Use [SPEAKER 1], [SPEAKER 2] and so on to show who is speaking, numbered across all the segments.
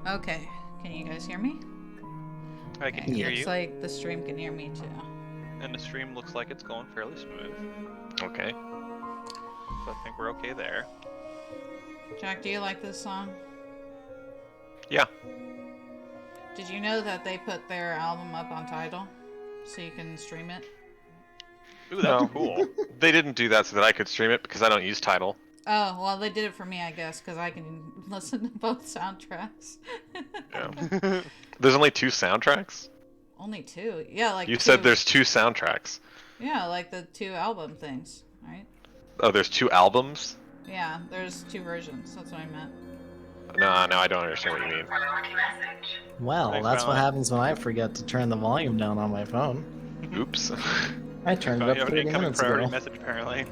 [SPEAKER 1] Okay, can you guys hear me?
[SPEAKER 2] I can hear
[SPEAKER 1] Looks
[SPEAKER 2] you.
[SPEAKER 1] like the stream can hear me too.
[SPEAKER 2] And the stream looks like it's going fairly smooth.
[SPEAKER 3] Okay.
[SPEAKER 2] So I think we're okay there.
[SPEAKER 1] Jack, do you like this song?
[SPEAKER 3] Yeah.
[SPEAKER 1] Did you know that they put their album up on Tidal so you can stream it?
[SPEAKER 2] Ooh, that's
[SPEAKER 3] No.
[SPEAKER 2] cool.
[SPEAKER 3] They didn't do that so that I could stream it because I don't use Tidal.
[SPEAKER 1] Oh, well, they did it for me, I guess, because I can listen to both soundtracks.
[SPEAKER 3] Yeah. There's only 2 soundtracks?
[SPEAKER 1] Only 2? Yeah, like
[SPEAKER 3] You
[SPEAKER 1] two...
[SPEAKER 3] said there's 2 soundtracks.
[SPEAKER 1] Yeah, like the 2 album things, right?
[SPEAKER 3] Oh, there's 2 albums?
[SPEAKER 1] Yeah, there's 2 versions, that's what I meant.
[SPEAKER 3] No, I don't understand what you mean.
[SPEAKER 4] Well,
[SPEAKER 2] I
[SPEAKER 4] that's
[SPEAKER 2] found
[SPEAKER 4] what
[SPEAKER 2] it.
[SPEAKER 4] happens when I forget to turn the volume down on my phone.
[SPEAKER 3] Oops.
[SPEAKER 4] I turned it
[SPEAKER 2] You
[SPEAKER 4] up
[SPEAKER 2] have an
[SPEAKER 4] 30
[SPEAKER 2] incoming
[SPEAKER 4] minutes
[SPEAKER 2] priority
[SPEAKER 4] ago.
[SPEAKER 2] message, apparently.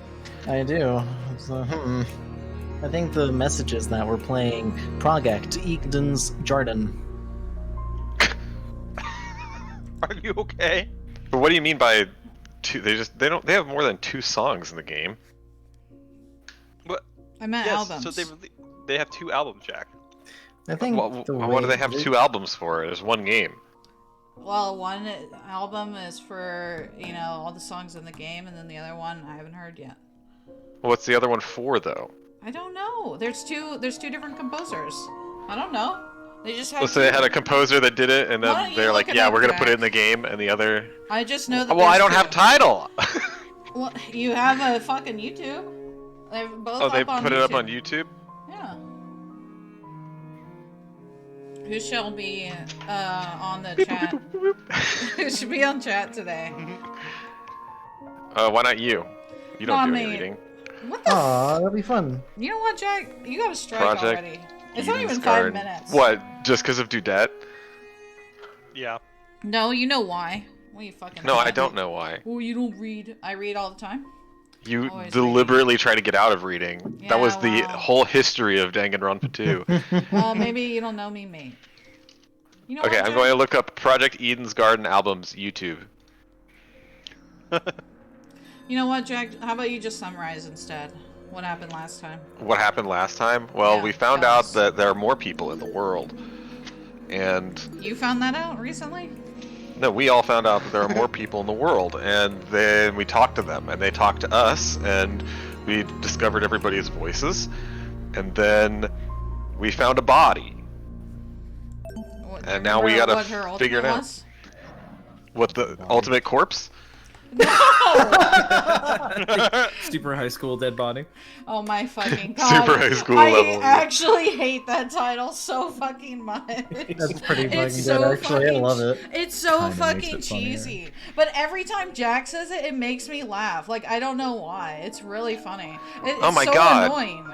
[SPEAKER 4] I do. So, I think the message is that we're playing Project Eden's Jordan.
[SPEAKER 2] Are you okay?
[SPEAKER 3] But what do you mean by 2? They have more than 2 songs in the game.
[SPEAKER 2] What?
[SPEAKER 1] I meant
[SPEAKER 2] Yes,
[SPEAKER 1] albums.
[SPEAKER 2] so they have 2 albums, Jack.
[SPEAKER 4] I think
[SPEAKER 3] What
[SPEAKER 4] the
[SPEAKER 3] do
[SPEAKER 4] way
[SPEAKER 3] they have 2 albums for? There's 1 game.
[SPEAKER 1] Well, one album is for, you know, all the songs in the game, and then the other one I haven't heard yet.
[SPEAKER 3] What's the other one for, though?
[SPEAKER 1] I don't know. There's two different composers. I don't know. They just have.
[SPEAKER 3] So they had a composer that did it, and
[SPEAKER 1] Why
[SPEAKER 3] then
[SPEAKER 1] don't you
[SPEAKER 3] they're like,
[SPEAKER 1] look it
[SPEAKER 3] yeah,
[SPEAKER 1] up,
[SPEAKER 3] we're gonna put it
[SPEAKER 1] Jack?
[SPEAKER 3] in the game, and the other...
[SPEAKER 1] I just know that.
[SPEAKER 3] Well, I
[SPEAKER 1] there's
[SPEAKER 3] don't have
[SPEAKER 1] two.
[SPEAKER 3] Tidal!
[SPEAKER 1] Well, you have a fucking YouTube. They're both
[SPEAKER 3] Oh, they
[SPEAKER 1] up on
[SPEAKER 3] put
[SPEAKER 1] YouTube.
[SPEAKER 3] it up on YouTube?
[SPEAKER 1] Yeah. Who shall be on the chat? Who should be on chat today?
[SPEAKER 3] Why not you? You don't
[SPEAKER 1] Not
[SPEAKER 3] do
[SPEAKER 1] me.
[SPEAKER 3] any reading.
[SPEAKER 1] What the?
[SPEAKER 4] Aw, that'll be fun.
[SPEAKER 1] You know what, Jack? You got a strike
[SPEAKER 3] Project
[SPEAKER 1] already. It's not even
[SPEAKER 3] Eden's
[SPEAKER 1] 5
[SPEAKER 3] Garden.
[SPEAKER 1] minutes.
[SPEAKER 3] What? Just because of Dudette?
[SPEAKER 2] Yeah.
[SPEAKER 1] No, you know why. Well, you fucking.
[SPEAKER 3] No, I don't know why.
[SPEAKER 1] Oh, you don't read. I read all the time.
[SPEAKER 3] You
[SPEAKER 1] Always
[SPEAKER 3] deliberately try to get out of reading.
[SPEAKER 1] Yeah,
[SPEAKER 3] That was the
[SPEAKER 1] well.
[SPEAKER 3] whole history of Danganronpa 2.
[SPEAKER 1] Maybe you don't know me, mate. You know
[SPEAKER 3] Okay,
[SPEAKER 1] what,
[SPEAKER 3] I'm
[SPEAKER 1] Jack?
[SPEAKER 3] going to look up Project Eden's Garden albums YouTube.
[SPEAKER 1] You know what, Jack? How about you just summarize instead? What happened last time?
[SPEAKER 3] What happened last time? Well,
[SPEAKER 1] Yeah,
[SPEAKER 3] we found
[SPEAKER 1] tell
[SPEAKER 3] out
[SPEAKER 1] us.
[SPEAKER 3] that there are more people in the world. And
[SPEAKER 1] You found that out recently?
[SPEAKER 3] no, we all found out that there are more people in the world, and then we talked to them, and they talked to us, and we discovered everybody's voices, and then we found a body.
[SPEAKER 1] What,
[SPEAKER 3] And now we
[SPEAKER 1] remember
[SPEAKER 3] gotta
[SPEAKER 1] what her ultimate
[SPEAKER 3] figure it out.
[SPEAKER 1] was?
[SPEAKER 3] What, the ultimate corpse?
[SPEAKER 1] No!
[SPEAKER 5] Super high school dead body.
[SPEAKER 1] Oh my fucking god.
[SPEAKER 3] Super high school
[SPEAKER 1] I
[SPEAKER 3] level.
[SPEAKER 1] actually hate that title so fucking much.
[SPEAKER 4] That's pretty fucking
[SPEAKER 1] It's
[SPEAKER 4] good,
[SPEAKER 1] so
[SPEAKER 4] actually. I
[SPEAKER 1] fucking
[SPEAKER 4] love it.
[SPEAKER 1] It's so
[SPEAKER 5] Kinda makes
[SPEAKER 1] fucking
[SPEAKER 5] it funnier.
[SPEAKER 1] cheesy. But every time Jack says it, it makes me laugh. Like, I don't know why. It's really funny. It's
[SPEAKER 3] Oh my
[SPEAKER 1] so
[SPEAKER 3] God.
[SPEAKER 1] annoying.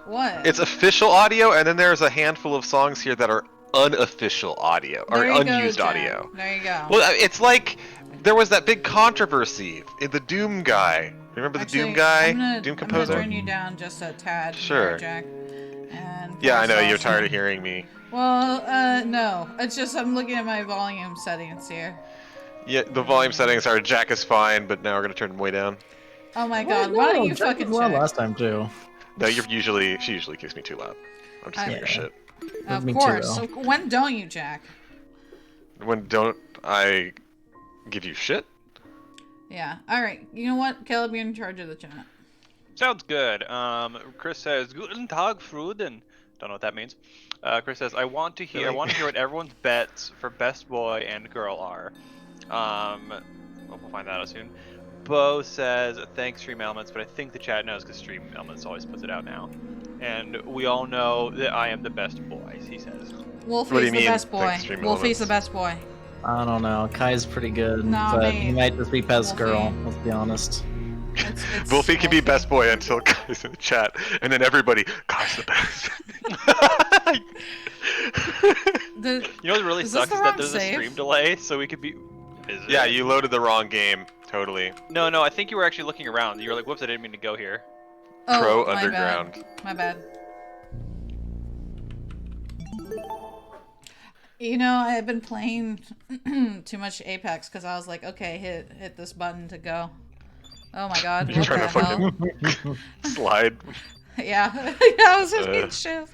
[SPEAKER 1] What?
[SPEAKER 3] It's official audio, and then there's a handful of songs here that are unofficial audio, or
[SPEAKER 1] There you go,
[SPEAKER 3] unused
[SPEAKER 1] Jack.
[SPEAKER 3] audio.
[SPEAKER 1] There you go.
[SPEAKER 3] Well, it's like there was that big controversy in the Doom guy. Remember the
[SPEAKER 1] Actually,
[SPEAKER 3] Doom guy?
[SPEAKER 1] I'm gonna,
[SPEAKER 3] Doom
[SPEAKER 1] I'm gonna
[SPEAKER 3] composer?
[SPEAKER 1] turn you down just a tad,
[SPEAKER 3] Sure.
[SPEAKER 1] here, Jack. And
[SPEAKER 3] Yeah, I know,
[SPEAKER 1] press
[SPEAKER 3] you're
[SPEAKER 1] also-
[SPEAKER 3] tired of hearing me.
[SPEAKER 1] Well, no. It's just I'm looking at my volume settings here.
[SPEAKER 3] Yeah, the volume settings are Jack is fine, but now we're gonna turn them way down.
[SPEAKER 1] Oh my
[SPEAKER 4] Well,
[SPEAKER 1] god, why don't
[SPEAKER 4] no,
[SPEAKER 1] you
[SPEAKER 4] Jack
[SPEAKER 1] fucking
[SPEAKER 4] was loud
[SPEAKER 1] check?
[SPEAKER 4] last time, too.
[SPEAKER 3] No, she usually kicks me too loud. I'm just gonna
[SPEAKER 1] I-
[SPEAKER 3] your shit.
[SPEAKER 1] Of
[SPEAKER 4] Me too,
[SPEAKER 1] course.
[SPEAKER 4] though.
[SPEAKER 1] So when don't you, Jack?
[SPEAKER 3] When don't I give you shit?
[SPEAKER 1] Yeah. Alright, you know what? Caleb, you're in charge of the chat.
[SPEAKER 2] Sounds good. Chris says, Guten Tag, Fruden. Don't know what that means. Chris says, I want to hear what everyone's bets for best boy and girl are. We'll find that out soon. Bo says, thanks, Stream Elements, but I think the chat knows because Stream Elements always puts it out now. And we all know that I am the best boy, he says.
[SPEAKER 3] What do
[SPEAKER 1] Wolfie's
[SPEAKER 3] you
[SPEAKER 1] the
[SPEAKER 3] mean,
[SPEAKER 1] best boy.
[SPEAKER 3] thanks, Stream
[SPEAKER 1] Wolfie's the
[SPEAKER 3] Elements?
[SPEAKER 1] best boy.
[SPEAKER 4] I don't know. Kai's pretty good,
[SPEAKER 1] Nah,
[SPEAKER 4] but
[SPEAKER 1] mate.
[SPEAKER 4] he might just be best
[SPEAKER 1] Wolfie.
[SPEAKER 4] girl, let's be honest.
[SPEAKER 1] It's
[SPEAKER 3] Wolfie can be
[SPEAKER 1] Wolfie.
[SPEAKER 3] best boy until Kai's in the chat, and then everybody, Kai's the best.
[SPEAKER 1] The,
[SPEAKER 2] You know what really
[SPEAKER 1] Is this
[SPEAKER 2] sucks
[SPEAKER 1] the
[SPEAKER 2] is
[SPEAKER 1] wrong
[SPEAKER 2] that there's
[SPEAKER 1] save?
[SPEAKER 2] a stream delay, so we could be... Is it?
[SPEAKER 3] Yeah, you loaded the wrong game. Totally.
[SPEAKER 2] No, I think you were actually looking around. You were like, whoops, I didn't mean to go here.
[SPEAKER 1] oh,
[SPEAKER 3] Pro
[SPEAKER 1] my
[SPEAKER 3] Underground.
[SPEAKER 1] Bad. My bad. You know, I've been playing too much Apex because I was like, okay, hit this button to go. Oh my god,
[SPEAKER 3] You're
[SPEAKER 1] what
[SPEAKER 3] trying
[SPEAKER 1] the
[SPEAKER 3] to
[SPEAKER 1] hell?
[SPEAKER 3] fucking slide.
[SPEAKER 1] Yeah, yeah, I was hitting
[SPEAKER 3] Uh.
[SPEAKER 1] shift.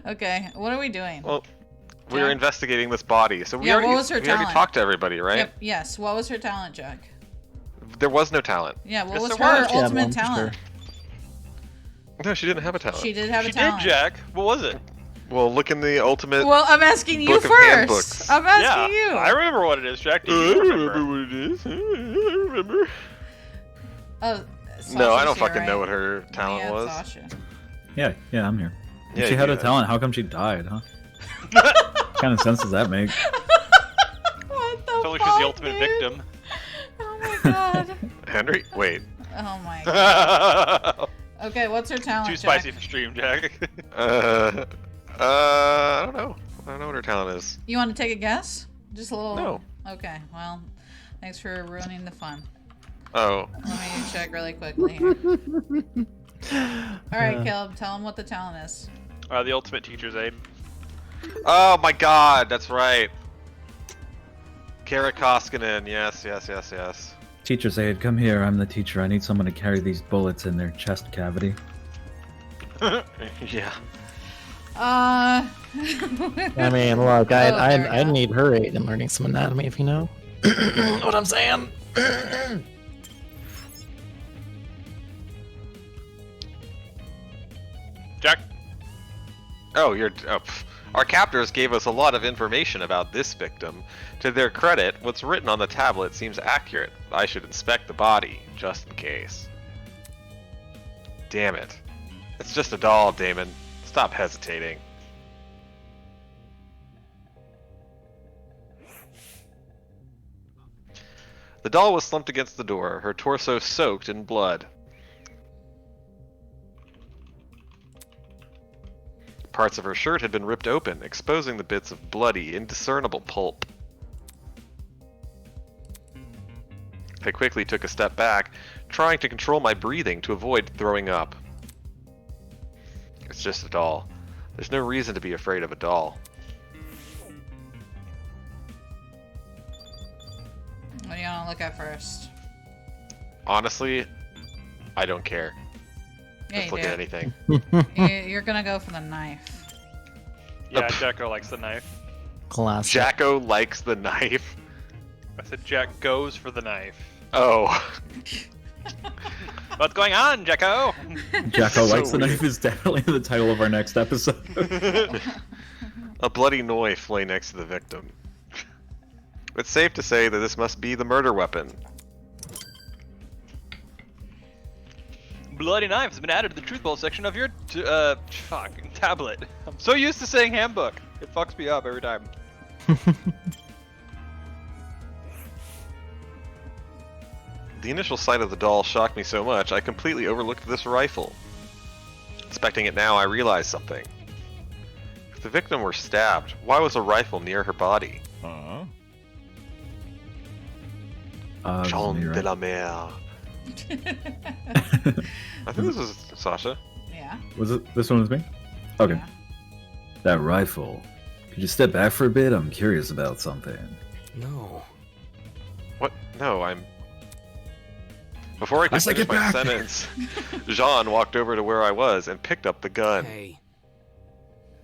[SPEAKER 1] Okay, what are we doing?
[SPEAKER 3] Well, we were
[SPEAKER 1] Jack?
[SPEAKER 3] investigating this body, so we
[SPEAKER 1] Yeah,
[SPEAKER 3] already
[SPEAKER 1] what was her
[SPEAKER 3] we already
[SPEAKER 1] talent?
[SPEAKER 3] talked to everybody, right?
[SPEAKER 1] Yep, yes. What was her talent, Jack?
[SPEAKER 3] There was no talent.
[SPEAKER 1] Yeah, what
[SPEAKER 2] Yes,
[SPEAKER 1] was
[SPEAKER 2] there
[SPEAKER 1] her
[SPEAKER 2] was.
[SPEAKER 4] She had
[SPEAKER 1] ultimate
[SPEAKER 4] one, for
[SPEAKER 1] talent?
[SPEAKER 3] No, she didn't have a talent.
[SPEAKER 1] She did have a
[SPEAKER 2] She
[SPEAKER 1] talent.
[SPEAKER 2] did, Jack. What was it?
[SPEAKER 3] Well, look in the ultimate.
[SPEAKER 1] Well, I'm asking you
[SPEAKER 3] Book of
[SPEAKER 1] first.
[SPEAKER 3] handbooks.
[SPEAKER 1] I'm asking you.
[SPEAKER 2] I remember what it is, Jack. Do
[SPEAKER 3] I
[SPEAKER 2] you
[SPEAKER 3] don't
[SPEAKER 2] remember?
[SPEAKER 3] remember what it is. I don't remember.
[SPEAKER 1] Oh,
[SPEAKER 3] No, I don't
[SPEAKER 1] Sasha's here,
[SPEAKER 3] fucking know
[SPEAKER 1] right?
[SPEAKER 3] what her talent
[SPEAKER 1] Yeah,
[SPEAKER 3] was.
[SPEAKER 1] Sasha.
[SPEAKER 5] Yeah, I'm here. If
[SPEAKER 3] Yeah,
[SPEAKER 5] she had
[SPEAKER 3] you
[SPEAKER 5] a
[SPEAKER 3] had-
[SPEAKER 5] talent, how come she died, huh? What kind of sense does that make?
[SPEAKER 1] What the
[SPEAKER 2] It's only
[SPEAKER 1] fuck,
[SPEAKER 2] she's the ultimate
[SPEAKER 1] dude?
[SPEAKER 2] victim.
[SPEAKER 1] Oh my god.
[SPEAKER 3] Henry, wait.
[SPEAKER 1] Oh my god. Okay, what's her talent,
[SPEAKER 2] Too
[SPEAKER 1] Jack?
[SPEAKER 2] spicy for stream, Jack.
[SPEAKER 3] I don't know. I don't know what her talent is.
[SPEAKER 1] You want to take a guess? Just a little.
[SPEAKER 3] No.
[SPEAKER 1] Okay. Well, thanks for ruining the fun.
[SPEAKER 3] Oh,
[SPEAKER 1] Let me check really quickly here. All right, Caleb, tell him what the talent is.
[SPEAKER 2] The ultimate teacher's aid.
[SPEAKER 3] oh my God, that's right. Kara Koskinen, yes.
[SPEAKER 5] Teacher's aide, come here. I'm the teacher. I need someone to carry these bullets in their chest cavity.
[SPEAKER 3] Yeah.
[SPEAKER 4] I mean, look,
[SPEAKER 1] Oh, there we
[SPEAKER 4] I
[SPEAKER 1] go.
[SPEAKER 4] need her aid in learning some anatomy, if you know what I'm saying.
[SPEAKER 2] Jack.
[SPEAKER 3] Oh, our captors gave us a lot of information about this victim. To their credit, what's written on the tablet seems accurate. I should inspect the body, just in case. Damn it. It's just a doll, Damon. Stop hesitating. The doll was slumped against the door, her torso soaked in blood. Parts of her shirt had been ripped open, exposing the bits of bloody, indiscernible pulp. I quickly took a step back, trying to control my breathing to avoid throwing up. It's just a doll. There's no reason to be afraid of a doll.
[SPEAKER 1] What do you want to look at first?
[SPEAKER 3] Honestly, I don't care.
[SPEAKER 1] Yeah,
[SPEAKER 3] Just
[SPEAKER 1] you
[SPEAKER 3] look
[SPEAKER 1] do.
[SPEAKER 3] at anything.
[SPEAKER 1] You're gonna go for the knife.
[SPEAKER 2] Yeah, Jacko likes the knife.
[SPEAKER 4] Classic.
[SPEAKER 3] Jacko likes the knife.
[SPEAKER 2] I said Jack goes for the knife.
[SPEAKER 3] Oh.
[SPEAKER 2] What's going on, Jacko?
[SPEAKER 5] Jacko
[SPEAKER 3] So
[SPEAKER 5] Likes the
[SPEAKER 3] weird.
[SPEAKER 5] Knife is definitely the title of our next episode.
[SPEAKER 3] A bloody knife lay next to the victim. It's safe to say that this must be the murder weapon.
[SPEAKER 2] Bloody knife has been added to the truth bowl section of your tablet. I'm so used to saying handbook. It fucks me up every time.
[SPEAKER 3] The initial sight of the doll shocked me so much, I completely overlooked this rifle. Inspecting it now, I realized something. If the victim were stabbed, why was a rifle near her body? Jean
[SPEAKER 5] Mira.
[SPEAKER 3] de la Mer. I think this was Sasha.
[SPEAKER 1] Yeah.
[SPEAKER 5] Was it this one was me? Okay.
[SPEAKER 1] Yeah.
[SPEAKER 5] That rifle. Could you step back for a bit? I'm curious about something.
[SPEAKER 6] No.
[SPEAKER 3] What? No, I'm... Before I could
[SPEAKER 5] I said
[SPEAKER 3] finish
[SPEAKER 5] get
[SPEAKER 3] my
[SPEAKER 5] back!
[SPEAKER 3] sentence, Jean walked over to where I was and picked up the gun.
[SPEAKER 6] Hey.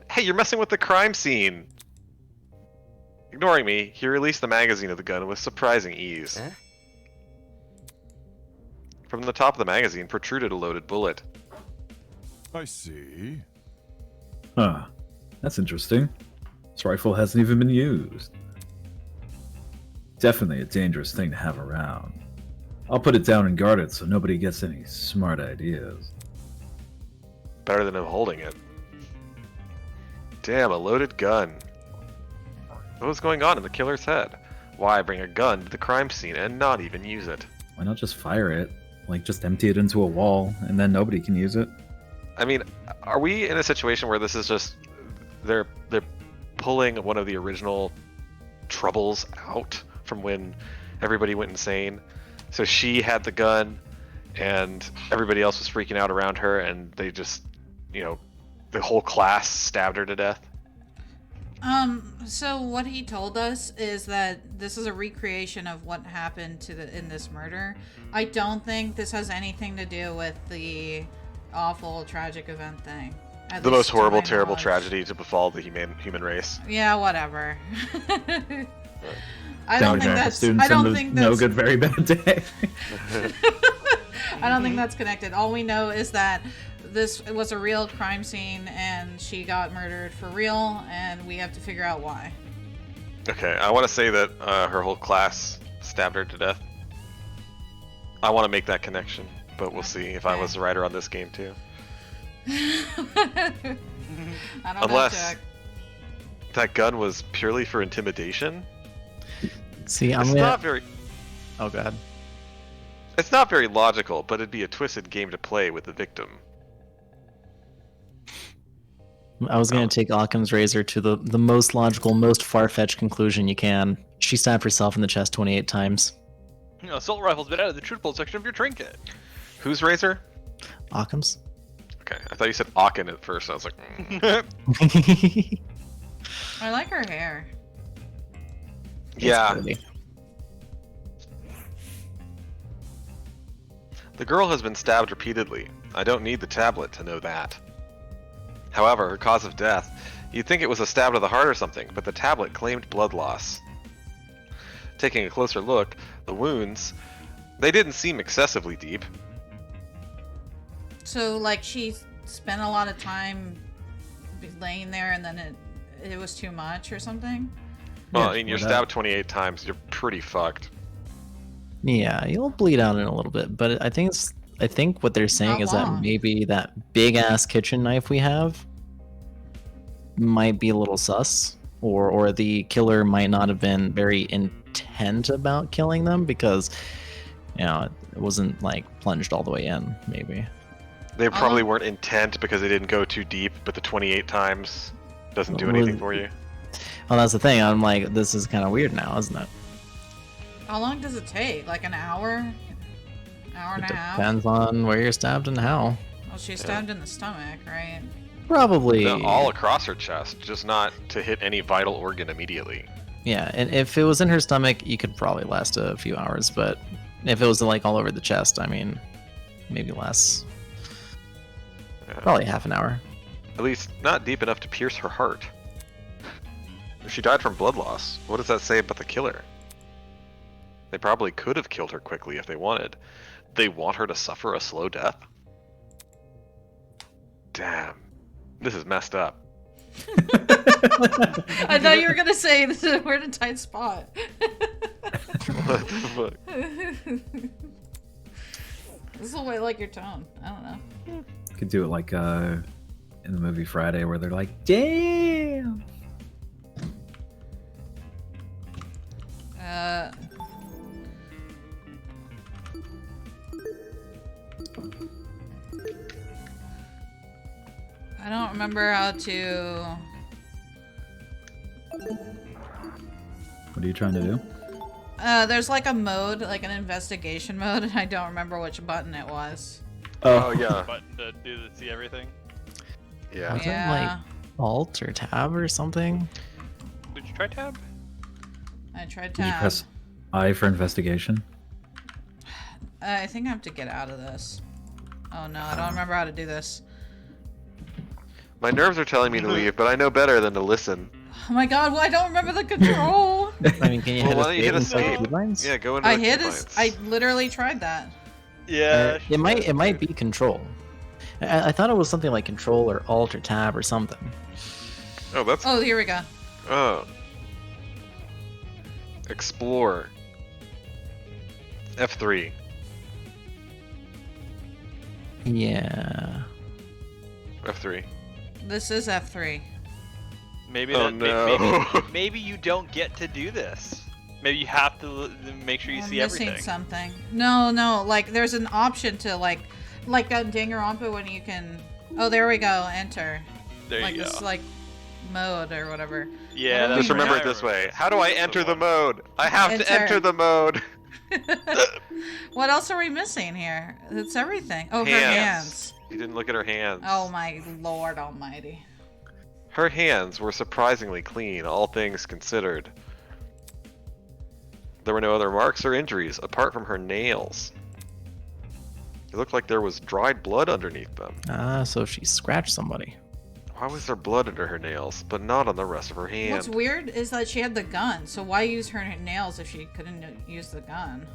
[SPEAKER 3] Hey, you're messing with the crime scene! Ignoring me, he released the magazine of the gun with surprising ease.
[SPEAKER 6] Huh?
[SPEAKER 3] From the top of the magazine protruded a loaded bullet.
[SPEAKER 7] I see.
[SPEAKER 5] Huh. That's interesting. This rifle hasn't even been used. Definitely a dangerous thing to have around. I'll put it down and guard it so nobody gets any smart ideas.
[SPEAKER 3] Better than him holding it. Damn, a loaded gun. What was going on in the killer's head? Why bring a gun to the crime scene and not even use it?
[SPEAKER 5] Why not just fire it? Like, just empty it into a wall, and then nobody can use it?
[SPEAKER 3] I mean, are we in a situation where this is just... They're pulling one of the original troubles out from when everybody went insane? So she had the gun, and everybody else was freaking out around her, and they just, you know, the whole class stabbed her to death?
[SPEAKER 1] So what he told us is that this is a recreation of what happened in this murder. I don't think this has anything to do with the awful tragic event thing. At
[SPEAKER 3] The
[SPEAKER 1] least
[SPEAKER 3] most
[SPEAKER 1] to
[SPEAKER 3] horrible,
[SPEAKER 1] my
[SPEAKER 3] terrible
[SPEAKER 1] knowledge.
[SPEAKER 3] tragedy to befall the human race.
[SPEAKER 1] Yeah, whatever. I
[SPEAKER 5] Down
[SPEAKER 1] don't think
[SPEAKER 5] example,
[SPEAKER 1] that's.
[SPEAKER 5] students
[SPEAKER 1] I don't
[SPEAKER 5] have
[SPEAKER 1] think
[SPEAKER 5] no
[SPEAKER 1] that's.
[SPEAKER 5] good, very bad day.
[SPEAKER 1] I don't think that's connected. All we know is that this was a real crime scene and she got murdered for real, and we have to figure out why.
[SPEAKER 3] Okay, I want to say that her whole class stabbed her to death. I want to make that connection, but we'll see if I was the writer on this game too.
[SPEAKER 1] I don't
[SPEAKER 3] Unless
[SPEAKER 1] know, Jack.
[SPEAKER 3] that gun was purely for intimidation.
[SPEAKER 4] See, I'm
[SPEAKER 3] It's
[SPEAKER 4] gonna.
[SPEAKER 3] not very.
[SPEAKER 4] Oh god.
[SPEAKER 3] It's not very logical, but it'd be a twisted game to play with the victim.
[SPEAKER 4] I was gonna take Occam's razor to the most logical, most far-fetched conclusion you can. She stabbed herself in the chest 28 times.
[SPEAKER 2] You know, assault rifle's been out of the truthful section of your trinket.
[SPEAKER 3] Whose razor?
[SPEAKER 4] Occam's?
[SPEAKER 3] Okay, I thought you said Aachen at first. I was like,
[SPEAKER 1] I like her hair.
[SPEAKER 3] yeah.
[SPEAKER 4] Pretty.
[SPEAKER 3] The girl has been stabbed repeatedly. I don't need the tablet to know that. However, her cause of death, you'd think it was a stab to the heart or something, but the tablet claimed blood loss. Taking a closer look, the wounds, they didn't seem excessively deep.
[SPEAKER 1] So, like, she spent a lot of time laying there, and then it was too much or something.
[SPEAKER 3] Well,
[SPEAKER 5] Yeah,
[SPEAKER 3] I mean, you're
[SPEAKER 5] without-
[SPEAKER 3] stabbed 28 times, you're pretty fucked.
[SPEAKER 4] Yeah, you'll bleed out in a little bit, but I think what they're saying
[SPEAKER 1] Not
[SPEAKER 4] is
[SPEAKER 1] long.
[SPEAKER 4] that maybe that big ass kitchen knife we have might be a little sus, or the killer might not have been very intent about killing them because it wasn't like plunged all the way in. Maybe.
[SPEAKER 3] They probably
[SPEAKER 1] Uh-huh.
[SPEAKER 3] weren't intent because they didn't go too deep, but the 28 times doesn't do anything for you.
[SPEAKER 4] Well, that's the thing. I'm like, this is kind of weird now, isn't it?
[SPEAKER 1] How long does it take? Like an hour? Hour and
[SPEAKER 4] It
[SPEAKER 1] a half?
[SPEAKER 4] depends on where you're stabbed and how.
[SPEAKER 1] Well, she's stabbed in the stomach, right?
[SPEAKER 4] Probably.
[SPEAKER 3] All across her chest, just not to hit any vital organ immediately.
[SPEAKER 4] Yeah, and if it was in her stomach, you could probably last a few hours. But if it was like all over the chest, I mean, maybe less.
[SPEAKER 3] Yeah.
[SPEAKER 4] Probably half an hour.
[SPEAKER 3] At least not deep enough to pierce her heart. If she died from blood loss, what does that say about the killer? They probably could have killed her quickly if they wanted. They want her to suffer a slow death? Damn. This is messed up.
[SPEAKER 1] I thought you were gonna say we're in a tight spot.
[SPEAKER 3] What the fuck?
[SPEAKER 1] This will way like your tone. I don't know.
[SPEAKER 5] Could do it like in the movie Friday where they're like, damn.
[SPEAKER 1] I don't remember how to.
[SPEAKER 5] What are you trying to do?
[SPEAKER 1] There's like a mode, like an investigation mode, and I don't remember which button it was.
[SPEAKER 3] Oh, yeah.
[SPEAKER 2] Button to see everything.
[SPEAKER 3] Yeah.
[SPEAKER 4] Was it
[SPEAKER 1] Yeah.
[SPEAKER 4] like Alt or Tab or something?
[SPEAKER 2] Did you try tab?
[SPEAKER 1] I tried
[SPEAKER 5] Did you
[SPEAKER 1] tab.
[SPEAKER 5] press I for investigation?
[SPEAKER 1] I think I have to get out of this. Oh no, I don't remember how to do this.
[SPEAKER 3] My nerves are telling me to leave, but I know better than to listen.
[SPEAKER 1] Oh my god, well, I don't remember the control.
[SPEAKER 4] I mean, can you
[SPEAKER 3] Well,
[SPEAKER 4] hit
[SPEAKER 3] why don't you hit
[SPEAKER 4] escape and
[SPEAKER 3] escape?
[SPEAKER 4] click lines?
[SPEAKER 3] Yeah, go into
[SPEAKER 1] I
[SPEAKER 3] the
[SPEAKER 1] hit
[SPEAKER 3] keybinds.
[SPEAKER 1] I literally tried that.
[SPEAKER 2] Yeah.
[SPEAKER 4] It might be Control. I thought it was something like Control or Alt or Tab or something.
[SPEAKER 3] Oh, that's...
[SPEAKER 1] Oh, here we go.
[SPEAKER 3] Oh. Explore. F3.
[SPEAKER 4] Yeah.
[SPEAKER 3] F3.
[SPEAKER 1] This is F3.
[SPEAKER 2] Maybe
[SPEAKER 3] Oh,
[SPEAKER 2] that,
[SPEAKER 3] no.
[SPEAKER 2] maybe you don't get to do this. Maybe you have to make sure you
[SPEAKER 1] I'm
[SPEAKER 2] see
[SPEAKER 1] missing
[SPEAKER 2] everything.
[SPEAKER 1] something. No, like there's an option to like on Danganronpa when you can. Oh, there we go. Enter.
[SPEAKER 2] There
[SPEAKER 1] Like
[SPEAKER 2] you
[SPEAKER 1] this
[SPEAKER 2] go.
[SPEAKER 1] like mode or whatever.
[SPEAKER 2] Yeah,
[SPEAKER 1] Just
[SPEAKER 2] that's
[SPEAKER 3] Just remember
[SPEAKER 2] what
[SPEAKER 3] it
[SPEAKER 2] I
[SPEAKER 3] this way. How do I
[SPEAKER 2] That's
[SPEAKER 3] enter the
[SPEAKER 2] one.
[SPEAKER 3] mode? I have to
[SPEAKER 1] Enter.
[SPEAKER 3] enter the mode.
[SPEAKER 1] What else are we missing here? It's everything. Oh, her hands.
[SPEAKER 3] You didn't look at her hands.
[SPEAKER 1] Oh my lord almighty.
[SPEAKER 3] Her hands were surprisingly clean, all things considered. There were no other marks or injuries apart from her nails. It looked like there was dried blood underneath them.
[SPEAKER 4] So she scratched somebody.
[SPEAKER 3] Why was there blood under her nails, but not on the rest of her hand?
[SPEAKER 1] What's weird is that she had the gun, so why use her nails if she couldn't use the gun?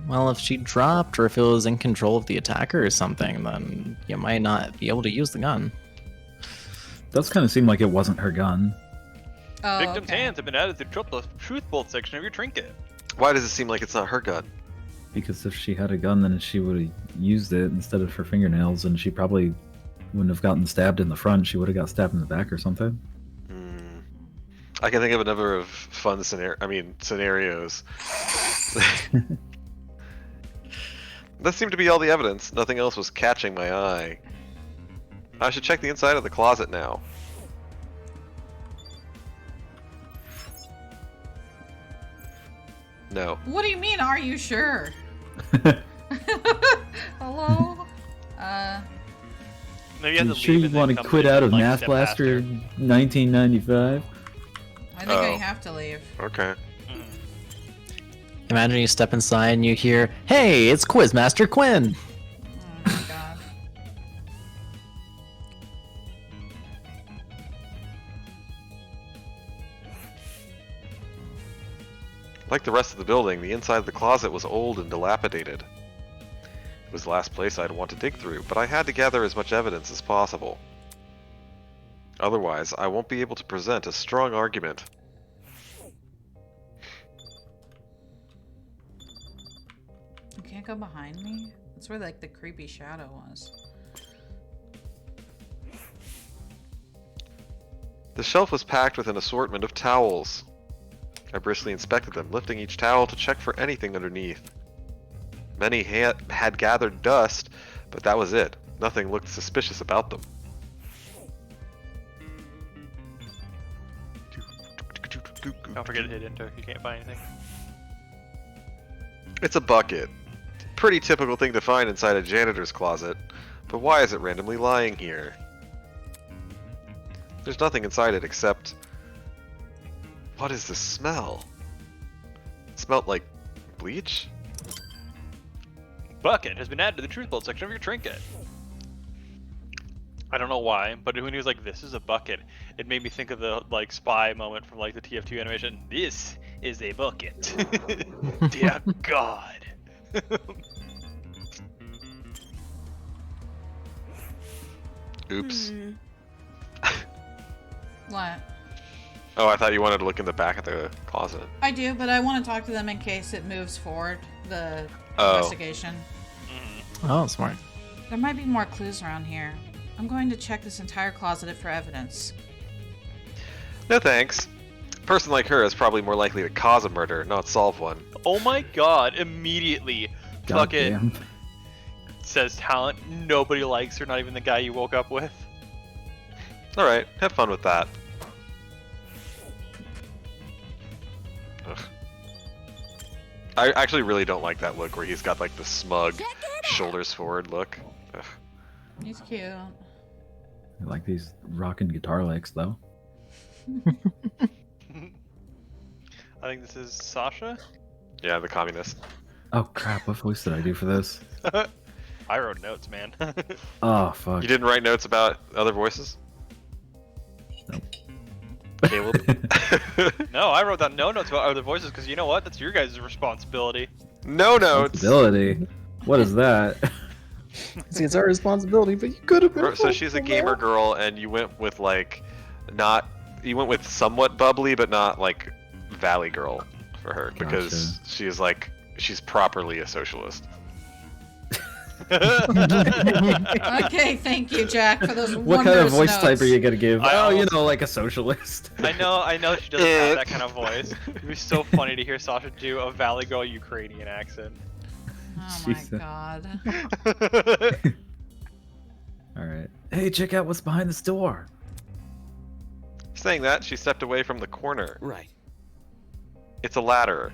[SPEAKER 4] Well, if she dropped or if it was in control of the attacker or something, then you might not be able to use the gun.
[SPEAKER 5] Does kind of seem like it wasn't her gun.
[SPEAKER 1] Oh,
[SPEAKER 2] Victim's
[SPEAKER 1] okay.
[SPEAKER 2] hands have been added to the truth bolt section of your trinket.
[SPEAKER 3] Why does it seem like it's not her gun?
[SPEAKER 5] Because if she had a gun, then she would have used it instead of her fingernails, and she probably wouldn't have gotten stabbed in the front. She would have got stabbed in the back or something.
[SPEAKER 3] I can think of a number of fun scenarios. That seemed to be all the evidence. Nothing else was catching my eye. I should check the inside of the closet now. No.
[SPEAKER 1] What do you mean, are you sure? Hello?
[SPEAKER 2] Maybe you have
[SPEAKER 5] You
[SPEAKER 2] to
[SPEAKER 5] sure
[SPEAKER 2] leave
[SPEAKER 5] you
[SPEAKER 2] and then
[SPEAKER 5] want to
[SPEAKER 2] come
[SPEAKER 5] quit
[SPEAKER 2] in
[SPEAKER 5] out
[SPEAKER 2] and,
[SPEAKER 5] of
[SPEAKER 2] like,
[SPEAKER 5] Math
[SPEAKER 2] step
[SPEAKER 5] Blaster
[SPEAKER 2] faster.
[SPEAKER 5] 1995?
[SPEAKER 1] I think I
[SPEAKER 3] Oh.
[SPEAKER 1] have to leave.
[SPEAKER 3] Okay.
[SPEAKER 4] Imagine you step inside and you hear, "Hey, it's Quizmaster Quinn!"
[SPEAKER 1] Oh my god.
[SPEAKER 3] Like the rest of the building, the inside of the closet was old and dilapidated. It was the last place I'd want to dig through, but I had to gather as much evidence as possible. Otherwise, I won't be able to present a strong argument.
[SPEAKER 1] You can't go behind me? That's where like the creepy shadow was.
[SPEAKER 3] The shelf was packed with an assortment of towels. I briskly inspected them, lifting each towel to check for anything underneath. Many had gathered dust, but that was it. Nothing looked suspicious about them.
[SPEAKER 2] Don't forget to hit enter. You can't find anything.
[SPEAKER 3] It's a bucket. Pretty typical thing to find inside a janitor's closet, but why is it randomly lying here? There's nothing inside it except... What is the smell? It smelled like bleach?
[SPEAKER 2] Bucket has been added to the truth bolt section of your trinket. I don't know why, but when he was like, "This is a bucket," it made me think of the like spy moment from like the TF2 animation. This is a bucket. Dear God.
[SPEAKER 3] Oops.
[SPEAKER 1] What?
[SPEAKER 3] Oh, I thought you wanted to look in the back of the closet.
[SPEAKER 1] I do, but I want to talk to them in case it moves forward, the
[SPEAKER 3] Oh.
[SPEAKER 1] investigation.
[SPEAKER 4] Oh, smart.
[SPEAKER 1] There might be more clues around here. I'm going to check this entire closet for evidence.
[SPEAKER 3] No thanks. A person like her is probably more likely to cause a murder, not solve one.
[SPEAKER 2] Oh my God! Immediately, fucking
[SPEAKER 5] Goddamn.
[SPEAKER 2] says talent. Nobody likes her, not even the guy you woke up with.
[SPEAKER 3] Alright, have fun with that. Ugh. I actually really don't like that look where he's got like the smug, shoulders forward look. Ugh.
[SPEAKER 1] He's cute.
[SPEAKER 5] I like these rockin' guitar licks, though.
[SPEAKER 2] I think this is Sasha.
[SPEAKER 3] Yeah, the communist.
[SPEAKER 5] Oh crap, what voice did I do for this?
[SPEAKER 2] I wrote notes, man.
[SPEAKER 5] Oh fuck.
[SPEAKER 3] You didn't write notes about other voices?
[SPEAKER 5] Nope.
[SPEAKER 3] Caleb?
[SPEAKER 2] No, I wrote down no notes about other voices because you know what? That's your guys' responsibility.
[SPEAKER 3] No notes!
[SPEAKER 5] Responsibility? What is that?
[SPEAKER 4] See, it's our responsibility, but you could have been.
[SPEAKER 3] So she's a gamer girl and you went with like, you went with somewhat bubbly but not like Valley Girl for her because
[SPEAKER 5] Gotcha.
[SPEAKER 3] she is like, she's properly a socialist.
[SPEAKER 1] Okay, thank you, Jack, for those
[SPEAKER 5] What kind of
[SPEAKER 1] wondrous
[SPEAKER 5] voice
[SPEAKER 1] notes.
[SPEAKER 5] type are you gonna give?
[SPEAKER 2] I
[SPEAKER 5] Oh, you
[SPEAKER 2] almost-
[SPEAKER 5] know, like a socialist.
[SPEAKER 2] I know she doesn't have that kind of voice. It'd be so funny to hear Sasha do a Valley Girl Ukrainian accent.
[SPEAKER 1] Oh my
[SPEAKER 5] Jesus.
[SPEAKER 1] god.
[SPEAKER 5] Alright. Hey, check out what's behind this door.
[SPEAKER 3] Saying that, she stepped away from the corner.
[SPEAKER 6] Right.
[SPEAKER 3] It's a ladder.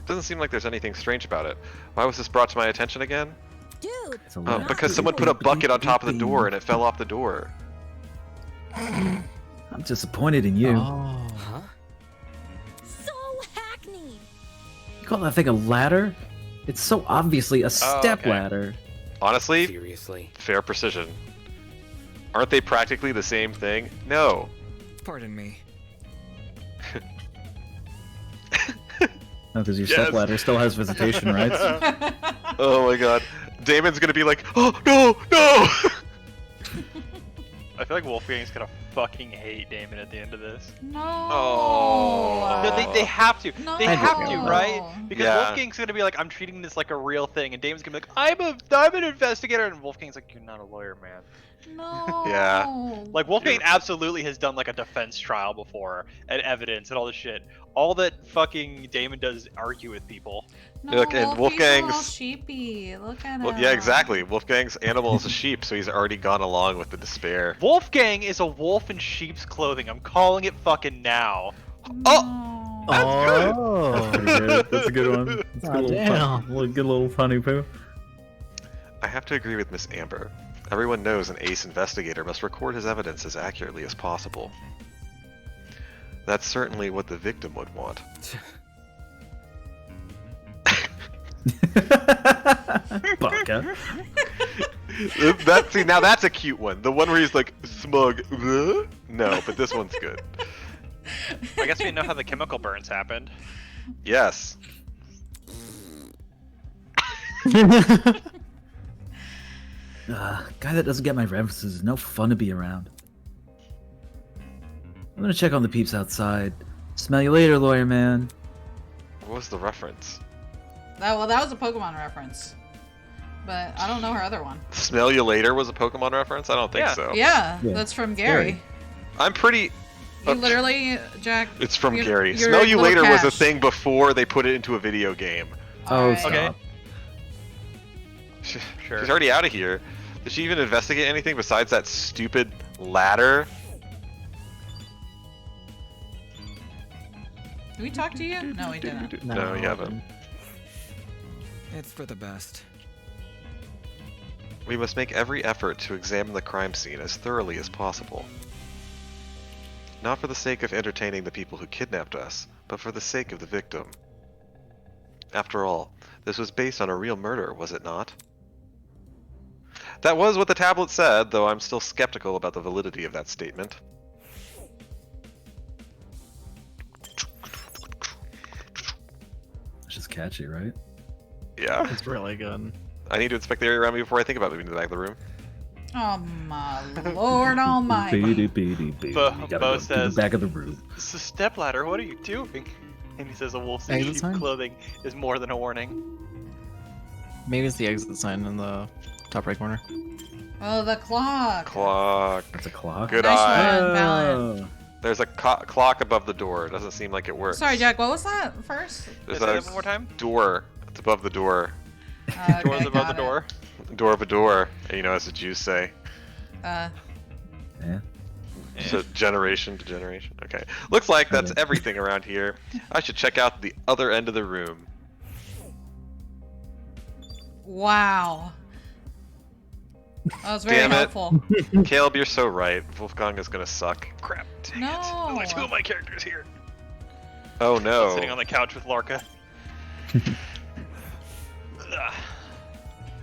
[SPEAKER 3] Doesn't seem like there's anything strange about it. Why was this brought to my attention again?
[SPEAKER 8] Dude,
[SPEAKER 5] It's a
[SPEAKER 3] Oh,
[SPEAKER 5] ladder.
[SPEAKER 3] because someone put a bucket on top of the door and it fell off the door.
[SPEAKER 5] I'm disappointed in you.
[SPEAKER 4] Oh.
[SPEAKER 6] Huh?
[SPEAKER 8] so hackneyed.
[SPEAKER 5] You call that thing a ladder? It's so obviously a step
[SPEAKER 3] okay.
[SPEAKER 5] ladder.
[SPEAKER 3] Honestly,
[SPEAKER 6] Seriously.
[SPEAKER 3] fair precision. Aren't they practically the same thing? No.
[SPEAKER 6] Pardon me.
[SPEAKER 5] No, because your
[SPEAKER 3] Yes.
[SPEAKER 5] stepladder still has visitation rights.
[SPEAKER 3] Oh my god. Damon's gonna be like, oh, no, no!
[SPEAKER 2] I feel like Wolfgang's gonna fucking hate Damon at the end of this.
[SPEAKER 1] No.
[SPEAKER 3] Oh.
[SPEAKER 2] No, they have to.
[SPEAKER 1] No.
[SPEAKER 2] They have to, right? Because
[SPEAKER 3] Yeah.
[SPEAKER 2] Wolfgang's gonna be like, I'm treating this like a real thing, and Damon's gonna be like, I'm an investigator, and Wolfgang's like, you're not a lawyer, man.
[SPEAKER 1] No.
[SPEAKER 3] Yeah.
[SPEAKER 2] Like Wolfgang absolutely has done like a defense trial before, and evidence and all this shit. All that fucking Damon does is argue with people.
[SPEAKER 1] No,
[SPEAKER 3] Look, and
[SPEAKER 1] Wolfie's all
[SPEAKER 3] Wolfgang's-
[SPEAKER 1] sheepy. Look at
[SPEAKER 3] Well,
[SPEAKER 1] him.
[SPEAKER 3] yeah, exactly. Wolfgang's animal is a sheep, so he's already gone along with the despair.
[SPEAKER 2] Wolfgang is a wolf in sheep's clothing. I'm calling it fucking now.
[SPEAKER 1] Oh.
[SPEAKER 5] That's pretty good. That's a good one. That's a
[SPEAKER 4] Oh,
[SPEAKER 5] good little,
[SPEAKER 4] damn.
[SPEAKER 5] good little funny poo.
[SPEAKER 3] I have to agree with Miss Amber. Everyone knows an ace investigator must record his evidence as accurately as possible. That's certainly what the victim would want.
[SPEAKER 5] Baka.
[SPEAKER 3] See, now that's a cute one. The one where he's like, smug, no, but this one's good.
[SPEAKER 2] I guess we know how the chemical burns happened.
[SPEAKER 3] Yes.
[SPEAKER 5] Guy that doesn't get my references is no fun to be around. I'm gonna check on the peeps outside. Smell you later, lawyer man.
[SPEAKER 3] What was the reference?
[SPEAKER 1] That was a Pokemon reference. But I don't know her other one.
[SPEAKER 3] Smell you later was a Pokemon reference? I don't think
[SPEAKER 2] Yeah.
[SPEAKER 3] so.
[SPEAKER 1] Yeah,
[SPEAKER 5] Yeah.
[SPEAKER 1] that's from Gary.
[SPEAKER 3] I'm pretty...
[SPEAKER 1] You literally, Jack.
[SPEAKER 3] It's from
[SPEAKER 1] you're-
[SPEAKER 3] Gary.
[SPEAKER 1] you're
[SPEAKER 3] Smell you
[SPEAKER 1] little
[SPEAKER 3] later was a
[SPEAKER 1] Cash.
[SPEAKER 3] thing before they put it into a video game.
[SPEAKER 5] Oh,
[SPEAKER 1] Alright.
[SPEAKER 5] stop.
[SPEAKER 2] Okay.
[SPEAKER 3] She's already out of here. Did she even investigate anything besides that stupid ladder?
[SPEAKER 1] Did we talk to you? No, we didn't.
[SPEAKER 3] No, you haven't.
[SPEAKER 6] It's for the best.
[SPEAKER 3] We must make every effort to examine the crime scene as thoroughly as possible. Not for the sake of entertaining the people who kidnapped us, but for the sake of the victim. After all, this was based on a real murder, was it not? That was what the tablet said, though I'm still skeptical about the validity of that statement.
[SPEAKER 5] It's just catchy, right?
[SPEAKER 3] Yeah.
[SPEAKER 4] It's really good.
[SPEAKER 3] I need to inspect the area around me before I think about moving to the back of the room.
[SPEAKER 1] Oh my Lord Almighty.
[SPEAKER 2] Bo
[SPEAKER 5] You gotta go to
[SPEAKER 2] says-
[SPEAKER 5] the back of the room.
[SPEAKER 2] This is a stepladder. What are you doing? And he says a wolf's in
[SPEAKER 4] Exit
[SPEAKER 2] sheep's
[SPEAKER 4] sign?
[SPEAKER 2] clothing is more than a warning.
[SPEAKER 4] Maybe it's the exit sign in the top right corner.
[SPEAKER 1] Oh, the clock.
[SPEAKER 3] Clock.
[SPEAKER 5] That's a clock.
[SPEAKER 3] Good
[SPEAKER 1] Nice
[SPEAKER 3] eye.
[SPEAKER 1] one, Valen.
[SPEAKER 5] Oh.
[SPEAKER 3] There's a clock above the door. It doesn't seem like it works.
[SPEAKER 1] Sorry, Jack. What was that first?
[SPEAKER 3] There's
[SPEAKER 2] Say that
[SPEAKER 3] a
[SPEAKER 2] one more time.
[SPEAKER 3] door. It's above the door.
[SPEAKER 1] Okay,
[SPEAKER 2] Doors above the
[SPEAKER 1] got
[SPEAKER 2] door.
[SPEAKER 3] Door of a door. You know, as the Jews say.
[SPEAKER 1] it.
[SPEAKER 5] Yeah.
[SPEAKER 3] So generation to generation. Okay. Looks like that's
[SPEAKER 5] Okay.
[SPEAKER 3] everything around here. I should check out the other end of the room.
[SPEAKER 1] Wow. That was very
[SPEAKER 3] Damn it.
[SPEAKER 1] helpful.
[SPEAKER 3] Caleb, you're so right. Wolfgang is gonna suck. Crap. Dang
[SPEAKER 1] No.
[SPEAKER 3] it.
[SPEAKER 2] There's only two of my characters here.
[SPEAKER 3] Oh no.
[SPEAKER 2] Sitting on the couch with Larka. Ugh.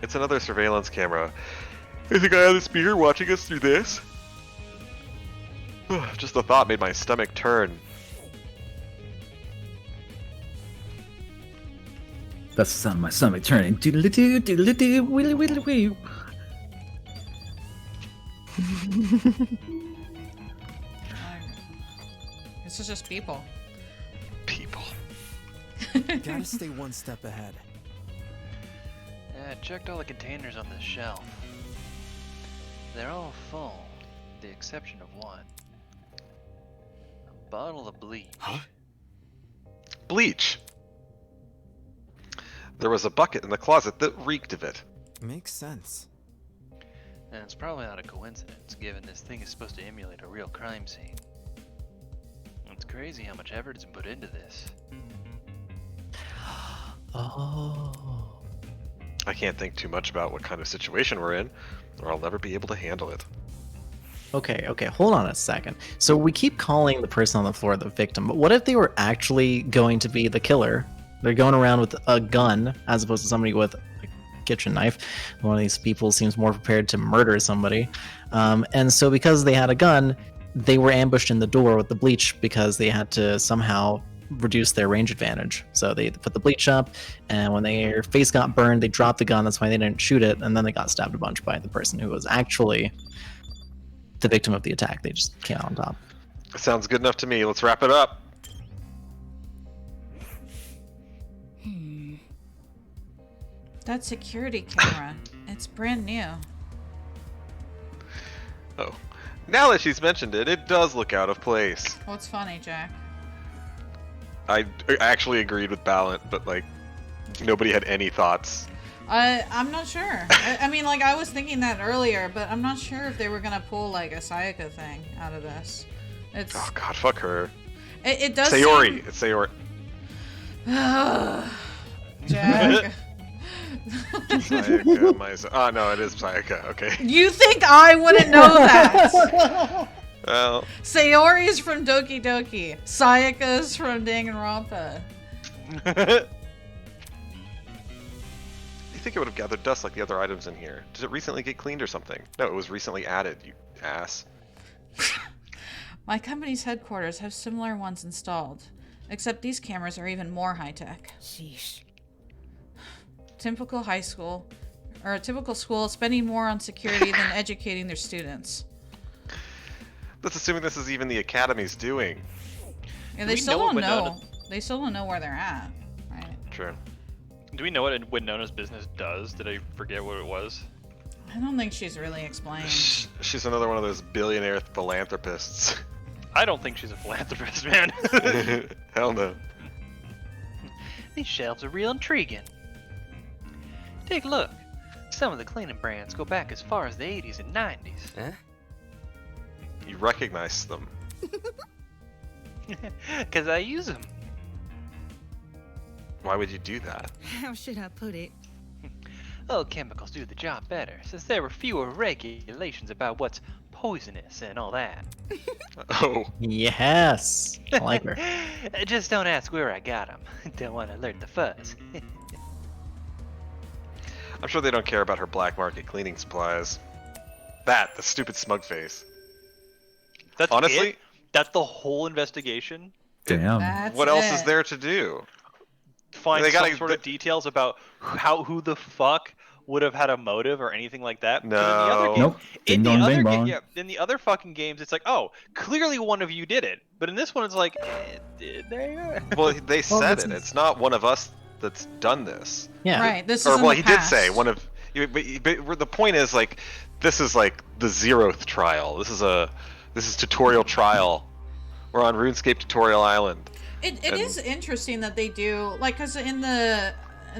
[SPEAKER 3] It's another surveillance camera. Is the guy on the speaker watching us through this? Just the thought made my stomach turn.
[SPEAKER 5] That's the sound of my stomach turning. Doodle-doo, doodle-doo, willy-willy-wee.
[SPEAKER 1] This is just people.
[SPEAKER 3] People.
[SPEAKER 6] Gotta stay one step ahead.
[SPEAKER 2] I checked all the containers on this shelf. They're all full, with the exception of one. A bottle of bleach.
[SPEAKER 6] Huh?
[SPEAKER 3] Bleach. There was a bucket in the closet that reeked of it.
[SPEAKER 6] Makes sense.
[SPEAKER 2] And it's probably not a coincidence, given this thing is supposed to emulate a real crime scene. It's crazy how much effort has been put into this.
[SPEAKER 4] Oh.
[SPEAKER 3] I can't think too much about what kind of situation we're in, or I'll never be able to handle it.
[SPEAKER 4] Okay, hold on a second. So we keep calling the person on the floor the victim, but what if they were actually going to be the killer? They're going around with a gun as opposed to somebody with like, kitchen knife. One of these people seems more prepared to murder somebody. And so because they had a gun, they were ambushed in the door with the bleach because they had to somehow reduce their range advantage. So they put the bleach up, and when their face got burned, they dropped the gun. That's why they didn't shoot it, and then they got stabbed a bunch by the person who was actually the victim of the attack. They just came out on top.
[SPEAKER 3] Sounds good enough to me. Let's wrap it up.
[SPEAKER 1] That security camera, it's brand new.
[SPEAKER 3] Oh. Now that she's mentioned it, it does look out of place.
[SPEAKER 1] What's funny, Jack?
[SPEAKER 3] I actually agreed with Ballant, but like nobody had any thoughts.
[SPEAKER 1] I'm not sure. I mean, like, I was thinking that earlier, but I'm not sure if they were gonna pull like a Sayaka thing out of this. It's
[SPEAKER 3] Oh god, fuck her.
[SPEAKER 1] it does
[SPEAKER 3] Sayori.
[SPEAKER 1] seem...
[SPEAKER 3] It's Sayori.
[SPEAKER 1] Jack.
[SPEAKER 3] Sayaka, oh no, it is Sayaka. Okay.
[SPEAKER 1] You think I wouldn't know that?
[SPEAKER 3] Well,
[SPEAKER 1] Sayori's from Doki Doki. Sayaka's from Danganronpa.
[SPEAKER 3] you think it would have gathered dust like the other items in here? Did it recently get cleaned or something? No, it was recently added, you ass.
[SPEAKER 1] My company's headquarters have similar ones installed, except these cameras are even more high-tech.
[SPEAKER 8] Sheesh.
[SPEAKER 1] Typical high school, or a typical school spending more on security than educating their students.
[SPEAKER 3] That's assuming this is even the Academy's doing.
[SPEAKER 1] Yeah, they
[SPEAKER 2] we
[SPEAKER 1] still
[SPEAKER 2] know
[SPEAKER 1] don't
[SPEAKER 2] what
[SPEAKER 1] know.
[SPEAKER 2] Winona-
[SPEAKER 1] They still don't know where they're at, right?
[SPEAKER 3] True.
[SPEAKER 2] Do we know what Winona's business does? Did I forget what it was?
[SPEAKER 1] I don't think she's really explained.
[SPEAKER 3] She's another one of those billionaire philanthropists.
[SPEAKER 2] I don't think she's a philanthropist, man.
[SPEAKER 3] Hell no.
[SPEAKER 2] These shelves are real intriguing. Take a look. Some of the cleaning brands go back as far as the 80s and 90s.
[SPEAKER 6] Huh?
[SPEAKER 3] You recognize them.
[SPEAKER 2] Because I use them.
[SPEAKER 3] Why would you do that?
[SPEAKER 8] How should I put it?
[SPEAKER 2] Old chemicals do the job better, since there were fewer regulations about what's poisonous and all that.
[SPEAKER 3] Oh.
[SPEAKER 4] Yes, I like her.
[SPEAKER 2] Just don't ask where I got them. Don't want to alert the fuzz.
[SPEAKER 3] I'm sure they don't care about her black market cleaning supplies. The stupid smug face.
[SPEAKER 2] That's
[SPEAKER 3] Honestly,
[SPEAKER 2] it? That's the whole investigation?
[SPEAKER 5] Damn.
[SPEAKER 1] That's
[SPEAKER 3] what else
[SPEAKER 1] it.
[SPEAKER 3] is there to do?
[SPEAKER 2] Find
[SPEAKER 3] They gotta-
[SPEAKER 2] some sort of details about who the fuck would have had a motive or anything like that? 'Cause
[SPEAKER 3] No.
[SPEAKER 2] In the other game,
[SPEAKER 5] Nope. Ding dong, bing bong.
[SPEAKER 2] in the other fucking games, it's like, oh, clearly one of you did it. But in this one, it's like, did they?
[SPEAKER 3] Well, they said
[SPEAKER 4] this
[SPEAKER 3] it.
[SPEAKER 4] is-
[SPEAKER 3] It's not one of us that's done this.
[SPEAKER 4] Yeah.
[SPEAKER 1] Right, this is
[SPEAKER 3] Or
[SPEAKER 1] in
[SPEAKER 3] well,
[SPEAKER 1] the
[SPEAKER 3] he
[SPEAKER 1] past.
[SPEAKER 3] did say one of. But the point is, like, this is like the 0th trial. This is tutorial trial. We're on RuneScape Tutorial Island.
[SPEAKER 1] It
[SPEAKER 3] And-
[SPEAKER 1] is interesting that they do, like, because in the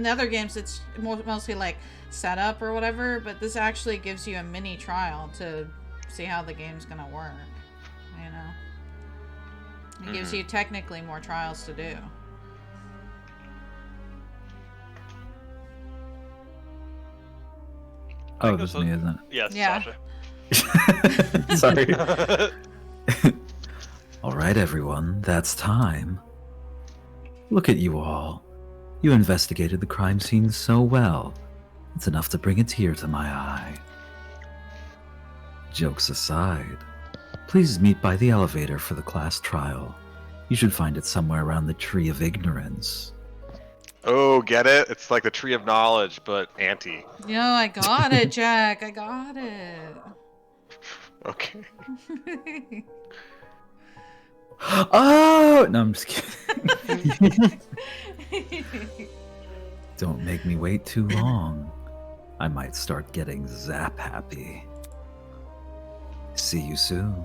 [SPEAKER 1] other games it's mostly like setup or whatever, but this actually gives you a mini trial to see how the game's gonna work. You know, it gives you technically more trials to do.
[SPEAKER 5] Oh,
[SPEAKER 2] think
[SPEAKER 5] this is
[SPEAKER 2] this
[SPEAKER 5] me, isn't it?
[SPEAKER 2] Yes,
[SPEAKER 1] Yeah.
[SPEAKER 2] Sasha.
[SPEAKER 5] Sorry. All right, everyone, that's time. Look at you all. You investigated the crime scene so well. It's enough to bring a tear to my eye. Jokes aside, please meet by the elevator for the class trial. You should find it somewhere around the Tree of Ignorance.
[SPEAKER 3] Oh, get it? It's like the Tree of Knowledge, but anti.
[SPEAKER 1] Yo, I got it, Jack. I got it.
[SPEAKER 3] Okay.
[SPEAKER 5] Oh! No, I'm just kidding. Don't make me wait too long. I might start getting zap happy. See you soon.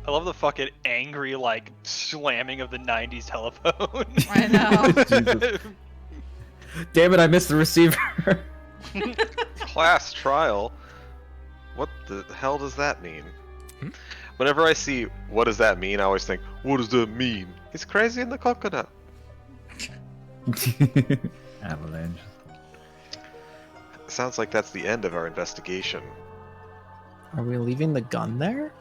[SPEAKER 2] I love the fucking angry, like, slamming of the 90s telephone.
[SPEAKER 1] I know.
[SPEAKER 5] Jesus. Damn it, I missed the receiver.
[SPEAKER 3] Class trial? What the hell does that mean? Whenever I see what does that mean, I always think, what does that mean? He's crazy in the coconut.
[SPEAKER 5] Avalanche.
[SPEAKER 3] Sounds like that's the end of our investigation.
[SPEAKER 4] Are we leaving the gun there?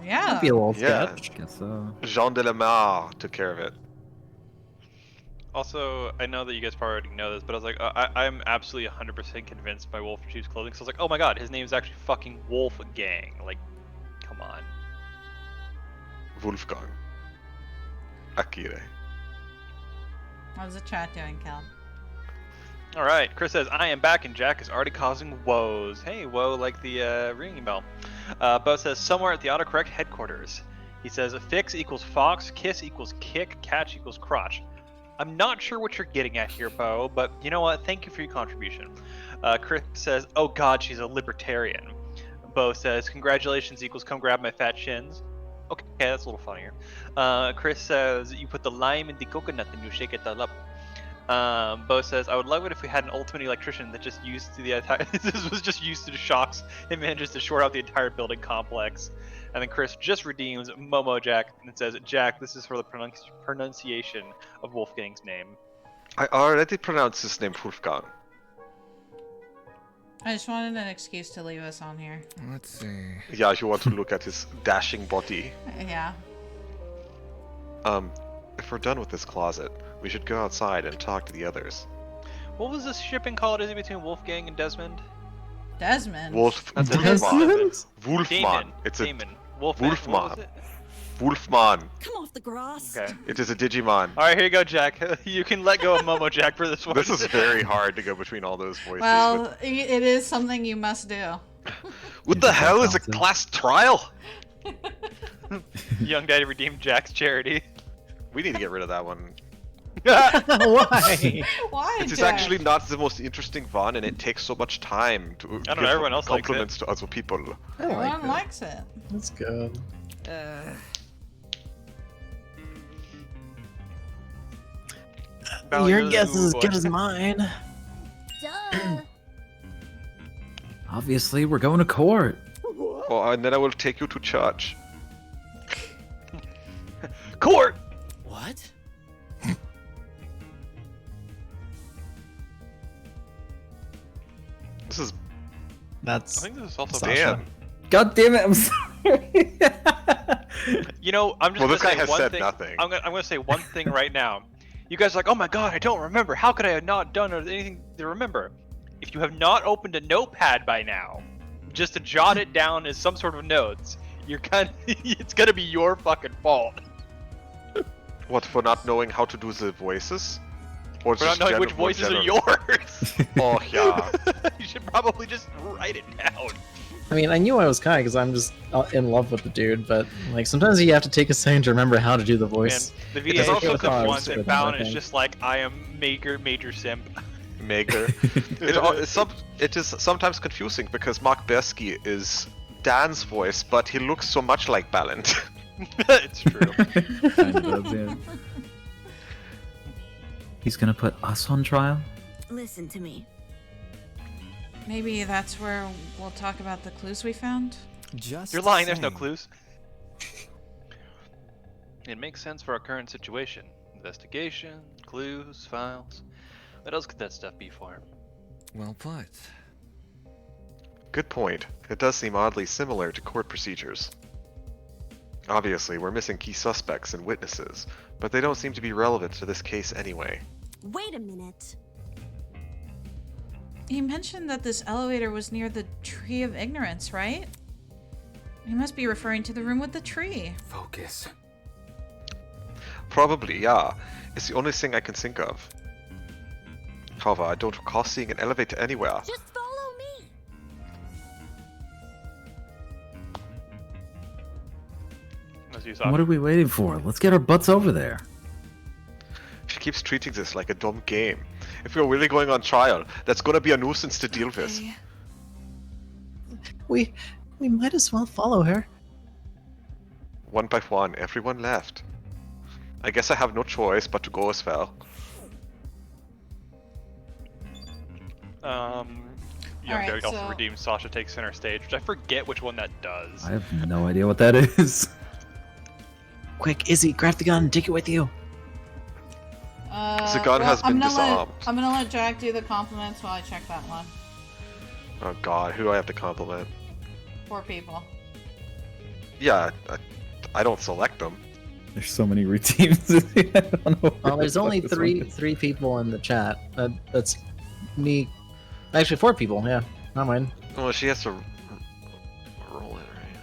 [SPEAKER 1] Yeah.
[SPEAKER 4] That'd be a little
[SPEAKER 3] Yeah.
[SPEAKER 4] sketch.
[SPEAKER 5] Guess so.
[SPEAKER 3] Jean de la Mare took care of it.
[SPEAKER 2] Also, I know that you guys probably already know this, but I was like, I'm absolutely 100% convinced by Wolf in Sheep's Clothing. So I was like, oh my god, his name is actually fucking Wolfgang. Like, come on.
[SPEAKER 3] Wolfgang. Akire.
[SPEAKER 1] How's the chat doing, Cal?
[SPEAKER 2] Alright, Chris says, I am back and Jack is already causing woes. Hey, woe like the ringing bell. Bo says, somewhere at the autocorrect headquarters. He says, fix equals fox, kiss equals kick, catch equals crotch. I'm not sure what you're getting at here, Bo, but you know what? Thank you for your contribution. Chris says, oh god, she's a libertarian. Bo says, congratulations equals come grab my fat shins. Okay, that's a little funnier. Chris says, you put the lime in the coconut and you shake it all up. Bo says, I would love it if we had an ultimate electrician that just used to the entire this was just used to the shocks and manages to short out the entire building complex. And then Chris just redeems Momo Jack and says, Jack, this is for the pronunciation of Wolfgang's name.
[SPEAKER 3] I already pronounced his name Wolfgang.
[SPEAKER 1] I just wanted an excuse to leave us on here.
[SPEAKER 6] Let's see.
[SPEAKER 3] Yeah, you want to look at his dashing body.
[SPEAKER 1] Yeah.
[SPEAKER 3] If we're done with this closet, we should go outside and talk to the others.
[SPEAKER 2] What was this shipping called? Is it between Wolfgang and Desmond?
[SPEAKER 1] Desmond.
[SPEAKER 2] That's a
[SPEAKER 3] Wolfman. Wolfman.
[SPEAKER 2] Damon.
[SPEAKER 3] It's
[SPEAKER 2] Damon.
[SPEAKER 3] a
[SPEAKER 2] Wolfman. What was
[SPEAKER 3] Wolfman.
[SPEAKER 2] it?
[SPEAKER 3] Wolfman.
[SPEAKER 8] Come off the grass.
[SPEAKER 2] Okay.
[SPEAKER 3] It is a Digimon.
[SPEAKER 2] Alright, here you go, Jack. You can let go of Momo Jack for this one.
[SPEAKER 3] This is very hard to go between all those voices.
[SPEAKER 1] Well, it is something you must do.
[SPEAKER 3] what the hell is a
[SPEAKER 5] Johnson.
[SPEAKER 3] class trial?
[SPEAKER 2] Young Daddy redeemed Jack's charity.
[SPEAKER 3] We need to get rid of that one.
[SPEAKER 4] Why?
[SPEAKER 1] Why,
[SPEAKER 3] It is
[SPEAKER 1] Jack?
[SPEAKER 3] actually not the most interesting one, and it takes so much time to
[SPEAKER 2] I don't know, everyone else likes
[SPEAKER 3] compliments to other people.
[SPEAKER 4] I like
[SPEAKER 1] Everyone
[SPEAKER 4] it.
[SPEAKER 1] likes it.
[SPEAKER 4] That's good.
[SPEAKER 2] Valley
[SPEAKER 4] Your
[SPEAKER 2] goes,
[SPEAKER 4] guess is as
[SPEAKER 2] "Ooh,
[SPEAKER 4] good
[SPEAKER 2] boy."
[SPEAKER 4] as mine.
[SPEAKER 8] Duh.
[SPEAKER 5] Obviously, we're going to court.
[SPEAKER 3] Oh, and then I will take you to church.
[SPEAKER 2] Court!
[SPEAKER 6] What?
[SPEAKER 3] This is
[SPEAKER 2] I
[SPEAKER 4] That's
[SPEAKER 2] think this is also
[SPEAKER 4] Sasha.
[SPEAKER 3] Dan.
[SPEAKER 5] God damn it! I'm sorry.
[SPEAKER 2] You know, I'm just
[SPEAKER 3] Well,
[SPEAKER 2] gonna
[SPEAKER 3] this guy
[SPEAKER 2] say
[SPEAKER 3] has
[SPEAKER 2] one
[SPEAKER 3] said
[SPEAKER 2] thing.
[SPEAKER 3] nothing.
[SPEAKER 2] I'm gonna say one thing right now. You guys are like, oh my god, I don't remember. How could I have not done anything to remember? If you have not opened a notepad by now, just to jot it down as some sort of notes, you're kind of, it's gonna be your fucking fault.
[SPEAKER 3] What, for not knowing how to do the voices? Or
[SPEAKER 2] For not
[SPEAKER 3] just
[SPEAKER 2] knowing which
[SPEAKER 3] more
[SPEAKER 2] voices are
[SPEAKER 3] generally?
[SPEAKER 2] yours.
[SPEAKER 3] Oh, yeah.
[SPEAKER 2] You should probably just write it down.
[SPEAKER 4] I mean, I knew I was Kai because I'm just in love with the dude, but like sometimes you have to take a second to remember how to do the
[SPEAKER 2] Man,
[SPEAKER 4] voice.
[SPEAKER 2] the
[SPEAKER 3] It is
[SPEAKER 2] VA
[SPEAKER 3] also
[SPEAKER 2] shows up
[SPEAKER 3] confusing
[SPEAKER 2] once and
[SPEAKER 4] with
[SPEAKER 2] Bound
[SPEAKER 4] everything.
[SPEAKER 2] is just like, I am major simp.
[SPEAKER 3] Maker. It is sometimes confusing because Mark Bersky is Dan's voice, but he looks so much like Ballant.
[SPEAKER 2] It's true.
[SPEAKER 5] Kinda does, yeah. He's gonna put us on trial?
[SPEAKER 8] Listen to me.
[SPEAKER 1] Maybe that's where we'll talk about the clues we found.
[SPEAKER 6] Just
[SPEAKER 2] You're lying, there's no
[SPEAKER 6] saying.
[SPEAKER 2] clues. It makes sense for our current situation. Investigation, clues, files. What else could that stuff be for?
[SPEAKER 6] Well put.
[SPEAKER 3] Good point. It does seem oddly similar to court procedures. Obviously, we're missing key suspects and witnesses, but they don't seem to be relevant to this case anyway.
[SPEAKER 8] Wait a minute.
[SPEAKER 1] You mentioned that this elevator was near the Tree of Ignorance, right? You must be referring to the room with the tree.
[SPEAKER 6] Focus.
[SPEAKER 3] Probably, yeah. It's the only thing I can think of. However, I don't recall seeing an elevator anywhere.
[SPEAKER 8] Just follow me.
[SPEAKER 2] As you saw.
[SPEAKER 5] What are we waiting for? Let's get our butts over there.
[SPEAKER 3] She keeps treating this like a dumb game. If we're really going on trial, that's gonna be a nuisance to deal with.
[SPEAKER 1] Okay.
[SPEAKER 4] We might as well follow her.
[SPEAKER 3] One by one, everyone left. I guess I have no choice but to go as well.
[SPEAKER 2] Young
[SPEAKER 1] Alright,
[SPEAKER 2] Derek also
[SPEAKER 1] so-
[SPEAKER 2] redeemed Sasha Takes Center Stage, which I forget which one that does.
[SPEAKER 5] I have no idea what that is.
[SPEAKER 4] Quick, Izzy, grab the gun and take it with you.
[SPEAKER 3] The gun has been
[SPEAKER 1] I'm gonna
[SPEAKER 3] disarmed.
[SPEAKER 1] I'm gonna let Jack do the compliments while I check that one.
[SPEAKER 3] Oh god, who do I have to compliment?
[SPEAKER 1] 4 people.
[SPEAKER 3] Yeah, I don't select them.
[SPEAKER 5] There's so many routines. I don't know
[SPEAKER 4] Well, there's
[SPEAKER 5] what
[SPEAKER 4] only
[SPEAKER 5] this one is.
[SPEAKER 4] three people in the chat. That's me. Actually, 4 people. Yeah, not mine.
[SPEAKER 3] Well, she has to roll it, right?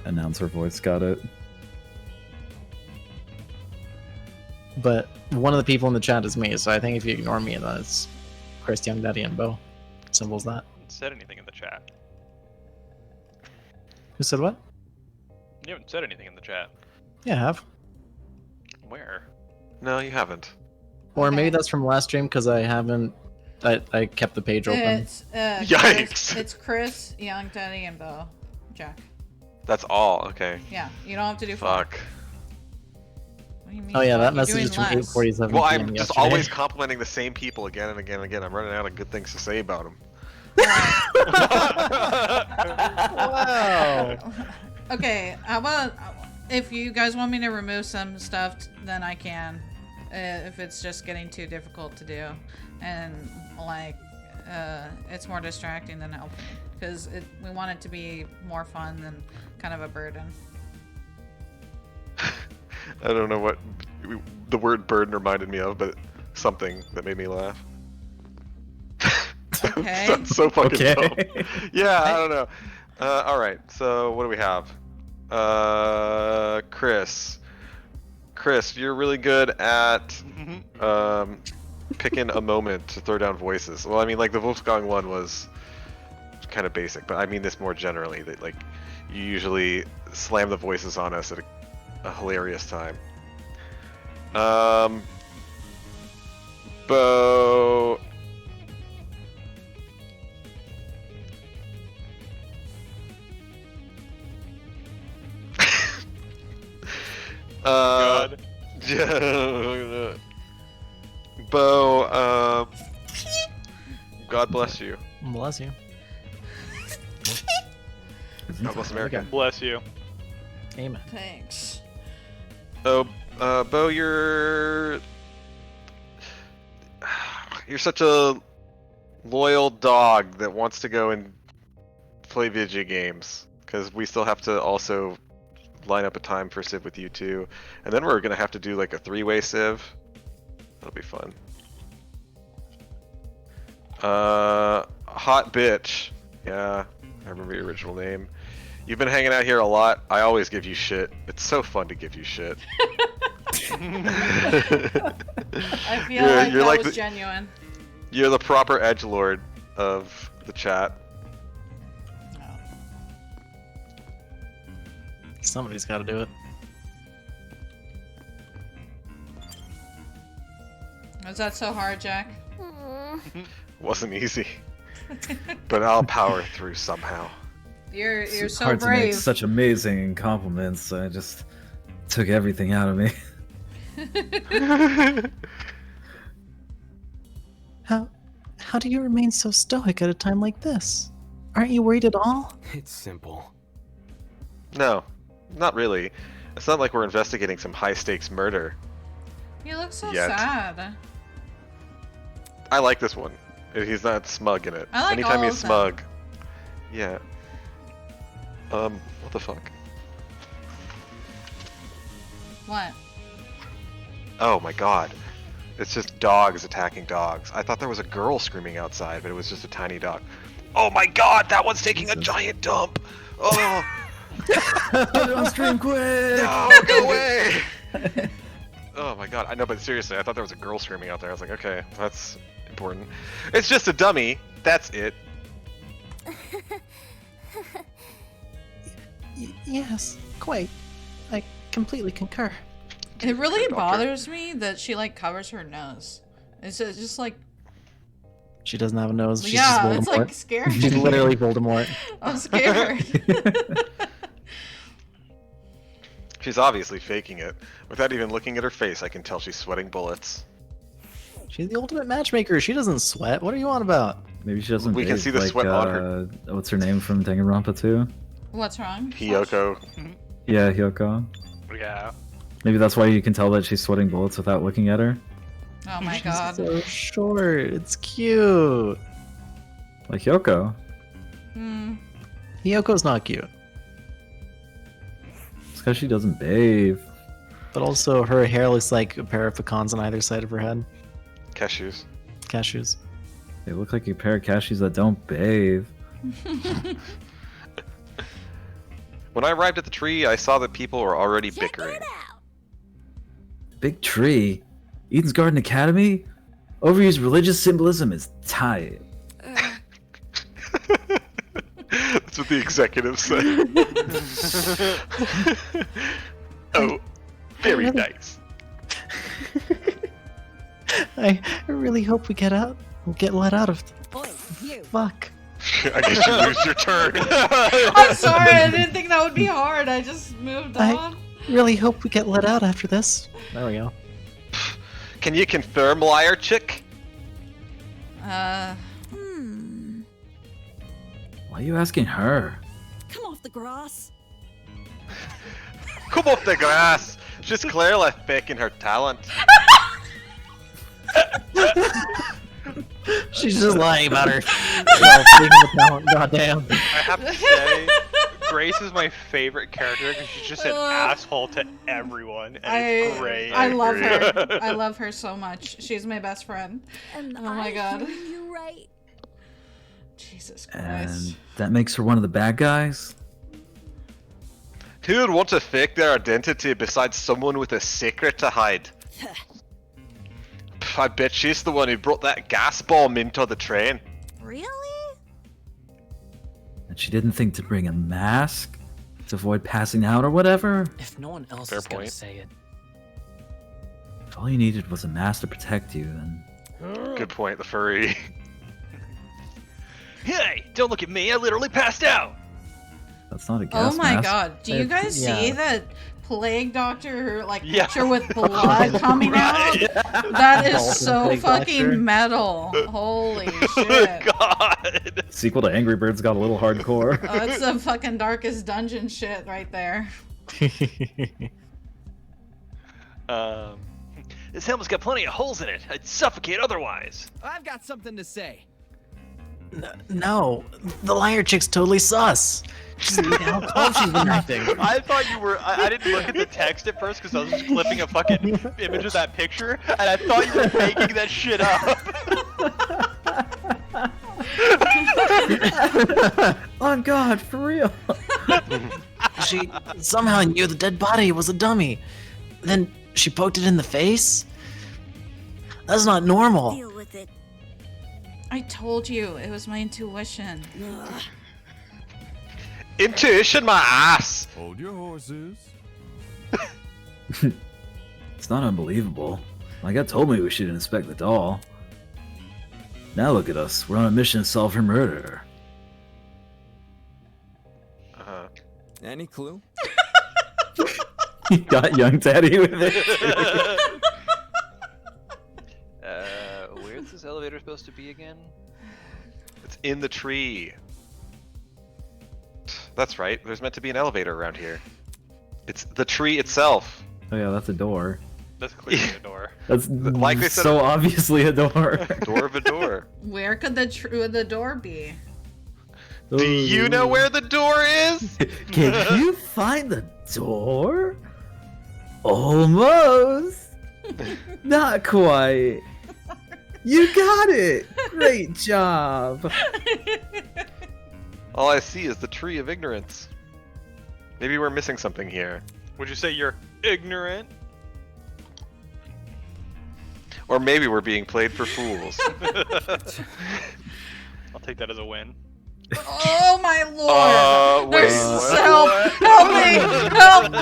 [SPEAKER 5] Announcer voice got it.
[SPEAKER 4] But one of the people in the chat is me, so I think if you ignore me, then it's Chris, Young Daddy, and Bo. Symbols that.
[SPEAKER 2] Haven't said anything in the chat.
[SPEAKER 4] Who said what?
[SPEAKER 2] You haven't said anything in the chat.
[SPEAKER 4] Yeah, I have.
[SPEAKER 2] Where?
[SPEAKER 3] No, you haven't.
[SPEAKER 4] Or maybe
[SPEAKER 1] Okay.
[SPEAKER 4] that's from last stream because I haven't. I kept the page open.
[SPEAKER 1] It's
[SPEAKER 3] Yikes.
[SPEAKER 1] It's Chris, Young Daddy, and Bo. Jack.
[SPEAKER 3] That's all. Okay.
[SPEAKER 1] Yeah, you don't have to do 4.
[SPEAKER 3] Fuck.
[SPEAKER 1] What do you mean?
[SPEAKER 4] Oh yeah,
[SPEAKER 1] fuck?
[SPEAKER 4] that
[SPEAKER 1] You're
[SPEAKER 4] message
[SPEAKER 1] doing
[SPEAKER 4] is from
[SPEAKER 1] less.
[SPEAKER 4] 8:47
[SPEAKER 3] Well,
[SPEAKER 4] p.m.
[SPEAKER 3] I'm just
[SPEAKER 4] yesterday.
[SPEAKER 3] always complimenting the same people again and again and again. I'm running out of good things to say about them.
[SPEAKER 4] Wow.
[SPEAKER 1] Okay, how about if you guys want me to remove some stuff, then I can. If it's just getting too difficult to do, and like it's more distracting than helping, because we want it to be more fun than kind of a burden.
[SPEAKER 3] I don't know what the word burden reminded me of, but something that made me laugh.
[SPEAKER 1] Okay.
[SPEAKER 3] That's so fucking
[SPEAKER 5] Okay.
[SPEAKER 3] dumb. Yeah, I don't know. All right, so what do we have? Chris. Chris, you're really good at picking a moment to throw down voices. Well, I mean, like the Wolfgang one was kind of basic, but I mean this more generally. That like you usually slam the voices on us at a hilarious time. Bo.
[SPEAKER 2] God.
[SPEAKER 3] Bo, God bless you.
[SPEAKER 4] Bless you.
[SPEAKER 3] God bless America.
[SPEAKER 2] Bless you.
[SPEAKER 4] Amen.
[SPEAKER 1] Thanks.
[SPEAKER 3] Oh, Bo, you're such a loyal dog that wants to go and play video games, because we still have to also line up a time for Civ with you too, and then we're gonna have to do like a 3-way Civ. That'll be fun. Hot bitch. Yeah, I remember your original name. You've been hanging out here a lot. I always give you shit. It's so fun to give you shit.
[SPEAKER 1] I feel
[SPEAKER 3] You're-
[SPEAKER 1] like
[SPEAKER 3] you're
[SPEAKER 1] that
[SPEAKER 3] like
[SPEAKER 1] was
[SPEAKER 3] the-
[SPEAKER 1] genuine.
[SPEAKER 3] You're the proper edgelord of the chat.
[SPEAKER 4] Somebody's got to do it.
[SPEAKER 1] Was that so hard, Jack?
[SPEAKER 3] Wasn't easy, but I'll power through somehow.
[SPEAKER 1] You're
[SPEAKER 5] It's
[SPEAKER 1] so
[SPEAKER 5] hard to make
[SPEAKER 1] brave.
[SPEAKER 5] such amazing compliments. I just took everything out of me.
[SPEAKER 4] How do you remain so stoic at a time like this? Aren't you worried at all?
[SPEAKER 6] It's simple.
[SPEAKER 3] No, not really. It's not like we're investigating some high-stakes murder.
[SPEAKER 1] You look so
[SPEAKER 3] Yet.
[SPEAKER 1] sad.
[SPEAKER 3] I like this one. He's not smug in it.
[SPEAKER 1] I like
[SPEAKER 3] Anytime
[SPEAKER 1] all
[SPEAKER 3] he's
[SPEAKER 1] of them.
[SPEAKER 3] smug. Yeah. What the fuck?
[SPEAKER 1] What?
[SPEAKER 3] Oh my god. It's just dogs attacking dogs. I thought there was a girl screaming outside, but it was just a tiny dog. Oh my god, that one's taking a giant dump! Oh!
[SPEAKER 5] Get it on stream quick!
[SPEAKER 3] No, go away! Oh my god, I know, but seriously, I thought there was a girl screaming out there. I was like, okay, that's important. It's just a dummy. That's it.
[SPEAKER 4] Yes, quite. I completely concur.
[SPEAKER 1] It really
[SPEAKER 3] Doctor.
[SPEAKER 1] bothers me that she like covers her nose. It's just like
[SPEAKER 4] She doesn't have a nose. She's
[SPEAKER 1] yeah,
[SPEAKER 4] just
[SPEAKER 1] it's
[SPEAKER 4] Voldemort.
[SPEAKER 1] like scary.
[SPEAKER 4] She's literally Voldemort.
[SPEAKER 1] I'm scared.
[SPEAKER 3] She's obviously faking it. Without even looking at her face, I can tell she's sweating bullets.
[SPEAKER 4] She's the ultimate matchmaker. She doesn't sweat. What are you on about?
[SPEAKER 5] Maybe she doesn't.
[SPEAKER 3] We can
[SPEAKER 5] bathe
[SPEAKER 3] see the
[SPEAKER 5] like,
[SPEAKER 3] sweat on her.
[SPEAKER 5] What's her name from Danganronpa 2?
[SPEAKER 1] What's wrong?
[SPEAKER 3] Hiyoko.
[SPEAKER 5] Yeah, Hyoko.
[SPEAKER 2] Yeah.
[SPEAKER 5] Maybe that's why you can tell that she's sweating bullets without looking at her.
[SPEAKER 1] Oh my god.
[SPEAKER 4] So short. It's cute.
[SPEAKER 5] Like Hyoko.
[SPEAKER 1] Hmm.
[SPEAKER 4] Hiyoko's not cute.
[SPEAKER 5] It's because she doesn't bathe.
[SPEAKER 4] But also, her hair looks like a pair of pecans on either side of her head.
[SPEAKER 3] Cashews.
[SPEAKER 4] Cashews.
[SPEAKER 5] They look like a pair of cashews that don't bathe.
[SPEAKER 3] When I arrived at the tree, I saw that people were already
[SPEAKER 8] Check
[SPEAKER 3] bickering.
[SPEAKER 8] it out.
[SPEAKER 5] Big tree? Eden's Garden Academy? Overused religious symbolism is tight.
[SPEAKER 3] That's what the executive said. Oh, very nice.
[SPEAKER 4] I really hope we get let out of.
[SPEAKER 8] Boy, you.
[SPEAKER 4] Fuck.
[SPEAKER 3] I guess you lose your turn.
[SPEAKER 1] I'm sorry, I didn't think that would be hard. I just moved on.
[SPEAKER 4] Really hope we get let out after this. There we go.
[SPEAKER 3] Can you confirm, liar chick?
[SPEAKER 8] Hmm.
[SPEAKER 5] Why are you asking her?
[SPEAKER 8] Come off the grass.
[SPEAKER 3] Come off the grass. She's clearly faking her talent.
[SPEAKER 4] She's just lying about her. Talent. Goddamn.
[SPEAKER 2] I have to say, Grace is my favorite character because she's just an asshole to everyone, and it's great.
[SPEAKER 1] I love her. I love her so much. She's my best friend.
[SPEAKER 8] And
[SPEAKER 1] Oh my God.
[SPEAKER 8] hear you right.
[SPEAKER 1] Jesus Christ.
[SPEAKER 5] And that makes her one of the bad guys?
[SPEAKER 3] Who would want to fake their identity besides someone with a secret to hide? I bet she's the one who brought that gas bomb into the train.
[SPEAKER 8] Really?
[SPEAKER 5] And she didn't think to bring a mask to avoid passing out or whatever?
[SPEAKER 6] If no one else
[SPEAKER 3] Fair
[SPEAKER 6] is gonna
[SPEAKER 3] point.
[SPEAKER 6] say it.
[SPEAKER 5] If all you needed was a mask to protect you, then...
[SPEAKER 3] Good point, the furry.
[SPEAKER 2] Hey, don't look at me! I literally passed out.
[SPEAKER 5] That's not a gas
[SPEAKER 1] Oh my
[SPEAKER 5] mask.
[SPEAKER 1] God! Do you guys see
[SPEAKER 4] Yeah.
[SPEAKER 1] that plague doctor like
[SPEAKER 2] Yeah.
[SPEAKER 1] picture with blood coming out? That is
[SPEAKER 4] Molten
[SPEAKER 1] so
[SPEAKER 4] plague
[SPEAKER 1] fucking
[SPEAKER 4] doctor.
[SPEAKER 1] metal. Holy
[SPEAKER 2] Oh
[SPEAKER 1] shit!
[SPEAKER 2] God.
[SPEAKER 5] Sequel to Angry Birds got a little hardcore.
[SPEAKER 1] That's the fucking darkest dungeon shit right there.
[SPEAKER 2] This helmet's got plenty of holes in it. I'd suffocate otherwise.
[SPEAKER 6] I've got something to say.
[SPEAKER 4] No, the liar chick's totally sus. Just look how calm she's been acting.
[SPEAKER 2] I thought you were. I didn't look at the text at first because I was just clipping a fucking image of that picture, and I thought you were making that shit up.
[SPEAKER 5] On God, for real.
[SPEAKER 4] She somehow knew the dead body was a dummy. Then she poked it in the face? That's not normal.
[SPEAKER 8] Deal with it.
[SPEAKER 1] I told you it was my intuition.
[SPEAKER 8] Ugh.
[SPEAKER 3] Intuition, my ass!
[SPEAKER 7] Hold your horses.
[SPEAKER 5] It's not unbelievable. My gut told me we should inspect the doll. Now look at us. We're on a mission to solve her murder.
[SPEAKER 3] Uh-huh.
[SPEAKER 6] Any clue?
[SPEAKER 5] You got young daddy with it.
[SPEAKER 2] Where's this elevator supposed to be again?
[SPEAKER 3] It's in the tree. That's right, there's meant to be an elevator around here. It's the tree itself.
[SPEAKER 5] Oh yeah, that's a door.
[SPEAKER 2] That's clearly a door.
[SPEAKER 5] That's
[SPEAKER 3] Like they said-
[SPEAKER 5] so obviously a door.
[SPEAKER 3] Door of a door.
[SPEAKER 1] Where could the door be?
[SPEAKER 3] Do you know where the door is?
[SPEAKER 5] Can you find the door? Almost. Not quite. You got it. Great job.
[SPEAKER 3] All I see is the tree of ignorance. Maybe we're missing something here.
[SPEAKER 2] Would you say you're ignorant?
[SPEAKER 3] Or maybe we're being played for fools.
[SPEAKER 2] I'll take that as a win.
[SPEAKER 1] Oh my lord!
[SPEAKER 3] Wait,
[SPEAKER 1] There's
[SPEAKER 3] what?
[SPEAKER 1] help! Help me! Help!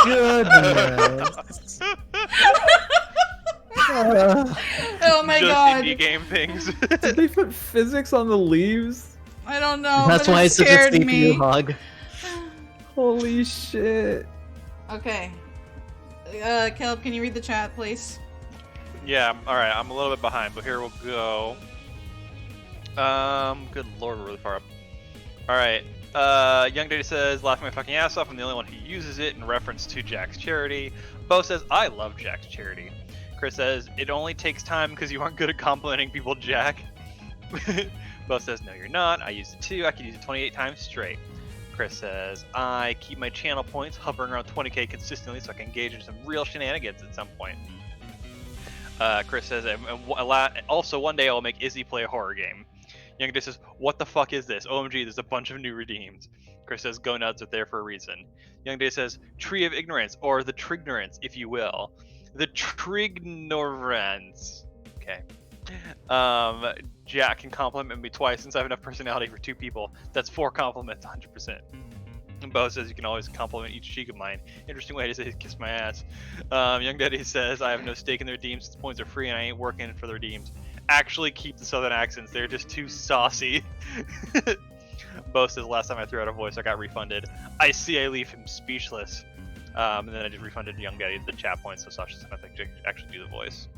[SPEAKER 4] Goodness.
[SPEAKER 1] Oh my
[SPEAKER 2] Just
[SPEAKER 1] god!
[SPEAKER 2] indie game things.
[SPEAKER 5] Did they put physics on the leaves?
[SPEAKER 1] I don't know.
[SPEAKER 4] That's
[SPEAKER 1] but
[SPEAKER 4] why
[SPEAKER 1] it
[SPEAKER 4] it's such a
[SPEAKER 1] scared
[SPEAKER 4] CPU
[SPEAKER 1] me.
[SPEAKER 4] hug.
[SPEAKER 5] Holy shit.
[SPEAKER 1] Okay. Caleb, can you read the chat, please?
[SPEAKER 2] Yeah, alright, I'm a little bit behind, but here we'll go. Good lord, we're really far up. Alright, Young Daddy says, laughing my fucking ass off, I'm the only one who uses it in reference to Jack's charity. Bo says, I love Jack's charity. Chris says, it only takes time because you aren't good at complimenting people, Jack. Bo says, no you're not, I use it too, I can use it 28 times straight. Chris says, I keep my channel points hovering around 20k consistently so I can engage in some real shenanigans at some point. Chris says, also one day I'll make Izzy play a horror game. Young Day says, what the fuck is this? OMG, there's a bunch of new redeems. Chris says, go nuts, are there for a reason. Young Day says, Tree of Ignorance, or the Trignorance, if you will. The Trignorance. Okay. Jack can compliment me twice since I have enough personality for 2 people. That's 4 compliments, 100%. And Bo says you can always compliment each cheek of mine. Interesting way to say kiss my ass. Young Daddy says I have no stake in the redeems since points are free and I ain't working for the redeems. Actually keep the southern accents, they're just too saucy. Bo says last time I threw out a voice I got refunded. I see I leave him speechless. And then I just refunded Young Daddy the chat points so Sasha doesn't have to actually do the voice.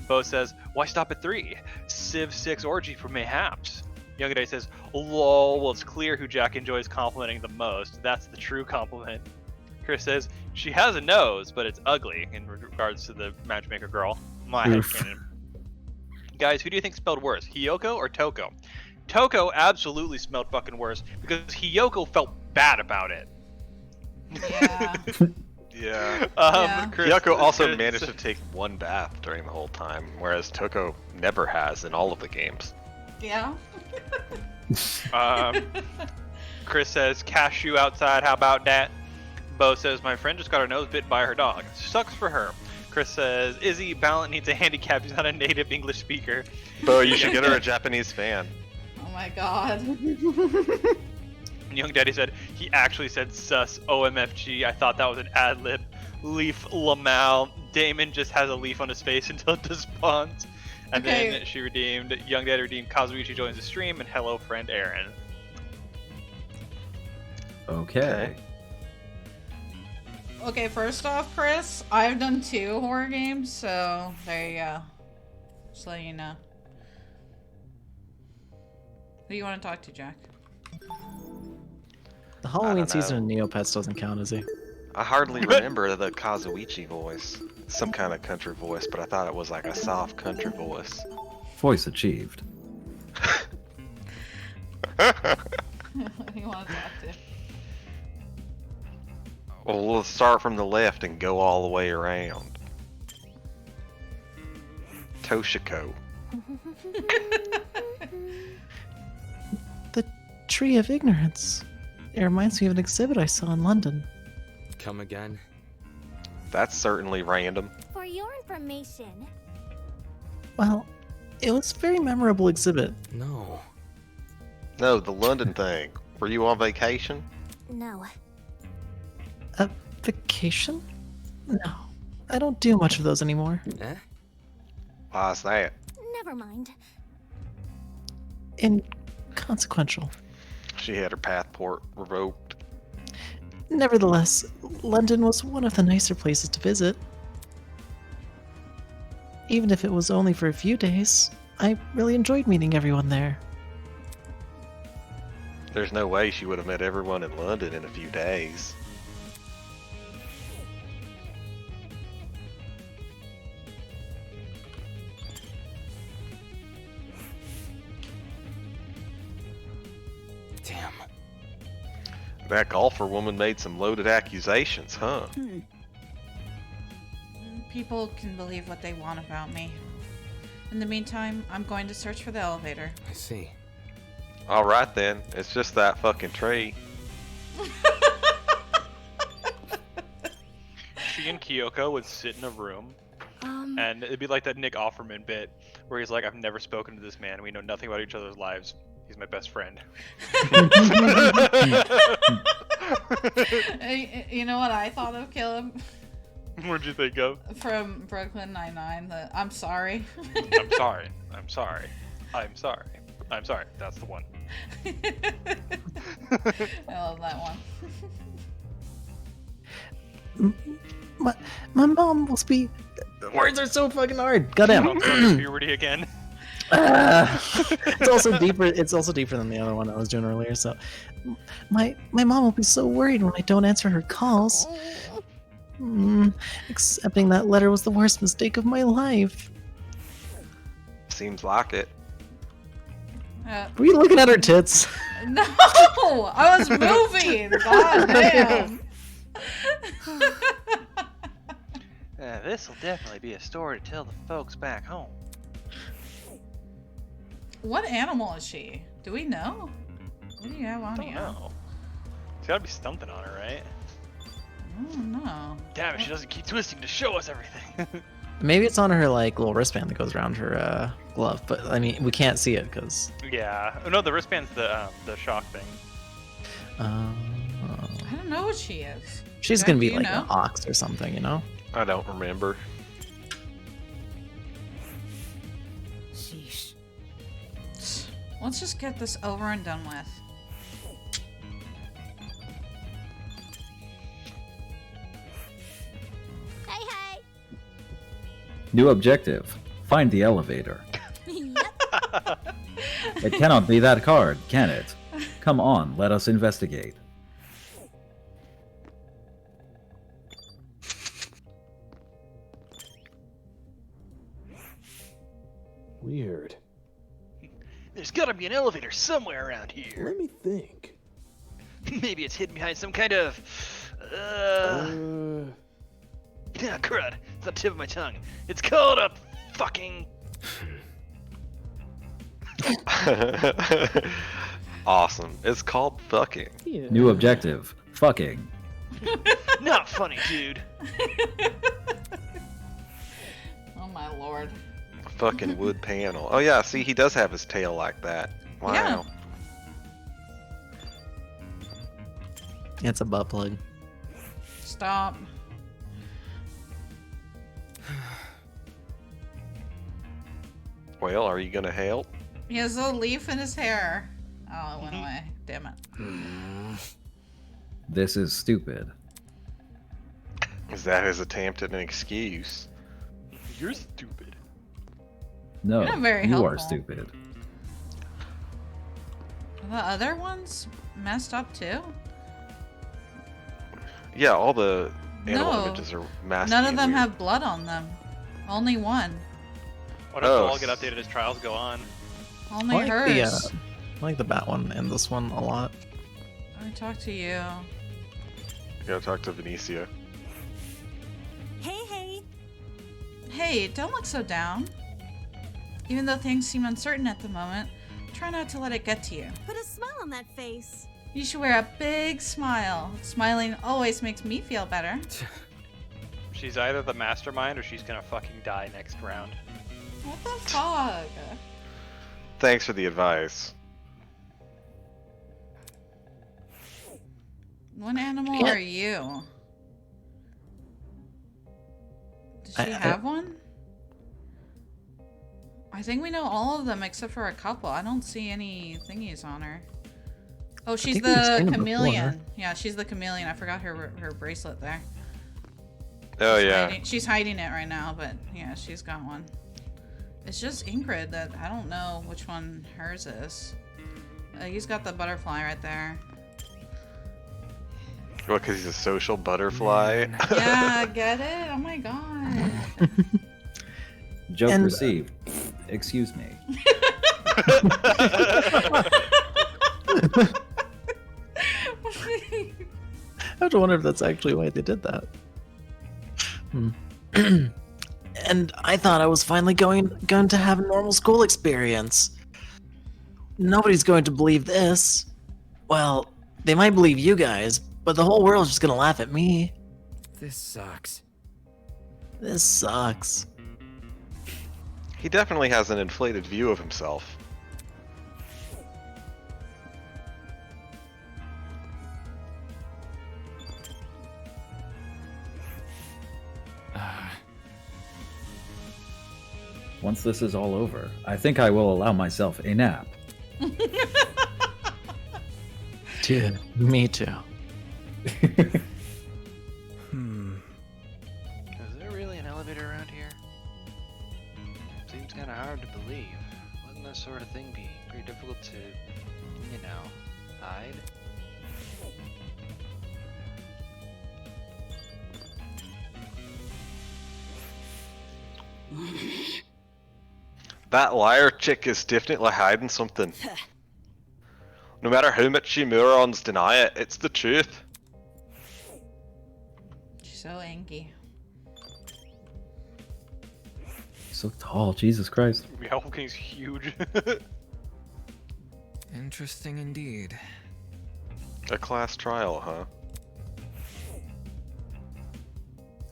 [SPEAKER 2] Bo says, why stop at 3? Civ 6 orgy for mayhaps. Young Day says, lol, well it's clear who Jack enjoys complimenting the most. That's the true compliment. Chris says, she has a nose, but it's ugly in regards to the matchmaker girl. My headcanon. Guys, who do you think spelled worse, Hiyoko or Toko? Toko absolutely smelled fucking worse because Hiyoko felt bad about it.
[SPEAKER 1] Yeah.
[SPEAKER 3] Yeah.
[SPEAKER 1] Yeah.
[SPEAKER 3] Hiyoko also managed to take 1 bath during the whole time, whereas Toko never has in all of the games.
[SPEAKER 1] Yeah.
[SPEAKER 2] Chris says, cashew outside, how about that? Bo says, my friend just got her nose bit by her dog. Sucks for her. Chris says, Izzy, Ballant needs a handicap. He's not a native English speaker.
[SPEAKER 3] Bo, you should get her a Japanese fan.
[SPEAKER 1] Oh my god.
[SPEAKER 2] Young Daddy said, he actually said sus OMFG. I thought that was an ad-lib. Leaf Lamau. Damon just has a leaf on his face until it despawns. And
[SPEAKER 1] Okay.
[SPEAKER 2] then she redeemed, Young Daddy redeemed Kazuichi joins the stream, and hello friend Aaron.
[SPEAKER 5] Okay.
[SPEAKER 1] Okay, first off, Chris, I've done 2 horror games, so there you go. Just letting you know. Who do you want to talk to, Jack?
[SPEAKER 4] The Halloween
[SPEAKER 3] don't
[SPEAKER 4] season of
[SPEAKER 3] know.
[SPEAKER 4] Neopets doesn't count, is he?
[SPEAKER 3] I hardly remember the Kazuichi voice. Some kind of country voice, but I thought it was like a soft country voice.
[SPEAKER 5] Voice achieved.
[SPEAKER 1] Who do you want to talk to?
[SPEAKER 3] Well, we'll start from the left and go all the way around. Toshiko.
[SPEAKER 4] The Tree of Ignorance. It reminds me of an exhibit I saw in London.
[SPEAKER 6] Come again?
[SPEAKER 3] That's certainly random.
[SPEAKER 8] For your information.
[SPEAKER 4] Well, it was a very memorable exhibit.
[SPEAKER 6] No.
[SPEAKER 3] No, the London thing. Were you on vacation?
[SPEAKER 8] No.
[SPEAKER 4] A vacation? No. I don't do much of those anymore.
[SPEAKER 6] Eh?
[SPEAKER 3] Why's that?
[SPEAKER 8] Never mind.
[SPEAKER 4] Inconsequential.
[SPEAKER 3] She had her passport revoked.
[SPEAKER 4] Nevertheless, London was one of the nicer places to visit. Even if it was only for a few days, I really enjoyed meeting everyone there.
[SPEAKER 3] There's no way she would have met everyone in London in a few days.
[SPEAKER 6] Damn.
[SPEAKER 3] That golfer woman made some loaded accusations, huh?
[SPEAKER 1] People can believe what they want about me. In the meantime, I'm going to search for the elevator.
[SPEAKER 6] I see.
[SPEAKER 3] Alright then, it's just that fucking tree.
[SPEAKER 2] She and Kyoko would sit in a room, and it'd be like that Nick Offerman bit, where he's like, I've never spoken to this man. We know nothing about each other's lives. He's my best friend.
[SPEAKER 1] You know what I thought of, Caleb?
[SPEAKER 2] What'd you think of?
[SPEAKER 1] From Brooklyn Nine-Nine, the I'm sorry.
[SPEAKER 2] I'm sorry. I'm sorry. I'm sorry. I'm sorry. That's the one.
[SPEAKER 1] I love that one.
[SPEAKER 4] My mom will be. Words are so fucking hard. Goddamn.
[SPEAKER 2] Don't go to puberty again.
[SPEAKER 4] It's also deeper. It's also deeper than the other one I was doing earlier. So, my mom will be so worried when I don't answer her calls. Accepting that letter was the worst mistake of my life.
[SPEAKER 3] Seems like it.
[SPEAKER 4] Were you looking at her tits?
[SPEAKER 1] No! I was moving! God damn!
[SPEAKER 2] This'll definitely be a story to tell the folks back home.
[SPEAKER 1] What animal is she? Do we know? What do you have on
[SPEAKER 2] I
[SPEAKER 1] you?
[SPEAKER 2] don't know. There's gotta be something on her, right?
[SPEAKER 1] I don't know.
[SPEAKER 2] Damn it, she doesn't keep twisting to show us everything.
[SPEAKER 4] Maybe it's on her like little wristband that goes around her glove, but I mean we can't see it because.
[SPEAKER 2] Yeah. Oh, no, the wristband's the shock thing.
[SPEAKER 1] I don't know what she is.
[SPEAKER 4] She's
[SPEAKER 1] Jack,
[SPEAKER 4] gonna
[SPEAKER 1] do
[SPEAKER 4] be
[SPEAKER 1] you
[SPEAKER 4] like
[SPEAKER 1] know?
[SPEAKER 4] an ox or something, you know?
[SPEAKER 3] I don't remember.
[SPEAKER 8] Sheesh.
[SPEAKER 1] Let's just get this over and done with.
[SPEAKER 8] Hey, hey.
[SPEAKER 5] New objective. Find the elevator.
[SPEAKER 8] Yep.
[SPEAKER 5] It cannot be that hard, can it? Come on, let us investigate.
[SPEAKER 9] Weird.
[SPEAKER 2] There's gotta be an elevator somewhere around here.
[SPEAKER 9] Let me think.
[SPEAKER 2] Maybe it's hidden behind some kind of... Yeah, crud. It's on the tip of my tongue. It's called a fucking...
[SPEAKER 3] Awesome. It's called fucking.
[SPEAKER 9] Yeah.
[SPEAKER 5] New objective. Fucking.
[SPEAKER 2] Not funny, dude.
[SPEAKER 1] Oh my lord.
[SPEAKER 3] Fucking wood panel. Oh yeah, see, he does have his tail like that. Wow.
[SPEAKER 1] Yeah.
[SPEAKER 4] It's a butt plug.
[SPEAKER 1] Stop.
[SPEAKER 3] Well, are you gonna help?
[SPEAKER 1] He has a leaf in his hair. Oh, it went away. Damn it.
[SPEAKER 5] This is stupid.
[SPEAKER 3] Is that his attempt at an excuse?
[SPEAKER 2] You're stupid.
[SPEAKER 5] No,
[SPEAKER 1] You're not very
[SPEAKER 5] you are
[SPEAKER 1] helpful.
[SPEAKER 5] stupid.
[SPEAKER 1] The other ones messed up too?
[SPEAKER 3] Yeah, all the animal
[SPEAKER 1] No.
[SPEAKER 3] images are masked.
[SPEAKER 1] None of them have blood on them. Only one.
[SPEAKER 2] What if
[SPEAKER 3] Oh,
[SPEAKER 2] they'll all get updated as trials go on?
[SPEAKER 1] Only
[SPEAKER 4] I like
[SPEAKER 1] hers.
[SPEAKER 4] I like the bat one and this one a lot.
[SPEAKER 1] I talked to you.
[SPEAKER 3] You gotta talk to Venetia.
[SPEAKER 8] Hey, hey.
[SPEAKER 1] Hey, don't look so down. Even though things seem uncertain at the moment, try not to let it get to you.
[SPEAKER 8] Put a smile on that face.
[SPEAKER 1] You should wear a big smile. Smiling always makes me feel better.
[SPEAKER 2] She's either the mastermind or she's gonna fucking die next round.
[SPEAKER 1] What the fuck?
[SPEAKER 3] Thanks for the advice.
[SPEAKER 1] What animal
[SPEAKER 4] Yeah.
[SPEAKER 1] are you? Does she
[SPEAKER 4] I-
[SPEAKER 1] have one? I think we know all of them except for a couple. I don't see any thingies on her. Oh, she's
[SPEAKER 4] think we've
[SPEAKER 1] the
[SPEAKER 4] seen 'em
[SPEAKER 1] chameleon.
[SPEAKER 4] before.
[SPEAKER 1] Yeah, she's the chameleon. I forgot her bracelet there.
[SPEAKER 3] Oh
[SPEAKER 1] She's
[SPEAKER 3] yeah.
[SPEAKER 1] she's hiding it right now, but yeah, she's got one. It's just Ingrid that I don't know which one hers is. He's got the butterfly right there.
[SPEAKER 3] Well, because he's a social butterfly.
[SPEAKER 1] Yeah, get it? Oh my god.
[SPEAKER 5] Joke
[SPEAKER 4] And-
[SPEAKER 5] received. Excuse me.
[SPEAKER 4] I have to wonder if that's actually why they did that. And I thought I was finally going to have a normal school experience. Nobody's going to believe this. Well, they might believe you guys, but the whole world's just gonna laugh at me.
[SPEAKER 6] This sucks.
[SPEAKER 4] This sucks.
[SPEAKER 3] He definitely has an inflated view of himself.
[SPEAKER 5] Once this is all over, I think I will allow myself a nap.
[SPEAKER 4] Dude, me too.
[SPEAKER 6] Hmm.
[SPEAKER 2] Is there really an elevator around here? Seems kind of hard to believe. Wouldn't that sort of thing be pretty difficult to, you know, hide?
[SPEAKER 3] That liar chick is definitely hiding something. No matter how much you morons deny it, it's the truth.
[SPEAKER 1] She's so angry.
[SPEAKER 5] So tall, Jesus Christ.
[SPEAKER 2] Yeah, Hulk King's huge.
[SPEAKER 6] Interesting indeed.
[SPEAKER 3] A class trial, huh?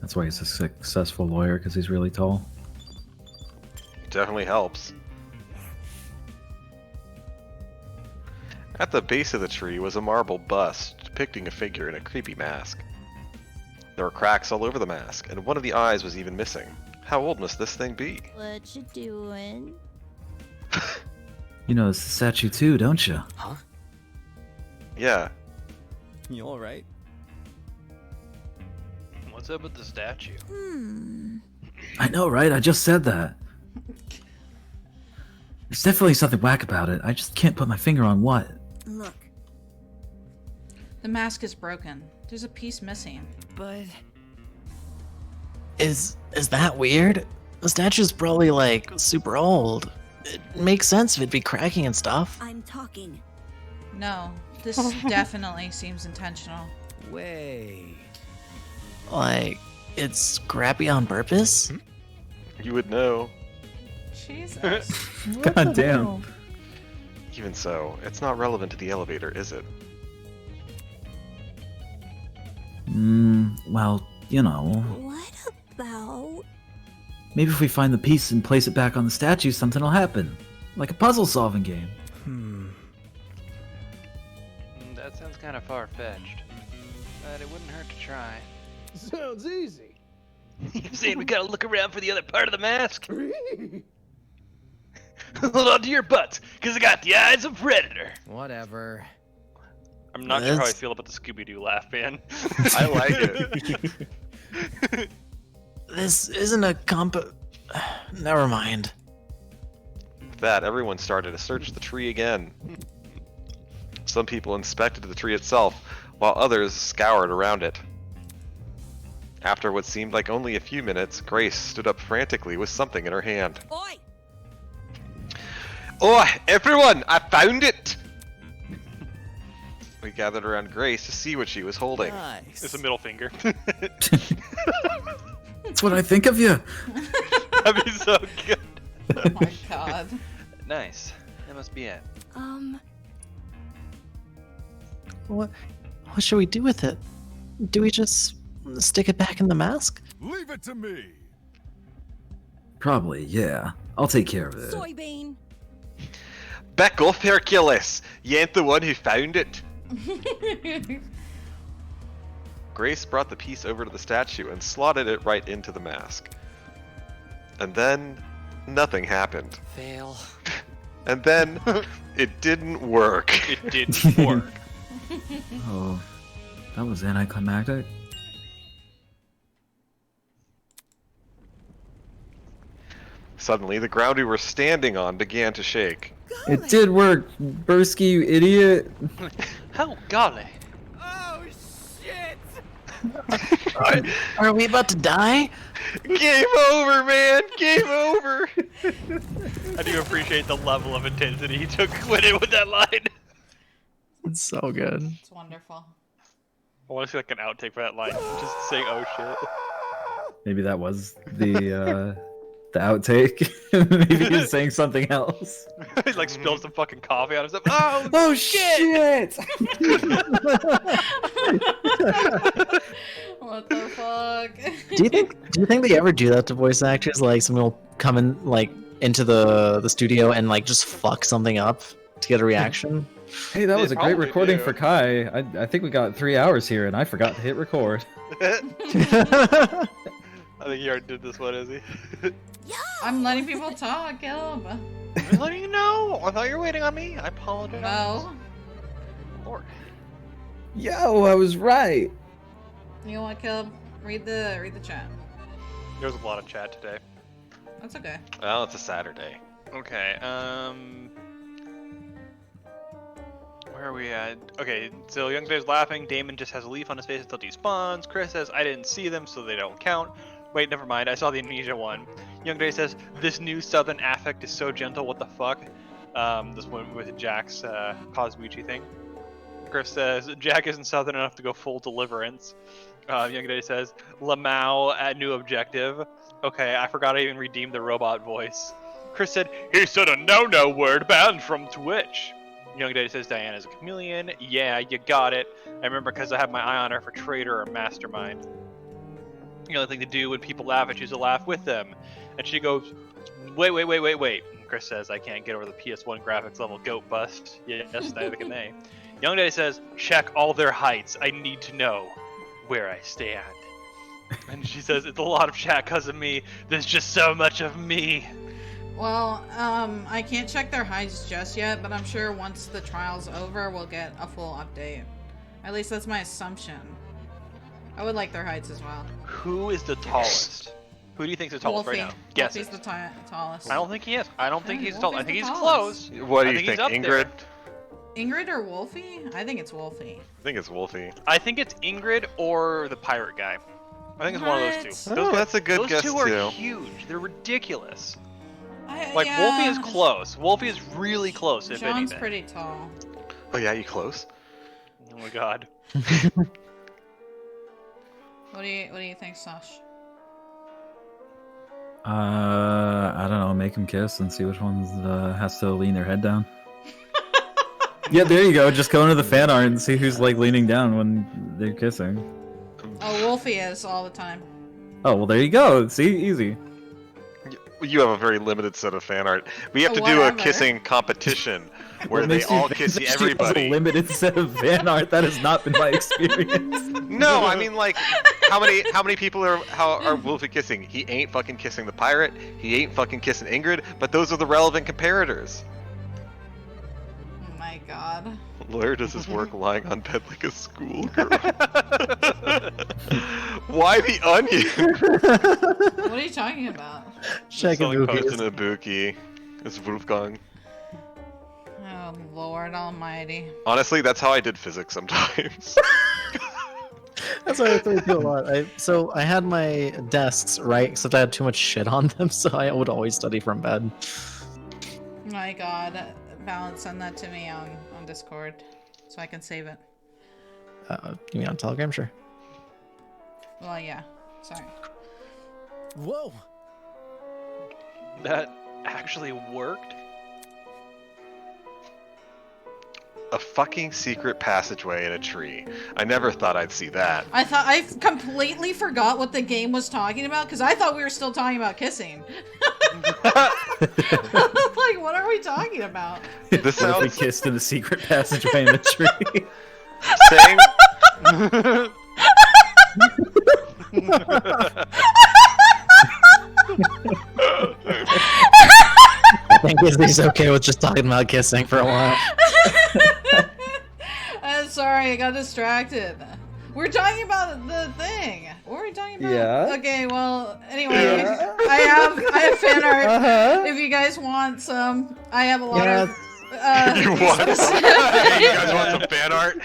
[SPEAKER 5] That's why he's a successful lawyer, because he's really tall.
[SPEAKER 3] Definitely helps. At the base of the tree was a marble bust depicting a figure in a creepy mask. There were cracks all over the mask, and one of the eyes was even missing. How old must this thing be?
[SPEAKER 8] What you doing?
[SPEAKER 5] You know, it's the statue too, don't you?
[SPEAKER 6] Huh?
[SPEAKER 3] Yeah,
[SPEAKER 6] You alright?
[SPEAKER 2] What's up with the statue?
[SPEAKER 5] I know, right? I just said that. There's definitely something whack about it. I just can't put my finger on what.
[SPEAKER 8] Look,
[SPEAKER 1] The mask is broken. There's a piece missing.
[SPEAKER 6] But
[SPEAKER 4] Is that weird? The statue's probably like super old. It makes sense if it'd be cracking and stuff.
[SPEAKER 8] I'm talking.
[SPEAKER 1] No, this definitely seems intentional.
[SPEAKER 6] wait.
[SPEAKER 4] Like, it's scrappy on purpose?
[SPEAKER 3] you would know.
[SPEAKER 1] Jesus.
[SPEAKER 5] God damn.
[SPEAKER 3] Even so, it's not relevant to the elevator, is it?
[SPEAKER 5] Well, you know.
[SPEAKER 8] What about?
[SPEAKER 5] Maybe if we find the piece and place it back on the statue, something will happen. Like a puzzle-solving game.
[SPEAKER 2] That sounds kind of far-fetched. But it wouldn't hurt to try.
[SPEAKER 9] Sounds easy.
[SPEAKER 2] You're saying we gotta look around for the other part of the mask? Hold on to your butts, because I got the eyes of Predator.
[SPEAKER 6] Whatever.
[SPEAKER 2] I'm not sure how I
[SPEAKER 4] That's-
[SPEAKER 2] feel about the Scooby-Doo laugh, man.
[SPEAKER 3] I like it.
[SPEAKER 4] This isn't a Never mind.
[SPEAKER 3] With that, everyone started to search the tree again. Some people inspected the tree itself, while others scoured around it. After what seemed like only a few minutes, Grace stood up frantically with something in her hand.
[SPEAKER 8] Oi!
[SPEAKER 3] Oh, everyone! I found it! We gathered around Grace to see what she was holding.
[SPEAKER 6] Nice.
[SPEAKER 2] It's a middle finger.
[SPEAKER 5] That's what I think of you.
[SPEAKER 2] That'd be so good.
[SPEAKER 1] Oh my god.
[SPEAKER 2] Nice. That must be it.
[SPEAKER 4] What should we do with it? Do we just stick it back in the mask?
[SPEAKER 7] Leave it to me.
[SPEAKER 5] Probably, yeah. I'll take care of it.
[SPEAKER 8] Soybean.
[SPEAKER 3] Back off, Hercules! You ain't the one who found it! Grace brought the piece over to the statue and slotted it right into the mask. And then, nothing happened.
[SPEAKER 6] Fail.
[SPEAKER 3] And then, it didn't work.
[SPEAKER 2] It didn't work.
[SPEAKER 5] Oh, that was anticlimactic.
[SPEAKER 3] Suddenly, the ground we were standing on began to shake.
[SPEAKER 5] It did work, Bursky, you idiot.
[SPEAKER 2] How golly.
[SPEAKER 6] Oh shit!
[SPEAKER 4] Are we about to die?
[SPEAKER 3] Game over, man! Game over!
[SPEAKER 2] I do appreciate the level of intensity he took with it with that line.
[SPEAKER 4] It's so good.
[SPEAKER 1] It's wonderful.
[SPEAKER 2] I want to see like an outtake for that line. Just saying, oh shit.
[SPEAKER 5] Maybe that was the outtake. Maybe he was saying something else.
[SPEAKER 2] He like spilled some fucking coffee on himself. Oh,
[SPEAKER 5] Oh shit!
[SPEAKER 1] What the fuck?
[SPEAKER 4] Do you think they ever do that to voice actors? Like someone will come in like into the studio and like just fuck something up to get a reaction?
[SPEAKER 5] Hey, that
[SPEAKER 2] They
[SPEAKER 5] was a great
[SPEAKER 2] probably
[SPEAKER 5] recording
[SPEAKER 2] do.
[SPEAKER 5] for Kai. I think we got 3 hours here, and I forgot to hit record.
[SPEAKER 2] I think he already did this one, is he?
[SPEAKER 1] I'm letting people talk, Caleb.
[SPEAKER 2] I'm letting you know. I thought you were waiting on me. I apologize.
[SPEAKER 1] No.
[SPEAKER 2] Lord.
[SPEAKER 5] Yo, I was right.
[SPEAKER 1] You know what, Caleb? Read the chat.
[SPEAKER 2] There was a lot of chat today.
[SPEAKER 1] That's okay.
[SPEAKER 3] Well, it's a Saturday.
[SPEAKER 2] Okay, where are we at? Okay, so Young Day's laughing. Damon just has a leaf on his face until he spawns. Chris says, I didn't see them, so they don't count. Wait, never mind. I saw the amnesia one. Young Day says, this new southern affect is so gentle. What the fuck? This one with Jack's Cosmichi thing. Chris says Jack isn't southern enough to go full deliverance. Young Day says Lamau at new objective. Okay, I forgot I even redeemed the robot voice. Chris said he said a no word banned from Twitch. Young Day says Diana's a chameleon. Yeah, you got it. I remember because I have my eye on her for traitor or mastermind. The only thing to do when people laugh at you is to laugh with them. And she goes, wait. And Chris says, I can't get over the PS1 graphics level goat bust. Yes, neither can they. Young Day says, check all their heights. I need to know where I stand. And she says, it's a lot of chat because of me. There's just so much of me.
[SPEAKER 1] Well, I can't check their heights just yet, but I'm sure once the trial's over, we'll get a full update. At least that's my assumption. I would like their heights as well.
[SPEAKER 2] Who is the tallest? Who do you think is the tallest
[SPEAKER 1] Wolfie.
[SPEAKER 2] right now? Guess
[SPEAKER 1] Wolfie's
[SPEAKER 2] it.
[SPEAKER 1] the tallest.
[SPEAKER 2] I don't think he is. I don't think he's tall. I
[SPEAKER 1] Wolfie's
[SPEAKER 2] think
[SPEAKER 1] the
[SPEAKER 2] he's
[SPEAKER 1] tallest.
[SPEAKER 2] close.
[SPEAKER 3] What do
[SPEAKER 2] I
[SPEAKER 3] you
[SPEAKER 2] think
[SPEAKER 3] think,
[SPEAKER 2] he's up
[SPEAKER 3] Ingrid?
[SPEAKER 2] there.
[SPEAKER 1] Ingrid or Wolfie? I think it's Wolfie.
[SPEAKER 3] I think it's Wolfie.
[SPEAKER 2] I think it's Ingrid or the pirate guy. I think it's one of those two.
[SPEAKER 3] Oh, that's a good
[SPEAKER 2] those
[SPEAKER 3] guess
[SPEAKER 2] two
[SPEAKER 3] too.
[SPEAKER 2] are huge. They're ridiculous. Like
[SPEAKER 1] yeah.
[SPEAKER 2] Wolfie is close. Wolfie is really close. If
[SPEAKER 1] John's
[SPEAKER 2] anything.
[SPEAKER 1] pretty tall.
[SPEAKER 3] Oh yeah, you close?
[SPEAKER 2] Oh my god.
[SPEAKER 1] What do you think, Sash?
[SPEAKER 5] I don't know. Make them kiss and see which ones has to lean their head down. Yeah, there you go. Just go into the fan art and see who's like leaning down when they're kissing.
[SPEAKER 1] Oh, Wolfie is all the time.
[SPEAKER 5] Oh well, there you go. See, easy.
[SPEAKER 3] You have a very limited set of fan art. We have to do a
[SPEAKER 1] Whatever.
[SPEAKER 3] kissing competition where
[SPEAKER 5] What
[SPEAKER 3] they
[SPEAKER 5] makes you
[SPEAKER 3] all
[SPEAKER 5] think
[SPEAKER 3] kiss
[SPEAKER 5] that she has
[SPEAKER 3] everybody.
[SPEAKER 5] a limited set of fan art. That has not been my experience.
[SPEAKER 3] No, I mean like how many people are Wolfie kissing? He ain't fucking kissing the pirate. He ain't fucking kissing Ingrid. But those are the relevant comparators.
[SPEAKER 1] Oh my god.
[SPEAKER 3] Lawyer does his work lying on bed like a schoolgirl. Why the onion?
[SPEAKER 1] What are you talking about?
[SPEAKER 4] Check
[SPEAKER 2] Selling
[SPEAKER 4] it.
[SPEAKER 3] Posting a Ibuki. It's Wolfgang.
[SPEAKER 1] Oh, Lord almighty.
[SPEAKER 3] Honestly, that's how I did physics sometimes.
[SPEAKER 4] That's what I think a lot. So I had my desks, right? Except I had too much shit on them, so I would always study from bed.
[SPEAKER 1] My god. Balance, send that to me on Discord so I can save it.
[SPEAKER 4] You mean on Telegram? Sure.
[SPEAKER 1] Well, yeah. Sorry.
[SPEAKER 6] Whoa!
[SPEAKER 2] That actually worked.
[SPEAKER 3] A fucking secret passageway in a tree. I never thought I'd see that.
[SPEAKER 1] I completely forgot what the game was talking about because I thought we were still talking about kissing. Like, what are we talking about?
[SPEAKER 3] This
[SPEAKER 5] What if we
[SPEAKER 3] sounds
[SPEAKER 5] kissed in the secret passageway in the tree?
[SPEAKER 3] saying.
[SPEAKER 4] I think Izzy's okay with just talking about kissing for a while.
[SPEAKER 1] I'm sorry, I got distracted. We're talking about the thing. What were we talking about?
[SPEAKER 9] Yeah.
[SPEAKER 1] Okay, well, anyway, I have fan art. If you guys want some, I have a lot of.
[SPEAKER 3] You want some? Hey, you guys want some fan art?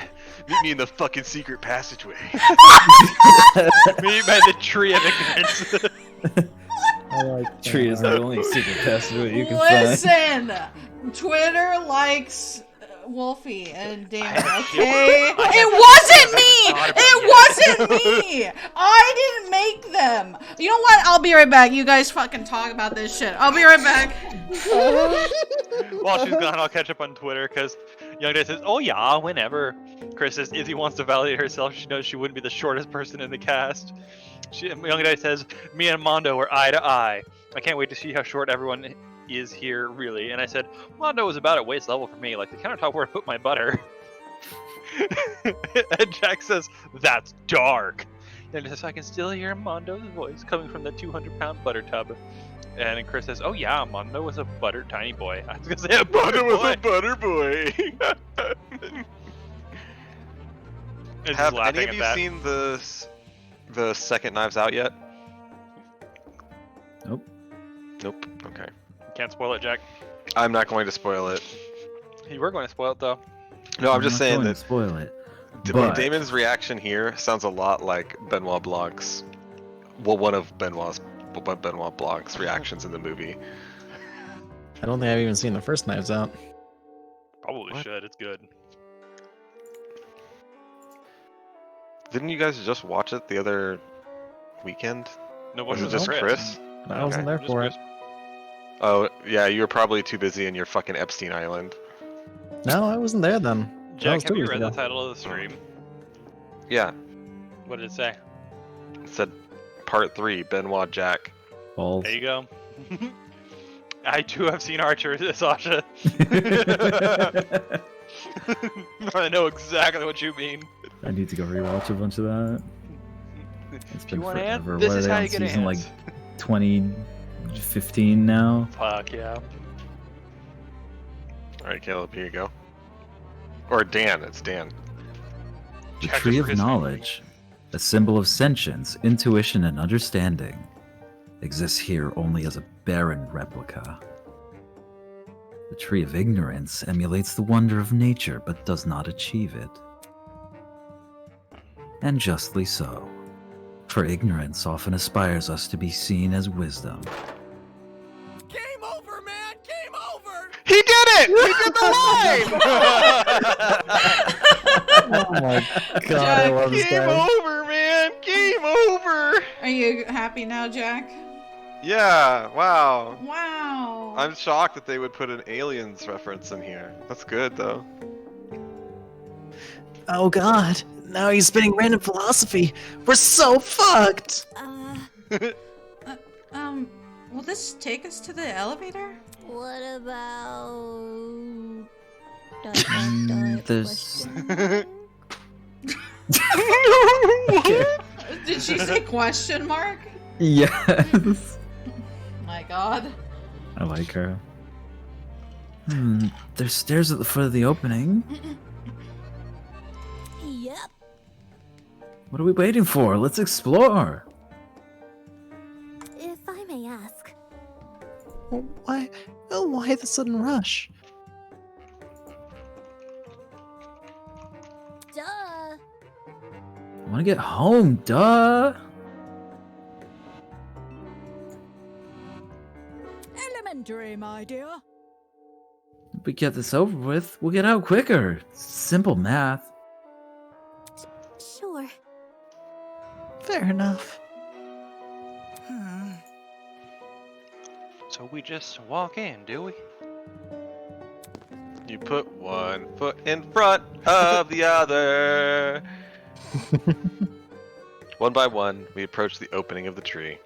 [SPEAKER 3] Meet me in the fucking secret passageway.
[SPEAKER 2] Meet by the tree of ignorance.
[SPEAKER 4] I like
[SPEAKER 5] Tree is the only secret passageway you can find.
[SPEAKER 1] Listen, Twitter likes Wolfie and Damon. Okay, it wasn't me. It wasn't me. I didn't make them. You know what? I'll be right back. You guys fucking talk about this shit. I'll be right back.
[SPEAKER 2] While she's gone, I'll catch up on Twitter because Young Day says, "Oh yeah, whenever." Chris says, "Izzy wants to validate herself. She knows she wouldn't be the shortest person in the cast." Young Day says, "Me and Mondo are eye to eye. I can't wait to see how short everyone is here, really." And I said, "Mondo was about at waist level for me, like the countertop where I put my butter." And Jack says, "That's dark." And he says, "I can still hear Mondo's voice coming from the 200-pound butter tub." And Chris says, "Oh yeah, Mondo was a butter tiny boy." I was gonna say a butter
[SPEAKER 3] Mondo was
[SPEAKER 2] boy.
[SPEAKER 3] a butter boy.
[SPEAKER 2] And just
[SPEAKER 3] Have
[SPEAKER 2] laughing
[SPEAKER 3] any of
[SPEAKER 2] at
[SPEAKER 3] you
[SPEAKER 2] that.
[SPEAKER 3] seen the second Knives Out yet?
[SPEAKER 5] Nope.
[SPEAKER 3] Nope. Okay.
[SPEAKER 2] Can't spoil it, Jack.
[SPEAKER 3] I'm not going to spoil it.
[SPEAKER 2] You were going to spoil it though.
[SPEAKER 3] No, I'm just
[SPEAKER 5] not
[SPEAKER 3] saying
[SPEAKER 5] going
[SPEAKER 3] that
[SPEAKER 5] to spoil it.
[SPEAKER 3] But
[SPEAKER 5] But-
[SPEAKER 3] Damon's reaction here sounds a lot like Benoit Blanc's. Well, one of Benoit Blanc's reactions in the movie.
[SPEAKER 4] I don't think I've even seen the first Knives Out.
[SPEAKER 2] Probably should. It's good.
[SPEAKER 3] Didn't you guys just watch it the other weekend?
[SPEAKER 2] No,
[SPEAKER 3] Was it
[SPEAKER 2] was
[SPEAKER 3] just
[SPEAKER 2] Chris?
[SPEAKER 3] Chris?
[SPEAKER 4] I wasn't there
[SPEAKER 2] Just
[SPEAKER 4] for
[SPEAKER 2] Chris.
[SPEAKER 4] it.
[SPEAKER 3] Oh, yeah, you were probably too busy in your fucking Epstein Island.
[SPEAKER 4] No, I wasn't there then. That
[SPEAKER 2] Jack,
[SPEAKER 4] was
[SPEAKER 2] have
[SPEAKER 4] 2
[SPEAKER 2] you
[SPEAKER 4] weeks
[SPEAKER 2] read
[SPEAKER 4] ago.
[SPEAKER 2] the title of the stream?
[SPEAKER 3] Yeah,
[SPEAKER 2] What did it say?
[SPEAKER 3] it said Part 3, Benoit Jack.
[SPEAKER 5] Balls.
[SPEAKER 2] There you go. I too have seen Archer, Sasha. I know exactly what you mean.
[SPEAKER 5] I need to go rewatch a bunch of that. It's
[SPEAKER 2] If
[SPEAKER 5] been
[SPEAKER 2] you want ants,
[SPEAKER 5] forever.
[SPEAKER 2] this
[SPEAKER 5] What are
[SPEAKER 2] is
[SPEAKER 5] they
[SPEAKER 2] how
[SPEAKER 5] on
[SPEAKER 2] you get
[SPEAKER 5] season
[SPEAKER 2] ants.
[SPEAKER 5] like 2015 now?
[SPEAKER 2] Fuck yeah.
[SPEAKER 3] Alright, Caleb, here you go. Or Dan, it's Dan.
[SPEAKER 5] The
[SPEAKER 2] Jack
[SPEAKER 5] Tree
[SPEAKER 2] just
[SPEAKER 5] of
[SPEAKER 2] forgets
[SPEAKER 5] Knowledge, a symbol of sentience, intuition, and understanding, exists here only as a barren replica. The Tree of Ignorance emulates the wonder of nature but does not achieve it. And justly so, for ignorance often aspires us to be seen as wisdom.
[SPEAKER 6] Game over, man! Game over!
[SPEAKER 3] He did it! He did the line!
[SPEAKER 4] Oh my god, I
[SPEAKER 1] Jack,
[SPEAKER 4] love this
[SPEAKER 3] Game
[SPEAKER 4] guy.
[SPEAKER 3] over, man! Game over!
[SPEAKER 1] Are you happy now, Jack?
[SPEAKER 3] Yeah, wow.
[SPEAKER 1] Wow.
[SPEAKER 3] I'm shocked that they would put an Aliens reference in here. That's good, though.
[SPEAKER 4] Oh god, now he's spitting random philosophy. We're so fucked!
[SPEAKER 1] Will this take us to the elevator?
[SPEAKER 8] What about...
[SPEAKER 5] This-
[SPEAKER 8] question?
[SPEAKER 1] Did she say question mark?
[SPEAKER 5] Yes!
[SPEAKER 1] My god.
[SPEAKER 5] I like her. There's stairs at the foot of the opening.
[SPEAKER 8] Yep.
[SPEAKER 5] What are we waiting for? Let's explore!
[SPEAKER 8] If I may ask.
[SPEAKER 4] Why the sudden rush?
[SPEAKER 8] Duh.
[SPEAKER 5] I want to get home, duh!
[SPEAKER 6] Elementary, my dear.
[SPEAKER 5] If we get this over with, we'll get out quicker. Simple math.
[SPEAKER 8] Sure.
[SPEAKER 4] Fair enough.
[SPEAKER 2] So we just walk in, do we?
[SPEAKER 3] You put one foot in front of the other. One by one, we approach the opening of the tree.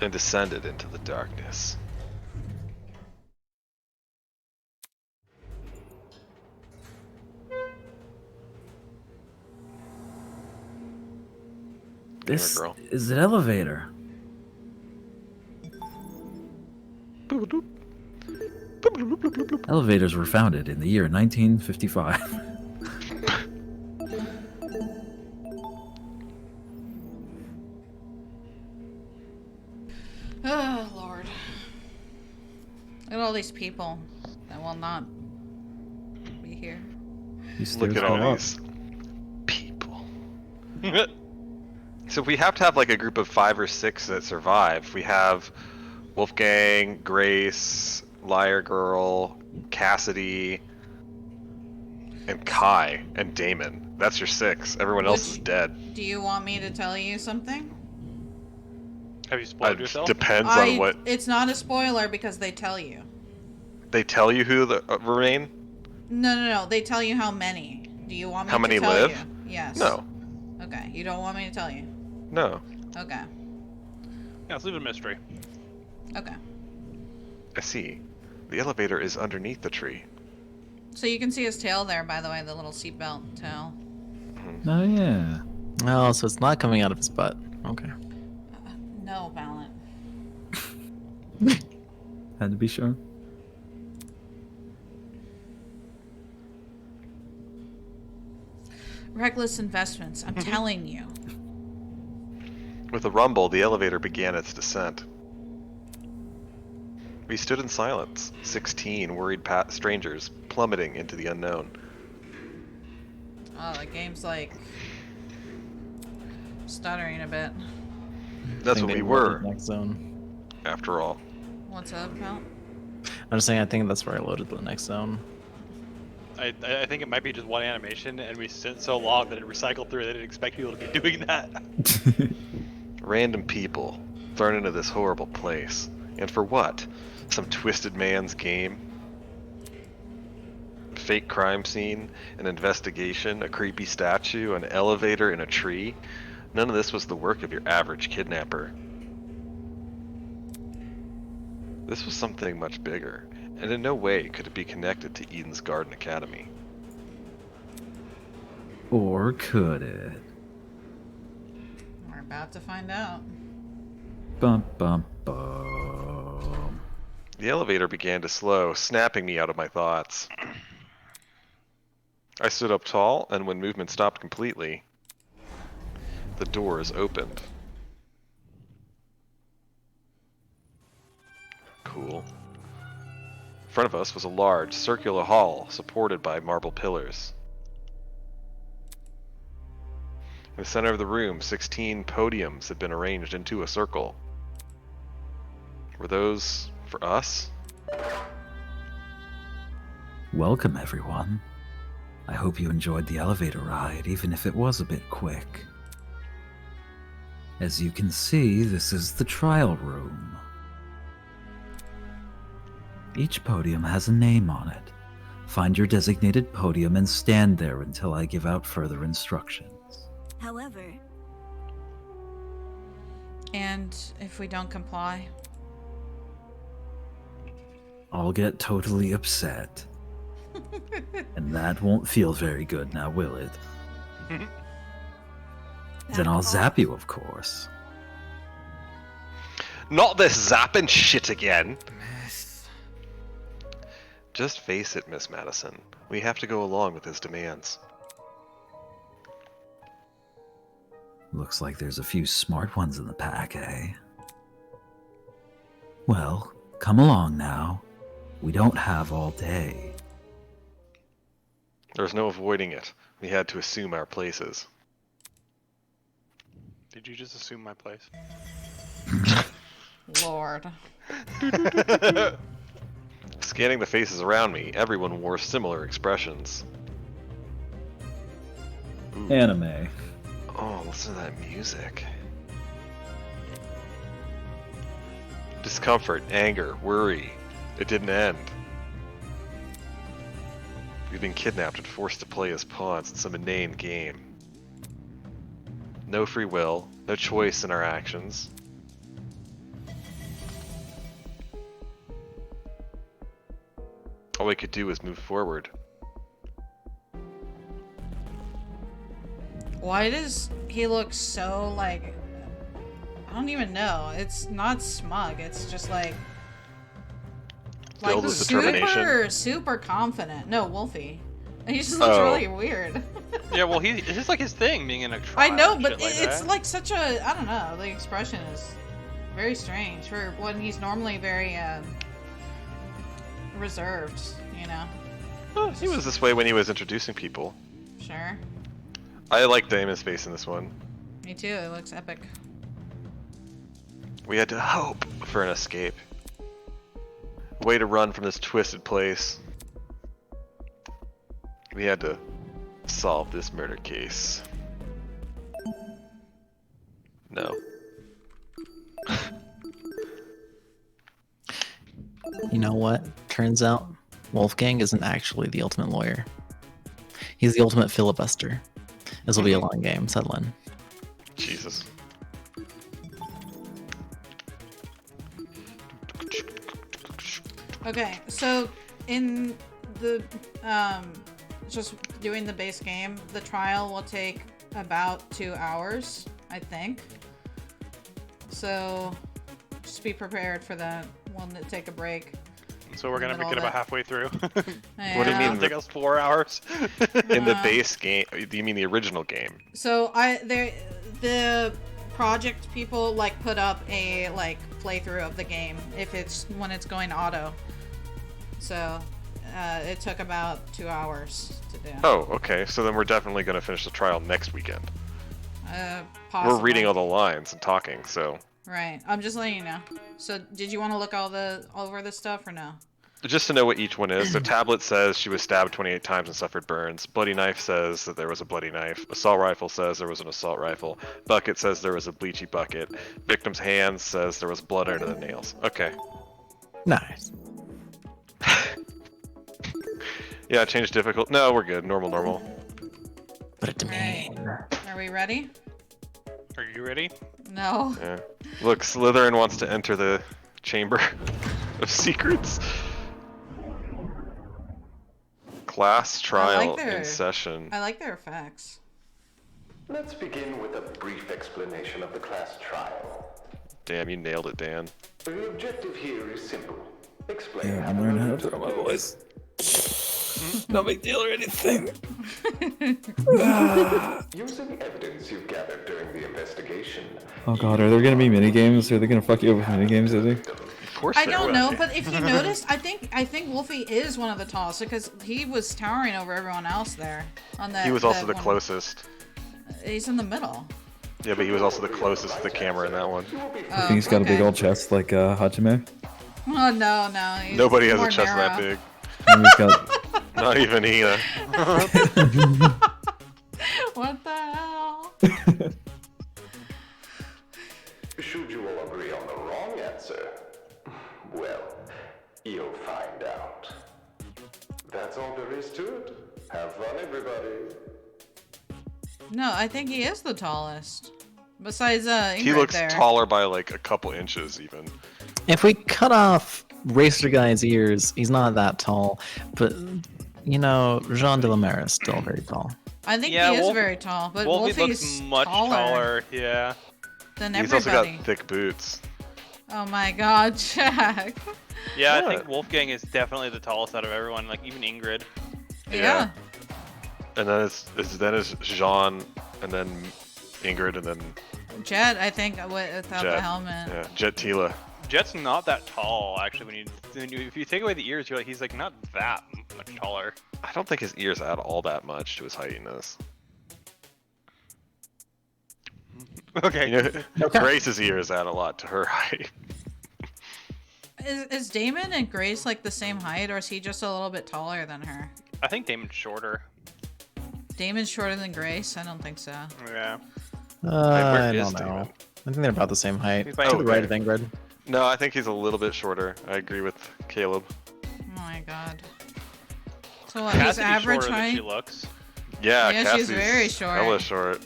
[SPEAKER 3] And descended into the darkness.
[SPEAKER 5] This
[SPEAKER 3] girl.
[SPEAKER 5] is an elevator. Elevators were founded in the year 1955.
[SPEAKER 1] Oh, Lord. Look at all these people that will not be here.
[SPEAKER 5] These
[SPEAKER 3] Look
[SPEAKER 5] stairs
[SPEAKER 3] at
[SPEAKER 5] go
[SPEAKER 3] all
[SPEAKER 5] up.
[SPEAKER 3] these people. So we have to have like a group of 5 or 6 that survive. We have Wolfgang, Grace, Liar Girl, Cassidy, and Kai, and Damon. That's your 6. Everyone else is dead.
[SPEAKER 1] Do you want me to tell you something?
[SPEAKER 2] Have you spoiled yourself?
[SPEAKER 3] Depends on what
[SPEAKER 1] It's not a spoiler because they tell you.
[SPEAKER 3] they tell you who the remain.
[SPEAKER 1] No. They tell you how many. Do you want me
[SPEAKER 3] How
[SPEAKER 1] to
[SPEAKER 3] many
[SPEAKER 1] tell
[SPEAKER 3] live?
[SPEAKER 1] you? Yes.
[SPEAKER 3] No,
[SPEAKER 1] Okay. You don't want me to tell you?
[SPEAKER 3] no.
[SPEAKER 1] Okay.
[SPEAKER 2] Yeah, let's leave it a mystery.
[SPEAKER 1] Okay.
[SPEAKER 3] I see. The elevator is underneath the tree.
[SPEAKER 1] So you can see his tail there, by the way, the little seatbelt tail.
[SPEAKER 5] Oh yeah.
[SPEAKER 4] Oh, so it's not coming out of his butt. Okay.
[SPEAKER 1] No, Valiant.
[SPEAKER 5] Had to be sure.
[SPEAKER 1] Reckless investments, I'm telling you.
[SPEAKER 3] With a rumble, the elevator began its descent. We stood in silence, 16 worried strangers plummeting into the unknown.
[SPEAKER 1] Oh, the game's like stuttering a bit.
[SPEAKER 3] That's what we were,
[SPEAKER 4] Next zone.
[SPEAKER 3] after all.
[SPEAKER 1] What's up, pal?
[SPEAKER 4] I'm just saying, I think that's where I loaded the next zone.
[SPEAKER 2] I think it might be just one animation, and we sent so long that it recycled through. They didn't expect people to be doing that.
[SPEAKER 3] Random people thrown into this horrible place. And for what? Some twisted man's game? Fake crime scene, an investigation, a creepy statue, an elevator in a tree? None of this was the work of your average kidnapper. This was something much bigger, and in no way could it be connected to Eden's Garden Academy.
[SPEAKER 5] Or could it?
[SPEAKER 1] We're about to find out.
[SPEAKER 5] Bum bum bum.
[SPEAKER 3] The elevator began to slow, snapping me out of my thoughts. I stood up tall, and when movement stopped completely, the doors opened. Cool. In front of us was a large, circular hall supported by marble pillars. In the center of the room, 16 podiums had been arranged into a circle. Were those for us?
[SPEAKER 5] Welcome, everyone. I hope you enjoyed the elevator ride, even if it was a bit quick. As you can see, this is the trial room. Each podium has a name on it. Find your designated podium and stand there until I give out further instructions.
[SPEAKER 8] However,
[SPEAKER 1] And if we don't comply?
[SPEAKER 5] I'll get totally upset. And that won't feel very good now, will it? Then I'll zap you, of course.
[SPEAKER 3] Not this zapping shit again! Just face it, Miss Madison. We have to go along with his demands.
[SPEAKER 5] Looks like there's a few smart ones in the pack, eh? Well, come along now. We don't have all day.
[SPEAKER 3] There was no avoiding it. We had to assume our places.
[SPEAKER 2] Did you just assume my place?
[SPEAKER 1] Lord.
[SPEAKER 3] Scanning the faces around me, everyone wore similar expressions. Ooh.
[SPEAKER 5] Anime.
[SPEAKER 3] Oh, listen to that music. Discomfort, anger, worry. It didn't end. We've been kidnapped and forced to play as pawns in some inane game. No free will, no choice in our actions. All we could do was move forward.
[SPEAKER 1] Why does he look so, like... I don't even know. It's not smug. It's just like...
[SPEAKER 3] Filled with determination.
[SPEAKER 1] super confident. No, Wolfie. He just looks really weird.
[SPEAKER 2] Yeah, well, it's just like his thing, being in a trial.
[SPEAKER 1] I know,
[SPEAKER 2] and
[SPEAKER 1] but
[SPEAKER 2] shit like
[SPEAKER 1] it's
[SPEAKER 2] that.
[SPEAKER 1] like such a... I don't know. The expression is very strange for when he's normally very reserved, you know?
[SPEAKER 3] Well, he was this way when he was introducing people.
[SPEAKER 1] Sure.
[SPEAKER 3] I like Damon's face in this one.
[SPEAKER 1] Me too. It looks epic.
[SPEAKER 3] We had to hope for an escape. A way to run from this twisted place. We had to solve this murder case. No.
[SPEAKER 4] You know what? Turns out Wolfgang isn't actually the ultimate lawyer. He's the ultimate filibuster. This will be a long game. Settle in.
[SPEAKER 3] Jesus.
[SPEAKER 1] Okay, so in the just doing the base game, the trial will take about 2 hours, I think. So just be prepared for that. We'll take a break.
[SPEAKER 2] So we're gonna get about halfway through.
[SPEAKER 3] What do you
[SPEAKER 1] Yeah.
[SPEAKER 3] mean?
[SPEAKER 2] It'll take us 4 hours.
[SPEAKER 3] In the base game? Do you mean the original game?
[SPEAKER 1] So the project people like put up a like playthrough of the game when it's going auto. So it took about 2 hours to do.
[SPEAKER 3] Oh, okay. So then we're definitely going to finish the trial next weekend.
[SPEAKER 1] Possibly.
[SPEAKER 3] We're reading all the lines and talking, so.
[SPEAKER 1] Right. I'm just letting you know. So, did you want to look over this stuff or no?
[SPEAKER 3] Just to know what each one is. So tablet says she was stabbed 28 times and suffered burns. Bloody knife says that there was a bloody knife. Assault rifle says there was an assault rifle. Bucket says there was a bleachy bucket. Victim's hand says there was blood under the nails. Okay.
[SPEAKER 4] Nice.
[SPEAKER 3] Yeah, change difficult. No, we're good. Normal.
[SPEAKER 4] Put it to me.
[SPEAKER 1] Are we ready?
[SPEAKER 2] Are you ready?
[SPEAKER 1] No.
[SPEAKER 3] Yeah. Look, Slytherin wants to enter the Chamber of Secrets. Class trial in session.
[SPEAKER 1] I like their effects.
[SPEAKER 10] Let's begin with a brief explanation of the class trial.
[SPEAKER 3] Damn, you nailed it, Dan.
[SPEAKER 10] The objective here is simple. Explain
[SPEAKER 5] Yeah, I'm learning how to throw my voice. No big deal or anything.
[SPEAKER 10] Using evidence you've gathered during the investigation.
[SPEAKER 5] Oh god, are there gonna be minigames? Are they gonna fuck you over with minigames, Izzy?
[SPEAKER 3] Of course
[SPEAKER 1] I
[SPEAKER 3] there
[SPEAKER 1] don't
[SPEAKER 3] will.
[SPEAKER 1] know, but if you noticed, I think Wolfie is one of the tallest because he was towering over everyone else there. On that.
[SPEAKER 3] He was also the
[SPEAKER 1] one.
[SPEAKER 3] closest.
[SPEAKER 1] He's in the middle.
[SPEAKER 3] Yeah, but he was also the closest to the camera in that one.
[SPEAKER 5] You think he's got a big old chest like Hajime?
[SPEAKER 1] Oh no. He's
[SPEAKER 3] Nobody has
[SPEAKER 1] more
[SPEAKER 3] a chest
[SPEAKER 1] narrow.
[SPEAKER 3] that big.
[SPEAKER 5] Maybe he's got...
[SPEAKER 3] Not even Hina.
[SPEAKER 1] What the hell?
[SPEAKER 10] Should you all agree on the wrong answer? Well, you'll find out. That's all there is to it. Have fun, everybody.
[SPEAKER 1] No, I think he is the tallest. Besides, Ingrid
[SPEAKER 3] He looks
[SPEAKER 1] there.
[SPEAKER 3] taller by like a couple inches even.
[SPEAKER 4] If we cut off Racer Guy's ears, he's not that tall. But, you know, Jean de la Mer is still very tall.
[SPEAKER 1] I think
[SPEAKER 2] Yeah,
[SPEAKER 1] he is
[SPEAKER 2] Wolf-
[SPEAKER 1] very tall, but
[SPEAKER 2] Wolfie
[SPEAKER 1] Wolfie's
[SPEAKER 2] looks much taller. Yeah.
[SPEAKER 1] than
[SPEAKER 3] He's
[SPEAKER 1] everybody.
[SPEAKER 3] also got thick boots.
[SPEAKER 1] Oh my god, Jack.
[SPEAKER 2] Yeah, I
[SPEAKER 3] Yeah.
[SPEAKER 2] think Wolfgang is definitely the tallest out of everyone. Like even Ingrid.
[SPEAKER 1] Yeah.
[SPEAKER 3] And then it's Jean, and then Ingrid, and then
[SPEAKER 1] Jet, I think, without the
[SPEAKER 3] Jet.
[SPEAKER 1] helmet.
[SPEAKER 3] Yeah, Jet Tila.
[SPEAKER 2] Jet's not that tall actually. If you take away the ears, you're like he's like not that much taller.
[SPEAKER 3] I don't think his ears add all that much to his heightiness.
[SPEAKER 2] Okay.
[SPEAKER 3] You know, Grace's ears add a lot to her height.
[SPEAKER 1] Is Damon and Grace like the same height, or is he just a little bit taller than her?
[SPEAKER 2] I think Damon's shorter.
[SPEAKER 1] Damon's shorter than Grace? I don't think so.
[SPEAKER 2] Yeah.
[SPEAKER 3] where
[SPEAKER 4] I
[SPEAKER 3] is
[SPEAKER 4] don't know.
[SPEAKER 3] Damon?
[SPEAKER 4] I think they're about the same height.
[SPEAKER 2] He's
[SPEAKER 4] To
[SPEAKER 2] by-
[SPEAKER 4] the right
[SPEAKER 3] Okay.
[SPEAKER 4] of Ingrid.
[SPEAKER 3] No, I think he's a little bit shorter. I agree with Caleb.
[SPEAKER 1] Oh my god. So what, he's
[SPEAKER 2] Cassidy's
[SPEAKER 1] average
[SPEAKER 2] shorter than she
[SPEAKER 1] height?
[SPEAKER 2] looks.
[SPEAKER 3] Yeah,
[SPEAKER 1] Yeah, she's
[SPEAKER 3] Cassie's
[SPEAKER 1] very short.
[SPEAKER 3] hella short.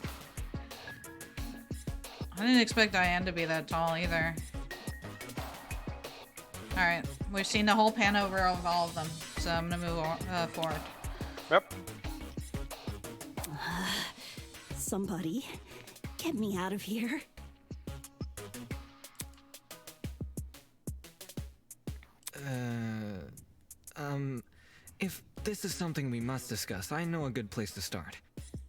[SPEAKER 1] I didn't expect Diane to be that tall either. Alright, we've seen the whole pan over of all of them, so I'm gonna move forward.
[SPEAKER 2] Yep.
[SPEAKER 8] Somebody, get me out of here.
[SPEAKER 11] If this is something we must discuss, I know a good place to start.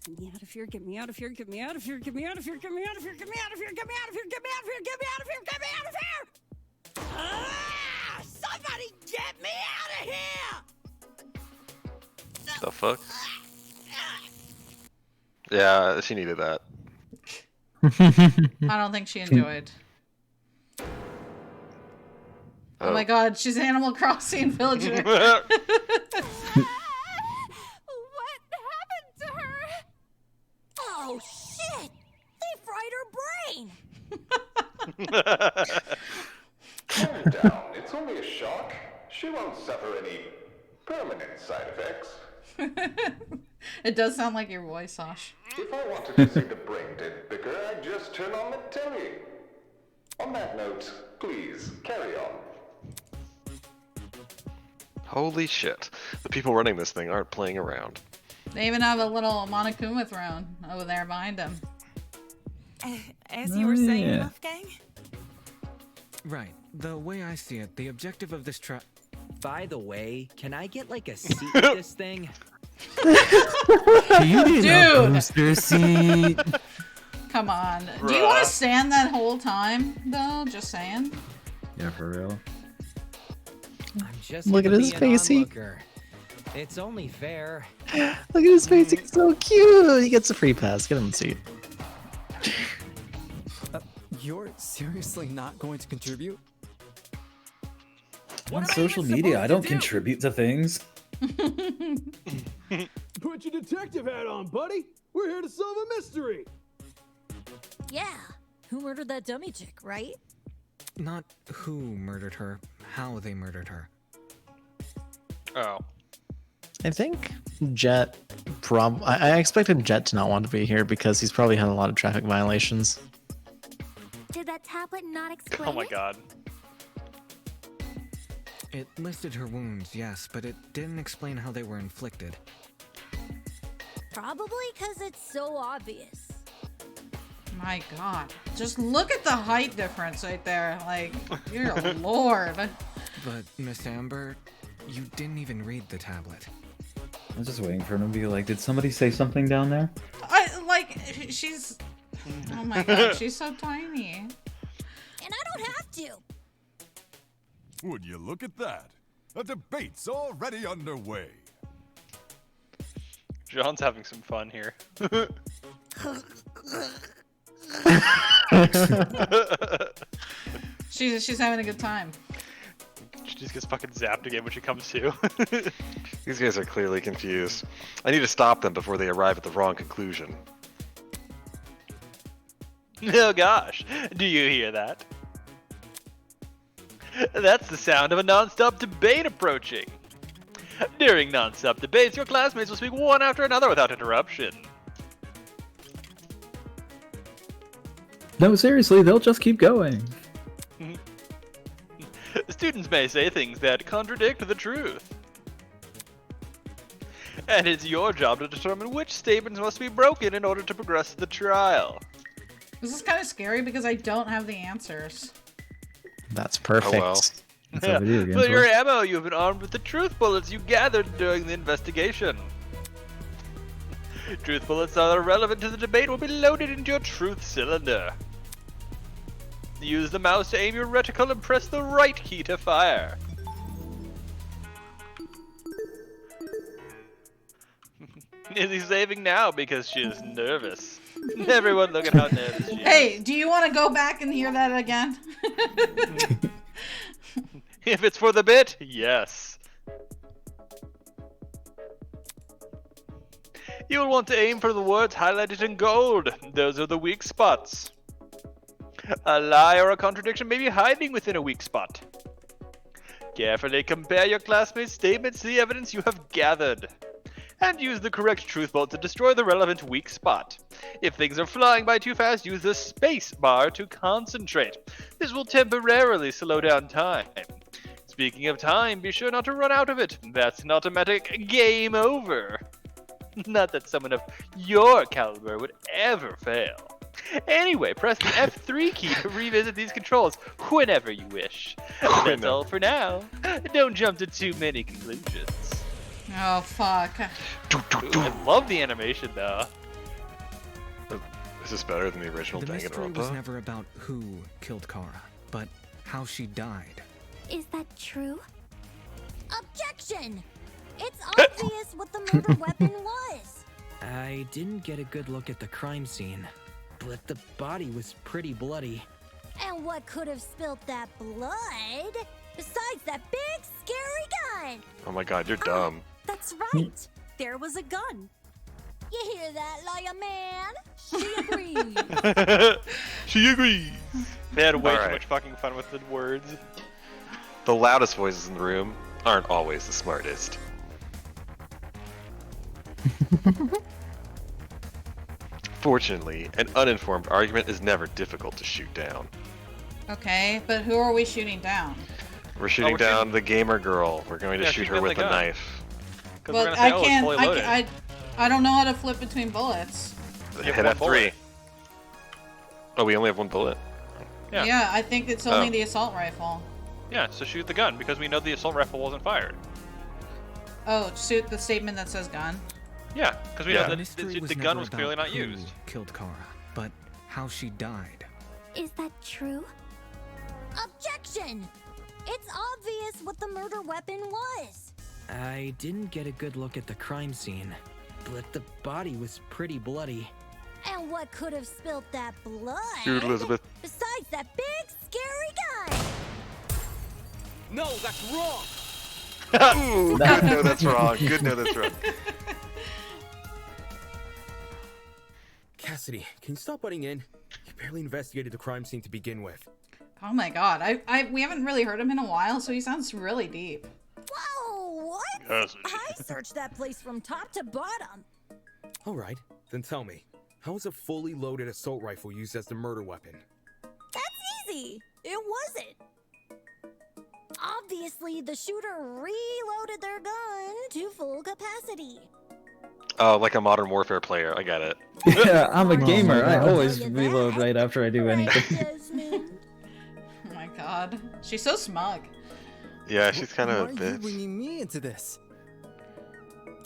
[SPEAKER 8] Get me out of here, get me out of here, get me out of here, get me out of here, get me out of here, get me out of here, get me out of here, get me out of here, get me out of here, get me out of here! Ah! Somebody get me out of here!
[SPEAKER 3] The fuck? Yeah, she needed that.
[SPEAKER 1] I don't think she enjoyed. Oh my god, she's Animal Crossing villager.
[SPEAKER 8] What happened to her? Oh shit! They fried her brain!
[SPEAKER 10] Calm down. It's only a shock. She won't suffer any permanent side effects.
[SPEAKER 1] It does sound like your voice, Sash.
[SPEAKER 10] If I wanted to see the brain dead bicker, I'd just turn on the telly. On that note, please, carry on.
[SPEAKER 3] Holy shit. The people running this thing aren't playing around.
[SPEAKER 1] They even have a little Monokuma throne over there behind them.
[SPEAKER 12] As you were saying,
[SPEAKER 5] yeah.
[SPEAKER 12] Wolfgang?
[SPEAKER 11] Right. The way I see it, the objective of this trial...
[SPEAKER 13] By the way, can I get like a seat with this thing?
[SPEAKER 1] Dude!
[SPEAKER 5] Booster seat.
[SPEAKER 1] Come on. Do you want to stand that whole time, though? Just saying.
[SPEAKER 5] Yeah, for real.
[SPEAKER 13] I'm just
[SPEAKER 4] Look
[SPEAKER 13] gonna
[SPEAKER 4] at his
[SPEAKER 13] be an
[SPEAKER 4] face, he-
[SPEAKER 13] onlooker. It's only fair.
[SPEAKER 4] Look at his face, he's so cute! He gets a free pass. Get him a seat.
[SPEAKER 14] You're seriously not going to contribute?
[SPEAKER 5] On social media, I don't contribute to things.
[SPEAKER 9] Put your detective hat on, buddy. We're here to solve a mystery.
[SPEAKER 6] Yeah. Who murdered that dummy chick, right?
[SPEAKER 11] Not who murdered her, how they murdered her.
[SPEAKER 2] Oh.
[SPEAKER 4] I think Jet I expected Jet to not want to be here because he's probably had a lot of traffic violations.
[SPEAKER 15] Did that tablet not explain
[SPEAKER 2] Oh my god.
[SPEAKER 11] It listed her wounds, yes, but it didn't explain how they were inflicted.
[SPEAKER 6] Probably because it's so obvious.
[SPEAKER 1] My god. Just look at the height difference right there. Like, dear lord.
[SPEAKER 11] But, Miss Amber, you didn't even read the tablet.
[SPEAKER 5] I was just waiting for him to be like, did somebody say something down there?
[SPEAKER 1] She's... Oh my god, she's so tiny.
[SPEAKER 6] And I don't have to.
[SPEAKER 7] Would you look at that? A debate's already underway.
[SPEAKER 2] John's having some fun here.
[SPEAKER 1] She's having a good time.
[SPEAKER 2] She just gets fucking zapped again when she comes to.
[SPEAKER 3] These guys are clearly confused. I need to stop them before they arrive at the wrong conclusion.
[SPEAKER 2] Oh gosh, do you hear that? That's the sound of a non-stop debate approaching. During non-stop debates, your classmates will speak one after another without interruption.
[SPEAKER 5] No, seriously, they'll just keep going.
[SPEAKER 2] Students may say things that contradict the truth. And it's your job to determine which statements must be broken in order to progress the trial.
[SPEAKER 1] This is kind of scary because I don't have the answers.
[SPEAKER 4] That's perfect.
[SPEAKER 3] Oh, well.
[SPEAKER 5] That's how video games
[SPEAKER 2] For your
[SPEAKER 5] work.
[SPEAKER 2] ammo, you've been armed with the truth bullets you gathered during the investigation. Truth bullets that are relevant to the debate will be loaded into your truth cylinder. Use the mouse to aim your reticle and press the right key to fire. Izzy's saving now because she is nervous. Everyone look at how nervous she is.
[SPEAKER 1] Hey, do you want to go back and hear that again?
[SPEAKER 2] If it's for the bit, yes. You will want to aim for the words highlighted in gold. Those are the weak spots. A lie or a contradiction may be hiding within a weak spot. Carefully compare your classmates' statements to the evidence you have gathered. And use the correct truth bolt to destroy the relevant weak spot. If things are flying by too fast, use the space bar to concentrate. This will temporarily slow down time. Speaking of time, be sure not to run out of it. That's an automatic game over. Not that someone of your caliber would ever fail. Anyway, press the F3 key to revisit these controls whenever you wish. That's all for now. Don't jump to too many conclusions.
[SPEAKER 1] Oh, fuck.
[SPEAKER 2] I love the animation, though.
[SPEAKER 3] This is better than the original
[SPEAKER 11] The mystery was
[SPEAKER 3] Danganronpa.
[SPEAKER 11] never about who killed Kara, but how she died.
[SPEAKER 15] Is that true?
[SPEAKER 6] Objection! It's obvious what the murder weapon was.
[SPEAKER 13] I didn't get a good look at the crime scene, but the body was pretty bloody.
[SPEAKER 6] And what could have spilt that blood? Besides that big, scary gun!
[SPEAKER 3] Oh my god, you're dumb.
[SPEAKER 6] That's right. There was a gun. You hear that, lawyer man? She agrees.
[SPEAKER 3] She agrees.
[SPEAKER 2] They had way
[SPEAKER 3] All
[SPEAKER 2] too
[SPEAKER 3] right.
[SPEAKER 2] much fucking fun with the words.
[SPEAKER 3] The loudest voices in the room aren't always the smartest. Fortunately, an uninformed argument is never difficult to shoot down.
[SPEAKER 1] Okay, but who are we shooting down?
[SPEAKER 3] We're shooting down the gamer girl. We're going to
[SPEAKER 2] Yeah,
[SPEAKER 3] shoot
[SPEAKER 2] shoot
[SPEAKER 3] her
[SPEAKER 2] with
[SPEAKER 3] with
[SPEAKER 2] the
[SPEAKER 3] a
[SPEAKER 2] gun.
[SPEAKER 3] knife.
[SPEAKER 1] But I can't. I don't know how to flip between bullets.
[SPEAKER 2] You
[SPEAKER 3] Hit
[SPEAKER 2] have
[SPEAKER 3] F3.
[SPEAKER 2] one bullet.
[SPEAKER 3] Oh, we only have one bullet.
[SPEAKER 2] Yeah.
[SPEAKER 1] Yeah, I think it's only
[SPEAKER 3] Oh.
[SPEAKER 1] the assault rifle.
[SPEAKER 2] Yeah, so shoot the gun because we know the assault rifle wasn't fired.
[SPEAKER 1] Oh, shoot the statement that says gun.
[SPEAKER 2] Yeah, because we
[SPEAKER 3] Yeah.
[SPEAKER 2] know
[SPEAKER 11] The
[SPEAKER 2] that
[SPEAKER 11] mystery
[SPEAKER 2] the
[SPEAKER 11] was
[SPEAKER 2] gun
[SPEAKER 11] never
[SPEAKER 2] was
[SPEAKER 11] about
[SPEAKER 2] clearly not
[SPEAKER 11] who
[SPEAKER 2] used.
[SPEAKER 11] killed Kara, but how she died.
[SPEAKER 15] Is that true?
[SPEAKER 6] Objection! It's obvious what the murder weapon was.
[SPEAKER 13] I didn't get a good look at the crime scene, but the body was pretty bloody.
[SPEAKER 6] And what could have spilt that blood?
[SPEAKER 3] Shoot, Elizabeth.
[SPEAKER 6] Besides Besides that big, scary gun!
[SPEAKER 14] No, that's wrong!
[SPEAKER 3] Ooh, good, no, that's wrong. Good, no, that's wrong.
[SPEAKER 14] Cassidy, can you stop butting in? You barely investigated the crime scene to begin with.
[SPEAKER 1] Oh my god, we haven't really heard him in a while, so he sounds really deep.
[SPEAKER 6] Whoa, what?
[SPEAKER 2] Cassidy.
[SPEAKER 6] I searched that place from top to bottom.
[SPEAKER 14] Alright, then tell me, how was a fully loaded assault rifle used as the murder weapon?
[SPEAKER 6] That's easy. It wasn't. Obviously, the shooter reloaded their gun to full capacity.
[SPEAKER 3] Oh, like a Modern Warfare player. I get it.
[SPEAKER 5] Yeah, I'm a gamer. I
[SPEAKER 4] God.
[SPEAKER 5] always reload right after I do anything.
[SPEAKER 1] Oh my god. She's so smug.
[SPEAKER 3] Yeah, she's kind of a
[SPEAKER 14] Why are you
[SPEAKER 3] bitch.
[SPEAKER 14] bringing me into this?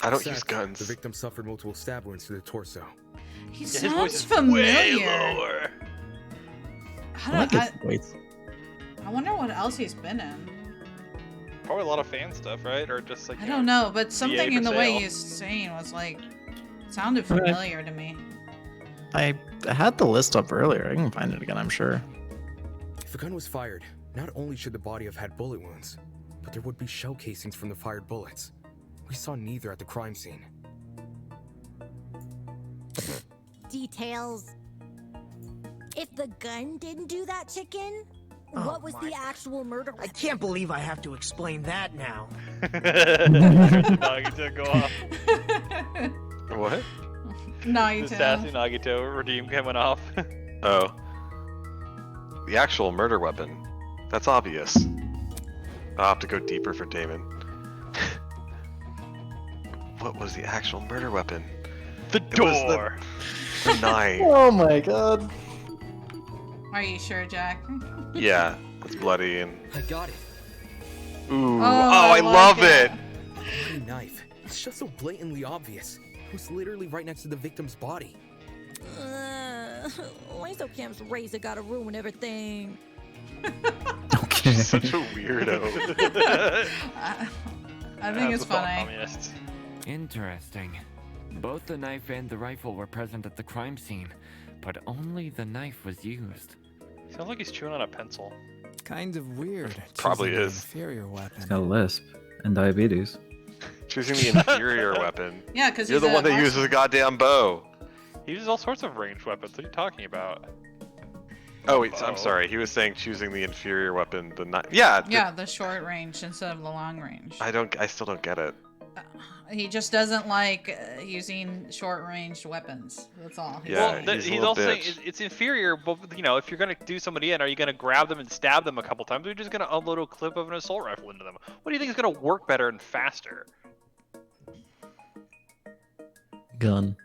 [SPEAKER 3] I don't
[SPEAKER 14] Seth,
[SPEAKER 3] use guns.
[SPEAKER 14] The victim suffered multiple stab wounds to the torso.
[SPEAKER 1] He
[SPEAKER 2] His voice
[SPEAKER 1] sounds
[SPEAKER 2] is
[SPEAKER 1] familiar.
[SPEAKER 2] way lower.
[SPEAKER 1] I,
[SPEAKER 4] like
[SPEAKER 1] don't,
[SPEAKER 4] his voice.
[SPEAKER 1] I wonder what else he's been in.
[SPEAKER 2] Probably a lot of fan stuff, right? Or just like
[SPEAKER 1] I don't know, but something
[SPEAKER 2] for
[SPEAKER 1] in the way
[SPEAKER 2] sale.
[SPEAKER 1] he's saying was like, sounded familiar to me.
[SPEAKER 4] I had the list up earlier. I can find it again, I'm sure.
[SPEAKER 14] If a gun was fired, not only should the body have had bullet wounds, but there would be shell casings from the fired bullets. We saw neither at the crime scene.
[SPEAKER 6] Details. If the gun didn't do that, chicken, what was the actual murder?
[SPEAKER 13] I can't believe I have to explain that now.
[SPEAKER 2] Nagito go off.
[SPEAKER 3] What?
[SPEAKER 1] Nagito.
[SPEAKER 2] The sassy Nagito redeem coming off.
[SPEAKER 3] Oh. The actual murder weapon. That's obvious. I'll have to go deeper for Damon. What was the actual murder weapon?
[SPEAKER 2] The door.
[SPEAKER 3] The knife.
[SPEAKER 4] Oh my god.
[SPEAKER 1] Are you sure, Jack?
[SPEAKER 3] Yeah, it's bloody and.
[SPEAKER 14] I got it.
[SPEAKER 3] Ooh.
[SPEAKER 1] Oh,
[SPEAKER 3] I
[SPEAKER 1] like
[SPEAKER 3] love it.
[SPEAKER 14] A knife. It's just so blatantly obvious. It was literally right next to the victim's body.
[SPEAKER 6] Cam's razor gotta ruin everything.
[SPEAKER 5] Okay.
[SPEAKER 3] Such a weirdo.
[SPEAKER 1] I think it's funny.
[SPEAKER 2] Communist.
[SPEAKER 16] Interesting. Both the knife and the rifle were present at the crime scene, but only the knife was used.
[SPEAKER 2] Sounds like he's chewing on a pencil.
[SPEAKER 14] Kind of weird.
[SPEAKER 3] Probably
[SPEAKER 14] choosing an
[SPEAKER 3] is.
[SPEAKER 14] Inferior weapon.
[SPEAKER 5] He's got a lisp and diabetes.
[SPEAKER 3] Choosing the inferior weapon.
[SPEAKER 1] Yeah, because
[SPEAKER 3] You're the one that uses a goddamn bow.
[SPEAKER 2] He uses all sorts of ranged weapons. What are you talking about?
[SPEAKER 3] Oh wait, I'm sorry. He was saying choosing the inferior weapon, the knife. Yeah.
[SPEAKER 1] Yeah, the short range instead of the long range.
[SPEAKER 3] I still don't get it.
[SPEAKER 1] He just doesn't like using short ranged weapons. That's all.
[SPEAKER 3] Yeah,
[SPEAKER 2] well,
[SPEAKER 3] he's a
[SPEAKER 2] he's
[SPEAKER 3] little
[SPEAKER 2] also saying
[SPEAKER 3] bitch.
[SPEAKER 2] it's inferior, but you know, if you're gonna do somebody in, are you gonna grab them and stab them a couple times, or are you just gonna unload a clip of an assault rifle into them? What do you think is gonna work better and faster?
[SPEAKER 4] Gun.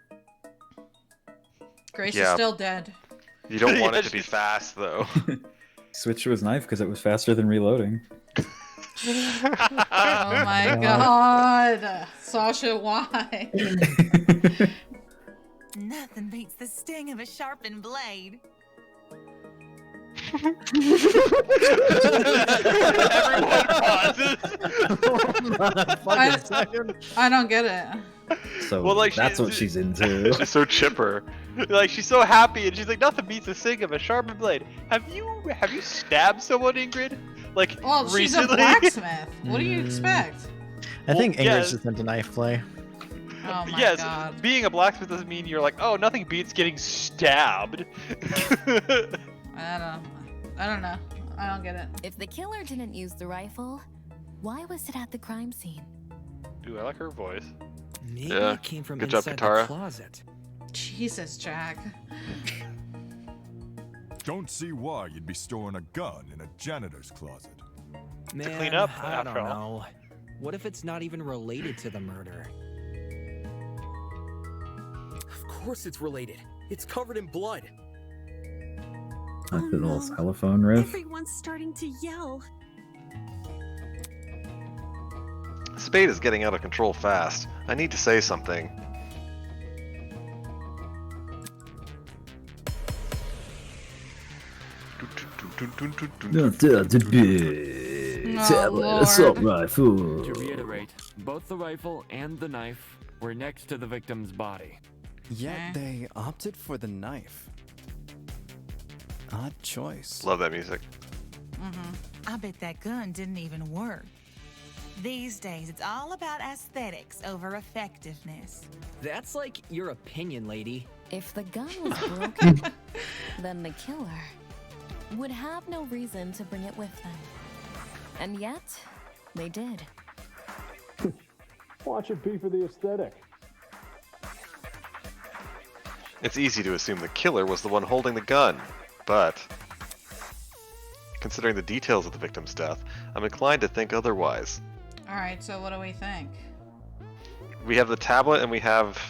[SPEAKER 1] Grace
[SPEAKER 3] Yeah.
[SPEAKER 1] is still dead.
[SPEAKER 3] You don't want it to be fast though.
[SPEAKER 5] Switched to his knife because it was faster than reloading.
[SPEAKER 1] Oh my god. Sasha, why?
[SPEAKER 12] Nothing beats the sting of a sharpened blade.
[SPEAKER 2] Everyone pauses.
[SPEAKER 1] I don't get it.
[SPEAKER 5] So
[SPEAKER 2] Well, like,
[SPEAKER 5] that's what she's into.
[SPEAKER 3] She's so chipper.
[SPEAKER 2] Like she's so happy, and she's like, nothing beats the sting of a sharpened blade. Have you stabbed someone, Ingrid? Like
[SPEAKER 1] Well,
[SPEAKER 2] recently?
[SPEAKER 1] she's a blacksmith. What do you expect?
[SPEAKER 4] I think
[SPEAKER 2] Well, yeah.
[SPEAKER 4] Ingrid's just into knife play.
[SPEAKER 1] Oh my
[SPEAKER 2] Yes,
[SPEAKER 1] god.
[SPEAKER 2] being a blacksmith doesn't mean you're like, oh, nothing beats getting stabbed.
[SPEAKER 1] I don't know. I don't get it.
[SPEAKER 15] If the killer didn't use the rifle, why was it at the crime scene?
[SPEAKER 2] Ooh, I like her voice.
[SPEAKER 13] Maybe
[SPEAKER 3] Yeah,
[SPEAKER 13] it came from
[SPEAKER 3] good job,
[SPEAKER 13] inside
[SPEAKER 3] Katara.
[SPEAKER 13] the closet.
[SPEAKER 1] Jesus, Jack.
[SPEAKER 7] Don't see why you'd be storing a gun in a janitor's closet.
[SPEAKER 13] Man,
[SPEAKER 2] clean up,
[SPEAKER 13] I don't
[SPEAKER 2] after all.
[SPEAKER 13] know. What if it's not even related to the murder?
[SPEAKER 14] Of course it's related. It's covered in blood.
[SPEAKER 5] Like the little xylophone riff.
[SPEAKER 8] Everyone's starting to yell.
[SPEAKER 3] Spade is getting out of control fast. I need to say something.
[SPEAKER 5] Assault rifle.
[SPEAKER 16] To reiterate, both the rifle and the knife were next to the victim's body.
[SPEAKER 14] Yet they opted for the knife.
[SPEAKER 17] Odd choice.
[SPEAKER 3] Love that music.
[SPEAKER 12] I bet that gun didn't even work. These days, it's all about aesthetics over effectiveness.
[SPEAKER 13] That's like your opinion, lady.
[SPEAKER 15] If the gun was broken, then the killer would have no reason to bring it with them. And yet, they did.
[SPEAKER 9] Watch it be for the aesthetic.
[SPEAKER 3] It's easy to assume the killer was the one holding the gun, but considering the details of the victim's death, I'm inclined to think otherwise.
[SPEAKER 1] Alright, so what do we think?
[SPEAKER 3] We have the tablet and we have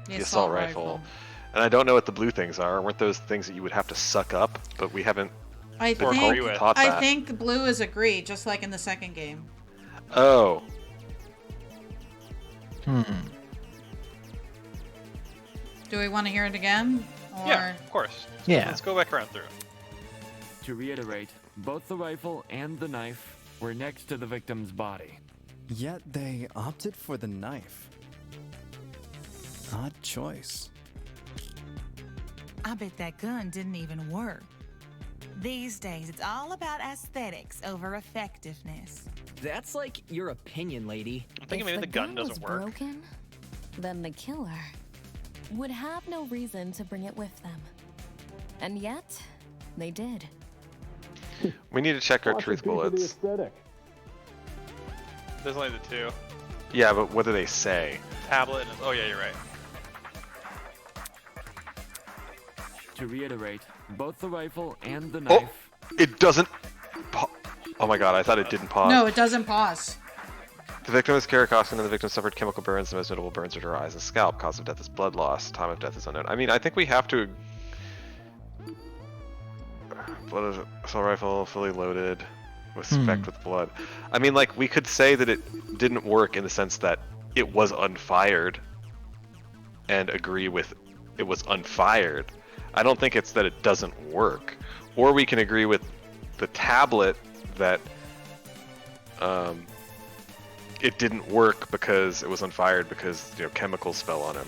[SPEAKER 3] the assault rifle. And I don't know what the blue things are. Weren't those things that you would have to suck up? But we haven't
[SPEAKER 1] I
[SPEAKER 3] been taught that.
[SPEAKER 1] I think blue is agree, just like in the second game.
[SPEAKER 3] Oh.
[SPEAKER 1] Do we want to hear it again? Or...
[SPEAKER 2] Yeah, of course.
[SPEAKER 4] Yeah.
[SPEAKER 2] Let's go back around through.
[SPEAKER 16] To reiterate, both the rifle and the knife were next to the victim's body.
[SPEAKER 17] Yet they opted for the knife. Odd choice.
[SPEAKER 12] I bet that gun didn't even work. These days, it's all about aesthetics over effectiveness.
[SPEAKER 13] That's like your opinion, lady.
[SPEAKER 2] I'm thinking
[SPEAKER 15] If
[SPEAKER 2] maybe the gun doesn't work.
[SPEAKER 15] Broken, then the killer would have no reason to bring it with them. And yet, they did.
[SPEAKER 3] We need to check our
[SPEAKER 9] Watch
[SPEAKER 3] truth
[SPEAKER 9] it be for the
[SPEAKER 3] bullets.
[SPEAKER 9] aesthetic.
[SPEAKER 2] There's only the two.
[SPEAKER 3] Yeah, but what do they say?
[SPEAKER 2] Tablet and... Oh, yeah, you're right.
[SPEAKER 16] To reiterate, both the rifle and the
[SPEAKER 3] Oh!
[SPEAKER 16] knife.
[SPEAKER 3] It doesn't... Oh my god, I thought it didn't pause.
[SPEAKER 1] No, it doesn't pause.
[SPEAKER 3] The victim is Karakoskin and the victim suffered chemical burns. The most notable burns are to her eyes and scalp. Cause of death is blood loss. Time of death is unknown. I mean, I think we have to... Blood assault rifle, fully loaded, with specked with blood. I mean, like, we could say that it didn't work in the sense that it was unfired, and agree with it was unfired. I don't think it's that it doesn't work. Or we can agree with the tablet that it didn't work because it was unfired because, you know, chemicals fell on him.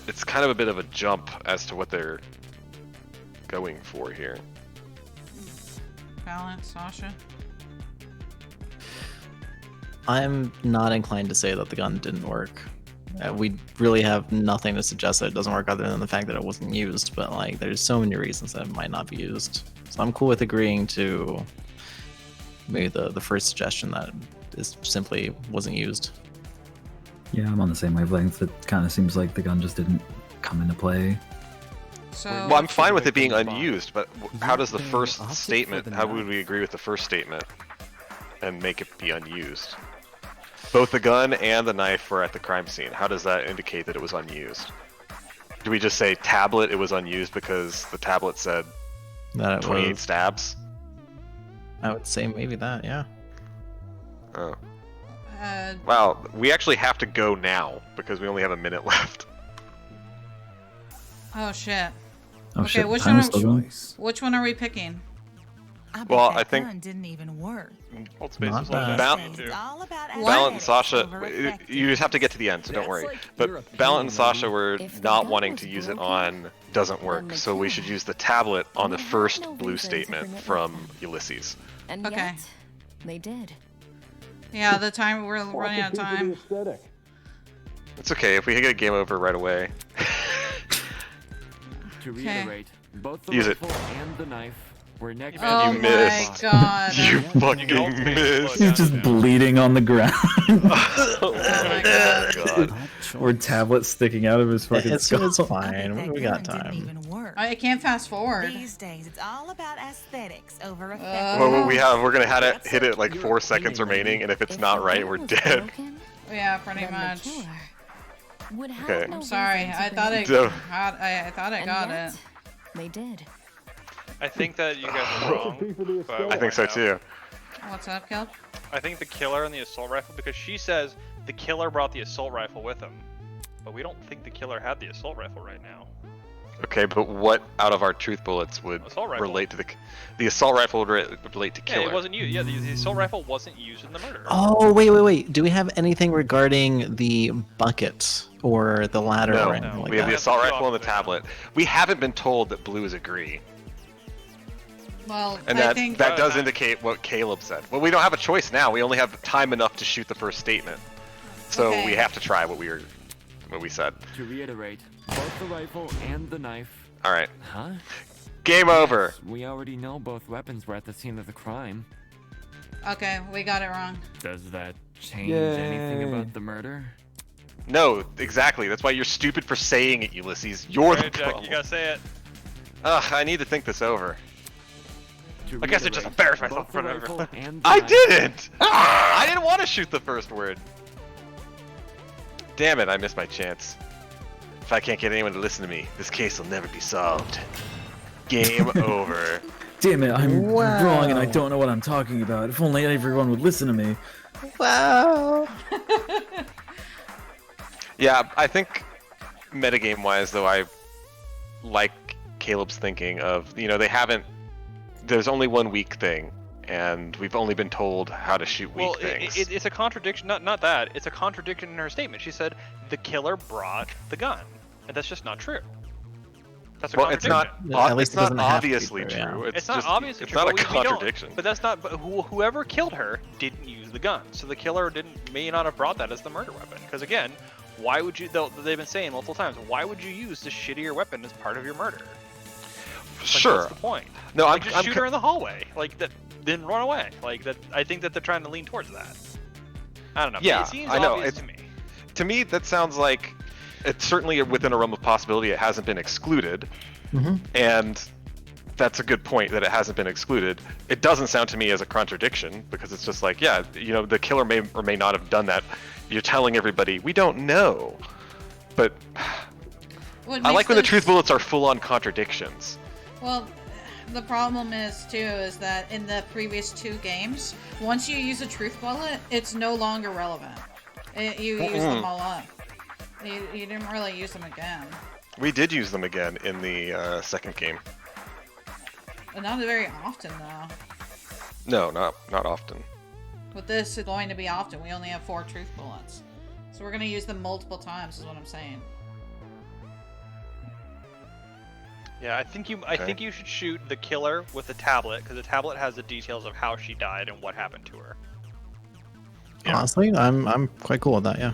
[SPEAKER 3] It's kind of a bit of a jump as to what they're going for here.
[SPEAKER 1] Balance, Sasha.
[SPEAKER 4] I'm not inclined to say that the gun didn't work. We really have nothing to suggest that it doesn't work other than the fact that it wasn't used, but like there's so many reasons that it might not be used. So I'm cool with agreeing to maybe the first suggestion that it simply wasn't used.
[SPEAKER 5] Yeah, I'm on the same wavelength. It kind of seems like the gun just didn't come into play.
[SPEAKER 1] So,
[SPEAKER 3] well, I'm fine with it being unused, but how does the first statement, how would we agree with the first statement and make it be unused? Both the gun and the knife were at the crime scene. How does that indicate that it was unused? Do we just say tablet, it was unused because the tablet said
[SPEAKER 4] that
[SPEAKER 3] 28 stabs?
[SPEAKER 4] I would say maybe that, yeah.
[SPEAKER 3] Oh. Wow, we actually have to go now because we only have a minute left.
[SPEAKER 1] Oh shit.
[SPEAKER 5] Oh,
[SPEAKER 1] okay,
[SPEAKER 5] shit.
[SPEAKER 1] which one are we picking?
[SPEAKER 3] Well, I think
[SPEAKER 12] gun didn't even work.
[SPEAKER 2] Hold space
[SPEAKER 3] Not
[SPEAKER 2] is like
[SPEAKER 3] bad.
[SPEAKER 2] that.
[SPEAKER 3] Ballant and Sasha, you just have to get to the end, so don't worry. But Ballant and Sasha were not wanting to use it on doesn't work, so we should use the tablet on the first blue statement from Ulysses.
[SPEAKER 15] And
[SPEAKER 1] Okay.
[SPEAKER 15] yet, they did.
[SPEAKER 1] Yeah, the time we're running out of time.
[SPEAKER 3] It's okay if we get a game over right away.
[SPEAKER 16] To reiterate, both the
[SPEAKER 3] Use it.
[SPEAKER 16] rifle and the knife were next to
[SPEAKER 1] Oh
[SPEAKER 3] You
[SPEAKER 16] the
[SPEAKER 3] missed.
[SPEAKER 1] my god.
[SPEAKER 3] You fucking missed.
[SPEAKER 5] He's just bleeding on the ground.
[SPEAKER 1] Oh my god.
[SPEAKER 5] Or tablets sticking out of his fucking
[SPEAKER 4] It's
[SPEAKER 5] skull.
[SPEAKER 4] fine. We got time.
[SPEAKER 1] I can't fast forward.
[SPEAKER 12] These days, it's all about aesthetics over
[SPEAKER 3] Well, we're gonna hit it like 4 seconds remaining, and if it's not right, we're dead.
[SPEAKER 1] Yeah, pretty much.
[SPEAKER 3] Okay.
[SPEAKER 1] I'm sorry. I thought I
[SPEAKER 3] So-
[SPEAKER 1] got it.
[SPEAKER 15] They did.
[SPEAKER 2] I think that you guys are wrong. but
[SPEAKER 3] I think so too.
[SPEAKER 1] What's up, Kelp?
[SPEAKER 2] I think the killer and the assault rifle, because she says the killer brought the assault rifle with him. But we don't think the killer had the assault rifle right now.
[SPEAKER 3] Okay, but what out of our truth bullets would
[SPEAKER 2] Assault rifle.
[SPEAKER 3] relate to the assault rifle would relate to
[SPEAKER 2] Yeah,
[SPEAKER 3] killer?
[SPEAKER 2] it wasn't used. Yeah, the assault rifle wasn't used in the murder.
[SPEAKER 4] Oh, wait. Do we have anything regarding the bucket or the ladder
[SPEAKER 3] No,
[SPEAKER 4] or anything like
[SPEAKER 3] we have
[SPEAKER 4] that?
[SPEAKER 3] the assault rifle and the tablet. We haven't been told that blue is agree.
[SPEAKER 1] Well,
[SPEAKER 3] And
[SPEAKER 1] I
[SPEAKER 3] that
[SPEAKER 1] think
[SPEAKER 3] that does indicate what Caleb said. Well, we don't have a choice now. We only have time enough to shoot the first statement, so
[SPEAKER 1] Okay.
[SPEAKER 3] we have to try what we said.
[SPEAKER 16] To reiterate, both the rifle and the knife.
[SPEAKER 3] All right.
[SPEAKER 16] Huh?
[SPEAKER 3] Game over.
[SPEAKER 16] We already know both weapons were at the scene of the crime.
[SPEAKER 1] Okay, we got it wrong.
[SPEAKER 16] Does that change anything
[SPEAKER 3] Yay.
[SPEAKER 16] about the murder?
[SPEAKER 3] No, exactly. That's why you're stupid for saying it, Ulysses. You're the
[SPEAKER 2] Jack,
[SPEAKER 3] problem.
[SPEAKER 2] you gotta say it.
[SPEAKER 3] Ugh, I need to think this over. I guess I just
[SPEAKER 16] reiterate,
[SPEAKER 3] embarrassed myself in
[SPEAKER 16] both
[SPEAKER 3] front
[SPEAKER 16] the
[SPEAKER 3] of
[SPEAKER 16] rifle
[SPEAKER 3] everyone.
[SPEAKER 16] and the
[SPEAKER 3] I
[SPEAKER 16] knife-
[SPEAKER 3] didn't! I didn't want to shoot the first word. Damn it, I missed my chance. If I can't get anyone to listen to me, this case will never be solved. Game over.
[SPEAKER 5] Damn it, I'm wrong and I don't know what I'm talking about. If only everyone would listen to me.
[SPEAKER 4] Wow.
[SPEAKER 3] Yeah, I think metagame-wise, though, I like Caleb's thinking of, they haven't... There's only one weak thing, and we've only been told how to shoot weak
[SPEAKER 2] Well,
[SPEAKER 3] things.
[SPEAKER 2] it's a contradiction. Not that. It's a contradiction in her statement. She said the killer brought the gun, and that's just not true. That's a
[SPEAKER 3] Well, it's
[SPEAKER 2] contradiction.
[SPEAKER 3] not.
[SPEAKER 4] At least
[SPEAKER 3] It's
[SPEAKER 4] it
[SPEAKER 3] not
[SPEAKER 4] doesn't have to be
[SPEAKER 3] obviously
[SPEAKER 4] true, yeah.
[SPEAKER 3] true.
[SPEAKER 2] It's not
[SPEAKER 3] just,
[SPEAKER 2] obviously
[SPEAKER 3] It's
[SPEAKER 2] true.
[SPEAKER 3] not a
[SPEAKER 2] but we don't-
[SPEAKER 3] contradiction.
[SPEAKER 2] But that's not. But whoever killed her didn't use the gun, so the killer may not have brought that as the murder weapon. Because again, why would you? They've been saying multiple times. Why would you use the shittier weapon as part of your murder?
[SPEAKER 3] Sure.
[SPEAKER 2] What's the point?
[SPEAKER 3] No,
[SPEAKER 2] like,
[SPEAKER 3] I'm
[SPEAKER 2] just shoot her in the hallway, like that. Then run away, like that. I think that they're trying to lean towards that. I don't know.
[SPEAKER 3] Yeah,
[SPEAKER 2] it seems
[SPEAKER 3] I know.
[SPEAKER 2] obvious to me.
[SPEAKER 3] To me, that sounds like it's certainly within a realm of possibility. It hasn't been excluded, and that's a good point that it hasn't been excluded. It doesn't sound to me as a contradiction because it's just like, yeah, the killer may or may not have done that. You're telling everybody we don't know, but I like when the truth bullets are full-on contradictions.
[SPEAKER 1] Well, the problem is that in the previous 2 games, once you use a truth bullet, it's no longer relevant. You use them all up. You didn't really use them again.
[SPEAKER 3] We did use them again in the second game.
[SPEAKER 1] But not very often, though.
[SPEAKER 3] No, not often.
[SPEAKER 1] With this, it's going to be often. We only have 4 truth bullets. So we're going to use them multiple times, is what I'm saying.
[SPEAKER 2] Yeah, I think you should shoot the killer with the tablet because the tablet has the details of how she died and what happened to her.
[SPEAKER 4] Honestly, I'm quite cool with that. Yeah.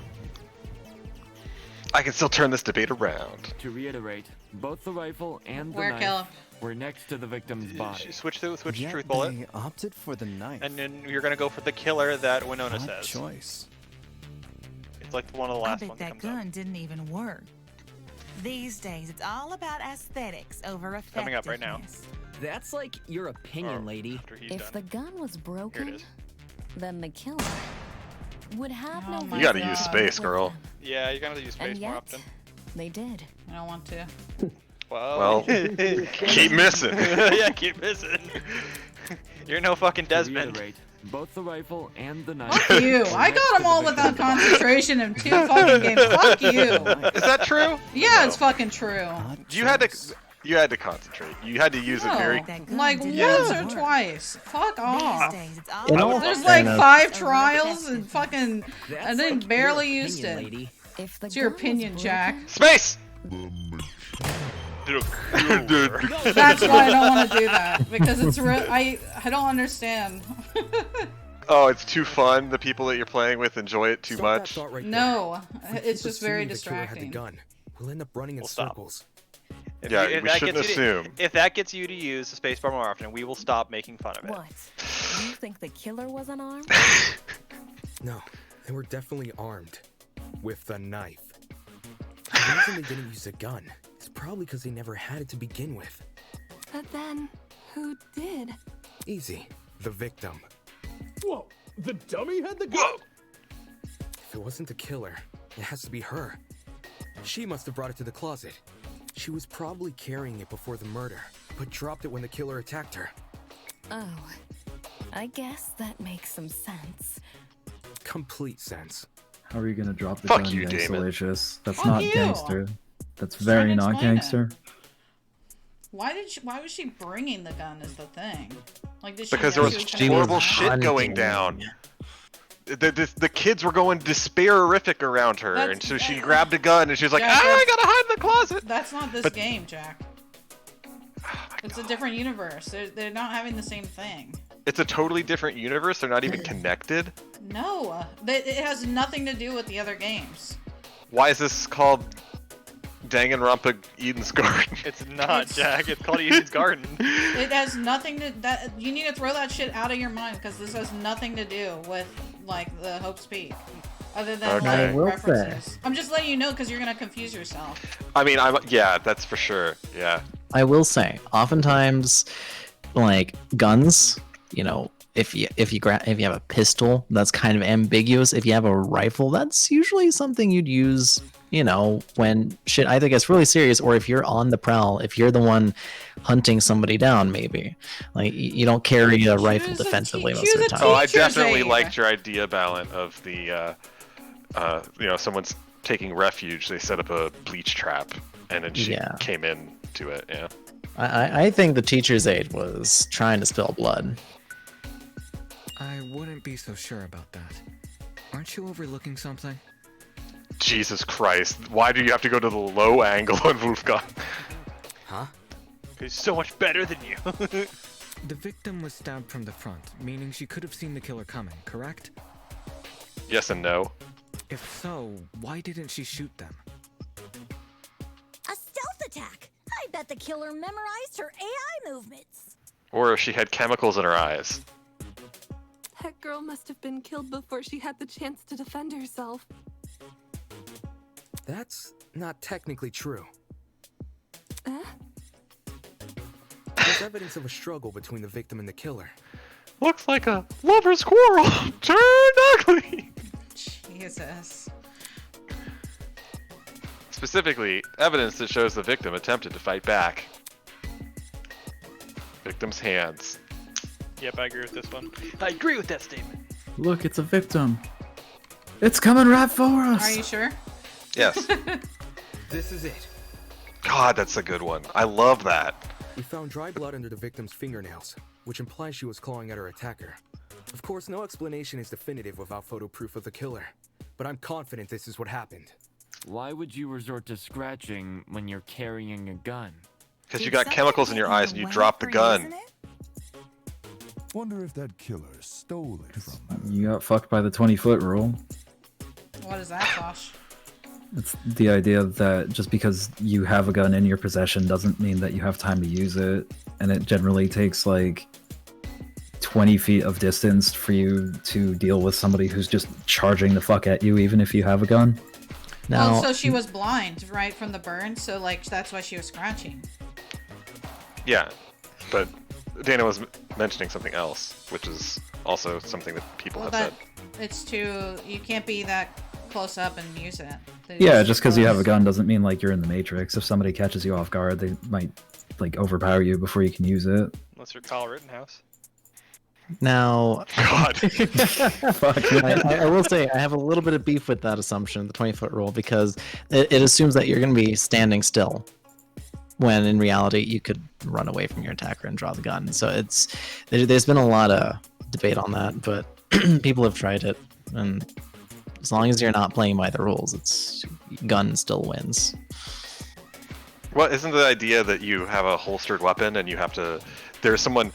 [SPEAKER 3] I can still turn this debate around.
[SPEAKER 16] To reiterate, both the rifle and the
[SPEAKER 1] Where,
[SPEAKER 16] knife
[SPEAKER 1] Caleb?
[SPEAKER 16] were next to the victim's body.
[SPEAKER 2] Switch the
[SPEAKER 17] Yet
[SPEAKER 2] truth bullet,
[SPEAKER 17] they opted for the knife.
[SPEAKER 2] and then you're gonna go for the killer that Winona
[SPEAKER 17] Odd
[SPEAKER 2] says.
[SPEAKER 17] choice.
[SPEAKER 2] It's like one of the
[SPEAKER 12] I
[SPEAKER 2] last
[SPEAKER 12] bet
[SPEAKER 2] ones that
[SPEAKER 12] that
[SPEAKER 2] comes up.
[SPEAKER 12] gun didn't even work. These days, it's all about aesthetics over effectiveness.
[SPEAKER 2] Coming up right now.
[SPEAKER 13] That's like your opinion, lady.
[SPEAKER 2] After he's
[SPEAKER 15] If the
[SPEAKER 2] done.
[SPEAKER 15] gun was broken,
[SPEAKER 2] Here it is.
[SPEAKER 15] then the killer would have no
[SPEAKER 1] my
[SPEAKER 3] You gotta
[SPEAKER 15] reason
[SPEAKER 3] use
[SPEAKER 15] to
[SPEAKER 3] space,
[SPEAKER 15] bring it with
[SPEAKER 3] girl.
[SPEAKER 15] them.
[SPEAKER 2] Yeah, you gotta use
[SPEAKER 15] And
[SPEAKER 2] space more
[SPEAKER 15] yet,
[SPEAKER 2] often.
[SPEAKER 15] they did.
[SPEAKER 1] I don't want to.
[SPEAKER 3] Well, keep missing.
[SPEAKER 2] Yeah, keep missing. You're no fucking
[SPEAKER 16] To
[SPEAKER 2] Desmond.
[SPEAKER 16] reiterate, both the rifle and the knife.
[SPEAKER 1] Fuck you!
[SPEAKER 16] were
[SPEAKER 1] I
[SPEAKER 16] next
[SPEAKER 1] got
[SPEAKER 16] to
[SPEAKER 1] them
[SPEAKER 16] the
[SPEAKER 1] all without
[SPEAKER 16] victim's body.
[SPEAKER 1] concentration in 2 fucking games. Fuck you!
[SPEAKER 3] Is that true?
[SPEAKER 1] Yeah, it's fucking true.
[SPEAKER 3] You had to concentrate. You had to use it very.
[SPEAKER 1] Like
[SPEAKER 2] Yeah.
[SPEAKER 1] once or twice. Fuck off.
[SPEAKER 12] These days, it's all
[SPEAKER 4] In all
[SPEAKER 12] about
[SPEAKER 1] There's like
[SPEAKER 4] fairness-
[SPEAKER 1] 5 trials and fucking,
[SPEAKER 13] That's
[SPEAKER 1] and then
[SPEAKER 13] like
[SPEAKER 1] barely
[SPEAKER 13] your
[SPEAKER 1] used
[SPEAKER 13] opinion,
[SPEAKER 1] it.
[SPEAKER 13] lady.
[SPEAKER 15] If the
[SPEAKER 1] It's your
[SPEAKER 15] gun was
[SPEAKER 1] opinion, Jack.
[SPEAKER 15] broken,
[SPEAKER 3] Space.
[SPEAKER 1] That's why I don't want to do that because it's real. I don't understand.
[SPEAKER 3] Oh, it's too fun. The people that you're playing with enjoy it too
[SPEAKER 14] Stop that
[SPEAKER 3] much.
[SPEAKER 14] thought right there.
[SPEAKER 1] No,
[SPEAKER 14] If we
[SPEAKER 1] it's
[SPEAKER 14] keep
[SPEAKER 1] just very
[SPEAKER 14] assuming the killer had the
[SPEAKER 1] distracting.
[SPEAKER 14] gun, we'll end up running in
[SPEAKER 2] We'll stop.
[SPEAKER 14] circles.
[SPEAKER 3] Yeah, we shouldn't assume.
[SPEAKER 2] If that gets you to use the spacebar more often, we will stop making fun of it.
[SPEAKER 15] what? You think the killer was unarmed?
[SPEAKER 14] No, they were definitely armed. With the knife. The reason they didn't use a gun is probably because they never had it to begin with.
[SPEAKER 15] But then, who did?
[SPEAKER 14] Easy. The victim.
[SPEAKER 9] Whoa, the dummy had the gun?
[SPEAKER 14] If it wasn't the killer, it has to be her. She must have brought it to the closet. She was probably carrying it before the murder, but dropped it when the killer attacked her.
[SPEAKER 15] Oh, I guess that makes some sense.
[SPEAKER 14] Complete sense.
[SPEAKER 5] How are you gonna drop the
[SPEAKER 3] Fuck
[SPEAKER 5] gun
[SPEAKER 3] you,
[SPEAKER 5] against
[SPEAKER 3] Damon.
[SPEAKER 5] Salacious? That's
[SPEAKER 1] Fuck
[SPEAKER 5] not
[SPEAKER 1] you.
[SPEAKER 5] gangster. That's
[SPEAKER 1] Just
[SPEAKER 5] very
[SPEAKER 1] trying to
[SPEAKER 5] not
[SPEAKER 1] explain it.
[SPEAKER 5] gangster.
[SPEAKER 1] Why was she bringing the gun? Is the thing. Like did she
[SPEAKER 3] Because
[SPEAKER 1] know
[SPEAKER 3] there
[SPEAKER 1] she
[SPEAKER 3] was
[SPEAKER 1] gonna-
[SPEAKER 3] horrible
[SPEAKER 4] was
[SPEAKER 3] shit going
[SPEAKER 4] hunting.
[SPEAKER 3] down. The kids were going despairific around her,
[SPEAKER 1] That's-
[SPEAKER 3] and so she grabbed a gun and she was like,
[SPEAKER 1] Jack,
[SPEAKER 3] I gotta hide in the closet.
[SPEAKER 1] That's not this
[SPEAKER 3] But-
[SPEAKER 1] game, Jack. It's a different universe. They're not having the same thing.
[SPEAKER 3] It's a totally different universe. They're not even connected.
[SPEAKER 1] No, it has nothing to do with the other games.
[SPEAKER 3] Why is this called Danganronpa Eden's Garden?
[SPEAKER 2] It's not, Jack. It's called Eden's Garden.
[SPEAKER 1] It has nothing to you need to throw that shit out of your mind because this has nothing to do with like the Hope's Peak, other than like references. I'm just letting you know because you're gonna confuse yourself.
[SPEAKER 3] I mean, yeah, that's for sure. Yeah.
[SPEAKER 4] I will say, oftentimes, like guns, you know, if you have a pistol, that's kind of ambiguous. If you have a rifle, that's usually something you'd use, you know, when shit either gets really serious or if you're on the prowl, if you're the one hunting somebody down, maybe. Like, you don't carry a rifle defensively most of the time.
[SPEAKER 3] Oh, I definitely liked your idea, Ballant, of the, you know, someone's taking refuge, they set up a bleach trap, and then she came in to it, yeah.
[SPEAKER 4] I think the teacher's aide was trying to spill blood.
[SPEAKER 11] I wouldn't be so sure about that. Aren't you overlooking something?
[SPEAKER 3] Jesus Christ, why do you have to go to the low angle on Wolfgang?
[SPEAKER 11] Huh?
[SPEAKER 2] He's so much better than you.
[SPEAKER 11] The victim was stabbed from the front, meaning she could have seen the killer coming, correct?
[SPEAKER 3] Yes and no.
[SPEAKER 11] If so, why didn't she shoot them?
[SPEAKER 6] A stealth attack! I bet the killer memorized her AI movements.
[SPEAKER 3] Or if she had chemicals in her eyes.
[SPEAKER 18] That girl must have been killed before she had the chance to defend herself.
[SPEAKER 14] That's not technically true.
[SPEAKER 18] Eh?
[SPEAKER 14] There's evidence of a struggle between the victim and the killer.
[SPEAKER 3] Looks like a lover's quarrel turned ugly.
[SPEAKER 1] Jesus.
[SPEAKER 3] Specifically, evidence that shows the victim attempted to fight back. Victim's hands.
[SPEAKER 2] Yep, I agree with this one. I agree with that statement.
[SPEAKER 5] Look, it's a victim. It's coming right for us.
[SPEAKER 1] Are you sure?
[SPEAKER 3] Yes.
[SPEAKER 14] This is it.
[SPEAKER 3] God, that's a good one. I love that.
[SPEAKER 14] We found dry blood under the victim's fingernails, which implies she was clawing at her attacker. Of course, no explanation is definitive without photo proof of the killer, but I'm confident this is what happened.
[SPEAKER 16] Why would you resort to scratching when you're carrying a gun?
[SPEAKER 3] Because you got chemicals in your eyes and you dropped the gun.
[SPEAKER 7] Wonder if that killer stole it from her.
[SPEAKER 5] You got fucked by the 20-foot rule.
[SPEAKER 1] What is that, Josh?
[SPEAKER 5] It's the idea that just because you have a gun in your possession doesn't mean that you have time to use it, and it generally takes like 20 feet of distance for you to deal with somebody who's just charging the fuck at you, even if you have a gun.
[SPEAKER 4] Now,
[SPEAKER 1] well, so she was blind, right, from the burn, so like that's why she was scratching.
[SPEAKER 3] Yeah, but Dana was mentioning something else, which is also something that people have said.
[SPEAKER 1] It's too, you can't be that close up and use it.
[SPEAKER 5] Yeah, just because you have a gun doesn't mean like you're in the Matrix. If somebody catches you off guard, they might like overpower you before you can use it.
[SPEAKER 2] Unless you're Kyle Rittenhouse.
[SPEAKER 4] Now,
[SPEAKER 3] God.
[SPEAKER 4] I will say I have a little bit of beef with that assumption, the 20-foot rule, because it assumes that you're going to be standing still, when in reality you could run away from your attacker and draw the gun. So there's been a lot of debate on that, but people have tried it, and as long as you're not playing by the rules, it's gun still wins.
[SPEAKER 3] Well, isn't the idea that you have a holstered weapon and you have to... There's someone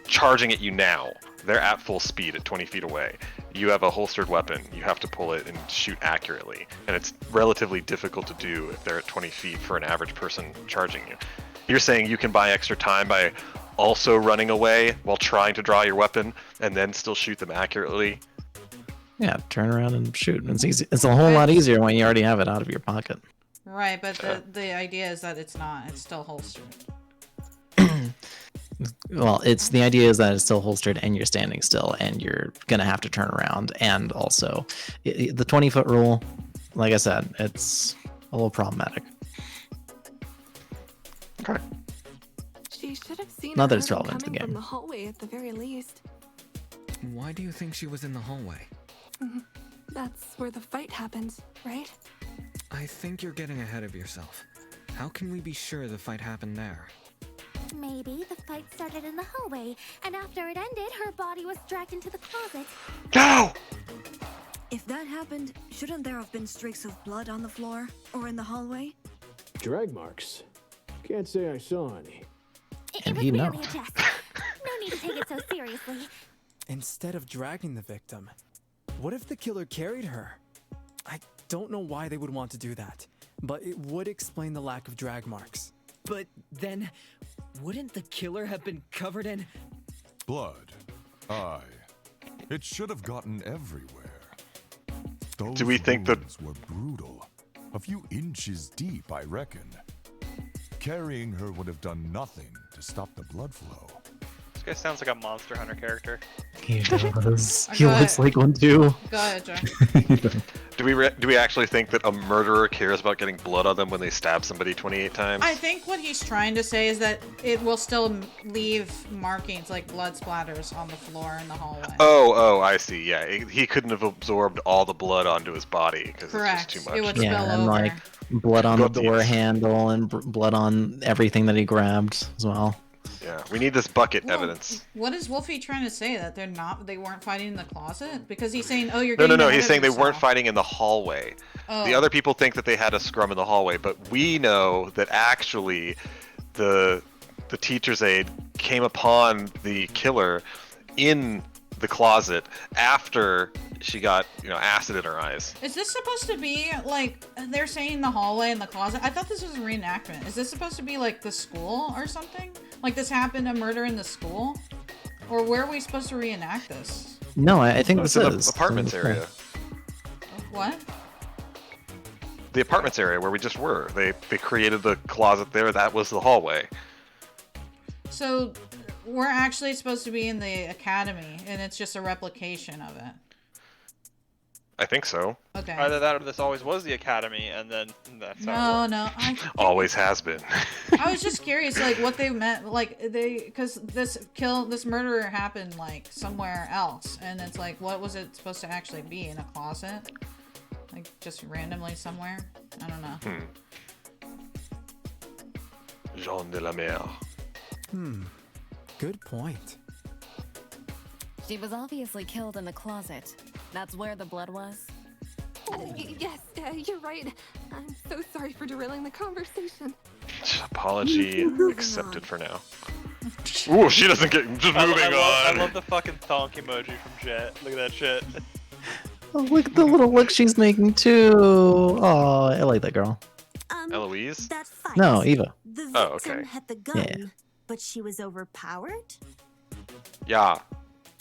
[SPEAKER 3] charging at you now. They're at full speed at 20 feet away. You have a holstered weapon. You have to pull it and shoot accurately. And it's relatively difficult to do if they're at 20 feet for an average person charging you. You're saying you can buy extra time by also running away while trying to draw your weapon and then still shoot them accurately?
[SPEAKER 4] Yeah, turn around and shoot. It's easy. It's a whole lot easier when you already have it out of your pocket.
[SPEAKER 1] Right, but the idea is that it's not. It's still holstered.
[SPEAKER 4] Well, it's the idea is that it's still holstered and you're standing still and you're gonna have to turn around. And also, the 20-foot rule, like I said, it's a little problematic.
[SPEAKER 3] Okay.
[SPEAKER 18] She should have seen
[SPEAKER 4] Not that
[SPEAKER 18] her
[SPEAKER 4] it's relevant to the
[SPEAKER 18] coming
[SPEAKER 4] game.
[SPEAKER 18] from the hallway at the very least.
[SPEAKER 11] Why do you think she was in the hallway?
[SPEAKER 18] That's where the fight happened, right?
[SPEAKER 11] I think you're getting ahead of yourself. How can we be sure the fight happened there?
[SPEAKER 6] Maybe the fight started in the hallway, and after it ended, her body was dragged into the closet.
[SPEAKER 3] No!
[SPEAKER 19] If that happened, shouldn't there have been streaks of blood on the floor or in the hallway?
[SPEAKER 9] Drag marks. Can't say I saw any.
[SPEAKER 4] And he'd know.
[SPEAKER 6] Merely a jest. No need to take it so seriously.
[SPEAKER 17] Instead of dragging the victim, what if the killer carried her? I don't know why they would want to do that, but it would explain the lack of drag marks.
[SPEAKER 13] But then, wouldn't the killer have been covered in...
[SPEAKER 7] Blood. Aye. It should have gotten everywhere. Those
[SPEAKER 3] Do we think that
[SPEAKER 7] wounds were brutal? A few inches deep, I reckon. Carrying her would have done nothing to stop the blood flow.
[SPEAKER 2] This guy sounds like a Monster Hunter character.
[SPEAKER 4] He does.
[SPEAKER 1] Go
[SPEAKER 4] He looks
[SPEAKER 1] ahead.
[SPEAKER 4] like one too.
[SPEAKER 1] Go ahead, Joe.
[SPEAKER 3] do we actually think that a murderer cares about getting blood on them when they stab somebody 28 times?
[SPEAKER 1] I think what he's trying to say is that it will still leave markings like blood splatters on the floor in the hallway.
[SPEAKER 3] Oh, I see. Yeah, he couldn't have absorbed all the blood onto his body because it's just too much.
[SPEAKER 1] It would
[SPEAKER 4] Yeah,
[SPEAKER 1] spill
[SPEAKER 4] and
[SPEAKER 1] over.
[SPEAKER 4] like blood on the
[SPEAKER 3] Got
[SPEAKER 4] door
[SPEAKER 3] these.
[SPEAKER 4] handle and blood on everything that he grabbed as well.
[SPEAKER 3] Yeah, we need this bucket evidence.
[SPEAKER 1] What is Wolfie trying to say? That they weren't fighting in the closet? Because he's saying, oh, you're
[SPEAKER 3] No,
[SPEAKER 1] getting ahead
[SPEAKER 3] he's
[SPEAKER 1] of
[SPEAKER 3] saying they
[SPEAKER 1] yourself.
[SPEAKER 3] weren't fighting in the hallway.
[SPEAKER 1] Oh.
[SPEAKER 3] The other people think that they had a scrum in the hallway, but we know that actually the teacher's aide came upon the killer in the closet after she got, acid in her eyes.
[SPEAKER 1] Is this supposed to be like they're saying the hallway and the closet? I thought this was a reenactment. Is this supposed to be like the school or something? Like this happened, a murder in the school? Or where are we supposed to reenact this?
[SPEAKER 4] No, I think
[SPEAKER 3] It's
[SPEAKER 4] this
[SPEAKER 3] in the
[SPEAKER 4] is
[SPEAKER 3] apartments area.
[SPEAKER 1] What?
[SPEAKER 3] The apartments area where we just were. They created the closet there. That was the hallway.
[SPEAKER 1] So we're actually supposed to be in the academy, and it's just a replication of it.
[SPEAKER 3] I think so.
[SPEAKER 1] Okay.
[SPEAKER 2] Either that or this always was the academy, and then that's how it
[SPEAKER 1] No,
[SPEAKER 2] worked.
[SPEAKER 3] Always has been.
[SPEAKER 1] I was just curious, like what they meant, like because this murder happened like somewhere else, and it's like, what was it supposed to actually be in a closet? Like just randomly somewhere? I don't know.
[SPEAKER 3] Jean de la Mer.
[SPEAKER 17] Good point.
[SPEAKER 15] She was obviously killed in the closet. That's where the blood was.
[SPEAKER 18] Yes, you're right. I'm so sorry for derailing the conversation.
[SPEAKER 3] Apology accepted for now. Ooh, she doesn't get. Just moving on.
[SPEAKER 2] I love the fucking thonk emoji from Jet. Look at that shit.
[SPEAKER 4] Oh, look at the little look she's making too. Oh, I like that girl.
[SPEAKER 3] Eloise?
[SPEAKER 6] That fight.
[SPEAKER 4] No, Eva.
[SPEAKER 6] The victim
[SPEAKER 3] Oh, okay.
[SPEAKER 6] had the gun, but she was overpowered?
[SPEAKER 3] Yeah.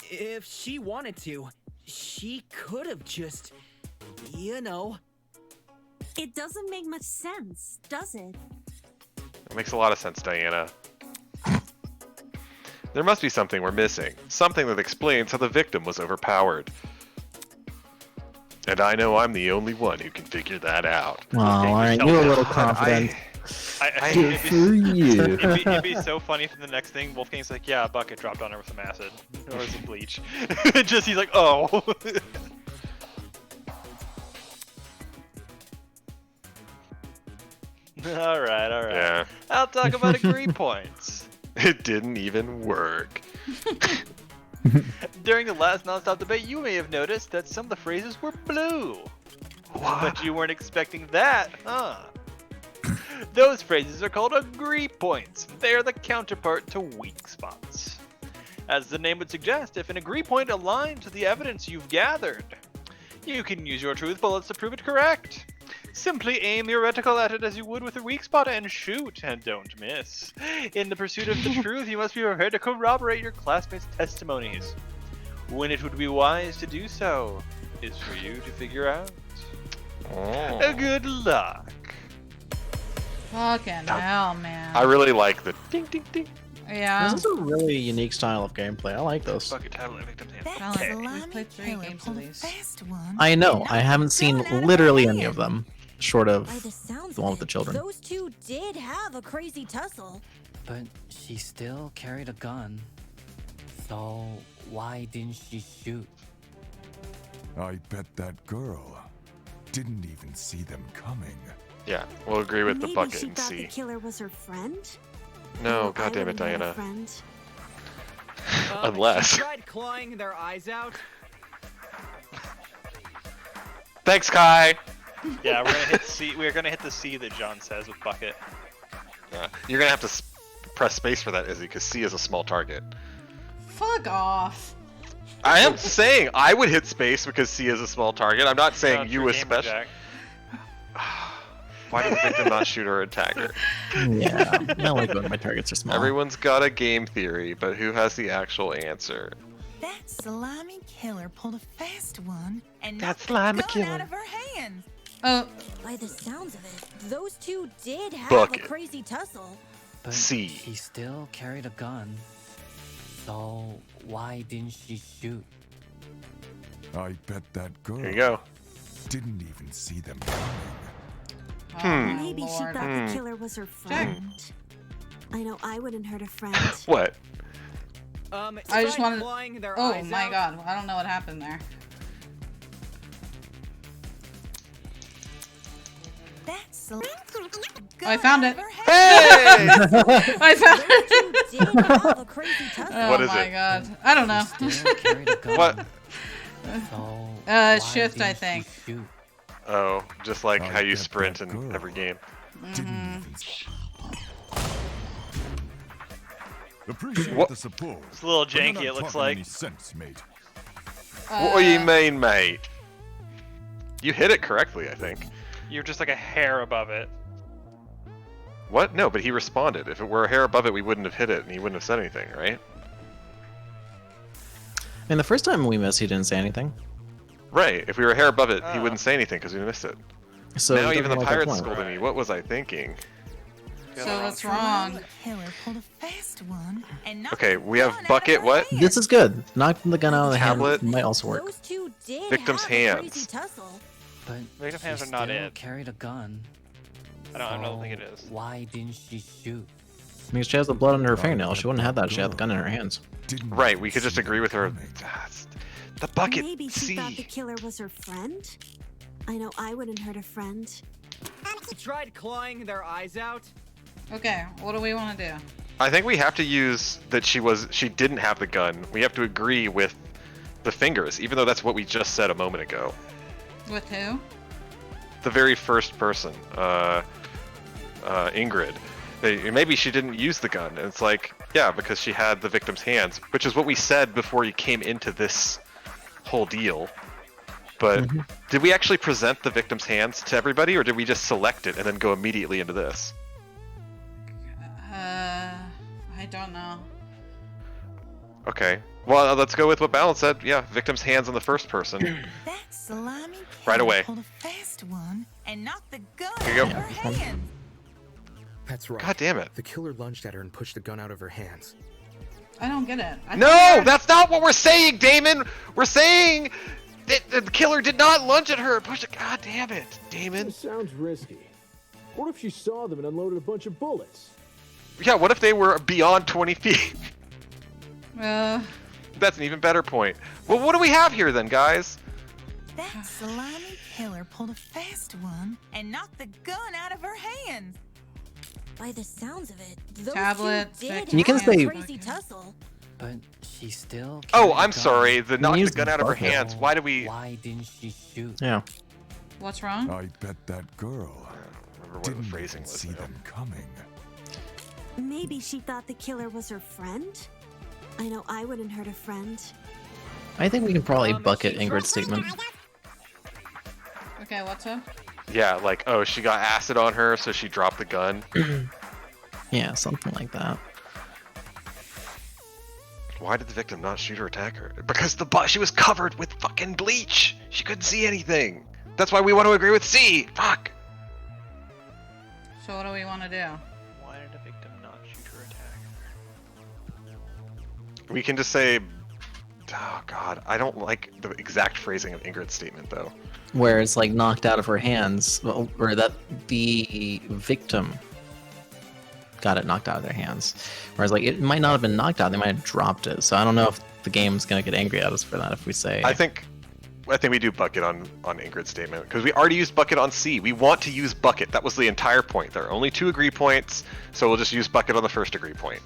[SPEAKER 13] If she wanted to, she could have just,
[SPEAKER 6] It doesn't make much sense, does it?
[SPEAKER 3] It makes a lot of sense, Diana. There must be something we're missing. Something that explains how the victim was overpowered. And I know I'm the only one who can figure that out.
[SPEAKER 4] Oh, alright, you're a little confident.
[SPEAKER 2] I
[SPEAKER 4] Good
[SPEAKER 2] it'd be,
[SPEAKER 4] for you.
[SPEAKER 2] It'd be so funny for the next thing. Wolfgang's like, yeah, a bucket dropped on her with some acid or some bleach. Just he's like, oh. all right.
[SPEAKER 3] Yeah.
[SPEAKER 2] I'll talk about agree points.
[SPEAKER 3] It didn't even work.
[SPEAKER 2] During the last nonstop debate, you may have noticed that some of the phrases were blue. But you weren't expecting that, huh? Those phrases are called agree points. They are the counterpart to weak spots. As the name would suggest, if an agree point aligns to the evidence you've gathered, you can use your truth bullets to prove it correct. Simply aim your reticle at it as you would with a weak spot and shoot, and don't miss. In the pursuit of the truth, you must be prepared to corroborate your classmates' testimonies. When it would be wise to do so is for you to figure out. Good luck.
[SPEAKER 1] Fucking hell, man.
[SPEAKER 3] I really like the ding ding ding.
[SPEAKER 1] Yeah.
[SPEAKER 4] This is a really unique style of gameplay. I like this.
[SPEAKER 2] Bucket tablet victims
[SPEAKER 1] We've played 3 games of these.
[SPEAKER 4] I know. I haven't seen literally any of them, short of
[SPEAKER 6] By the sounds
[SPEAKER 4] the one
[SPEAKER 6] of
[SPEAKER 4] with the
[SPEAKER 6] it,
[SPEAKER 4] children.
[SPEAKER 6] Those two did have a crazy tussle.
[SPEAKER 13] But she still carried a gun. So why didn't she shoot?
[SPEAKER 7] I bet that girl didn't even see them coming.
[SPEAKER 3] Yeah, we'll agree with the
[SPEAKER 6] Maybe
[SPEAKER 3] bucket
[SPEAKER 6] she
[SPEAKER 3] and
[SPEAKER 6] thought the
[SPEAKER 3] see.
[SPEAKER 6] killer was her friend?
[SPEAKER 3] No,
[SPEAKER 6] I
[SPEAKER 3] goddammit,
[SPEAKER 6] wouldn't have a
[SPEAKER 3] Diana.
[SPEAKER 6] friend.
[SPEAKER 3] Unless.
[SPEAKER 13] She tried clawing their eyes out.
[SPEAKER 3] Thanks, Kai.
[SPEAKER 2] Yeah, we're gonna hit C. We're gonna hit the C that John says with bucket.
[SPEAKER 3] Yeah, you're gonna have to press space for that, Izzy, because C is a small target.
[SPEAKER 1] Fuck off.
[SPEAKER 3] I am saying I would hit space because C is a small target. I'm not saying you
[SPEAKER 2] Gamer
[SPEAKER 3] especially.
[SPEAKER 2] Jack.
[SPEAKER 3] Why did the victim not shoot or attack her?
[SPEAKER 4] Yeah, I like when my targets are small.
[SPEAKER 3] Everyone's got a game theory, but who has the actual answer?
[SPEAKER 12] That slimy killer pulled a fast one and
[SPEAKER 3] That
[SPEAKER 12] knocked the
[SPEAKER 3] slimy
[SPEAKER 12] gun
[SPEAKER 3] killer.
[SPEAKER 12] out of her hands.
[SPEAKER 6] By the sounds of it, those two did have
[SPEAKER 3] Bucket.
[SPEAKER 6] a crazy tussle.
[SPEAKER 13] But
[SPEAKER 3] C.
[SPEAKER 13] she still carried a gun. So why didn't she shoot?
[SPEAKER 7] I bet that girl
[SPEAKER 3] Here you go.
[SPEAKER 7] didn't even see them
[SPEAKER 1] Oh,
[SPEAKER 7] coming.
[SPEAKER 19] Maybe she
[SPEAKER 1] Lord.
[SPEAKER 19] thought the killer was her friend. I know I wouldn't hurt a friend.
[SPEAKER 3] What?
[SPEAKER 1] I just wanted.
[SPEAKER 13] clawing their
[SPEAKER 1] Oh
[SPEAKER 13] eyes
[SPEAKER 1] my
[SPEAKER 13] out.
[SPEAKER 1] god, I don't know what happened there.
[SPEAKER 12] That's
[SPEAKER 1] I found it.
[SPEAKER 3] Hey!
[SPEAKER 1] I found it.
[SPEAKER 6] Did have a crazy tussle.
[SPEAKER 1] Oh
[SPEAKER 3] What is
[SPEAKER 1] my
[SPEAKER 3] it?
[SPEAKER 1] god. I don't know.
[SPEAKER 13] Still carried a gun.
[SPEAKER 3] What?
[SPEAKER 13] So why
[SPEAKER 1] Shift, I
[SPEAKER 13] didn't she
[SPEAKER 1] think.
[SPEAKER 13] shoot?
[SPEAKER 3] Oh, just like
[SPEAKER 7] I
[SPEAKER 3] how you
[SPEAKER 7] bet
[SPEAKER 3] sprint
[SPEAKER 7] that
[SPEAKER 3] in
[SPEAKER 7] girl
[SPEAKER 3] every game.
[SPEAKER 7] Didn't
[SPEAKER 1] Mm-hmm.
[SPEAKER 7] even. Appreciate
[SPEAKER 3] What?
[SPEAKER 7] the support.
[SPEAKER 2] It's a little
[SPEAKER 7] but you're
[SPEAKER 2] janky,
[SPEAKER 7] not
[SPEAKER 2] it looks
[SPEAKER 7] talking
[SPEAKER 2] like.
[SPEAKER 7] Any sense, mate.
[SPEAKER 3] What do you mean, mate? You hit it correctly, I think.
[SPEAKER 2] You're just like a hair above it.
[SPEAKER 3] What? No, but he responded. If it were a hair above it, we wouldn't have hit it, and he wouldn't have said anything, right?
[SPEAKER 4] I mean, the first time we missed, he didn't say anything.
[SPEAKER 3] Right. If we were a hair above it, he wouldn't say anything because we missed it.
[SPEAKER 4] So
[SPEAKER 3] now
[SPEAKER 4] he
[SPEAKER 3] even the
[SPEAKER 4] doesn't like our
[SPEAKER 3] pirates
[SPEAKER 4] point.
[SPEAKER 3] scolded me. What was I thinking?
[SPEAKER 1] So what's wrong?
[SPEAKER 12] Killer pulled a fast one and knocked
[SPEAKER 3] Okay,
[SPEAKER 12] the
[SPEAKER 3] we have
[SPEAKER 12] gun out
[SPEAKER 3] bucket.
[SPEAKER 12] of her
[SPEAKER 3] What?
[SPEAKER 12] hands.
[SPEAKER 4] This is good. Knocking the gun out of the
[SPEAKER 3] Tablet.
[SPEAKER 4] hand might also work.
[SPEAKER 6] Those two did
[SPEAKER 3] Victim's
[SPEAKER 6] have a crazy
[SPEAKER 3] hands.
[SPEAKER 6] tussle.
[SPEAKER 13] But
[SPEAKER 2] Victim
[SPEAKER 13] she
[SPEAKER 2] hands are not
[SPEAKER 13] still
[SPEAKER 2] it.
[SPEAKER 13] carried a gun.
[SPEAKER 2] I don't think it
[SPEAKER 13] So
[SPEAKER 2] is.
[SPEAKER 13] Why didn't she shoot?
[SPEAKER 4] Because she has the blood under her fingernail. She wouldn't have that if she had the gun in her hands.
[SPEAKER 7] Didn't
[SPEAKER 3] Right. We
[SPEAKER 7] even
[SPEAKER 3] could just
[SPEAKER 7] see
[SPEAKER 3] agree
[SPEAKER 7] them
[SPEAKER 3] with her.
[SPEAKER 7] coming.
[SPEAKER 3] The bucket.
[SPEAKER 19] Maybe she
[SPEAKER 3] C.
[SPEAKER 19] thought the killer was her friend. I know I wouldn't hurt a friend.
[SPEAKER 13] Tried clawing their eyes out.
[SPEAKER 1] Okay, what do we want to do?
[SPEAKER 3] I think we have to use that she didn't have the gun. We have to agree with the fingers, even though that's what we just said a moment ago.
[SPEAKER 1] With who?
[SPEAKER 3] The very first person, Ingrid. Maybe she didn't use the gun, and it's like, yeah, because she had the victim's hands, which is what we said before you came into this whole deal. But did we actually present the victim's hands to everybody, or did we just select it and then go immediately into this?
[SPEAKER 1] I don't know.
[SPEAKER 3] Okay. Well, let's go with what Balance said. Yeah, victim's hands on the first person.
[SPEAKER 12] That slimy killer
[SPEAKER 3] Right away.
[SPEAKER 12] pulled a fast one and knocked the gun
[SPEAKER 3] Here you
[SPEAKER 12] out
[SPEAKER 3] go.
[SPEAKER 12] of her hands.
[SPEAKER 14] That's right.
[SPEAKER 3] God damn it.
[SPEAKER 14] The killer lunged at her and pushed the gun out of her hands.
[SPEAKER 1] I don't get it.
[SPEAKER 3] No, that's not what we're saying, Damon. We're saying that the killer did not lunge at her and push it. God damn it, Damon.
[SPEAKER 9] This sounds risky. What if she saw them and unloaded a bunch of bullets?
[SPEAKER 3] Yeah, what if they were beyond 20 feet?
[SPEAKER 1] That's
[SPEAKER 3] an even better point. Well, what do we have here then, guys?
[SPEAKER 12] That slimy killer pulled a fast one and knocked the gun out of her hands.
[SPEAKER 6] By the sounds of it, those
[SPEAKER 1] Tablet,
[SPEAKER 6] two did
[SPEAKER 4] You can
[SPEAKER 6] have a
[SPEAKER 4] say-
[SPEAKER 6] crazy tussle.
[SPEAKER 13] But she still.
[SPEAKER 3] Oh,
[SPEAKER 13] carried a
[SPEAKER 3] I'm
[SPEAKER 13] gun.
[SPEAKER 3] sorry. The knocked the
[SPEAKER 4] use
[SPEAKER 3] gun out of her
[SPEAKER 4] bucket.
[SPEAKER 3] hands. Why do we?
[SPEAKER 13] Why didn't she shoot?
[SPEAKER 4] Yeah.
[SPEAKER 1] What's wrong?
[SPEAKER 7] I bet that girl
[SPEAKER 3] Remember what
[SPEAKER 7] didn't
[SPEAKER 3] the phrasing
[SPEAKER 7] even
[SPEAKER 3] was
[SPEAKER 7] see
[SPEAKER 3] now.
[SPEAKER 7] them coming.
[SPEAKER 19] Maybe she thought the killer was her friend. I know I wouldn't hurt a friend.
[SPEAKER 4] I think we can probably bucket Ingrid's statement.
[SPEAKER 1] Okay, what's up?
[SPEAKER 3] Yeah, like, oh, she got acid on her, so she dropped the gun.
[SPEAKER 4] Yeah, something like that.
[SPEAKER 3] Why did the victim not shoot or attack her? Because she was covered with fucking bleach. She couldn't see anything. That's why we want to agree with C. Fuck.
[SPEAKER 1] So what do we want to do?
[SPEAKER 2] Why did the victim not shoot or attack?
[SPEAKER 3] We can just say, oh god, I don't like the exact phrasing of Ingrid's statement though.
[SPEAKER 4] Where it's like knocked out of her hands, well, or that the victim got it knocked out of their hands. Whereas like it might not have been knocked out, they might have dropped it. So I don't know if the game's gonna get angry at us for that if we say.
[SPEAKER 3] I think we do bucket on Ingrid's statement because we already used bucket on C. We want to use bucket. That was the entire point. There are only 2 agree points, so we'll just use bucket on the first agree point.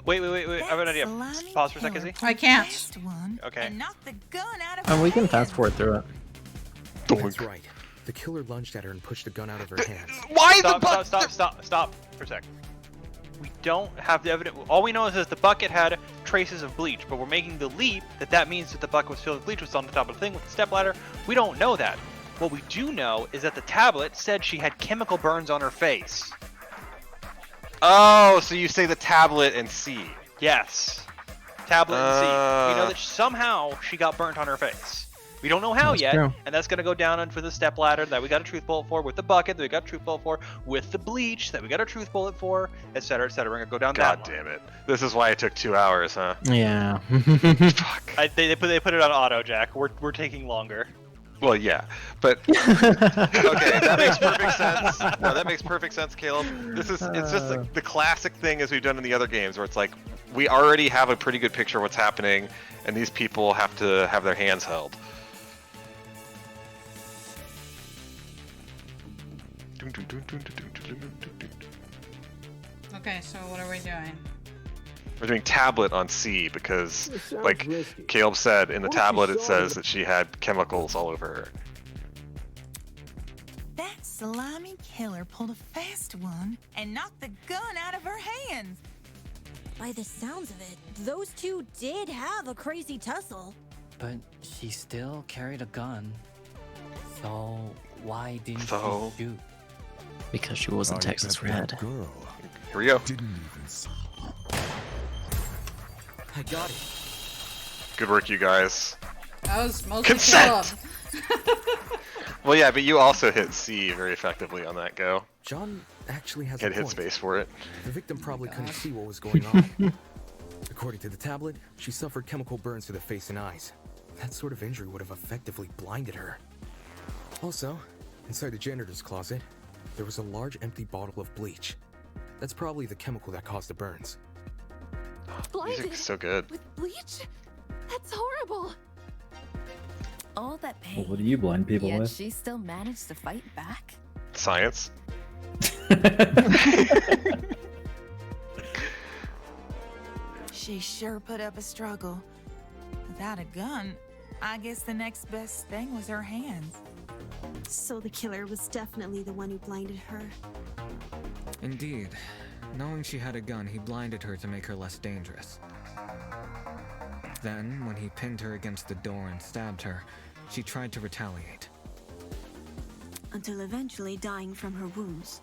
[SPEAKER 2] Wait. I have an idea. Pause for a second, Izzy.
[SPEAKER 1] I can't.
[SPEAKER 2] Okay.
[SPEAKER 4] And we can fast forward through it.
[SPEAKER 14] That's right. The killer lunged at her and pushed the gun out of her hands.
[SPEAKER 3] Why
[SPEAKER 2] Stop. for a sec. We don't have the evidence. All we know is that the bucket had traces of bleach, but we're making the leap that means that the bucket was filled with bleach, was on the top of the thing with the stepladder. We don't know that. What we do know is that the tablet said she had chemical burns on her face.
[SPEAKER 3] Oh, so you say the tablet and C.
[SPEAKER 2] Yes. Tablet and C. We know that somehow she got burnt on her face. We don't know how
[SPEAKER 4] That's
[SPEAKER 2] yet,
[SPEAKER 4] true.
[SPEAKER 2] and that's going to go down for the stepladder that we got a truth bullet for, with the bucket that we got a truth bullet for, with the bleach that we got a truth bullet for, etc., etc. We're going to go down
[SPEAKER 3] God
[SPEAKER 2] that
[SPEAKER 3] damn it. This is why it took 2 hours, huh?
[SPEAKER 4] Yeah.
[SPEAKER 3] Fuck.
[SPEAKER 2] They put it on auto, Jack. We're taking longer.
[SPEAKER 3] Well, yeah, but okay, that makes perfect sense. No, that makes perfect sense, Caleb. It's just like the classic thing as we've done in the other games, where it's like we already have a pretty good picture of what's happening, and these people have to have their hands held.
[SPEAKER 1] Okay, so what are we doing?
[SPEAKER 3] We're doing tablet on C because,
[SPEAKER 9] This sounds
[SPEAKER 3] like
[SPEAKER 9] risky.
[SPEAKER 3] Caleb said, in the
[SPEAKER 9] What if she
[SPEAKER 3] tablet it
[SPEAKER 9] saw
[SPEAKER 3] says
[SPEAKER 9] the-
[SPEAKER 3] that she had chemicals all over her.
[SPEAKER 12] That slimy killer pulled a fast one and knocked the gun out of her hands.
[SPEAKER 6] By the sounds of it, those two did have a crazy tussle.
[SPEAKER 13] But she still carried a gun. So why didn't
[SPEAKER 3] So?
[SPEAKER 13] she shoot?
[SPEAKER 4] Because she wasn't Texas Red.
[SPEAKER 7] Girl
[SPEAKER 3] Here we go.
[SPEAKER 7] didn't even see.
[SPEAKER 14] I got it.
[SPEAKER 3] Good work, you guys.
[SPEAKER 1] That was mostly
[SPEAKER 3] Consent!
[SPEAKER 1] Caleb.
[SPEAKER 3] Well, yeah, but you also hit C very effectively on that go.
[SPEAKER 14] John actually has a
[SPEAKER 3] Hit
[SPEAKER 14] point.
[SPEAKER 3] space for it.
[SPEAKER 14] The victim probably couldn't see what was going on. According to the tablet, she suffered chemical burns to the face and eyes. That sort of injury would have effectively blinded her. Also, inside the janitor's closet, there was a large empty bottle of bleach. That's probably the chemical that caused the burns.
[SPEAKER 18] Blinded
[SPEAKER 3] Music's so good.
[SPEAKER 18] with bleach? That's horrible.
[SPEAKER 15] All that pain.
[SPEAKER 5] Well, what do you blind people
[SPEAKER 15] Yet
[SPEAKER 5] with?
[SPEAKER 15] she still managed to fight back.
[SPEAKER 3] Science.
[SPEAKER 12] She sure put up a struggle. Without a gun, I guess the next best thing was her hands.
[SPEAKER 19] So the killer was definitely the one who blinded her.
[SPEAKER 11] Indeed. Knowing she had a gun, he blinded her to make her less dangerous. Then, when he pinned her against the door and stabbed her, she tried to retaliate.
[SPEAKER 19] Until eventually dying from her wounds.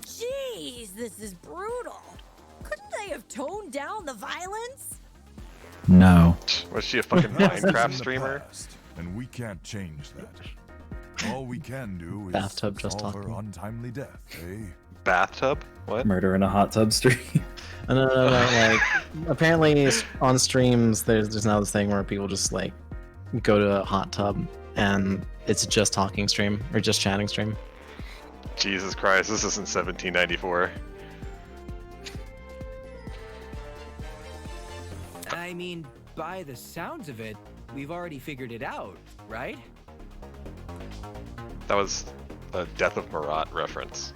[SPEAKER 6] Jeez, this is brutal. Couldn't they have toned down the violence?
[SPEAKER 5] No.
[SPEAKER 3] Was she a fucking
[SPEAKER 7] That's in
[SPEAKER 3] Minecraft
[SPEAKER 7] the
[SPEAKER 3] streamer?
[SPEAKER 7] past, and we can't change that. All we can do is
[SPEAKER 4] Bathtub just
[SPEAKER 7] solve her
[SPEAKER 4] talking.
[SPEAKER 7] untimely death, eh?
[SPEAKER 3] Bathtub? What?
[SPEAKER 5] Murder in a hot tub stream.
[SPEAKER 4] No. Like, apparently on streams, there's now this thing where people just like go to a hot tub and it's just talking stream or just chatting stream.
[SPEAKER 3] Jesus Christ, this isn't 1794.
[SPEAKER 13] I mean, by the sounds of it, we've already figured it out, right?
[SPEAKER 3] That was a Death of Marat reference.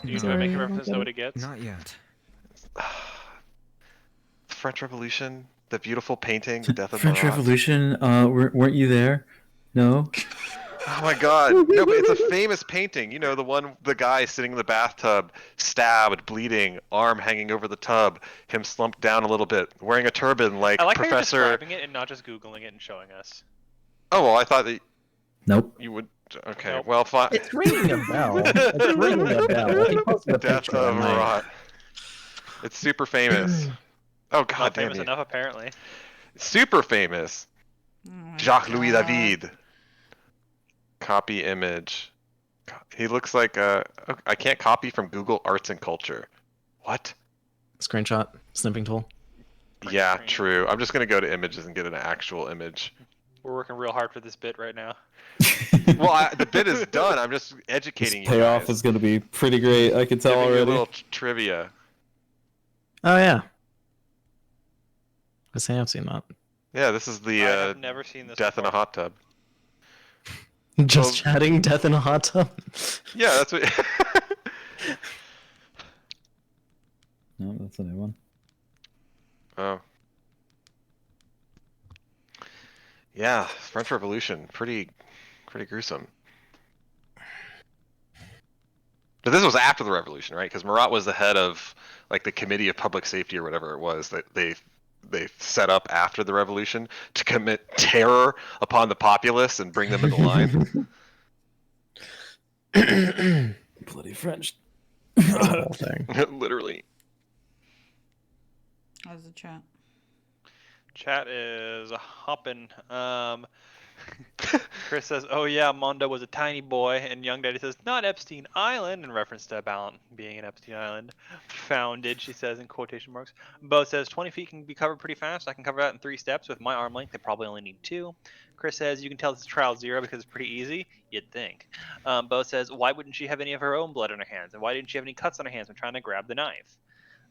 [SPEAKER 2] You know, make a reference to what it gets.
[SPEAKER 11] Not yet.
[SPEAKER 3] French Revolution, the beautiful painting, the Death of
[SPEAKER 5] French
[SPEAKER 3] Marat.
[SPEAKER 5] Revolution, weren't you there? No?
[SPEAKER 3] Oh my god. No, but it's a famous painting. You know, the guy sitting in the bathtub, stabbed, bleeding, arm hanging over the tub, him slumped down a little bit, wearing a turban like
[SPEAKER 2] I like
[SPEAKER 3] Professor.
[SPEAKER 2] how you're describing it and not just Googling it and showing us.
[SPEAKER 3] Oh, well, I thought that
[SPEAKER 5] Nope.
[SPEAKER 3] you would. Okay,
[SPEAKER 2] Nope.
[SPEAKER 3] well, fine.
[SPEAKER 4] It's ringing a bell. It's ringing a bell. He posted a
[SPEAKER 3] Death
[SPEAKER 4] picture
[SPEAKER 3] of
[SPEAKER 4] online.
[SPEAKER 3] Marat. It's super famous. Oh
[SPEAKER 2] Not
[SPEAKER 3] god damn
[SPEAKER 2] famous
[SPEAKER 3] it.
[SPEAKER 2] enough, apparently.
[SPEAKER 3] Super famous.
[SPEAKER 1] Oh my
[SPEAKER 3] Jacques-Louis
[SPEAKER 1] God.
[SPEAKER 3] David. Copy image. He looks like I can't copy from Google Arts and Culture. What?
[SPEAKER 4] Screenshot, snipping tool.
[SPEAKER 3] Yeah,
[SPEAKER 2] screen.
[SPEAKER 3] true. I'm just gonna go to images and get an actual image.
[SPEAKER 2] We're working real hard for this bit right now.
[SPEAKER 3] Well, the bit is done. I'm just educating you
[SPEAKER 5] payoff
[SPEAKER 3] guys.
[SPEAKER 5] is going to be pretty great. I can tell
[SPEAKER 3] Giving you
[SPEAKER 5] already.
[SPEAKER 3] a little trivia.
[SPEAKER 4] Oh yeah. I say I've seen that.
[SPEAKER 3] Yeah, this is
[SPEAKER 2] I
[SPEAKER 3] the
[SPEAKER 2] have never seen this
[SPEAKER 3] death in a
[SPEAKER 2] before.
[SPEAKER 3] hot tub.
[SPEAKER 4] Just
[SPEAKER 3] Well-
[SPEAKER 4] chatting, death in a hot tub.
[SPEAKER 3] Yeah, that's what.
[SPEAKER 5] No, that's a new one.
[SPEAKER 3] Oh. Yeah, French Revolution, pretty gruesome. But this was after the revolution, right? Because Marat was the head of like the Committee of Public Safety or whatever it was that they set up after the revolution to commit terror upon the populace and bring them into line.
[SPEAKER 4] Bloody French. The whole thing.
[SPEAKER 3] Literally.
[SPEAKER 1] How's the chat?
[SPEAKER 2] Chat is hopping. Chris says, "Oh yeah, Mondo was a tiny boy," and Young Daddy says, "Not Epstein Island," in reference to Ballant being an Epstein Island founded. She says in quotation marks. Bo says, "20 feet can be covered pretty fast. I can cover that in 3 steps with my arm length. They probably only need 2." Chris says, "You can tell this is trial 0 because it's pretty easy." You'd think. Bo says, "Why wouldn't she have any of her own blood on her hands, and why didn't she have any cuts on her hands when trying to grab the knife?"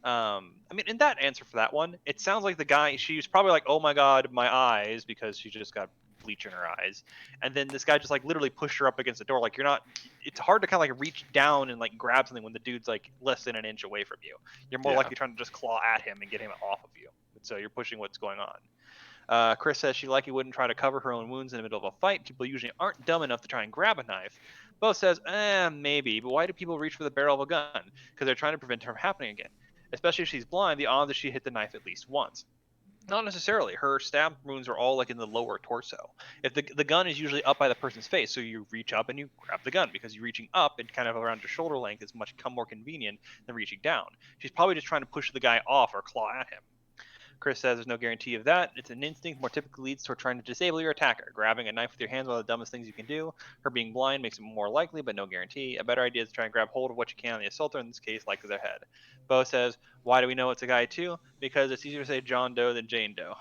[SPEAKER 2] I mean, in that answer for that one, it sounds like the guy, she's probably like, "Oh my god, my eyes," because she just got bleach in her eyes, and then this guy just like literally pushed her up against the door. Like, you're not, it's hard to kind of like reach down and like grab something when the dude's like less than an inch away from you. You're more likely trying to just claw at him and get him off of you, so you're pushing what's going on. Chris says she likely wouldn't try to cover her own wounds in the middle of a fight. People usually aren't dumb enough to try and grab a knife. Bo says, maybe, but why do people reach for the barrel of a gun? Because they're trying to prevent it from happening again. Especially if she's blind, the odds that she hit the knife at least once. Not necessarily. Her stab wounds are all like in the lower torso. If the gun is usually up by the person's face, so you reach up and you grab the gun, because you reaching up and kind of around your shoulder length is much more convenient than reaching down. She's probably just trying to push the guy off or claw at him. Chris says there's no guarantee of that. It's an instinct, more typically leads toward trying to disable your attacker. Grabbing a knife with your hands is one of the dumbest things you can do. Her being blind makes it more likely, but no guarantee. A better idea is to try and grab hold of what you can on the assaulter, in this case, likely their head. Bo says, why do we know it's a guy too? Because it's easier to say John Doe than Jane Doe.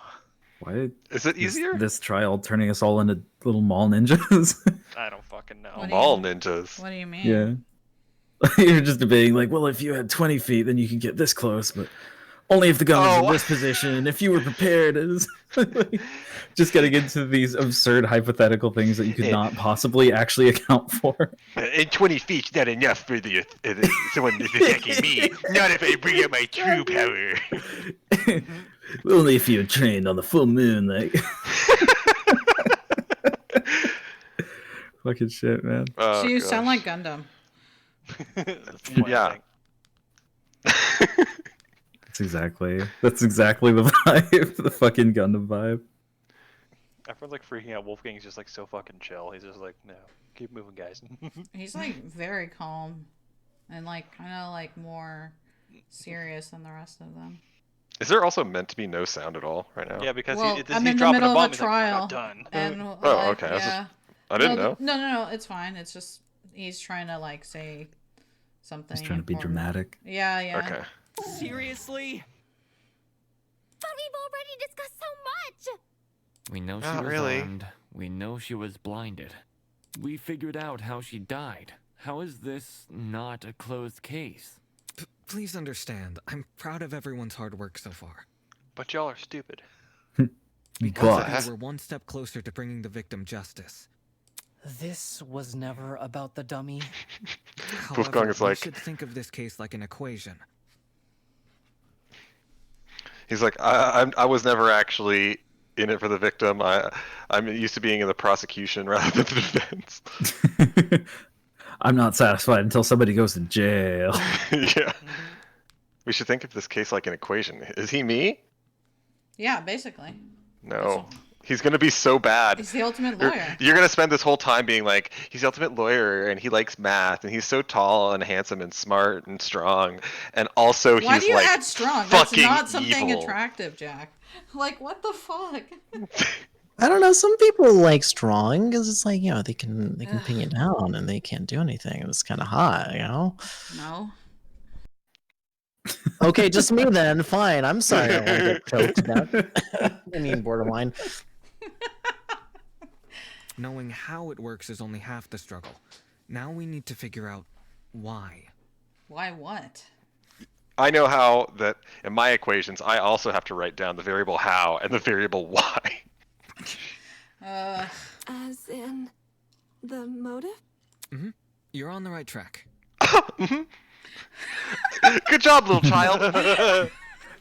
[SPEAKER 3] Why is it easier?
[SPEAKER 5] This trial turning us all into little mall ninjas?
[SPEAKER 2] I don't fucking know.
[SPEAKER 3] Mall ninjas.
[SPEAKER 1] What do you mean?
[SPEAKER 5] Yeah. You're just debating, like, well, if you had 20 feet, then you can get this close, but only if the gun was in this position, if you were prepared. Just getting into these absurd hypothetical things that you could not possibly actually account for.
[SPEAKER 3] And 20 feet's not enough for someone that's attacking me. Not if I bring out my true power.
[SPEAKER 5] Only if you had trained on the full moon, like. Fucking shit, man.
[SPEAKER 1] So you sound like Gundam.
[SPEAKER 3] Yeah.
[SPEAKER 5] That's exactly the vibe, the fucking Gundam vibe.
[SPEAKER 2] Everyone's like freaking out. Wolfgang's just like so fucking chill. He's just like, no, keep moving, guys.
[SPEAKER 1] He's like very calm and like kind of like more serious than the rest of them.
[SPEAKER 3] Is there also meant to be no sound at all right now?
[SPEAKER 2] Yeah, because
[SPEAKER 1] I'm in the middle of a trial.
[SPEAKER 2] Like, done.
[SPEAKER 1] And,
[SPEAKER 3] oh, okay.
[SPEAKER 1] Yeah.
[SPEAKER 3] I didn't know.
[SPEAKER 1] No, it's fine. It's just he's trying to like say something.
[SPEAKER 5] He's trying to be
[SPEAKER 1] important.
[SPEAKER 5] dramatic.
[SPEAKER 1] Yeah.
[SPEAKER 3] Okay.
[SPEAKER 13] Seriously?
[SPEAKER 6] But we've already discussed so much!
[SPEAKER 16] We know she was armed. We know she was blinded. We figured out how she died. How is this not a closed case?
[SPEAKER 14] Please understand, I'm proud of everyone's hard work so far.
[SPEAKER 2] But y'all are stupid.
[SPEAKER 14] Because we're one step closer to bringing the victim justice.
[SPEAKER 13] This was never about the dummy.
[SPEAKER 14] However, we should think of this case like an equation.
[SPEAKER 3] He's like, I was never actually in it for the victim. I'm used to being in the prosecution rather than the defense.
[SPEAKER 5] I'm not satisfied until somebody goes to jail.
[SPEAKER 3] Yeah. We should think of this case like an equation. Is he me?
[SPEAKER 1] Yeah, basically.
[SPEAKER 3] No. He's going to be so bad.
[SPEAKER 1] He's the ultimate lawyer.
[SPEAKER 3] You're going to spend this whole time being like, he's the ultimate lawyer and he likes math and he's so tall and handsome and smart and strong. And also
[SPEAKER 1] Why
[SPEAKER 3] he's
[SPEAKER 1] do you
[SPEAKER 3] like
[SPEAKER 1] add strong? That's not something
[SPEAKER 3] evil.
[SPEAKER 1] Attractive, Jack. Like, what the fuck?
[SPEAKER 4] I don't know. Some people like strong because it's like, you know, they can pin you down and they can't do anything. It's kind of hot, you know?
[SPEAKER 1] No.
[SPEAKER 4] Okay, just me then. Fine. I'm sorry. I want to get choked down. I mean, borderline.
[SPEAKER 14] Knowing how it works is only half the struggle. Now we need to figure out why.
[SPEAKER 1] Why what?
[SPEAKER 3] I know how that in my equations, I also have to write down the variable how and the variable why.
[SPEAKER 18] As in the motive?
[SPEAKER 14] Mm-hmm. You're on the right track.
[SPEAKER 3] Mm-hmm. Good job, little child.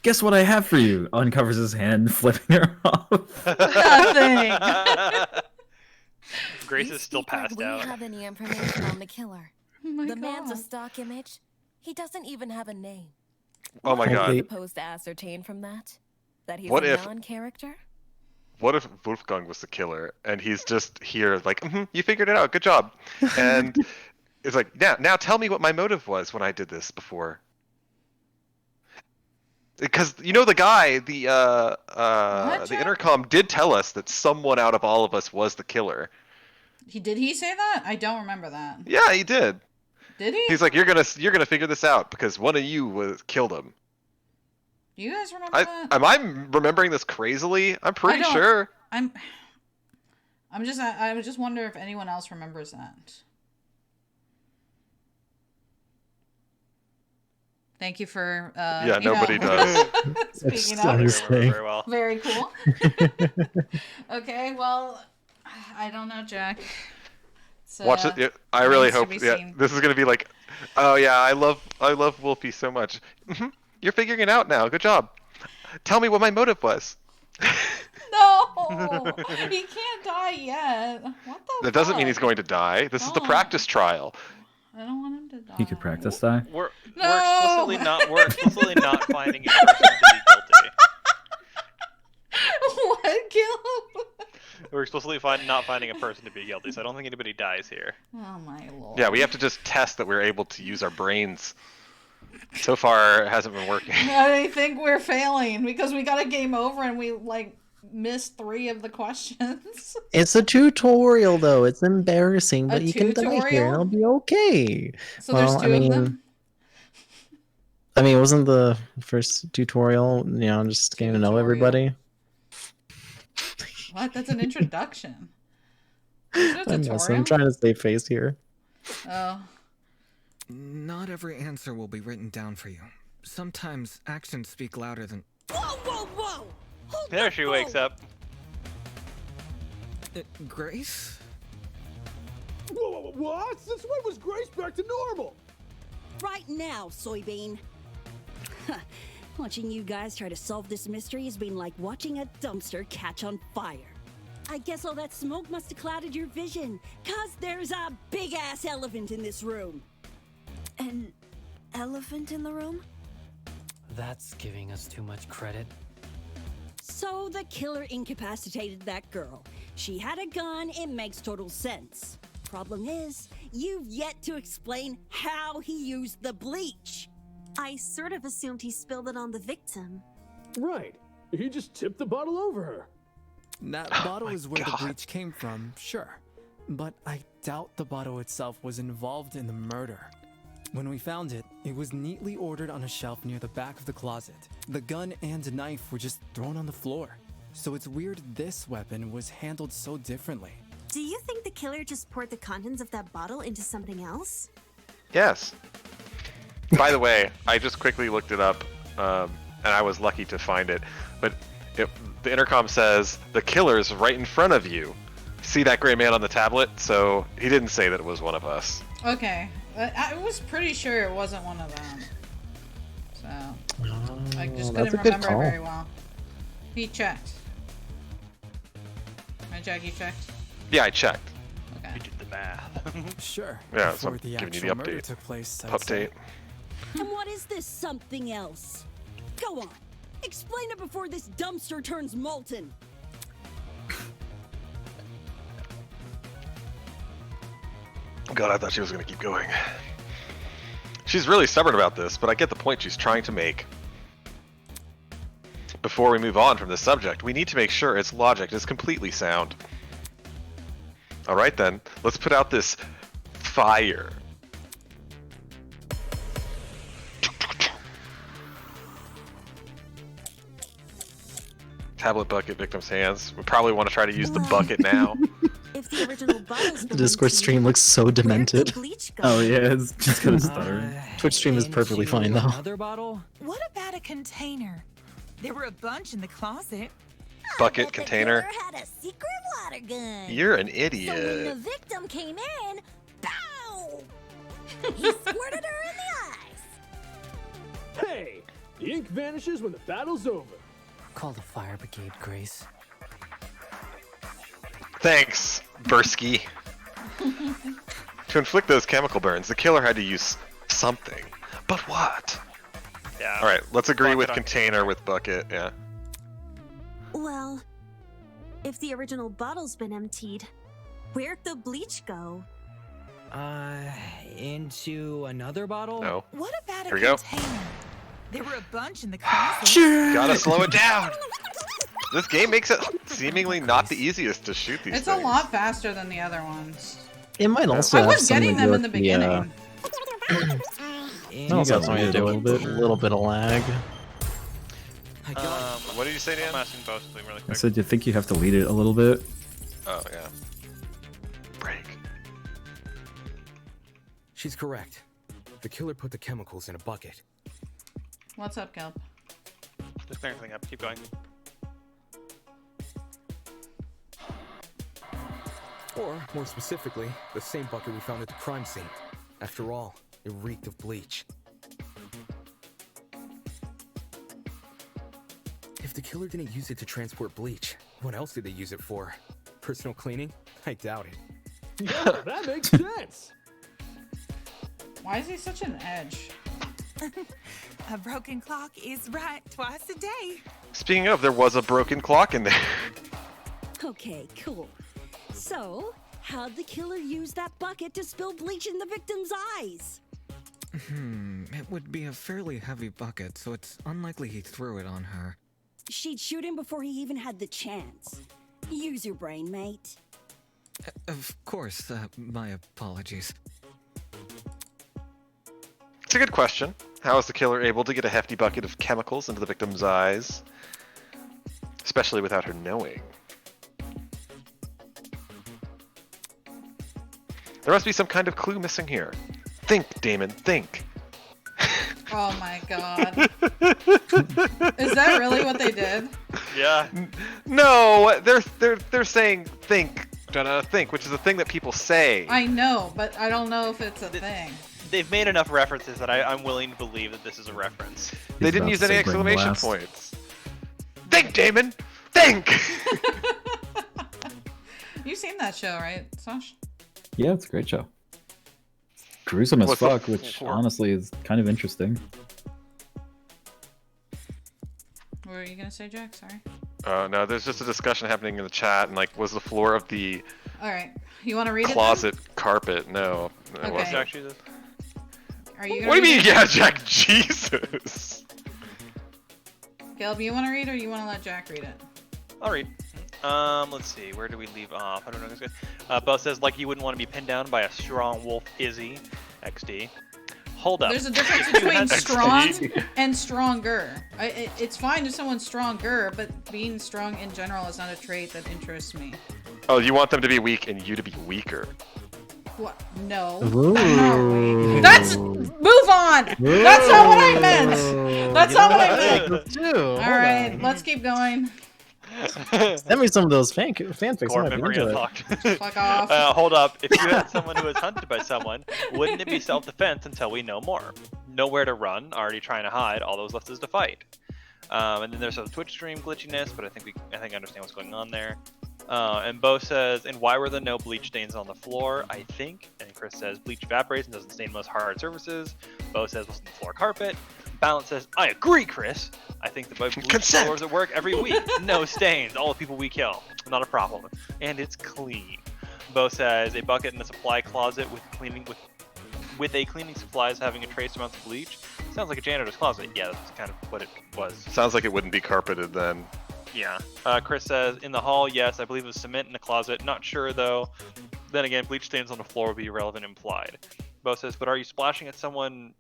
[SPEAKER 5] Guess what I have for you? Uncovers his hand, flipping her off.
[SPEAKER 2] Grace is still passed out.
[SPEAKER 15] Do we have any information on the killer? The man's a stock image. He doesn't even have a name.
[SPEAKER 3] Oh my
[SPEAKER 15] What are
[SPEAKER 3] god.
[SPEAKER 15] you supposed to ascertain from that? That he's
[SPEAKER 3] What
[SPEAKER 15] a
[SPEAKER 3] if-
[SPEAKER 15] non-character?
[SPEAKER 3] What if Wolfgang was the killer and he's just here like, you figured it out, good job. And it's like, now tell me what my motive was when I did this before. Because you know the guy, the intercom did tell us that someone out of all of us was the killer.
[SPEAKER 1] Did he say that? I don't remember that.
[SPEAKER 3] Yeah, he did.
[SPEAKER 1] Did he?
[SPEAKER 3] He's like, you're gonna figure this out because one of you killed him.
[SPEAKER 1] Do you guys remember that?
[SPEAKER 3] Am I remembering this crazily? I'm pretty sure.
[SPEAKER 1] I just wonder if anyone else remembers that. Thank you for
[SPEAKER 3] nobody does.
[SPEAKER 1] Speaking
[SPEAKER 4] That's
[SPEAKER 1] up.
[SPEAKER 2] Very well.
[SPEAKER 1] Very cool. Okay, well, I don't know, Jack.
[SPEAKER 3] Watch it. I really
[SPEAKER 1] remains to
[SPEAKER 3] hope.
[SPEAKER 1] be
[SPEAKER 3] Yeah,
[SPEAKER 1] seen.
[SPEAKER 3] this is gonna be like, oh yeah, I love Wolfie so much. You're figuring it out now. Good job. Tell me what my motive was.
[SPEAKER 1] No, he can't die yet. What the?
[SPEAKER 3] That doesn't mean he's going to die. This is the practice trial.
[SPEAKER 1] I don't want him to die.
[SPEAKER 5] He could practice die.
[SPEAKER 2] We're explicitly not finding a person to be guilty.
[SPEAKER 1] What? Kill him?
[SPEAKER 2] We're explicitly not finding a person to be guilty, so I don't think anybody dies here.
[SPEAKER 1] Oh my lord.
[SPEAKER 3] Yeah, we have to just test that we're able to use our brains. So far, it hasn't been working.
[SPEAKER 1] I think we're failing because we got a game over and we missed 3 of the questions.
[SPEAKER 4] It's a tutorial, though. It's embarrassing, but
[SPEAKER 1] A
[SPEAKER 4] you can die here and
[SPEAKER 1] tutorial?
[SPEAKER 4] it'll be okay.
[SPEAKER 1] So there's 2 of them?
[SPEAKER 4] I mean, wasn't the first tutorial, just getting to know everybody?
[SPEAKER 1] What? That's an introduction.
[SPEAKER 4] I'm trying to save face here.
[SPEAKER 1] Oh.
[SPEAKER 11] Not every answer will be written down for you. Sometimes actions speak louder than...
[SPEAKER 8] Whoa, whoa, whoa! Hold
[SPEAKER 2] There she wakes up.
[SPEAKER 11] Grace?
[SPEAKER 9] Whoa, what? Since when was Grace back to normal?
[SPEAKER 8] Right now, soybean. Watching you guys try to solve this mystery has been like watching a dumpster catch on fire. I guess all that smoke must have clouded your vision, 'cause there's a big-ass elephant in this room.
[SPEAKER 15] An elephant in the room?
[SPEAKER 13] That's giving us too much credit.
[SPEAKER 8] So the killer incapacitated that girl. She had a gun, it makes total sense. Problem is, you've yet to explain how he used the bleach.
[SPEAKER 19] I sort of assumed he spilled it on the victim.
[SPEAKER 9] Right. He just tipped the bottle over her.
[SPEAKER 17] That bottle is where the bleach came from, sure. But I doubt the bottle itself was involved in the murder. When we found it, it was neatly ordered on a shelf near the back of the closet. The gun and knife were just thrown on the floor. So it's weird this weapon was handled so differently.
[SPEAKER 19] Do you think the killer just poured the contents of that bottle into something else?
[SPEAKER 3] Yes. By the way, I just quickly looked it up, and I was lucky to find it. But the intercom says, the killer's right in front of you. See that gray man on the tablet? So he didn't say that it was one of us.
[SPEAKER 1] Okay. I was pretty sure it wasn't one of them. So, I just couldn't remember it very well. He checked. Right, Jack, you checked?
[SPEAKER 3] Yeah, I checked.
[SPEAKER 1] Okay.
[SPEAKER 2] You did the math.
[SPEAKER 17] Sure.
[SPEAKER 3] Yeah, so
[SPEAKER 17] Before
[SPEAKER 3] I'm
[SPEAKER 17] the
[SPEAKER 3] giving you
[SPEAKER 17] actual
[SPEAKER 3] the
[SPEAKER 17] murder
[SPEAKER 3] update.
[SPEAKER 17] took place, I'd say.
[SPEAKER 3] Update.
[SPEAKER 8] And what is this something else? Go on. Explain it before this dumpster turns molten.
[SPEAKER 3] God, I thought she was going to keep going. She's really stubborn about this, but I get the point she's trying to make. Before we move on from this subject, we need to make sure its logic is completely sound. Alright then, let's put out this fire. Tablet bucket, victim's hands. We probably want to try to use the bucket now.
[SPEAKER 19] If the original bottles
[SPEAKER 4] The Discord stream looks so demented.
[SPEAKER 5] Oh yeah, it's just kind of stuttering.
[SPEAKER 4] Twitch stream is perfectly fine though.
[SPEAKER 13] Another bottle?
[SPEAKER 12] What about a container? There were a bunch in the closet.
[SPEAKER 3] Bucket, container.
[SPEAKER 6] The killer had a secret water gun.
[SPEAKER 3] You're an
[SPEAKER 6] So when the
[SPEAKER 3] idiot.
[SPEAKER 6] victim came in, pow! He squirted her in the eyes.
[SPEAKER 9] Hey, the ink vanishes when the battle's over.
[SPEAKER 13] Call the fire brigade, Grace.
[SPEAKER 3] Thanks, Bursky. To inflict those chemical burns, the killer had to use something. But what?
[SPEAKER 2] Yeah.
[SPEAKER 3] All right, let's agree
[SPEAKER 2] Bucket
[SPEAKER 3] with
[SPEAKER 2] on-
[SPEAKER 3] container with bucket. Yeah.
[SPEAKER 19] Well, if the original bottle's been emptied, where'd the bleach go?
[SPEAKER 13] Into another bottle?
[SPEAKER 3] No.
[SPEAKER 12] What about
[SPEAKER 3] Here
[SPEAKER 12] a
[SPEAKER 3] we go.
[SPEAKER 12] container? There were a bunch in the closet.
[SPEAKER 3] Gotta slow it down. This game makes it seemingly not the easiest to shoot these
[SPEAKER 1] It's
[SPEAKER 3] things.
[SPEAKER 1] a lot faster than the other ones.
[SPEAKER 4] It might also
[SPEAKER 1] I
[SPEAKER 4] have
[SPEAKER 1] was getting
[SPEAKER 4] something to
[SPEAKER 1] them
[SPEAKER 4] do
[SPEAKER 1] in the
[SPEAKER 4] with
[SPEAKER 1] beginning.
[SPEAKER 4] It also has something to do with a little bit of lag.
[SPEAKER 2] What did you say, Dan? I'm asking both of them really
[SPEAKER 5] I
[SPEAKER 2] quick.
[SPEAKER 5] said, you think you have to lead it a little bit?
[SPEAKER 3] Oh, yeah. Break.
[SPEAKER 14] She's correct. The killer put the chemicals in a bucket.
[SPEAKER 1] What's up, Kelp?
[SPEAKER 2] Just clear everything up. Keep going.
[SPEAKER 14] Or, more specifically, the same bucket we found at the crime scene. After all, it reeked of bleach. If the killer didn't use it to transport bleach, what else did they use it for? Personal cleaning? I doubt it.
[SPEAKER 9] Yeah, that makes sense.
[SPEAKER 1] Why is he such an edge?
[SPEAKER 12] A broken clock is right twice a day.
[SPEAKER 3] Speaking of, there was a broken clock in there.
[SPEAKER 8] Okay, cool. So, how'd the killer use that bucket to spill bleach in the victim's eyes?
[SPEAKER 11] It would be a fairly heavy bucket, so it's unlikely he threw it on her.
[SPEAKER 8] She'd shoot him before he even had the chance. Use your brain, mate.
[SPEAKER 11] Of course, my apologies.
[SPEAKER 3] It's a good question. How is the killer able to get a hefty bucket of chemicals into the victim's eyes? Especially without her knowing. There must be some kind of clue missing here. Think, Damon, think.
[SPEAKER 1] Oh my god. Is that really what they did?
[SPEAKER 2] Yeah.
[SPEAKER 3] No, they're saying think, think, which is a thing that people say.
[SPEAKER 1] I know, but I don't know if it's a thing.
[SPEAKER 2] They've made enough references that I'm willing to believe that this is a reference.
[SPEAKER 3] They didn't use any exclamation points. Think, Damon, think.
[SPEAKER 1] You've seen that show, right, Sash?
[SPEAKER 5] Yeah, it's a great show. Gruesome as
[SPEAKER 3] What's the
[SPEAKER 5] fuck, which
[SPEAKER 3] floor?
[SPEAKER 5] honestly is kind of interesting.
[SPEAKER 1] What were you gonna say, Jack? Sorry.
[SPEAKER 3] No, there's just a discussion happening in the chat, and like, was the floor of the
[SPEAKER 1] All right. You want to read
[SPEAKER 3] closet carpet? No, it
[SPEAKER 1] Okay.
[SPEAKER 3] wasn't.
[SPEAKER 2] Actually, this.
[SPEAKER 1] it? Are you? Gonna
[SPEAKER 3] What do you
[SPEAKER 1] read
[SPEAKER 3] mean,
[SPEAKER 1] it?
[SPEAKER 3] yeah, Jack? Jesus.
[SPEAKER 1] Caleb, you want to read, or you want to let Jack read it?
[SPEAKER 2] I'll read. Let's see. Where do we leave off? I don't know. Who's good. Bo says like you wouldn't want to be pinned down by a strong wolf. Izzy, XD. Hold up.
[SPEAKER 1] There's a difference between strong and stronger. It's fine if someone's stronger, but being strong in general is not a trait that interests me.
[SPEAKER 3] Oh, you want them to be weak and you to be weaker.
[SPEAKER 1] What? No.
[SPEAKER 4] Ooh.
[SPEAKER 1] That's move on. That's not what I meant. That's not what I meant. All right, let's keep going.
[SPEAKER 4] Send me some of those fanfics.
[SPEAKER 2] Core
[SPEAKER 4] I might be
[SPEAKER 2] memory
[SPEAKER 4] into it.
[SPEAKER 2] unlocked.
[SPEAKER 1] Fuck off.
[SPEAKER 2] Hold up. If you had someone who was hunted by someone, wouldn't it be self-defense until we know more? Nowhere to run, already trying to hide. All those left is to fight. And then there's a Twitch stream glitchiness, but I think I understand what's going on there. And Bo says, and why were there no bleach stains on the floor? I think. And Chris says, bleach evaporates and doesn't stain most hard surfaces. Bo says, wasn't the floor carpet? Balance says, I agree, Chris. I think the bleach floors at work every week. No stains. All the people we kill. Not a problem. And it's clean. Bo says, a bucket in a supply closet with a cleaning supplies having a trace amounts of bleach. Sounds like a janitor's closet. Yeah, that's kind of what it was.
[SPEAKER 3] Sounds like it wouldn't be carpeted then.
[SPEAKER 2] Yeah. Chris says, in the hall, yes, I believe it was cement in the closet. Not sure, though. Then again, bleach stains on the floor would be irrelevant implied. Bo says, but are you splashing at someone?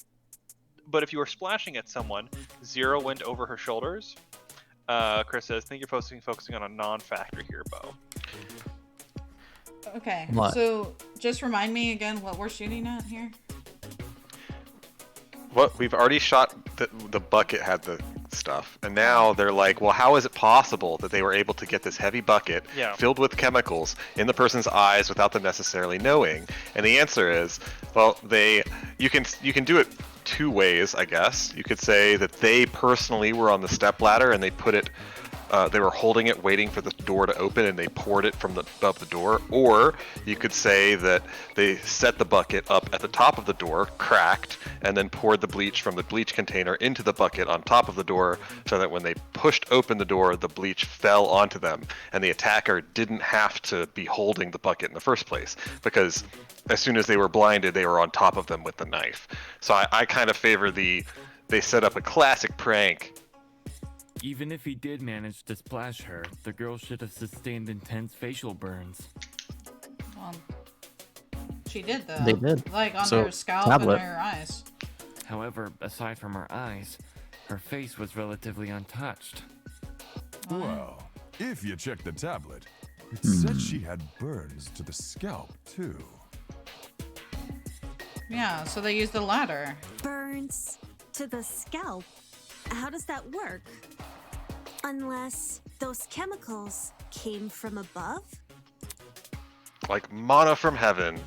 [SPEAKER 2] But if you were splashing at someone, Zero went over her shoulders. Chris says, think you're focusing on a non-factor here, Bo.
[SPEAKER 1] Okay,
[SPEAKER 4] What?
[SPEAKER 1] so just remind me again what we're shooting at here.
[SPEAKER 3] What we've already shot, the bucket had the stuff, and now they're like, well, how is it possible that they were able to get this heavy bucket filled with chemicals in the person's eyes without them necessarily knowing? And the answer is, well, you can do it two ways, I guess. You could say that they personally were on the stepladder and they put it they were holding it, waiting for the door to open, and they poured it from above the door. Or you could say that they set the bucket up at the top of the door, cracked, and then poured the bleach from the bleach container into the bucket on top of the door, so that when they pushed open the door, the bleach fell onto them, and the attacker didn't have to be holding the bucket in the first place, because as soon as they were blinded, they were on top of them with the knife. So I kind of favor they set up a classic prank.
[SPEAKER 16] Even if he did manage to splash her, the girl should have sustained intense facial burns.
[SPEAKER 1] She did though.
[SPEAKER 4] They did.
[SPEAKER 1] Like on
[SPEAKER 4] So,
[SPEAKER 1] her scalp
[SPEAKER 4] tablet.
[SPEAKER 1] and her eyes.
[SPEAKER 16] However, aside from her eyes, her face was relatively untouched.
[SPEAKER 7] Well, if you check the tablet, it said she had burns to the scalp, too.
[SPEAKER 1] Yeah, so they used the ladder.
[SPEAKER 19] Burns to the scalp? How does that work? Unless those chemicals came from above?
[SPEAKER 3] Like mana from heaven.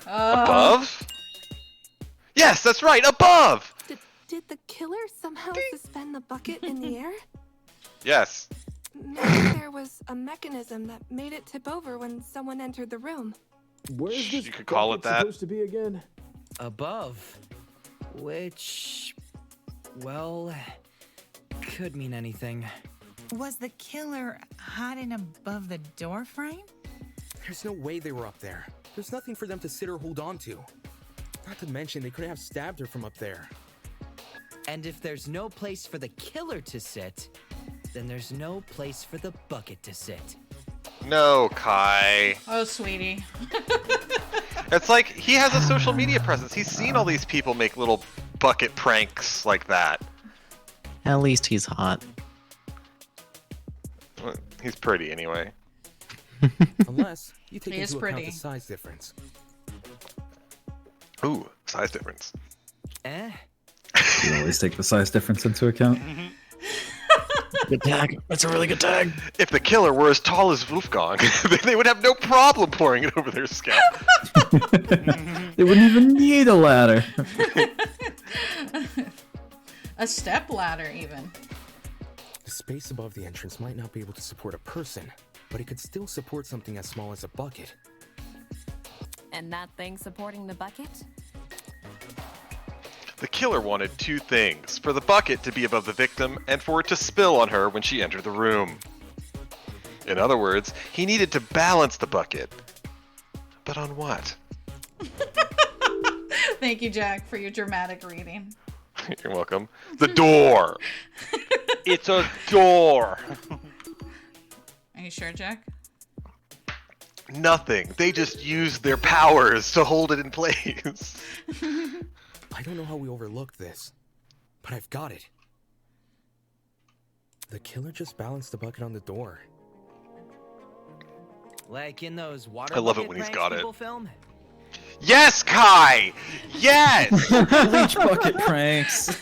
[SPEAKER 3] Above? Yes, that's right, above!
[SPEAKER 18] Did the killer somehow suspend the bucket in the air?
[SPEAKER 3] Yes.
[SPEAKER 18] Maybe there was a mechanism that made it tip over when someone entered the room.
[SPEAKER 9] Where is this
[SPEAKER 3] You could call it
[SPEAKER 9] bucket
[SPEAKER 3] that.
[SPEAKER 9] supposed to be again?
[SPEAKER 13] Above. Which, well, could mean anything.
[SPEAKER 12] Was the killer hiding above the door frame?
[SPEAKER 14] There's no way they were up there. There's nothing for them to sit or hold on to. Not to mention, they couldn't have stabbed her from up there.
[SPEAKER 13] And if there's no place for the killer to sit, then there's no place for the bucket to sit.
[SPEAKER 3] No, Kai.
[SPEAKER 1] Oh, sweetie.
[SPEAKER 3] It's like he has a social media presence. He's seen all these people make little bucket pranks like that.
[SPEAKER 4] At least he's hot.
[SPEAKER 3] Well, he's pretty anyway.
[SPEAKER 14] Unless you take
[SPEAKER 1] He is
[SPEAKER 14] into account
[SPEAKER 1] pretty.
[SPEAKER 14] the size difference.
[SPEAKER 3] Ooh, size difference.
[SPEAKER 5] You always take the size difference into account.
[SPEAKER 4] Good tag. That's a really good tag.
[SPEAKER 3] If the killer were as tall as Wolfgang, then they would have no problem pouring it over their scalp.
[SPEAKER 5] They wouldn't even need a ladder.
[SPEAKER 1] A step ladder, even.
[SPEAKER 14] The space above the entrance might not be able to support a person, but it could still support something as small as a bucket.
[SPEAKER 15] And that thing supporting the bucket?
[SPEAKER 3] The killer wanted two things: for the bucket to be above the victim, and for it to spill on her when she entered the room. In other words, he needed to balance the bucket. But on what?
[SPEAKER 1] Thank you, Jack, for your dramatic reading.
[SPEAKER 3] You're welcome. The door!
[SPEAKER 2] It's a door!
[SPEAKER 1] Are you sure, Jack?
[SPEAKER 3] Nothing. They just used their powers to hold it in place.
[SPEAKER 14] I don't know how we overlooked this, but I've got it. The killer just balanced the bucket on the door.
[SPEAKER 13] Like in those water
[SPEAKER 3] I love it
[SPEAKER 13] bucket
[SPEAKER 3] when he's
[SPEAKER 13] pranks
[SPEAKER 3] got it.
[SPEAKER 13] people film?
[SPEAKER 3] Yes, Kai! Yes!
[SPEAKER 5] Bleach bucket pranks.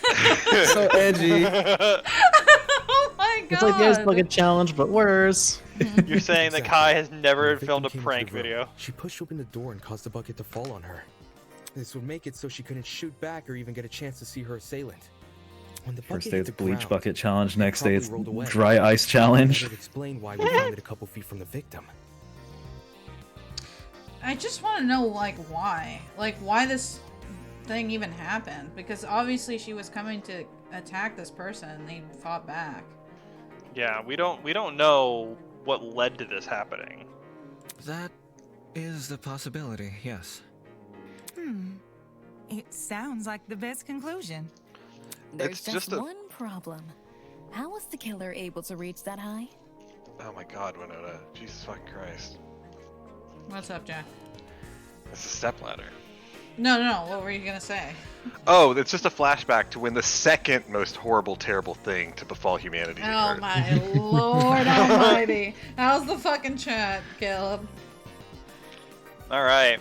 [SPEAKER 5] So edgy.
[SPEAKER 1] Oh my god!
[SPEAKER 4] It's like the Ice Bucket Challenge, but worse.
[SPEAKER 2] You're saying that Kai has never
[SPEAKER 14] When the
[SPEAKER 2] filmed a
[SPEAKER 14] victim came
[SPEAKER 2] prank
[SPEAKER 14] into the room,
[SPEAKER 2] video.
[SPEAKER 14] She pushed open the door and caused the bucket to fall on her. This would make it so she couldn't shoot back or even get a chance to see her assailant. When the
[SPEAKER 5] First
[SPEAKER 14] bucket
[SPEAKER 5] day
[SPEAKER 14] hit
[SPEAKER 5] it's
[SPEAKER 14] the
[SPEAKER 5] bleach
[SPEAKER 14] ground,
[SPEAKER 5] bucket challenge.
[SPEAKER 14] it
[SPEAKER 5] Next day
[SPEAKER 14] promptly
[SPEAKER 5] it's
[SPEAKER 14] rolled away.
[SPEAKER 5] dry ice challenge.
[SPEAKER 14] That would explain why we found it a couple feet from the victim.
[SPEAKER 1] I just want to know, like, why? Like, why this thing even happened? Because obviously she was coming to attack this person and they fought back.
[SPEAKER 2] Yeah, we don't know what led to this happening.
[SPEAKER 11] That is a possibility, yes.
[SPEAKER 12] It sounds like the best conclusion.
[SPEAKER 15] There's
[SPEAKER 3] It's
[SPEAKER 15] just
[SPEAKER 3] just a-
[SPEAKER 15] one problem. How was the killer able to reach that high?
[SPEAKER 3] Oh my god, Winona. Jesus fucking Christ.
[SPEAKER 1] What's up, Jack?
[SPEAKER 3] It's a stepladder.
[SPEAKER 1] No. What were you gonna say?
[SPEAKER 3] Oh, it's just a flashback to when the second most horrible, terrible thing to befall humanity
[SPEAKER 1] Oh
[SPEAKER 3] occurred.
[SPEAKER 1] my lord almighty. How's the fucking chat, Caleb?
[SPEAKER 2] Alright.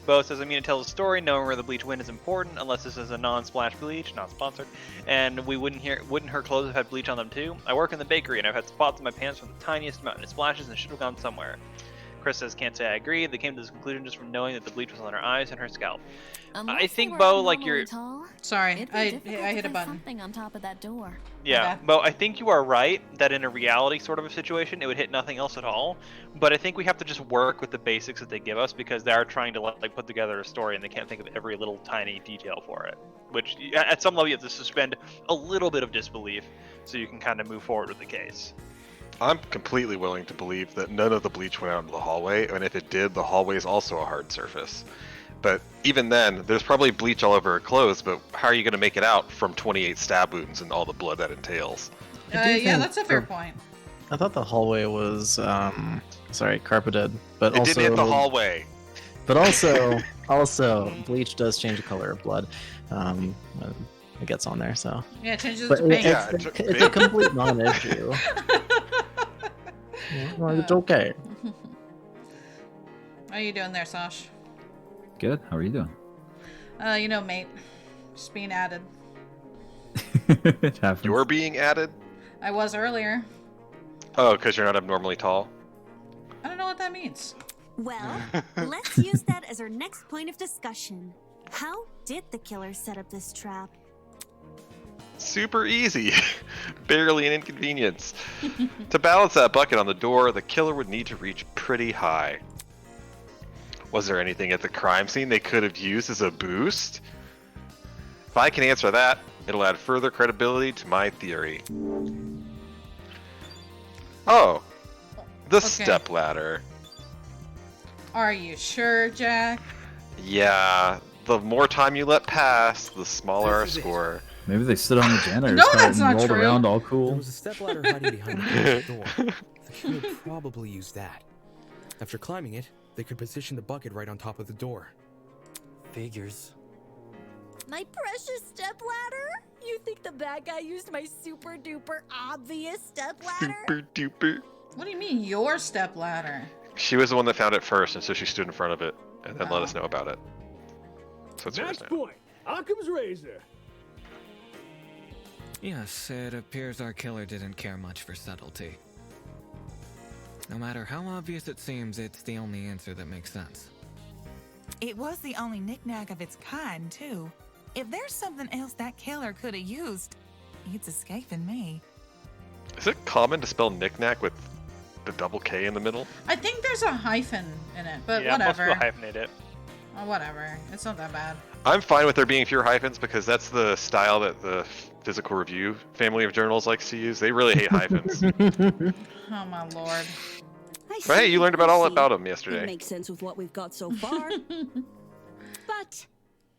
[SPEAKER 2] Bo says, I mean, to tell the story, knowing where the bleach went is important, unless this is a non-splash bleach, not sponsored, and we wouldn't her clothes have had bleach on them too? I work in the bakery, and I've had spots on my pants from the tiniest amount, and it splashes and should have gone somewhere. Chris says, can't say I agree. They came to this conclusion just from knowing that the bleach was on her eyes and her scalp. I
[SPEAKER 15] Unless they
[SPEAKER 2] think,
[SPEAKER 15] were
[SPEAKER 2] Bo, like,
[SPEAKER 15] abnormally
[SPEAKER 2] you're...
[SPEAKER 15] tall,
[SPEAKER 1] Sorry,
[SPEAKER 15] It'd be
[SPEAKER 1] I
[SPEAKER 15] difficult
[SPEAKER 1] hit
[SPEAKER 15] to
[SPEAKER 1] a
[SPEAKER 15] find
[SPEAKER 1] button.
[SPEAKER 15] something on top of that door.
[SPEAKER 2] Yeah, well, I think you are right that in a reality sort of a situation, it would hit nothing else at all. But I think we have to just work with the basics that they give us because they are trying to like put together a story and they can't think of every little tiny detail for it. Which, at some level, you have to suspend a little bit of disbelief so you can kind of move forward with the case.
[SPEAKER 3] I'm completely willing to believe that none of the bleach went out into the hallway, and if it did, the hallway is also a hard surface. But even then, there's probably bleach all over her clothes, but how are you going to make it out from 28 stab wounds and all the blood that entails?
[SPEAKER 1] Yeah, that's a fair point.
[SPEAKER 4] I thought the hallway was, carpeted, but
[SPEAKER 3] It
[SPEAKER 4] also...
[SPEAKER 3] didn't hit the hallway.
[SPEAKER 4] But also, bleach does change the color of blood when it gets on there, so...
[SPEAKER 1] Yeah, it changes
[SPEAKER 4] But
[SPEAKER 1] to pink.
[SPEAKER 4] it's a complete non-issue. Well, it's okay.
[SPEAKER 1] How you doing there, Sash?
[SPEAKER 5] Good. How are you doing?
[SPEAKER 1] Mate. Just being added.
[SPEAKER 5] It happens.
[SPEAKER 3] You're being added?
[SPEAKER 1] I was earlier.
[SPEAKER 3] Oh, because you're not abnormally tall?
[SPEAKER 1] I don't know what that means.
[SPEAKER 19] Well, let's use that as our next point of discussion. How did the killer set up this trap?
[SPEAKER 3] Super easy. Barely an inconvenience. To balance that bucket on the door, the killer would need to reach pretty high. Was there anything at the crime scene they could have used as a boost? If I can answer that, it'll add further credibility to my theory. Oh, the stepladder.
[SPEAKER 1] Are you sure, Jack?
[SPEAKER 3] Yeah, the more time you let pass, the smaller our score.
[SPEAKER 5] Maybe they stood on the janitor's
[SPEAKER 1] No,
[SPEAKER 5] cart
[SPEAKER 1] that's
[SPEAKER 5] and
[SPEAKER 1] not
[SPEAKER 5] rolled
[SPEAKER 1] true.
[SPEAKER 5] around all
[SPEAKER 14] There
[SPEAKER 5] cool.
[SPEAKER 14] was a stepladder hiding behind the door. The killer probably used that. After climbing it, they could position the bucket right on top of the door.
[SPEAKER 11] Figures.
[SPEAKER 6] My precious stepladder? You think the bad guy used my super duper obvious stepladder?
[SPEAKER 3] Super duper.
[SPEAKER 1] What do you mean, your stepladder?
[SPEAKER 3] She was the one that found it first, and so she stood in front of it and then let us know about it. So it's yours
[SPEAKER 9] Next
[SPEAKER 3] now.
[SPEAKER 9] point. Occam's razor.
[SPEAKER 11] Yes, it appears our killer didn't care much for subtlety. No matter how obvious it seems, it's the only answer that makes sense.
[SPEAKER 12] It was the only knick-knack of its kind, too. If there's something else that killer could have used, it's escaping me.
[SPEAKER 3] Is it common to spell knick-knack with the double K in the middle?
[SPEAKER 1] I think there's a hyphen in it, but
[SPEAKER 2] Yeah, most
[SPEAKER 1] whatever.
[SPEAKER 2] people hyphenate it.
[SPEAKER 1] Oh, whatever. It's not that bad.
[SPEAKER 3] I'm fine with there being fewer hyphens because that's the style that the Physical Review family of journals likes to use. They really hate hyphens.
[SPEAKER 1] Oh, my lord.
[SPEAKER 3] But hey, you learned all
[SPEAKER 8] see.
[SPEAKER 3] about them
[SPEAKER 8] It
[SPEAKER 3] yesterday.
[SPEAKER 8] makes sense with what we've got so far. But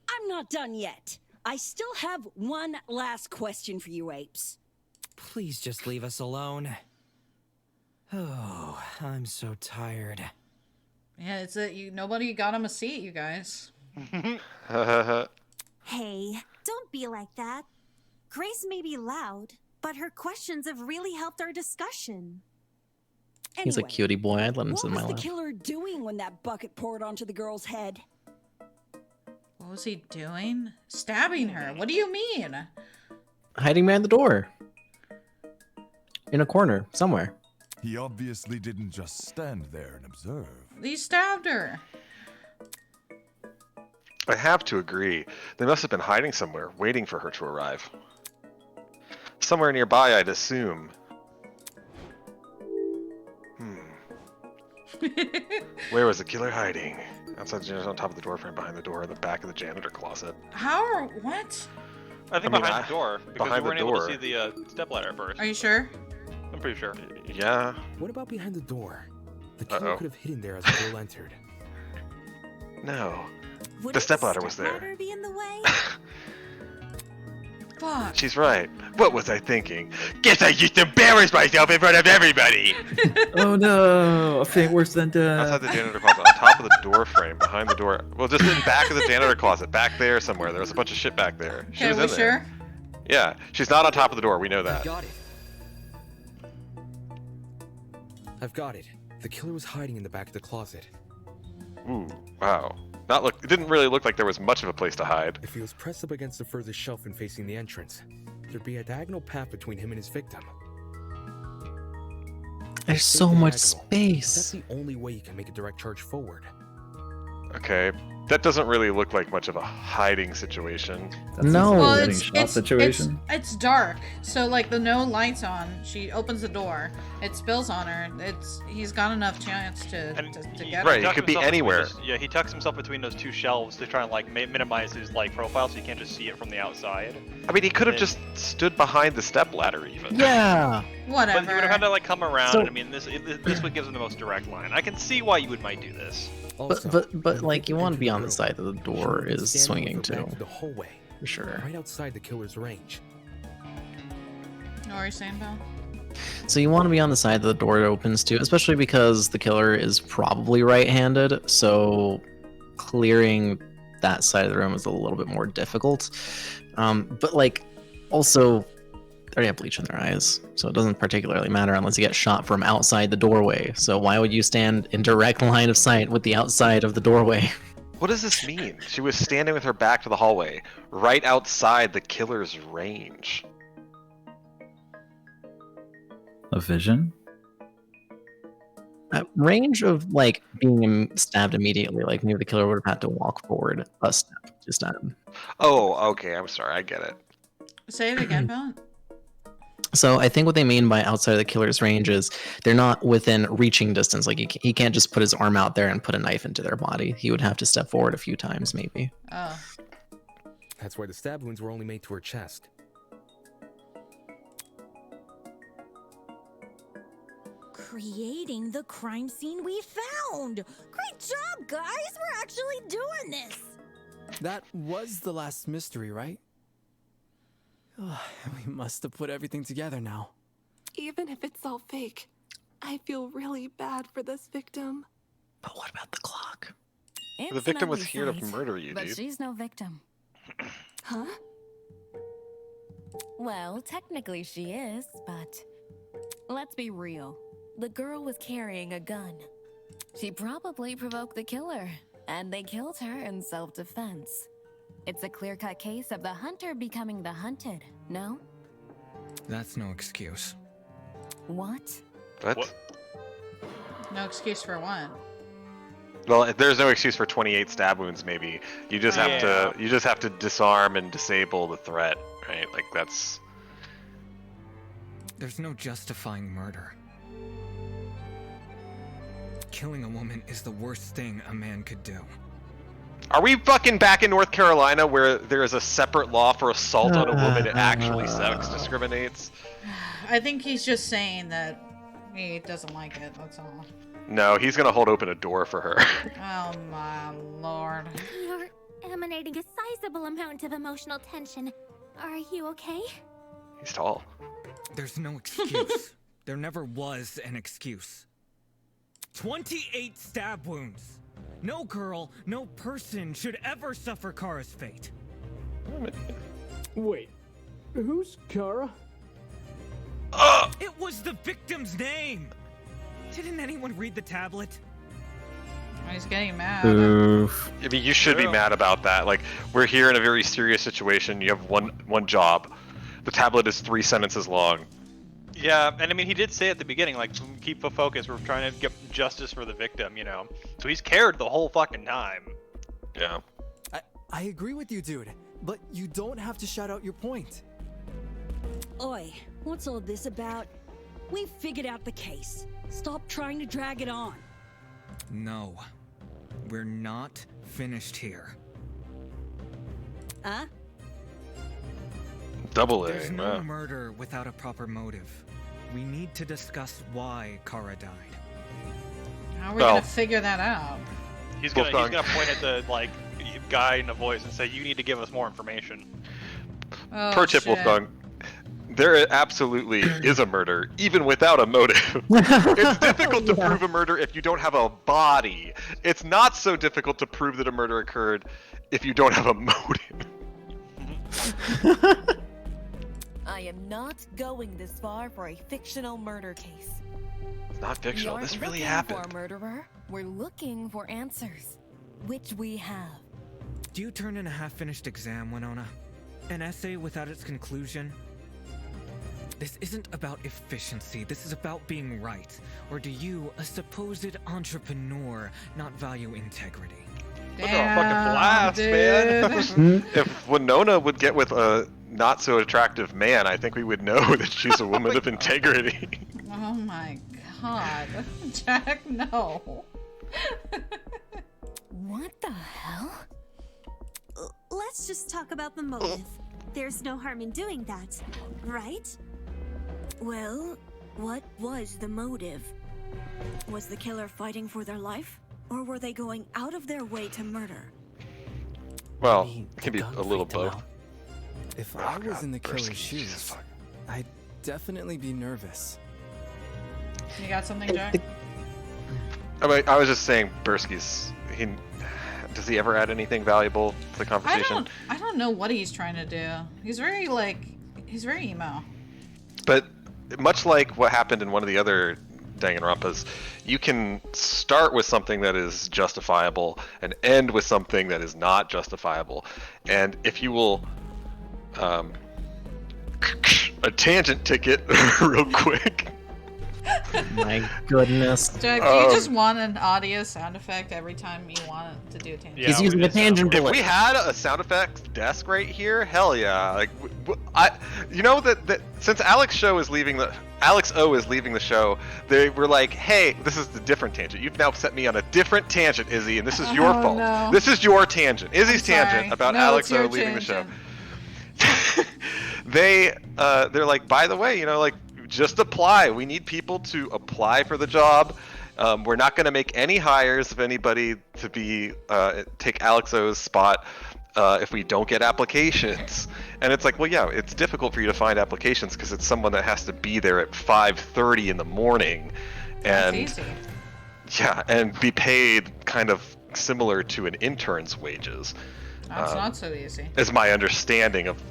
[SPEAKER 8] I'm not done yet. I still have one last question for you apes.
[SPEAKER 13] Please just leave us alone. Oh, I'm so tired.
[SPEAKER 1] Yeah, it's nobody got him a seat, you guys.
[SPEAKER 19] Hey, don't be like that. Grace may be loud, but her questions have really helped our discussion.
[SPEAKER 4] He's a
[SPEAKER 8] Anyway,
[SPEAKER 4] cutie boy. I'd let him
[SPEAKER 8] what
[SPEAKER 4] sit in
[SPEAKER 8] was
[SPEAKER 4] my
[SPEAKER 8] the
[SPEAKER 4] lap.
[SPEAKER 8] killer doing when that bucket poured onto the girl's head?
[SPEAKER 1] What was he doing? Stabbing her. What do you mean?
[SPEAKER 4] Hiding behind the door. In a corner, somewhere.
[SPEAKER 7] He obviously didn't just stand there and observe.
[SPEAKER 1] He stabbed her.
[SPEAKER 3] I have to agree. They must have been hiding somewhere, waiting for her to arrive. Somewhere nearby, I'd assume. Where was the killer hiding? Outside the janitor, on top of the door frame, behind the door, in the back of the janitor closet.
[SPEAKER 1] What?
[SPEAKER 2] I think behind the door, because
[SPEAKER 3] behind
[SPEAKER 2] we weren't
[SPEAKER 3] the
[SPEAKER 2] able
[SPEAKER 3] door.
[SPEAKER 2] to see the stepladder at first.
[SPEAKER 1] Are you sure?
[SPEAKER 2] I'm pretty sure.
[SPEAKER 3] Yeah.
[SPEAKER 14] What about behind the door? The killer
[SPEAKER 3] Uh-oh.
[SPEAKER 14] could have hidden there as the girl entered.
[SPEAKER 3] No.
[SPEAKER 19] Wouldn't
[SPEAKER 3] The stepladder was there.
[SPEAKER 19] stepladder be in the way?
[SPEAKER 1] Fuck.
[SPEAKER 3] She's right. What was I thinking? Guess I just embarrassed myself in front of everybody!
[SPEAKER 5] Oh no, a fate worse than death.
[SPEAKER 3] Outside the janitor closet, on top of the door frame, behind the door. Well, just in back of the janitor closet, back there somewhere. There was a bunch of shit back there. She
[SPEAKER 1] Okay,
[SPEAKER 3] was
[SPEAKER 1] we
[SPEAKER 3] in there.
[SPEAKER 1] sure?
[SPEAKER 3] Yeah, she's not on top of the door. We know that.
[SPEAKER 14] Got it. I've got it. The killer was hiding in the back of the closet.
[SPEAKER 3] Ooh, wow. It didn't really look like there was much of a place to hide.
[SPEAKER 14] If he was pressed up against the furthest shelf and facing the entrance, there'd be a diagonal path between him and his victim.
[SPEAKER 4] There's
[SPEAKER 14] Take
[SPEAKER 4] so
[SPEAKER 14] the
[SPEAKER 4] much
[SPEAKER 14] diagonal.
[SPEAKER 4] space.
[SPEAKER 14] That's the only way you can make a direct charge forward.
[SPEAKER 3] Okay, That doesn't really look like much of a hiding situation.
[SPEAKER 4] No.
[SPEAKER 1] Well,
[SPEAKER 5] getting shot situation.
[SPEAKER 1] It's dark, so like the no lights on. She opens the door. It spills on her. He's got enough chance to get
[SPEAKER 3] Right,
[SPEAKER 1] her.
[SPEAKER 3] it could be anywhere.
[SPEAKER 2] He tucks himself between those two shelves to try and like minimize his like profile, so you can't just see it from the outside.
[SPEAKER 3] I mean, he could have just stood behind the step ladder, even.
[SPEAKER 4] Yeah.
[SPEAKER 1] Whatever.
[SPEAKER 2] But he would have had to like come around.
[SPEAKER 4] So-
[SPEAKER 2] and, I mean, this would give him the most direct line. I can see why you might do this.
[SPEAKER 4] But like you want to be on the side that the door is swinging to.
[SPEAKER 14] The hallway.
[SPEAKER 4] For sure.
[SPEAKER 14] Right outside the killer's range.
[SPEAKER 1] What are you saying, Belle?
[SPEAKER 4] So you want to be on the side that the door opens to, especially because the killer is probably right-handed, so clearing that side of the room is a little bit more difficult. But like, also, they already have bleach in their eyes, so it doesn't particularly matter unless you get shot from outside the doorway. So why would you stand in direct line of sight with the outside of the doorway?
[SPEAKER 3] What does this mean? She was standing with her back to the hallway, right outside the killer's range.
[SPEAKER 5] A vision?
[SPEAKER 4] Range of like being stabbed immediately, like maybe the killer would have had to walk forward a step to stab.
[SPEAKER 3] Oh, okay, I'm sorry, I get it.
[SPEAKER 1] Say it again, Belle.
[SPEAKER 4] So I think what they mean by outside of the killer's range is they're not within reaching distance. Like he can't just put his arm out there and put a knife into their body. He would have to step forward a few times, maybe.
[SPEAKER 1] Oh.
[SPEAKER 14] That's why the stab wounds were only made to her chest.
[SPEAKER 6] Creating the crime scene we found! Great job, guys! We're actually doing this!
[SPEAKER 17] That was the last mystery, right? We must have put everything together now.
[SPEAKER 18] Even if it's all fake, I feel really bad for this victim.
[SPEAKER 4] But what about the clock?
[SPEAKER 15] It's
[SPEAKER 3] The victim
[SPEAKER 15] an
[SPEAKER 3] was
[SPEAKER 15] ugly
[SPEAKER 3] here to
[SPEAKER 15] sight,
[SPEAKER 3] murder you,
[SPEAKER 15] but
[SPEAKER 3] dude.
[SPEAKER 15] she's no victim.
[SPEAKER 18] Huh?
[SPEAKER 15] Well, technically she is, but let's be real. The girl was carrying a gun. She probably provoked the killer, and they killed her in self-defense. It's a clear-cut case of the hunter becoming the hunted, no?
[SPEAKER 11] That's no excuse.
[SPEAKER 15] What?
[SPEAKER 3] What?
[SPEAKER 1] No excuse for what?
[SPEAKER 3] Well, there's no excuse for 28 stab wounds. Maybe you just have to disarm and disable the threat, right? Like that's.
[SPEAKER 11] There's no justifying murder. Killing a woman is the worst thing a man could do.
[SPEAKER 3] Are we fucking back in North Carolina where there is a separate law for assault on a woman that actually sex discriminates?
[SPEAKER 1] I think he's just saying that he doesn't like it, that's all.
[SPEAKER 3] No, he's gonna hold open a door for her.
[SPEAKER 1] Oh my lord.
[SPEAKER 20] You're emanating a sizable amount of emotional tension. Are you okay?
[SPEAKER 3] He's tall.
[SPEAKER 11] There's no excuse. There never was an excuse. 28 stab wounds. No girl, no person should ever suffer Kara's fate.
[SPEAKER 9] Wait, who's Kara?
[SPEAKER 11] It was the victim's name! Didn't anyone read the tablet?
[SPEAKER 1] He's getting mad.
[SPEAKER 3] Oof. I mean, you should be mad about that. Like, we're here in a very serious situation. You have one job. The tablet is 3 sentences long.
[SPEAKER 2] Yeah, and I mean, he did say at the beginning, like, keep the focus. We're trying to get justice for the victim, you know. So he's cared the whole fucking time.
[SPEAKER 3] Yeah.
[SPEAKER 17] I agree with you, dude. But you don't have to shout out your point.
[SPEAKER 8] Oi, what's all this about? We figured out the case. Stop trying to drag it on.
[SPEAKER 11] No. We're not finished here.
[SPEAKER 8] Huh?
[SPEAKER 3] Double A.
[SPEAKER 11] There's no murder without a proper motive. We need to discuss why Kara died.
[SPEAKER 1] How are we gonna figure that out?
[SPEAKER 2] He's gonna point at the like guy in the voice and say, "You need to give us more information."
[SPEAKER 1] Oh,
[SPEAKER 3] Pro tip,
[SPEAKER 1] shit.
[SPEAKER 3] Wolfgang. There absolutely is a murder, even without a motive. It's difficult to prove a murder if you don't have a body. It's not so difficult to prove that a murder occurred if you don't have a motive.
[SPEAKER 15] I am not going this far for a fictional murder case.
[SPEAKER 3] It's not fictional.
[SPEAKER 15] We
[SPEAKER 3] This
[SPEAKER 15] aren't
[SPEAKER 3] really
[SPEAKER 15] looking
[SPEAKER 3] happened.
[SPEAKER 15] for a murderer. We're looking for answers, which we have.
[SPEAKER 11] Do you turn in a half-finished exam, Winona? An essay without its conclusion? This isn't about efficiency, this is about being right. Or do you, a supposed entrepreneur, not value integrity?
[SPEAKER 2] Look at a fucking blast, man.
[SPEAKER 3] If Winona would get with a not so attractive man, I think we would know that she's a woman of integrity.
[SPEAKER 1] Oh my god. Jack, no.
[SPEAKER 15] What the hell?
[SPEAKER 19] Let's just talk about the motive. There's no harm in doing that, right?
[SPEAKER 21] Well, what was the motive? Was the killer fighting for their life? Or were they going out of their way to murder?
[SPEAKER 3] Well, it can be a little both.
[SPEAKER 17] If I was in the killer's shoes, I'd definitely be nervous.
[SPEAKER 1] You got something, Jack?
[SPEAKER 3] I was just saying, Bursky's. Does he ever add anything valuable to the conversation?
[SPEAKER 1] I don't know what he's trying to do. He's very emo.
[SPEAKER 3] But much like what happened in one of the other Danganronpas, you can start with something that is justifiable and end with something that is not justifiable. And if you will, a tangent ticket real quick.
[SPEAKER 4] My goodness.
[SPEAKER 1] Jack, do you just want an audio sound effect every time you want it to do a tangent?
[SPEAKER 3] Yeah,
[SPEAKER 4] He's using a tangent bullet.
[SPEAKER 3] If we had a sound effects desk right here, hell yeah! Like, you know that since Alex O is leaving the show, they were like, "Hey, this is the different tangent. You've now set me on a different tangent, Izzy, and this is your fault.
[SPEAKER 1] No.
[SPEAKER 3] This is your tangent, Izzy's
[SPEAKER 1] I'm sorry.
[SPEAKER 3] tangent about
[SPEAKER 1] No,
[SPEAKER 3] Alex
[SPEAKER 1] it's
[SPEAKER 3] O
[SPEAKER 1] your
[SPEAKER 3] leaving the show."
[SPEAKER 1] tangent.
[SPEAKER 3] They're like, by the way, like, just apply. We need people to apply for the job. We're not going to make any hires of anybody to take Alex O's spot if we don't get applications. And it's like, well, yeah, it's difficult for you to find applications because it's someone that has to be there at 5:30 in the morning, and
[SPEAKER 1] That's easy.
[SPEAKER 3] yeah, and be paid kind of similar to an intern's wages.
[SPEAKER 1] That's not so easy.
[SPEAKER 3] Is my understanding of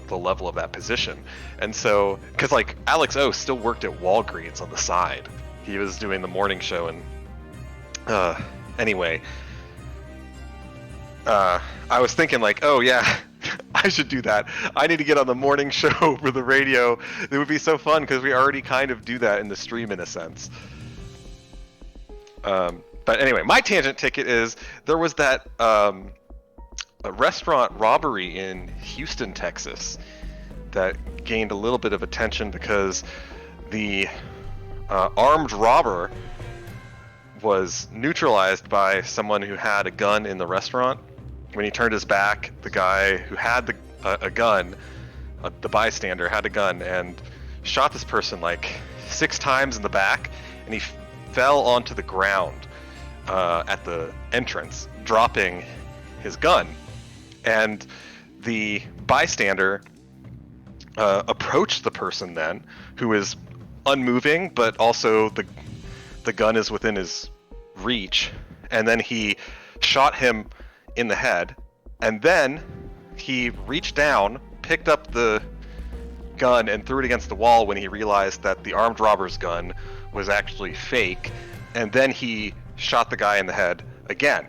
[SPEAKER 3] the level of that position. And so, because like Alex O still worked at Walgreens on the side. He was doing the morning show, and anyway, I was thinking like, oh yeah, I should do that. I need to get on the morning show for the radio. It would be so fun because we already kind of do that in the stream in a sense. But anyway, my tangent ticket is there was that a restaurant robbery in Houston, Texas, that gained a little bit of attention because the armed robber was neutralized by someone who had a gun in the restaurant. When he turned his back, the guy who had a gun, the bystander, had a gun and shot this person like 6 times in the back, and he fell onto the ground at the entrance, dropping his gun. And the bystander approached the person then, who is unmoving, but also the gun is within his reach. And then he shot him in the head. And then he reached down, picked up the gun, and threw it against the wall when he realized that the armed robber's gun was actually fake. And then he shot the guy in the head again.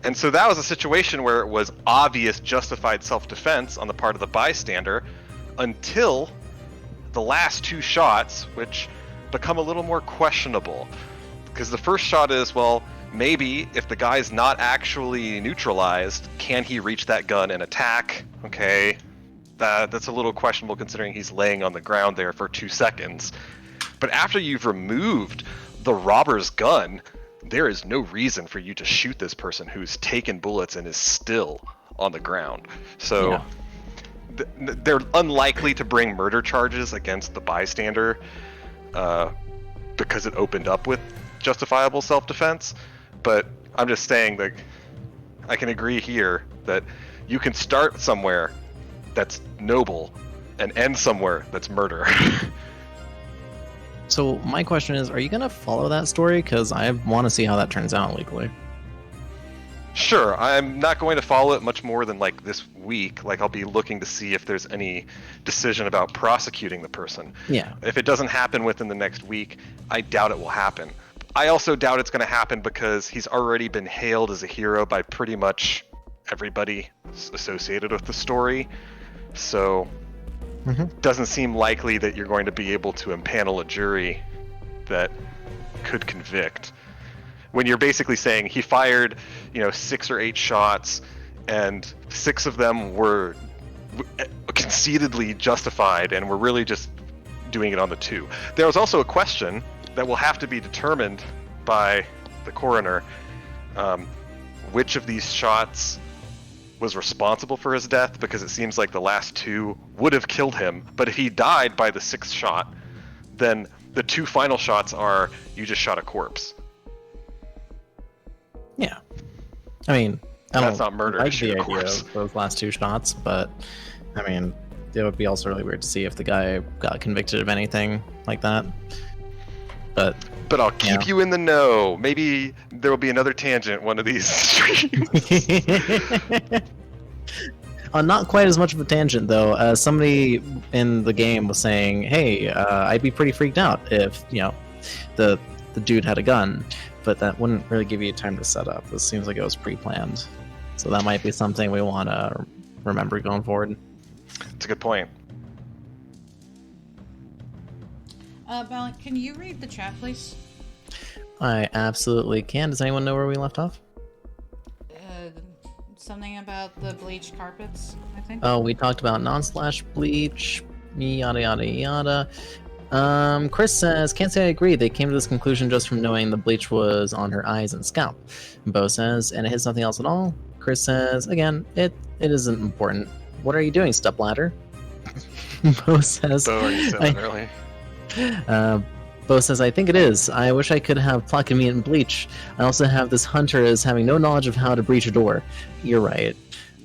[SPEAKER 3] And so that was a situation where it was obvious justified self-defense on the part of the bystander until the last 2 shots, which become a little more questionable. Because the first shot is, well, maybe if the guy's not actually neutralized, can he reach that gun and attack? Okay, that's a little questionable considering he's laying on the ground there for 2 seconds. But after you've removed the robber's gun, there is no reason for you to shoot this person who's taken bullets and is still on the ground. So they're unlikely to bring murder charges against the bystander because it opened up with justifiable self-defense. But I'm just saying that I can agree here that you can start somewhere that's noble and end somewhere that's murder.
[SPEAKER 4] So my question is, are you going to follow that story? Because I want to see how that turns out legally.
[SPEAKER 3] Sure, I'm not going to follow it much more than like this week. Like I'll be looking to see if there's any decision about prosecuting the person.
[SPEAKER 4] Yeah.
[SPEAKER 3] If it doesn't happen within the next week, I doubt it will happen. I also doubt it's going to happen because he's already been hailed as a hero by pretty much everybody associated with the story. So doesn't seem likely that you're going to be able to impanel a jury that could convict. when you're basically saying he fired, 6 or 8 shots, and 6 of them were conceitedly justified, and we're really just doing it on the 2. There was also a question that will have to be determined by the coroner, which of these shots was responsible for his death, because it seems like the last 2 would have killed him, but if he died by the 6th shot, then the 2 final shots are you just shot a corpse.
[SPEAKER 4] Yeah. I mean,
[SPEAKER 3] that's not murder.
[SPEAKER 4] I like
[SPEAKER 3] shoot
[SPEAKER 4] the
[SPEAKER 3] a
[SPEAKER 4] idea
[SPEAKER 3] corpse.
[SPEAKER 4] of those last 2 shots, but I mean, it would be also really weird to see if the guy got convicted of anything like that. But
[SPEAKER 3] I'll keep you in the know. Maybe there will be another tangent one of these streams.
[SPEAKER 4] Not quite as much of a tangent though. Somebody in the game was saying, "Hey, I'd be pretty freaked out if the dude had a gun, but that wouldn't really give you time to set up. This seems like it was pre-planned, so that might be something we want to remember going forward."
[SPEAKER 3] That's a good point.
[SPEAKER 1] Balin, can you read the chat, please?
[SPEAKER 4] I absolutely can. Does anyone know where we left off?
[SPEAKER 1] Something about the bleached carpets, I think.
[SPEAKER 4] Oh, we talked about non-slash bleach, yada yada yada. Chris says, "Can't say I agree. They came to this conclusion just from knowing the bleach was on her eyes and scalp." Bo says, "And it hits nothing else at all." Chris says, "Again, it isn't important. What are you doing, stepladder?" Bo says,
[SPEAKER 3] Bo, are you saying early?
[SPEAKER 4] Bo says, "I think it is. I wish I could have pluck and meat and bleach. I also have this hunter as having no knowledge of how to breach a door." You're right.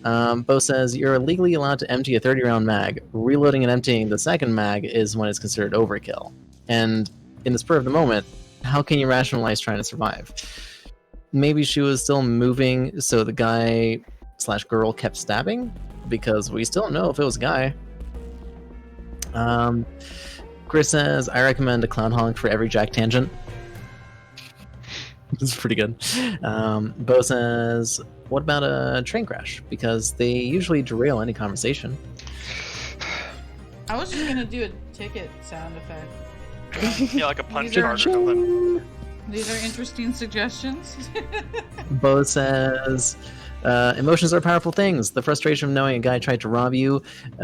[SPEAKER 4] Bo says, "You're legally allowed to empty a 30-round mag. Reloading and emptying the second mag is when it's considered overkill. And in the spur of the moment, how can you rationalize trying to survive?" Maybe she was still moving, so the guy / girl kept stabbing? Because we still don't know if it was a guy. Chris says, "I recommend a clown honk for every Jack tangent." This is pretty good. Bo says, "What about a train crash? Because they usually derail any conversation."
[SPEAKER 1] I was just gonna do a ticket sound effect.
[SPEAKER 2] Yeah, like a punch card or something.
[SPEAKER 1] These are interesting suggestions.
[SPEAKER 4] Bo says, "Emotions are powerful things. The frustration of knowing a guy tried to rob you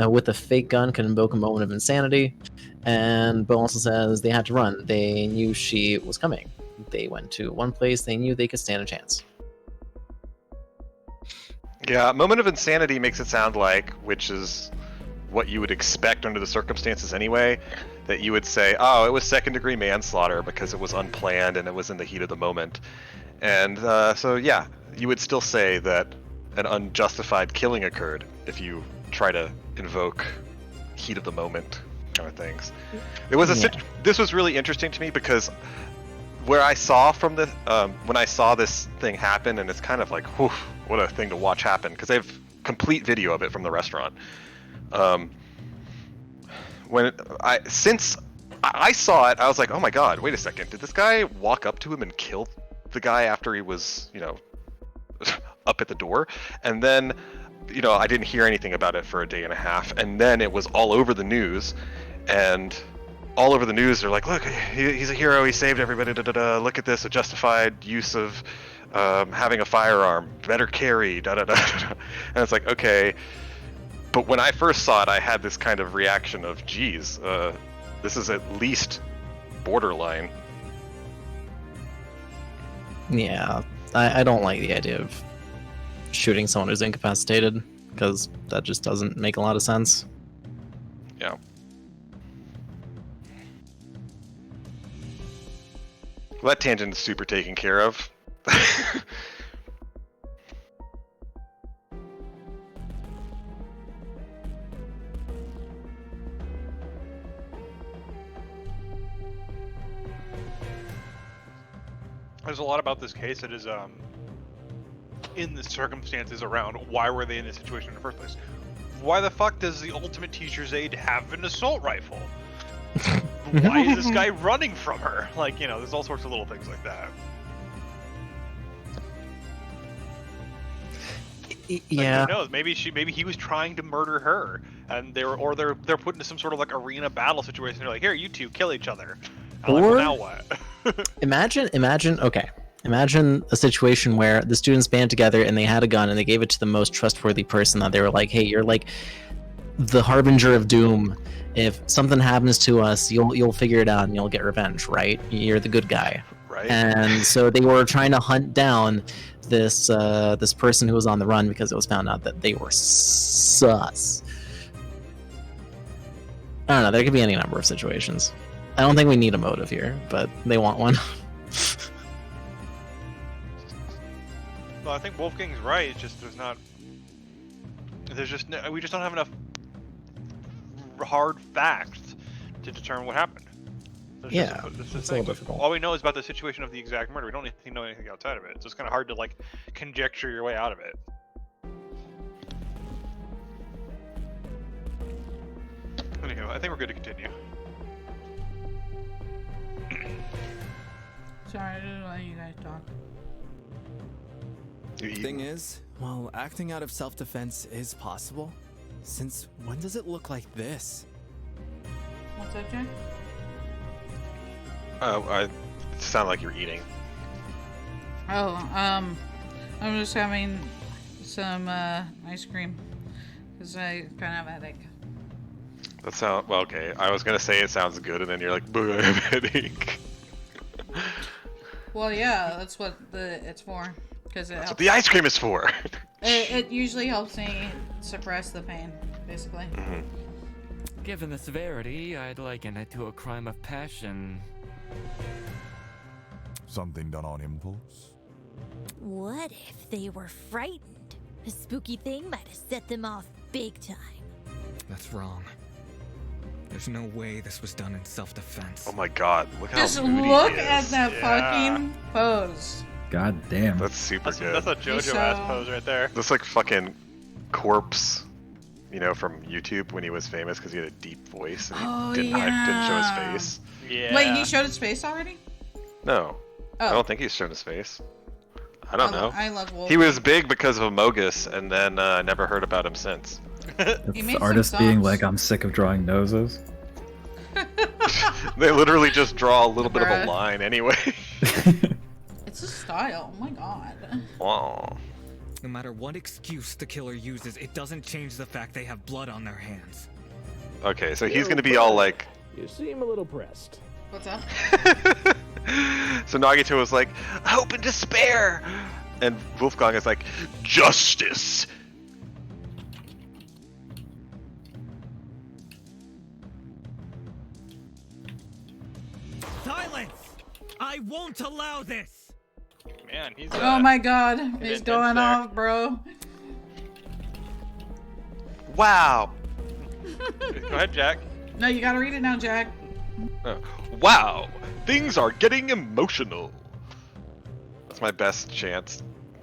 [SPEAKER 4] with a fake gun can invoke a moment of insanity." And Bo also says, "They had to run. They knew she was coming. They went to one place they knew they could stand a chance."
[SPEAKER 3] Yeah, moment of insanity makes it sound like, which is what you would expect under the circumstances anyway, that you would say, "Oh, it was second-degree manslaughter because it was unplanned and it was in the heat of the moment." And so, yeah, you would still say that an unjustified killing occurred if you try to invoke heat of the moment kind of things. It was this was really interesting to me because where I saw from the when I saw this thing happen, and it's kind of like, whew, what a thing to watch happen, because they have complete video of it from the restaurant. When I saw it, I was like, oh my god, wait a second, did this guy walk up to him and kill the guy after he was, up at the door? And then, I didn't hear anything about it for a day and a half, and then it was all over the news, and all over the news they're like, look, he's a hero, he saved everybody, look at this, a justified use of having a firearm, better carry, and it's like, okay. But when I first saw it, I had this kind of reaction of, geez, this is at least borderline.
[SPEAKER 4] Yeah, I don't like the idea of shooting someone who's incapacitated, because that just doesn't make a lot of sense.
[SPEAKER 3] Yeah. Well, that tangent is super taken care of.
[SPEAKER 2] There's a lot about this case that is in the circumstances around why were they in this situation in the first place. Why the fuck does the ultimate teacher's aide have an assault rifle? Why is this guy running from her? Like, there's all sorts of little things like that.
[SPEAKER 4] Yeah.
[SPEAKER 2] Like, who knows? Maybe he was trying to murder her, and they're put into some sort of like arena battle situation. They're like, here, you two kill each other. I'm like, well, now what?
[SPEAKER 4] Imagine. Okay, Imagine a situation where the students band together and they had a gun and they gave it to the most trustworthy person that they were like, hey, you're like the harbinger of doom. If something happens to us, you'll figure it out and you'll get revenge, right? You're the good guy.
[SPEAKER 3] Right.
[SPEAKER 4] And so they were trying to hunt down this this person who was on the run because it was found out that they were sus. I don't know, there could be any number of situations. I don't think we need a motive here, but they want one.
[SPEAKER 2] Well, I think Wolfgang's right. It's just we just don't have enough hard facts to determine what happened.
[SPEAKER 4] Yeah, it's a little difficult.
[SPEAKER 2] All we know is about the situation of the exact murder. We don't know anything outside of it. So it's kind of hard to like conjecture your way out of it. Anywho, I think we're good to continue.
[SPEAKER 1] Sorry, I didn't let you guys talk.
[SPEAKER 17] The thing is, while acting out of self-defense is possible, since when does it look like this?
[SPEAKER 1] What's up, Jack?
[SPEAKER 3] I sound like you're eating.
[SPEAKER 1] Oh, I'm just having some ice cream because I kind of have a headache.
[SPEAKER 3] That sound well. Okay, I was gonna say it sounds good, and then you're like, "Boo, I have a headache."
[SPEAKER 1] Well, yeah, that's what it's for. Because
[SPEAKER 3] that's what the ice cream is for.
[SPEAKER 1] It usually helps me suppress the pain, basically.
[SPEAKER 3] Mm-hmm.
[SPEAKER 16] Given the severity, I'd liken it to a crime of passion.
[SPEAKER 7] Something done on impulse?
[SPEAKER 6] What if they were frightened? A spooky thing might have set them off big time.
[SPEAKER 11] That's wrong. There's no way this was done in self-defense.
[SPEAKER 3] Oh my god, look how
[SPEAKER 1] Just
[SPEAKER 3] moody
[SPEAKER 1] look
[SPEAKER 3] he is.
[SPEAKER 1] at that fucking pose.
[SPEAKER 5] God damn.
[SPEAKER 3] That's super good.
[SPEAKER 2] That's a JoJo-ass pose right there.
[SPEAKER 3] That's like fucking Corpse, you know, from YouTube when he was famous because he had a deep voice and he didn't show his face.
[SPEAKER 2] Yeah.
[SPEAKER 1] Wait, he showed his face already?
[SPEAKER 3] No.
[SPEAKER 1] Oh.
[SPEAKER 3] I don't think he's shown his face. I don't know.
[SPEAKER 1] I love Wolf.
[SPEAKER 3] He was big because of Amogus, and then I never heard about him since.
[SPEAKER 5] The artist being like, I'm sick of drawing noses.
[SPEAKER 3] They literally just draw a little bit of a line anyway.
[SPEAKER 1] It's a style. Oh my god.
[SPEAKER 3] Wow.
[SPEAKER 11] No matter what excuse the killer uses, it doesn't change the fact they have blood on their hands.
[SPEAKER 3] Okay, so he's gonna be all like.
[SPEAKER 9] You seem a little pressed.
[SPEAKER 1] What's up?
[SPEAKER 3] So Nagito was like, hope and despair! And Wolfgang is like, justice!
[SPEAKER 11] Silence! I won't allow this!
[SPEAKER 2] Man, he's
[SPEAKER 1] Oh my god. He's
[SPEAKER 2] intense
[SPEAKER 1] going
[SPEAKER 2] there.
[SPEAKER 1] off, bro.
[SPEAKER 3] Wow!
[SPEAKER 2] Go ahead, Jack.
[SPEAKER 1] No, you gotta read it now, Jack.
[SPEAKER 3] Wow! Things are getting emotional! That's my best chance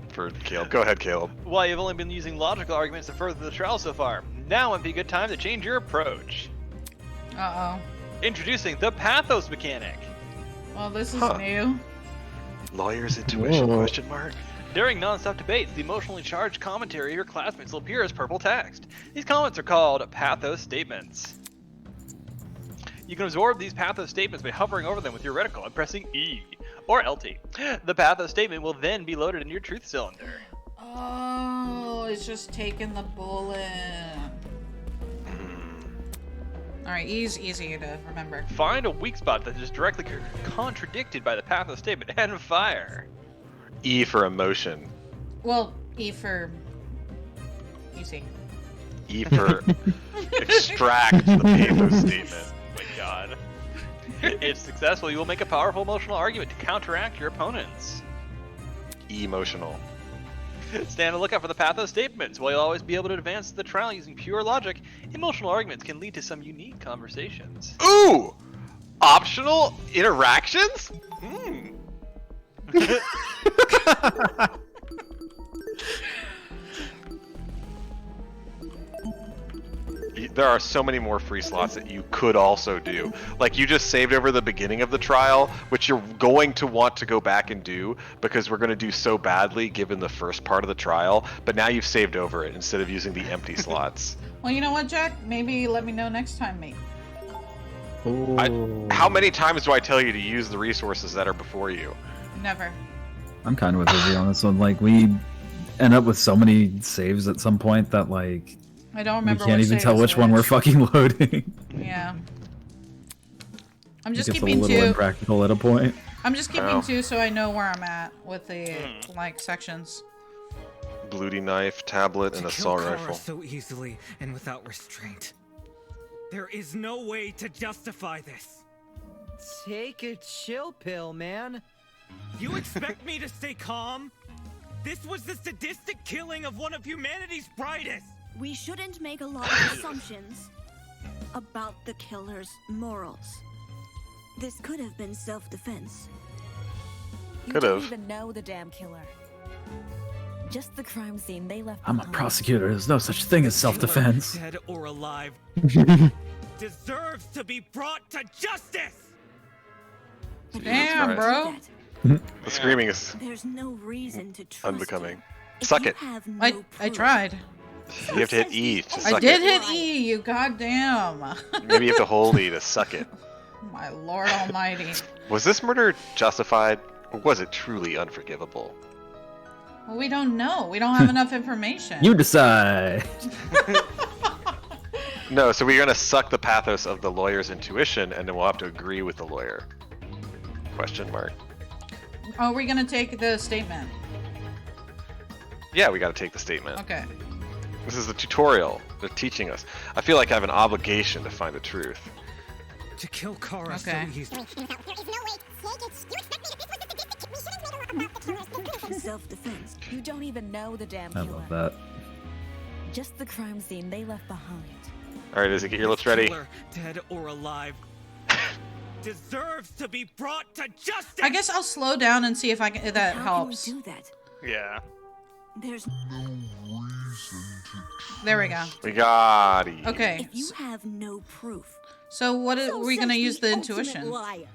[SPEAKER 3] for Caleb. Go ahead, Caleb.
[SPEAKER 2] Well, you've only been using logical arguments to further the trial so far. Now would be a good time to change your approach.
[SPEAKER 1] Uh-oh.
[SPEAKER 2] Introducing the Pathos mechanic.
[SPEAKER 1] Well, this is new.
[SPEAKER 3] Lawyer's intuition, question mark?
[SPEAKER 2] During non-stop debates, the emotionally charged commentary of your classmates will appear as purple text. These comments are called Pathos statements. You can absorb these Pathos statements by hovering over them with your reticle and pressing E or LT. The Pathos statement will then be loaded into your truth cylinder.
[SPEAKER 1] Oh, it's just taking the bullet. Alright, E's easy to remember.
[SPEAKER 2] Find a weak spot that is directly contradicted by the Pathos statement and fire.
[SPEAKER 3] E for emotion.
[SPEAKER 1] Well, E for... easy.
[SPEAKER 3] E for extract the pathos statement.
[SPEAKER 2] Oh my god. If successful, you will make a powerful emotional argument to counteract your opponents.
[SPEAKER 3] Emotional.
[SPEAKER 2] Stand on the lookout for the Pathos statements. While you'll always be able to advance the trial using pure logic, emotional arguments can lead to some unique conversations.
[SPEAKER 3] Ooh! Optional interactions? Hmm. There are so many more free slots that you could also do. Like, you just saved over the beginning of the trial, which you're going to want to go back and do because we're going to do so badly given the first part of the trial, but now you've saved over it instead of using the empty slots.
[SPEAKER 1] Well, you know what, Jack? Maybe let me know next time, mate.
[SPEAKER 3] How many times do I tell you to use the resources that are before you?
[SPEAKER 1] Never.
[SPEAKER 5] I'm kind of with Izzy on this one. Like, we end up with so many saves at some point that, like,
[SPEAKER 1] I don't
[SPEAKER 5] we
[SPEAKER 1] remember.
[SPEAKER 5] can't
[SPEAKER 1] which
[SPEAKER 5] even
[SPEAKER 1] save
[SPEAKER 5] tell
[SPEAKER 1] is
[SPEAKER 5] which one we're fucking loading.
[SPEAKER 1] Yeah. I'm just
[SPEAKER 5] It gets
[SPEAKER 1] keeping
[SPEAKER 5] a little
[SPEAKER 1] 2.
[SPEAKER 5] impractical at a point.
[SPEAKER 1] I'm just keeping
[SPEAKER 3] Oh.
[SPEAKER 1] 2 so I know where I'm at with the like sections.
[SPEAKER 3] Bloody knife, tablet, and
[SPEAKER 11] To
[SPEAKER 3] assault
[SPEAKER 11] kill Kara
[SPEAKER 3] rifle.
[SPEAKER 11] so easily and without restraint. There is no way to justify this.
[SPEAKER 13] Take a chill pill, man.
[SPEAKER 11] You expect me to stay calm? This was the sadistic killing of one of humanity's brightest.
[SPEAKER 21] We shouldn't make a lot of assumptions about the killer's morals. This could have been self-defense.
[SPEAKER 15] You
[SPEAKER 3] Could
[SPEAKER 15] don't
[SPEAKER 3] have.
[SPEAKER 15] even know the damn killer. Just the crime scene they left
[SPEAKER 5] I'm a
[SPEAKER 15] behind.
[SPEAKER 5] prosecutor. There's no such thing as self-defense.
[SPEAKER 11] Dead or alive, deserves to be brought to justice.
[SPEAKER 1] Damn, bro.
[SPEAKER 3] The screaming is
[SPEAKER 21] There's no reason to trust
[SPEAKER 3] unbecoming. Suck it.
[SPEAKER 1] I tried.
[SPEAKER 3] You have to hit E to suck
[SPEAKER 1] I did
[SPEAKER 3] it.
[SPEAKER 1] hit E, you goddamn.
[SPEAKER 3] Maybe you have to hold E to suck it.
[SPEAKER 1] My lord almighty.
[SPEAKER 3] Was this murder justified, or was it truly unforgivable?
[SPEAKER 1] Well, we don't know. We don't have enough information.
[SPEAKER 5] You decide.
[SPEAKER 3] No, so we're gonna suck the pathos of the lawyer's intuition, and then we'll have to agree with the lawyer. Question mark.
[SPEAKER 1] Are we gonna take the statement?
[SPEAKER 3] Yeah, we gotta take the statement.
[SPEAKER 1] Okay.
[SPEAKER 3] This is the tutorial. They're teaching us. I feel like I have an obligation to find the truth.
[SPEAKER 11] To kill Kara
[SPEAKER 1] Okay.
[SPEAKER 11] so easily.
[SPEAKER 21] Self-defense.
[SPEAKER 15] You don't even know the damn
[SPEAKER 5] I
[SPEAKER 15] killer.
[SPEAKER 5] love that.
[SPEAKER 15] Just the crime scene they left behind.
[SPEAKER 3] All right, Izzy, get your lips ready.
[SPEAKER 11] Killer, dead or alive, deserves to be brought to justice.
[SPEAKER 1] I guess I'll slow down and see if I can. If that
[SPEAKER 21] How
[SPEAKER 1] helps.
[SPEAKER 21] can we do that?
[SPEAKER 2] Yeah.
[SPEAKER 21] There's
[SPEAKER 1] There we go.
[SPEAKER 3] We got it.
[SPEAKER 1] Okay.
[SPEAKER 21] If you have no proof.
[SPEAKER 1] So what are we gonna
[SPEAKER 21] says
[SPEAKER 1] use the
[SPEAKER 21] ultimate
[SPEAKER 1] intuition?
[SPEAKER 21] liar.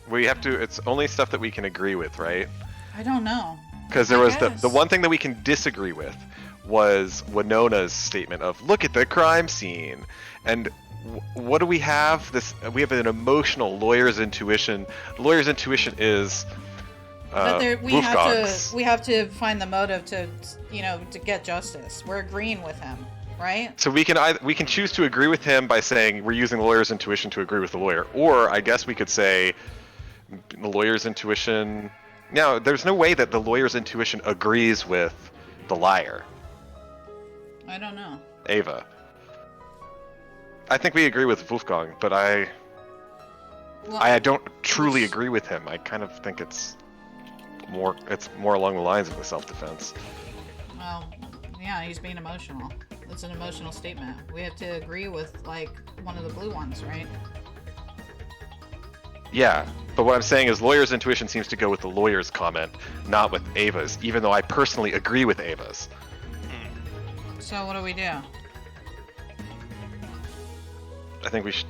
[SPEAKER 3] We have to. It's only stuff that we can agree with, right?
[SPEAKER 1] I don't know.
[SPEAKER 3] Because there
[SPEAKER 1] I
[SPEAKER 3] was
[SPEAKER 1] guess.
[SPEAKER 3] the one thing that we can disagree with was Winona's statement of "Look at the crime scene," and what do we have? We have an emotional lawyer's intuition. Lawyer's intuition is
[SPEAKER 1] But we
[SPEAKER 3] Wolfgang's.
[SPEAKER 1] have to find the motive to to get justice. We're agreeing with him, right?
[SPEAKER 3] So we can choose to agree with him by saying we're using the lawyer's intuition to agree with the lawyer, or I guess we could say the lawyer's intuition. Now, there's no way that the lawyer's intuition agrees with the liar,
[SPEAKER 1] I don't know.
[SPEAKER 3] Ava. I think we agree with Wolfgang, but I don't truly agree with him. I kind of think it's more along the lines of the self-defense.
[SPEAKER 1] Well, yeah, he's being emotional. It's an emotional statement. We have to agree with like one of the blue ones, right?
[SPEAKER 3] Yeah, but what I'm saying is lawyer's intuition seems to go with the lawyer's comment, not with Ava's, even though I personally agree with Ava's.
[SPEAKER 1] So what do we do?
[SPEAKER 3] I think we should...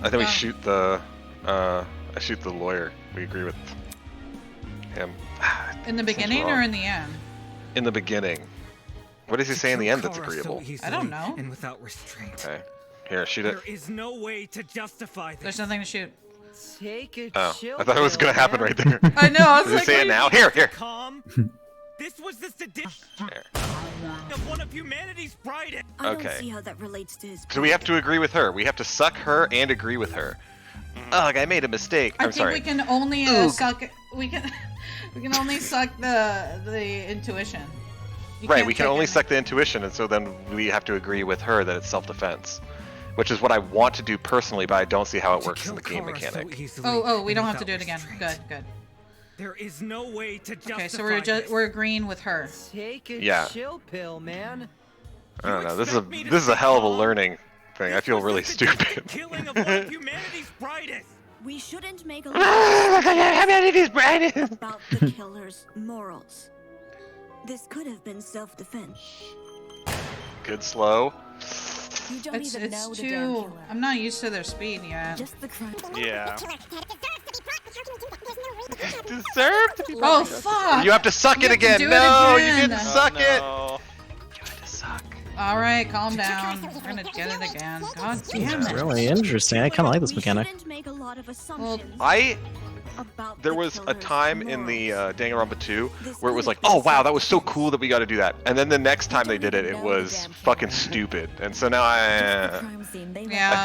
[SPEAKER 3] I think we shoot the... I shoot the lawyer. We agree with him.
[SPEAKER 1] In the beginning or in the end?
[SPEAKER 3] In the beginning. What does he say in the end that's agreeable?
[SPEAKER 1] I don't know.
[SPEAKER 11] And without restraint.
[SPEAKER 3] Okay. Here, shoot it.
[SPEAKER 11] There is no way to justify this.
[SPEAKER 1] There's nothing to shoot.
[SPEAKER 13] Take a
[SPEAKER 3] Oh,
[SPEAKER 13] chill
[SPEAKER 3] I thought it was
[SPEAKER 13] pill,
[SPEAKER 3] gonna happen
[SPEAKER 13] man.
[SPEAKER 3] right there.
[SPEAKER 1] I know, I was
[SPEAKER 3] Does
[SPEAKER 1] like,
[SPEAKER 3] he say it now? Here.
[SPEAKER 11] Calm. This was the sadistic
[SPEAKER 3] There.
[SPEAKER 11] of one of humanity's brightest.
[SPEAKER 21] I don't
[SPEAKER 3] Okay.
[SPEAKER 21] see how that relates to his.
[SPEAKER 3] So we have to agree with her. We have to suck her and agree with her. Ugh, I made a mistake.
[SPEAKER 1] I
[SPEAKER 3] I'm
[SPEAKER 1] think
[SPEAKER 3] sorry.
[SPEAKER 1] we can only
[SPEAKER 3] Oog.
[SPEAKER 1] suck. We can only suck the intuition. You
[SPEAKER 3] Right,
[SPEAKER 1] can't
[SPEAKER 3] we can
[SPEAKER 1] take
[SPEAKER 3] only
[SPEAKER 1] it.
[SPEAKER 3] suck the intuition, and so then we have to agree with her that it's self-defense, which is what I want to do personally, but I don't see how it works in the game mechanic.
[SPEAKER 1] Oh, we don't have to do it again. Good.
[SPEAKER 11] There is no way to justify
[SPEAKER 1] Okay, so
[SPEAKER 11] this.
[SPEAKER 1] we're agreeing with her.
[SPEAKER 13] Take a
[SPEAKER 3] Yeah.
[SPEAKER 13] chill pill, man.
[SPEAKER 3] I don't know. This is a hell of a learning thing. I feel really stupid.
[SPEAKER 11] Killing of one of humanity's brightest.
[SPEAKER 21] We shouldn't make a lot about the killer's morals. This could have been self-defense.
[SPEAKER 3] Good slow.
[SPEAKER 15] You don't
[SPEAKER 1] It's
[SPEAKER 15] even know the damn
[SPEAKER 1] too.
[SPEAKER 15] killer.
[SPEAKER 1] I'm not used to their speed yet.
[SPEAKER 15] Just the crime.
[SPEAKER 2] Yeah.
[SPEAKER 3] Deserve to be
[SPEAKER 1] Oh
[SPEAKER 3] brought to
[SPEAKER 1] fuck!
[SPEAKER 3] You have to suck
[SPEAKER 1] You
[SPEAKER 3] it
[SPEAKER 1] have to
[SPEAKER 3] again.
[SPEAKER 1] do it
[SPEAKER 3] No,
[SPEAKER 1] again.
[SPEAKER 3] you didn't suck it.
[SPEAKER 2] No.
[SPEAKER 3] You had to suck.
[SPEAKER 1] All right, calm down. We're gonna get it again. God damn
[SPEAKER 4] It's
[SPEAKER 1] it.
[SPEAKER 4] really interesting. I kind of like this mechanic.
[SPEAKER 21] Make a lot of assumptions
[SPEAKER 3] There was a time in the Danganronpa 2 where it was like, oh wow, that was so cool that we got to do that, and then the next time they did it, it was fucking stupid, and so now I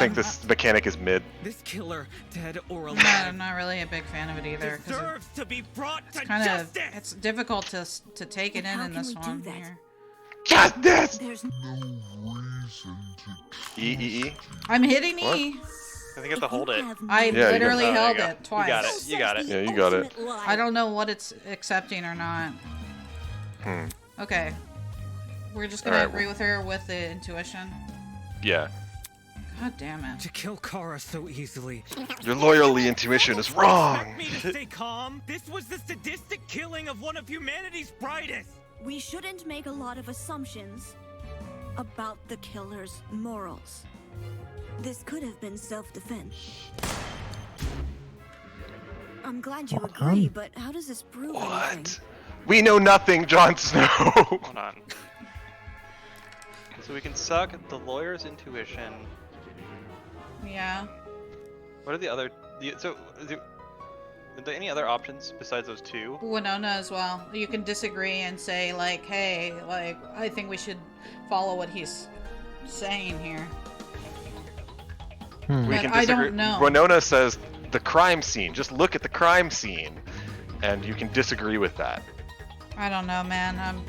[SPEAKER 3] think this mechanic is mid.
[SPEAKER 11] This killer, dead or
[SPEAKER 1] I'm
[SPEAKER 11] alive,
[SPEAKER 1] I'm not really a big fan of it either. 'Cause
[SPEAKER 11] deserves to be brought to
[SPEAKER 1] it's kind of
[SPEAKER 11] justice.
[SPEAKER 1] it's difficult to take it in this one here.
[SPEAKER 3] Justice.
[SPEAKER 21] There's
[SPEAKER 3] E.
[SPEAKER 1] I'm hitting
[SPEAKER 3] What?
[SPEAKER 1] E.
[SPEAKER 2] I think you have to hold it.
[SPEAKER 1] I
[SPEAKER 3] Yeah, you
[SPEAKER 1] literally
[SPEAKER 3] got it.
[SPEAKER 1] held
[SPEAKER 2] There you
[SPEAKER 1] it
[SPEAKER 2] go.
[SPEAKER 1] twice.
[SPEAKER 2] You got it. You got it.
[SPEAKER 3] Yeah, you got it.
[SPEAKER 1] I don't know what it's accepting or not. Okay. We're just gonna
[SPEAKER 3] Alright,
[SPEAKER 1] agree with her with the intuition.
[SPEAKER 3] Yeah.
[SPEAKER 1] God damn it.
[SPEAKER 11] To kill Kara so easily.
[SPEAKER 3] Your loyalty intuition is wrong.
[SPEAKER 11] Me to stay calm. This was the sadistic killing of one of humanity's brightest.
[SPEAKER 21] We shouldn't make a lot of assumptions about the killer's morals. This could have been self-defense. I'm glad you agree, but how does this prove anything?
[SPEAKER 3] We know nothing, Jon Snow.
[SPEAKER 2] Hold on. So we can suck the lawyer's intuition.
[SPEAKER 1] Yeah.
[SPEAKER 2] What are the other? Are there any other options besides those two?
[SPEAKER 1] Winona as well. You can disagree and say like, hey, like I think we should follow what he's saying here.
[SPEAKER 3] We
[SPEAKER 1] But
[SPEAKER 3] can
[SPEAKER 1] I
[SPEAKER 3] disagree.
[SPEAKER 1] don't know.
[SPEAKER 3] Winona says the crime scene. Just look at the crime scene, and you can disagree with that.
[SPEAKER 1] I don't know, man. I'm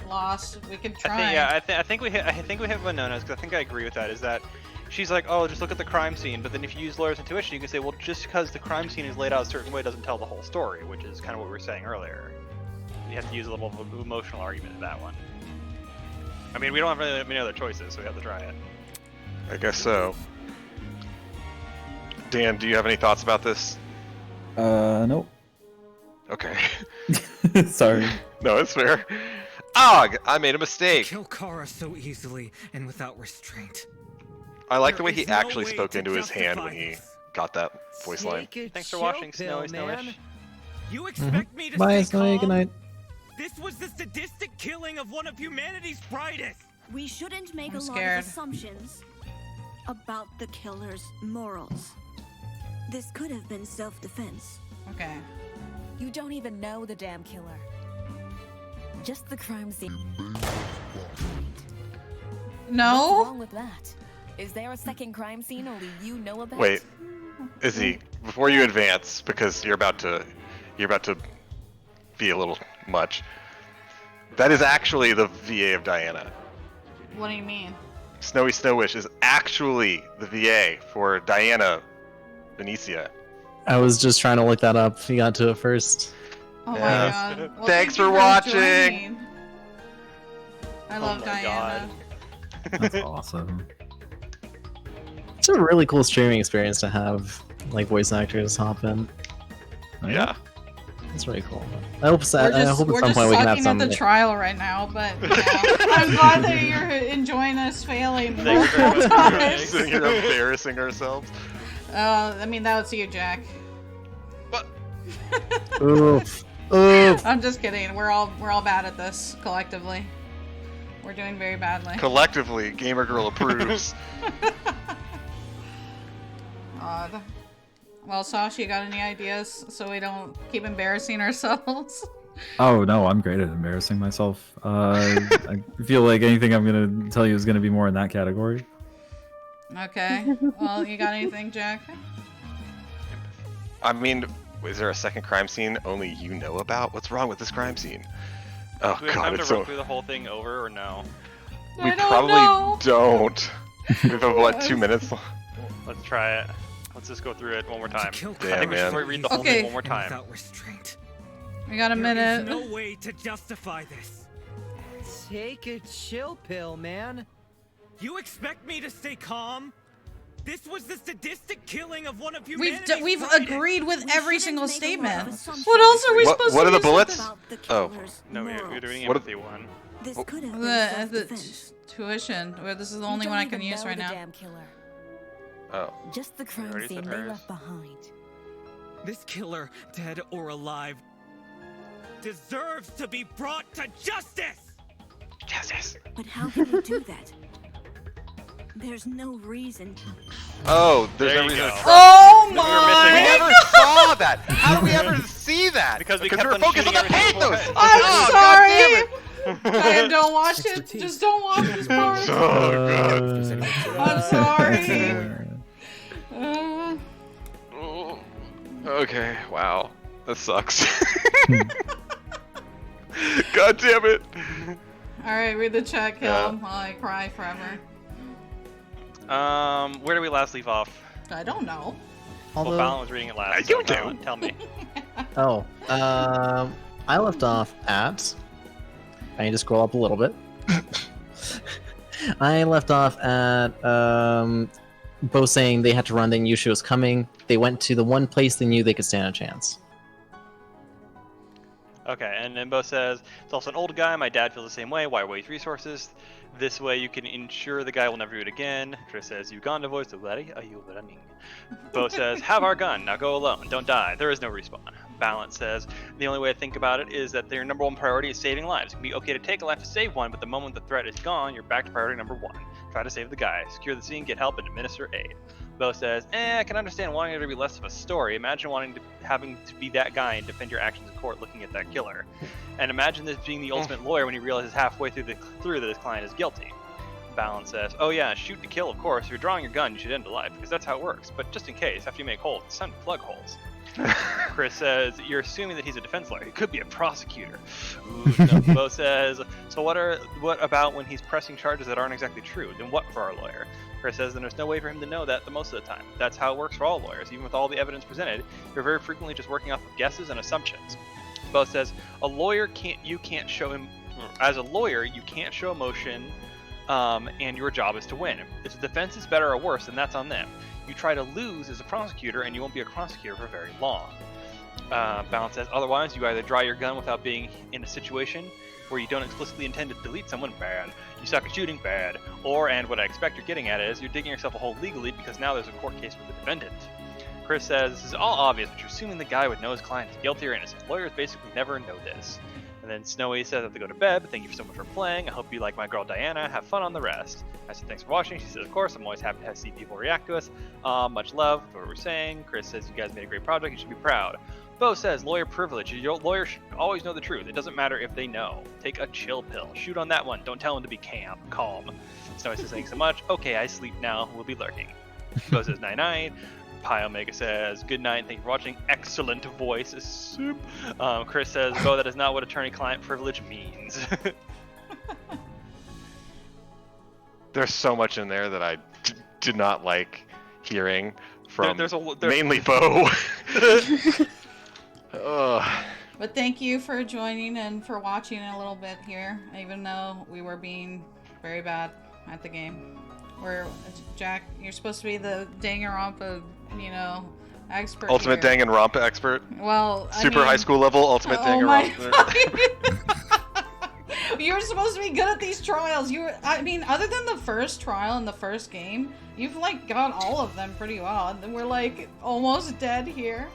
[SPEAKER 1] lost. We can try.
[SPEAKER 2] I think we hit Winona's because I think I agree with that. Is that she's like, oh, just look at the crime scene, but then if you use lawyer's intuition, you can say, well, just because the crime scene is laid out a certain way doesn't tell the whole story, which is kind of what we were saying earlier. You have to use a little of an emotional argument in that one. I mean, we don't have really many other choices, so we have to try it.
[SPEAKER 3] I guess so. Dan, do you have any thoughts about this?
[SPEAKER 5] Nope.
[SPEAKER 3] Okay.
[SPEAKER 5] Sorry.
[SPEAKER 3] No, it's fair. Og, I made a mistake.
[SPEAKER 11] Kill Kara so easily and without restraint.
[SPEAKER 3] I like the way
[SPEAKER 11] There
[SPEAKER 3] he
[SPEAKER 11] is no
[SPEAKER 3] actually
[SPEAKER 11] way
[SPEAKER 3] spoke
[SPEAKER 11] to
[SPEAKER 3] into his hand
[SPEAKER 11] justify
[SPEAKER 3] when he
[SPEAKER 11] this.
[SPEAKER 3] got that voice line.
[SPEAKER 2] Thanks for watching, Snowy Snowish.
[SPEAKER 11] You expect me to
[SPEAKER 4] Bye,
[SPEAKER 11] stay
[SPEAKER 4] Snowy.
[SPEAKER 11] calm?
[SPEAKER 4] Good night.
[SPEAKER 11] This was the sadistic killing of one of humanity's brightest.
[SPEAKER 21] We shouldn't make
[SPEAKER 1] I'm
[SPEAKER 21] a lot
[SPEAKER 1] scared.
[SPEAKER 21] of assumptions about the killer's morals. This could have been self-defense.
[SPEAKER 1] Okay.
[SPEAKER 15] You don't even know the damn killer. Just the crime scene.
[SPEAKER 1] No.
[SPEAKER 15] What's wrong with that? Is there a second crime scene only you know about?
[SPEAKER 3] Wait, Izzy, before you advance, because you're about to be a little much. That is actually the VA of Diana.
[SPEAKER 1] What do you mean?
[SPEAKER 3] Snowy Snowish is actually the VA for Diana Venetia.
[SPEAKER 4] I was just trying to look that up. You got to it first.
[SPEAKER 1] Oh my
[SPEAKER 3] Yes.
[SPEAKER 1] god. Well,
[SPEAKER 3] Thanks
[SPEAKER 1] thank you
[SPEAKER 3] for watching.
[SPEAKER 1] joining. I love
[SPEAKER 2] my
[SPEAKER 1] Diana.
[SPEAKER 5] That's awesome.
[SPEAKER 4] It's a really cool streaming experience to have like voice actors hop in.
[SPEAKER 3] Yeah.
[SPEAKER 4] It's really cool. I hope,
[SPEAKER 1] We're
[SPEAKER 4] I
[SPEAKER 1] just,
[SPEAKER 4] hope at
[SPEAKER 1] we're
[SPEAKER 4] some
[SPEAKER 1] just
[SPEAKER 4] point we can have
[SPEAKER 1] sucking
[SPEAKER 4] some.
[SPEAKER 1] at the trial right now, but you know, I'm glad that you're enjoying us failing
[SPEAKER 3] Thanks for
[SPEAKER 1] multiple times.
[SPEAKER 3] sitting here embarrassing ourselves.
[SPEAKER 1] I mean, that was you, Jack.
[SPEAKER 4] Oof. Oof.
[SPEAKER 1] I'm just kidding. We're all bad at this collectively. We're doing very badly.
[SPEAKER 3] Collectively, Gamer Girl approves.
[SPEAKER 1] Odd. Well, Sasha, you got any ideas so we don't keep embarrassing ourselves?
[SPEAKER 5] Oh no, I'm great at embarrassing myself. I feel like anything I'm gonna tell you is gonna be more in that category.
[SPEAKER 1] Okay. Well, you got anything, Jack?
[SPEAKER 3] I mean, is there a second crime scene only you know about? What's wrong with this crime scene? Oh
[SPEAKER 2] Do we have
[SPEAKER 3] god,
[SPEAKER 2] time
[SPEAKER 3] it's
[SPEAKER 2] to run
[SPEAKER 3] so...
[SPEAKER 2] through the whole thing over or no?
[SPEAKER 3] We probably don't. We have, what, 2 minutes?
[SPEAKER 2] Let's try it. Let's just go through it one more time. I
[SPEAKER 3] Damn,
[SPEAKER 2] think we should
[SPEAKER 3] man.
[SPEAKER 2] read the whole
[SPEAKER 1] Okay.
[SPEAKER 2] thing one more time.
[SPEAKER 11] Without restraint.
[SPEAKER 1] We got a
[SPEAKER 11] There is
[SPEAKER 1] minute.
[SPEAKER 11] no way to justify this.
[SPEAKER 13] Take a chill pill, man.
[SPEAKER 11] You expect me to stay calm? This was the sadistic killing of one of humanity's
[SPEAKER 1] We've
[SPEAKER 11] brightest.
[SPEAKER 1] agreed with every single statement. What else are we supposed
[SPEAKER 3] What
[SPEAKER 1] to
[SPEAKER 3] are the
[SPEAKER 1] use
[SPEAKER 3] bullets?
[SPEAKER 1] with
[SPEAKER 3] Oh.
[SPEAKER 2] No, we're doing
[SPEAKER 3] What
[SPEAKER 2] empathy one.
[SPEAKER 21] This could have been
[SPEAKER 1] the
[SPEAKER 21] self-defense.
[SPEAKER 1] tuition. Well, this is the
[SPEAKER 15] You
[SPEAKER 1] only
[SPEAKER 15] don't
[SPEAKER 1] one I
[SPEAKER 15] even
[SPEAKER 1] can use
[SPEAKER 15] know
[SPEAKER 1] right
[SPEAKER 15] the
[SPEAKER 1] now.
[SPEAKER 15] damn killer.
[SPEAKER 3] Oh.
[SPEAKER 15] Just the crime
[SPEAKER 2] already
[SPEAKER 15] scene
[SPEAKER 2] said
[SPEAKER 15] they
[SPEAKER 2] hers.
[SPEAKER 15] left behind.
[SPEAKER 11] This killer, dead or alive, deserves to be brought to justice.
[SPEAKER 3] Yes.
[SPEAKER 21] But how can you do that? There's no reason.
[SPEAKER 3] Oh, there's
[SPEAKER 2] There
[SPEAKER 3] no
[SPEAKER 2] you
[SPEAKER 3] reason
[SPEAKER 2] go.
[SPEAKER 3] to trust
[SPEAKER 1] Oh
[SPEAKER 3] you.
[SPEAKER 1] my!
[SPEAKER 3] We never saw that. How do we ever see that?
[SPEAKER 2] Because we
[SPEAKER 3] we
[SPEAKER 2] kept
[SPEAKER 3] were
[SPEAKER 2] on
[SPEAKER 3] focused on
[SPEAKER 2] shooting
[SPEAKER 3] the
[SPEAKER 2] everything
[SPEAKER 3] pathos.
[SPEAKER 2] before.
[SPEAKER 1] I'm
[SPEAKER 3] Oh,
[SPEAKER 1] sorry.
[SPEAKER 3] God damn it.
[SPEAKER 1] Ryan, don't watch it. Just don't watch this part. I'm sorry.
[SPEAKER 3] Okay, wow. That sucks. God damn it.
[SPEAKER 1] Alright, read the chat, Kill. While I cry forever.
[SPEAKER 2] Where did we last leave off?
[SPEAKER 1] I don't know.
[SPEAKER 2] Well, Fallon was reading it last.
[SPEAKER 3] You
[SPEAKER 2] so Fallon, tell me.
[SPEAKER 4] I left off at. I need to scroll up a little bit. I left off at both saying they had to run, they knew she was coming. They went to the one place they knew they could stand a chance.
[SPEAKER 2] Okay, and then Bo says, it's also an old guy, my dad feels the same way, why waste resources? This way you can ensure the guy will never do it again. Chris says, Uganda voice, are you running? Bo says, have our gun, now go alone, don't die, there is no respawn. Balance says, the only way to think about it is that their number one priority is saving lives. It can be okay to take a life to save one, but the moment the threat is gone, you're back to priority number one. Try to save the guy, secure the scene, get help, and administer aid. Bo says, I can understand wanting it to be less of a story. Imagine having to be that guy and defend your actions in court looking at that killer. And imagine this being the ultimate lawyer when he realizes halfway through that his client is guilty. Balance says, oh yeah, shoot to kill, of course. If you're drawing your gun, you should end a life, because that's how it works. But just in case, after you make holes, it's time to plug holes. Chris says, you're assuming that he's a defense lawyer. He could be a prosecutor. Ooh, no. Bo says, so what about when he's pressing charges that aren't exactly true? Then what for our lawyer? Chris says, then there's no way for him to know that the most of the time. That's how it works for all lawyers. Even with all the evidence presented, you're very frequently just working off of guesses and assumptions. Bo says, a lawyer can't show him, as a lawyer, you can't show emotion, and your job is to win. If the defense is better or worse, then that's on them. You try to lose as a prosecutor, and you won't be a prosecutor for very long. Balance says, otherwise, you either draw your gun without being in a situation where you don't explicitly intend to delete someone, bad. You suck at shooting, bad. Or, and what I expect you're getting at is, you're digging yourself a hole legally because now there's a court case with the defendant. Chris says, this is all obvious, but you're assuming the guy would know his client is guilty or innocent. Lawyers basically never know this. And then Snowy says I have to go to bed, but thank you so much for playing. I hope you like my girl Diana. Have fun on the rest. I said thanks for watching. She says, of course, I'm always happy to see people react to us. Much love for what we're saying. Chris says, you guys made a great project. You should be proud. Bo says, lawyer privilege. Your lawyer should always know the truth. It doesn't matter if they know. Take a chill pill. Shoot on that one. Don't tell him to be calm. Snowy says, thanks so much. Okay, I sleep now. We'll be lurking. Bo says, night-night. Piomega says, good night, thank you for watching. Excellent voice. Soup. Chris says, oh, that is not what attorney-client privilege means.
[SPEAKER 3] There's so much in there that I did not like hearing from mainly Bo.
[SPEAKER 1] But thank you for joining and for watching a little bit here, even though we were being very bad at the game. Jack, you're supposed to be the Danganronpa, expert.
[SPEAKER 3] Ultimate
[SPEAKER 1] here.
[SPEAKER 3] Danganronpa expert.
[SPEAKER 1] Well,
[SPEAKER 3] super high school level ultimate Danganronpa.
[SPEAKER 1] You were supposed to be good at these trials. Other than the first trial in the first game, you've got all of them pretty well. And we're almost dead here.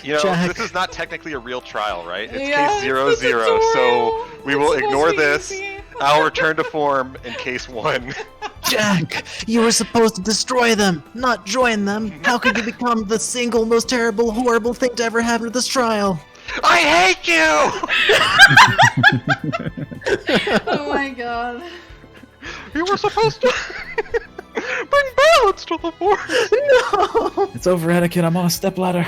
[SPEAKER 3] This is not technically a real trial, right? It's case 00, so we will ignore this. I'll return to form in case 1.
[SPEAKER 4] Jack, you were supposed to destroy them, not join them. How could you become the single most terrible, horrible thing to ever happen to this trial?
[SPEAKER 3] I hate you!
[SPEAKER 1] Oh my god.
[SPEAKER 3] You were supposed to bring balance to the force.
[SPEAKER 4] No!
[SPEAKER 5] It's over, etiquette. I'm on a stepladder.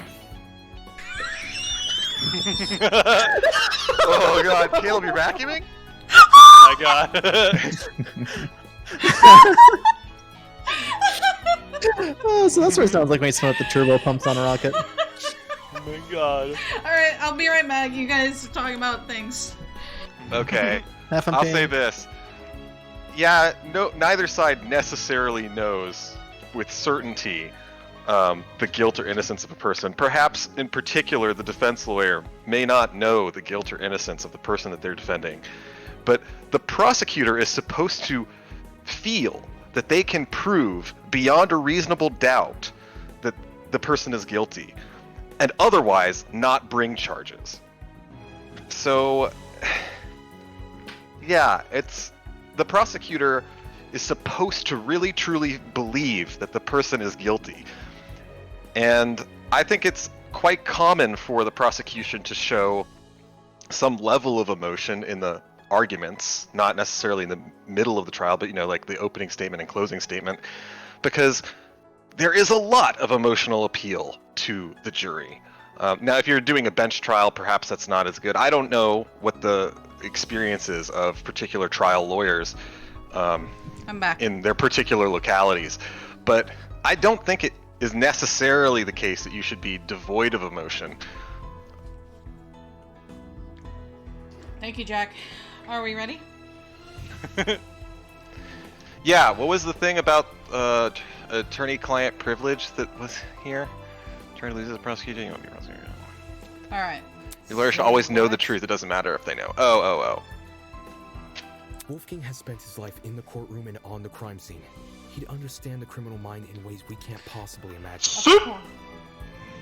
[SPEAKER 3] Oh god, Caleb, you're vacuuming?
[SPEAKER 2] Oh my god.
[SPEAKER 4] So that's what it sounds like when you smell the turbo pumps on a rocket.
[SPEAKER 2] Oh my god.
[SPEAKER 1] Alright, I'll be right back. You guys talk about things.
[SPEAKER 3] Okay. I'll say this. Yeah, neither side necessarily knows with certainty the guilt or innocence of a person. Perhaps, in particular, the defense lawyer may not know the guilt or innocence of the person that they're defending. But the prosecutor is supposed to feel that they can prove beyond a reasonable doubt that the person is guilty, and otherwise not bring charges. So, Yeah, it's the prosecutor is supposed to really truly believe that the person is guilty. And I think it's quite common for the prosecution to show some level of emotion in the arguments, not necessarily in the middle of the trial, but like the opening statement and closing statement, because there is a lot of emotional appeal to the jury. Now, if you're doing a bench trial, perhaps that's not as good. I don't know what the experience is of particular trial lawyers
[SPEAKER 1] I'm back.
[SPEAKER 3] in their particular localities, but I don't think it is necessarily the case that you should be devoid of emotion.
[SPEAKER 1] Thank you, Jack. Are we ready?
[SPEAKER 3] Yeah, what was the thing about attorney-client privilege that was here? Attorney loses the prosecution, you won't be prosecuted.
[SPEAKER 1] All right.
[SPEAKER 3] Your lawyer should always know the truth. It doesn't matter if they know. Oh.
[SPEAKER 14] Wolfgang has spent his life in the courtroom and on the crime scene. He'd understand the criminal mind in ways we can't possibly imagine.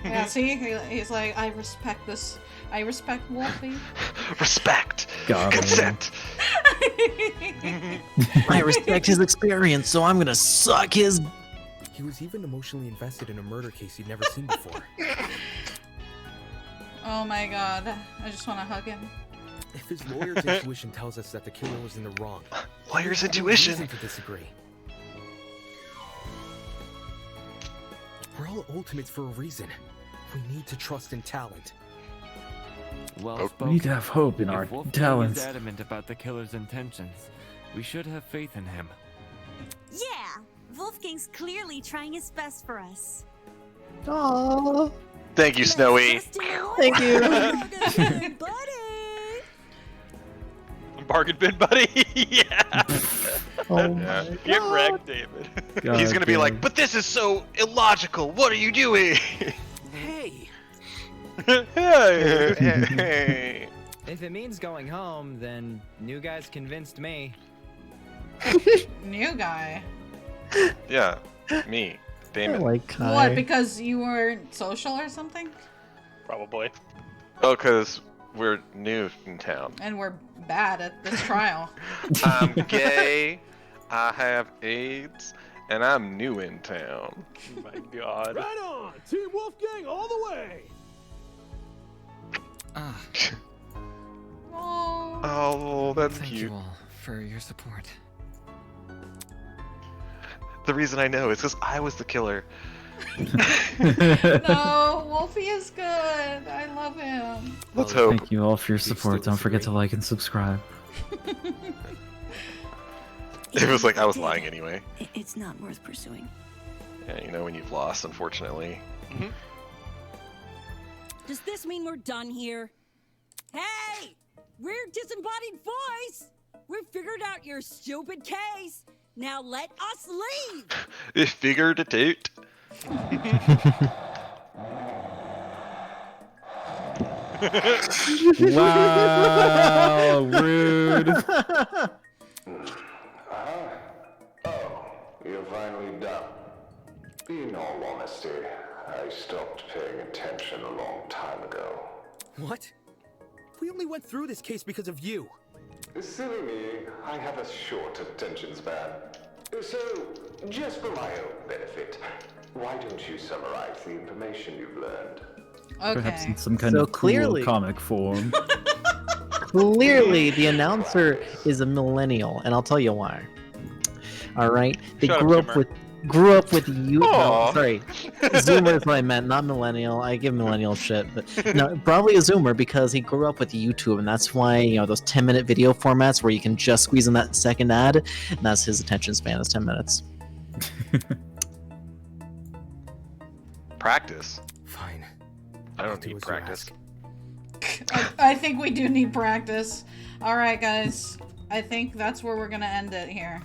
[SPEAKER 1] Yeah, see? He's like, I respect this. I respect Wolfie.
[SPEAKER 3] Respect.
[SPEAKER 4] God,
[SPEAKER 3] consent.
[SPEAKER 4] I respect his experience, so I'm gonna suck his...
[SPEAKER 14] He was even emotionally invested in a murder case he'd never seen before.
[SPEAKER 1] Oh my god. I just want to hug him.
[SPEAKER 14] If his lawyer's intuition tells us that the killer was in the wrong,
[SPEAKER 3] lawyer's
[SPEAKER 14] we have no
[SPEAKER 3] intuition
[SPEAKER 14] reason to disagree. We're all ultimates for a reason. We need to trust in talent.
[SPEAKER 16] Well
[SPEAKER 5] We
[SPEAKER 16] spoken.
[SPEAKER 5] need to have hope in
[SPEAKER 16] If
[SPEAKER 5] our
[SPEAKER 16] Wolfgang
[SPEAKER 5] talents.
[SPEAKER 16] is adamant about the killer's intentions, we should have faith in him.
[SPEAKER 19] Yeah, Wolfgang's clearly trying his best for us.
[SPEAKER 4] Aww.
[SPEAKER 3] Thank you, Snowy.
[SPEAKER 4] Thank you.
[SPEAKER 2] Bargain bin buddy. Yeah.
[SPEAKER 4] Oh
[SPEAKER 3] Yeah.
[SPEAKER 4] my
[SPEAKER 2] Get
[SPEAKER 4] God.
[SPEAKER 2] wrecked, David.
[SPEAKER 3] He's gonna be like, but this is so illogical. What are you doing?
[SPEAKER 13] Hey!
[SPEAKER 3] Hey.
[SPEAKER 13] If it means going home, then new guy's convinced me.
[SPEAKER 1] New guy.
[SPEAKER 3] Yeah, me,
[SPEAKER 4] I
[SPEAKER 3] Damon.
[SPEAKER 4] like Kai.
[SPEAKER 1] What, because you weren't social or something?
[SPEAKER 2] Probably.
[SPEAKER 3] Oh, because we're new in town.
[SPEAKER 1] And we're bad at this trial.
[SPEAKER 3] I'm gay, I have AIDS, and I'm new in town.
[SPEAKER 2] Oh my god.
[SPEAKER 9] Right on! Team Wolfgang all the way!
[SPEAKER 1] Oh.
[SPEAKER 3] Oh, that's
[SPEAKER 11] Thank
[SPEAKER 3] cute.
[SPEAKER 11] you all for your support.
[SPEAKER 3] The reason I know is because I was the killer.
[SPEAKER 1] No, Wolfie is good. I love him.
[SPEAKER 3] Let's hope.
[SPEAKER 5] Thank you all for your support. Don't forget to like and subscribe.
[SPEAKER 3] It was like I was lying anyway.
[SPEAKER 21] It's not worth pursuing.
[SPEAKER 3] Yeah, when you've lost, unfortunately.
[SPEAKER 8] Does this mean we're done here? Hey! We're disembodied voice! We figured out your stupid case! Now let us leave!
[SPEAKER 3] It figured it out.
[SPEAKER 5] Wow, rude.
[SPEAKER 10] You're finally done. In all honesty, I stopped paying attention a long time ago.
[SPEAKER 14] What? We only went through this case because of you.
[SPEAKER 10] Silly me, I have a short attention span. So, just for my own benefit, why don't you summarize the information you've learned?
[SPEAKER 5] Perhaps
[SPEAKER 1] Okay.
[SPEAKER 5] in some kind
[SPEAKER 4] So
[SPEAKER 5] of
[SPEAKER 4] clearly-
[SPEAKER 5] cool comic form.
[SPEAKER 4] Clearly, the announcer is a millennial, and I'll tell you why. All right, they
[SPEAKER 2] Shut up,
[SPEAKER 4] grew up
[SPEAKER 2] Zoomer.
[SPEAKER 4] with you. No,
[SPEAKER 3] Aw.
[SPEAKER 4] sorry, Zoomer is what I meant, not millennial. I give millennial shit, but no, probably a Zoomer because he grew up with YouTube, and that's why those 10-minute video formats where you can just squeeze in that second ad, and that's his attention span is 10 minutes.
[SPEAKER 3] Practice.
[SPEAKER 14] Fine.
[SPEAKER 3] I
[SPEAKER 14] I'll
[SPEAKER 3] don't
[SPEAKER 14] do
[SPEAKER 3] need
[SPEAKER 14] as you
[SPEAKER 3] practice.
[SPEAKER 14] ask.
[SPEAKER 1] I think we do need practice. Alright, guys. I think that's where we're gonna end it here.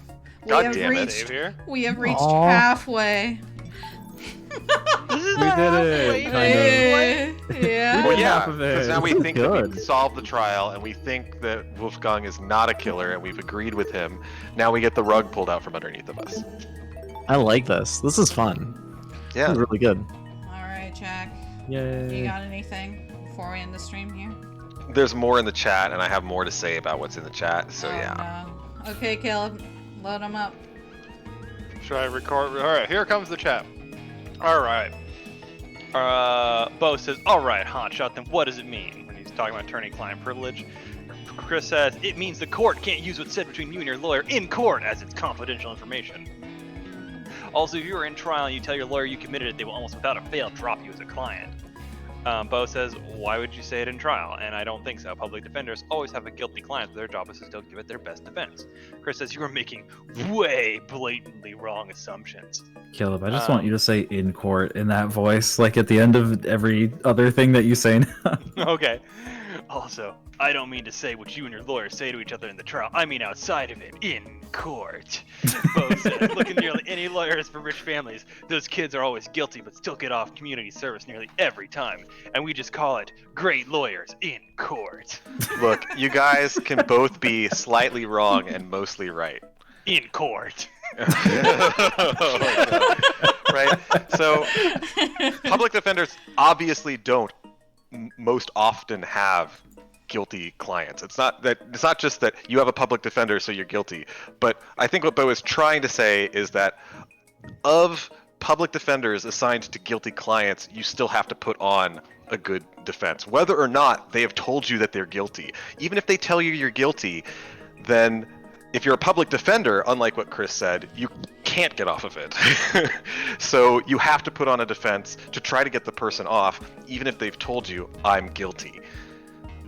[SPEAKER 3] God damn it.
[SPEAKER 2] Xavier.
[SPEAKER 1] We have reached
[SPEAKER 4] Aw.
[SPEAKER 1] halfway.
[SPEAKER 5] We did it. Kind of.
[SPEAKER 1] Yeah.
[SPEAKER 3] Well, yeah,
[SPEAKER 5] half of it.
[SPEAKER 3] because now we think that
[SPEAKER 4] Good.
[SPEAKER 3] we solved the trial, and we think that Wolfgang is not a killer, and we've agreed with him. Now we get the rug pulled out from underneath of us.
[SPEAKER 4] I like this. This is fun.
[SPEAKER 3] Yeah.
[SPEAKER 4] This is really good.
[SPEAKER 1] Alright, Jack.
[SPEAKER 5] Yay.
[SPEAKER 1] You got anything before we end the stream here?
[SPEAKER 3] there's more in the chat, and I have more to say about what's in the chat. So yeah.
[SPEAKER 1] No. Okay, Caleb, load them up.
[SPEAKER 2] Should I record? All right, here comes the chat. All right. Bo says, "All right, hotshot. Then what does it mean?" When he's talking about attorney-client privilege. Chris says, "It means the court can't use what's said between you and your lawyer in court as it's confidential information. Also, if you are in trial and you tell your lawyer you committed it, they will almost without a fail drop you as a client." Bo says, "Why would you say it in trial?" And I don't think so. Public defenders always have a guilty client, but their job is to still give it their best defense. Chris says, "You are making way blatantly wrong assumptions."
[SPEAKER 5] Caleb, I just want you to say in court in that voice, like at the end of every other thing that you say now.
[SPEAKER 2] Okay. Also, I don't mean to say what you and your lawyer say to each other in the trial. I mean outside of it, in court. Bo says, "Look at nearly any lawyers for rich families. Those kids are always guilty but still get off community service nearly every time. And we just call it great lawyers in court."
[SPEAKER 3] Look, you guys can both be slightly wrong and mostly right.
[SPEAKER 2] In court.
[SPEAKER 3] Right? So, public defenders obviously don't most often have guilty clients. It's not just that you have a public defender so you're guilty, but I think what Bo is trying to say is that of public defenders assigned to guilty clients, you still have to put on a good defense, whether or not they have told you that they're guilty. Even if they tell you you're guilty, then if you're a public defender, unlike what Chris said, you can't get off of it. So you have to put on a defense to try to get the person off, even if they've told you, "I'm guilty."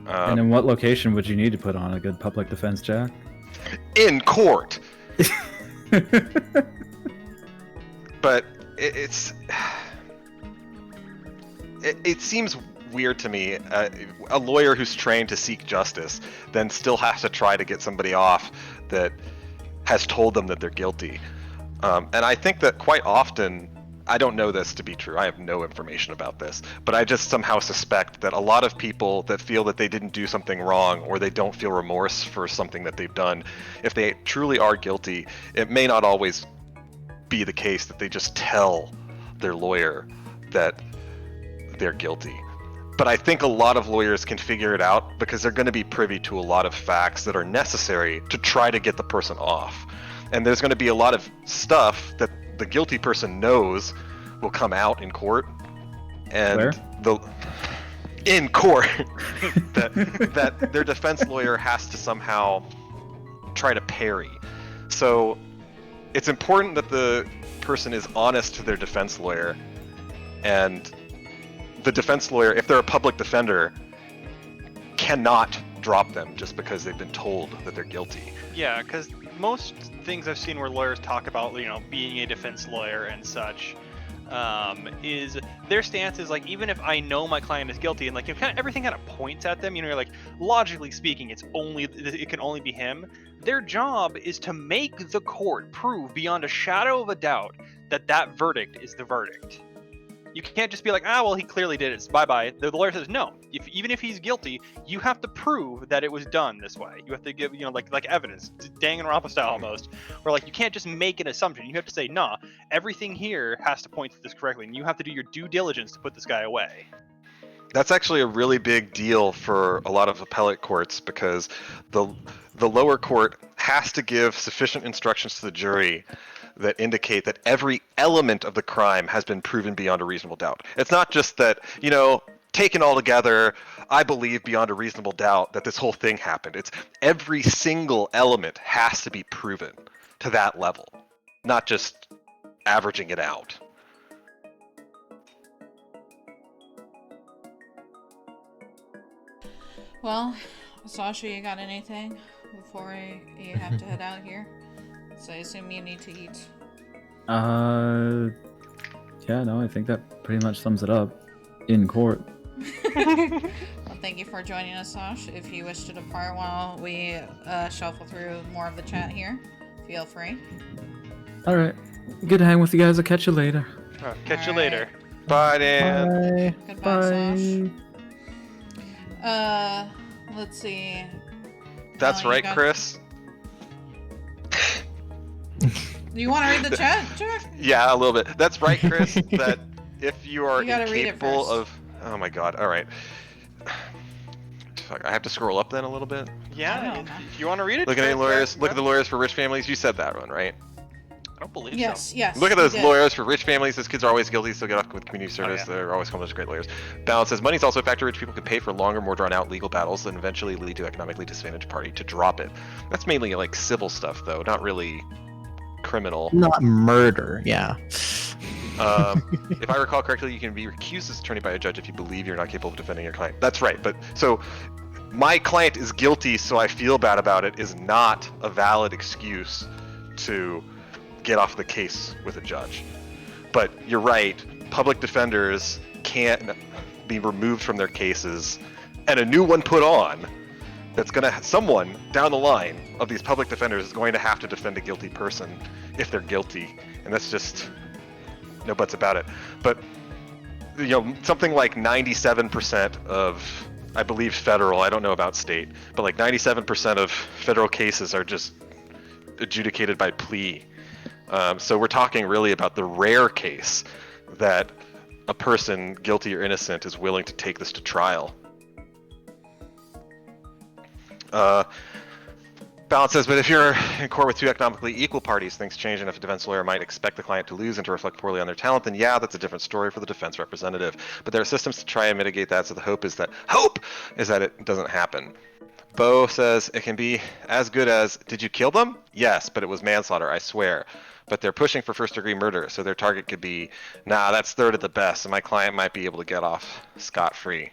[SPEAKER 5] And in what location would you need to put on a good public defense, Jack?
[SPEAKER 3] In court. But it seems weird to me. A lawyer who's trained to seek justice then still has to try to get somebody off that has told them that they're guilty. And I think that quite often, I don't know this to be true, I have no information about this, but I just somehow suspect that a lot of people that feel that they didn't do something wrong or they don't feel remorse for something that they've done, if they truly are guilty, it may not always be the case that they just tell their lawyer that they're guilty. But I think a lot of lawyers can figure it out because they're going to be privy to a lot of facts that are necessary to try to get the person off. And there's going to be a lot of stuff that the guilty person knows will come out in court. And in court that their defense lawyer has to somehow try to parry. So it's important that the person is honest to their defense lawyer, and the defense lawyer, if they're a public defender, cannot drop them just because they've been told that they're guilty.
[SPEAKER 2] Yeah, because most things I've seen where lawyers talk about, being a defense lawyer and such, is their stance is like, even if I know my client is guilty, and like everything kind of points at them, you're like, logically speaking, it can only be him. Their job is to make the court prove beyond a shadow of a doubt that verdict is the verdict. You can't just be like, well, he clearly did it, bye-bye. The lawyer says, no, even if he's guilty, you have to prove that it was done this way. You have to give, like evidence, Danganronpa style almost, where like you can't just make an assumption. You have to say, nah, everything here has to point to this correctly, and you have to do your due diligence to put this guy away.
[SPEAKER 3] That's actually a really big deal for a lot of appellate courts, because the lower court has to give sufficient instructions to the jury that indicate that every element of the crime has been proven beyond a reasonable doubt. It's not just that, taken all together, I believe beyond a reasonable doubt that this whole thing happened. It's every single element has to be proven to that level, not just averaging it out.
[SPEAKER 1] Well, Sasha, you got anything before you have to head out here? So I assume you need to eat.
[SPEAKER 5] Yeah, no, I think that pretty much sums it up. In court.
[SPEAKER 1] Well, thank you for joining us, Sash. If you wish to depart while we shuffle through more of the chat here, feel free.
[SPEAKER 5] Alright. Good to hang with you guys. I'll catch you later.
[SPEAKER 2] Catch you later.
[SPEAKER 3] Bye, Dan.
[SPEAKER 5] Bye.
[SPEAKER 1] Goodbye, Sash. Let's see.
[SPEAKER 3] That's right, Chris.
[SPEAKER 1] You want to read the chat, Jack?
[SPEAKER 3] Yeah, a little bit. That's right, Chris, that if you are
[SPEAKER 1] You gotta read it
[SPEAKER 3] incapable
[SPEAKER 1] first.
[SPEAKER 3] of... Oh my god, alright. I have to scroll up then a little bit.
[SPEAKER 2] Yeah, if you want to read it.
[SPEAKER 3] Look at any lawyers. Look at the lawyers for rich families. You said that one, right?
[SPEAKER 2] I don't believe
[SPEAKER 1] yes,
[SPEAKER 2] so.
[SPEAKER 1] Yes.
[SPEAKER 3] Look at those
[SPEAKER 1] did.
[SPEAKER 3] lawyers for rich families. Those kids are always guilty, so get off with community service. They're always called as great lawyers. Balance says money's also a factor. Rich people can pay for longer, more drawn-out legal battles that eventually lead to economically disadvantaged party to drop it. That's mainly like civil stuff, though, not really criminal.
[SPEAKER 4] Not murder, yeah.
[SPEAKER 3] If I recall correctly, you can be recused as attorney by a judge if you believe you're not capable of defending your client. That's right, but so my client is guilty, so I feel bad about it is not a valid excuse to get off the case with a judge. But you're right, public defenders can't be removed from their cases and a new one put on. That's gonna, someone down the line of these public defenders is going to have to defend a guilty person if they're guilty, and that's just no buts about it. But you know, something like 97% of, I believe federal, I don't know about state, but like 97% of federal cases are just adjudicated by plea. So we're talking really about the rare case that a person, guilty or innocent, is willing to take this to trial. Balance says, but if you're in court with two economically equal parties, things change, and if a defense lawyer might expect the client to lose and to reflect poorly on their talent, then yeah, that's a different story for the defense representative. But there are systems to try and mitigate that, so the hope is that it doesn't happen. Bo says, it can be as good as, did you kill them? Yes, but it was manslaughter, I swear. But they're pushing for first-degree murder, so their target could be, nah, that's third at the best, and my client might be able to get off scot-free.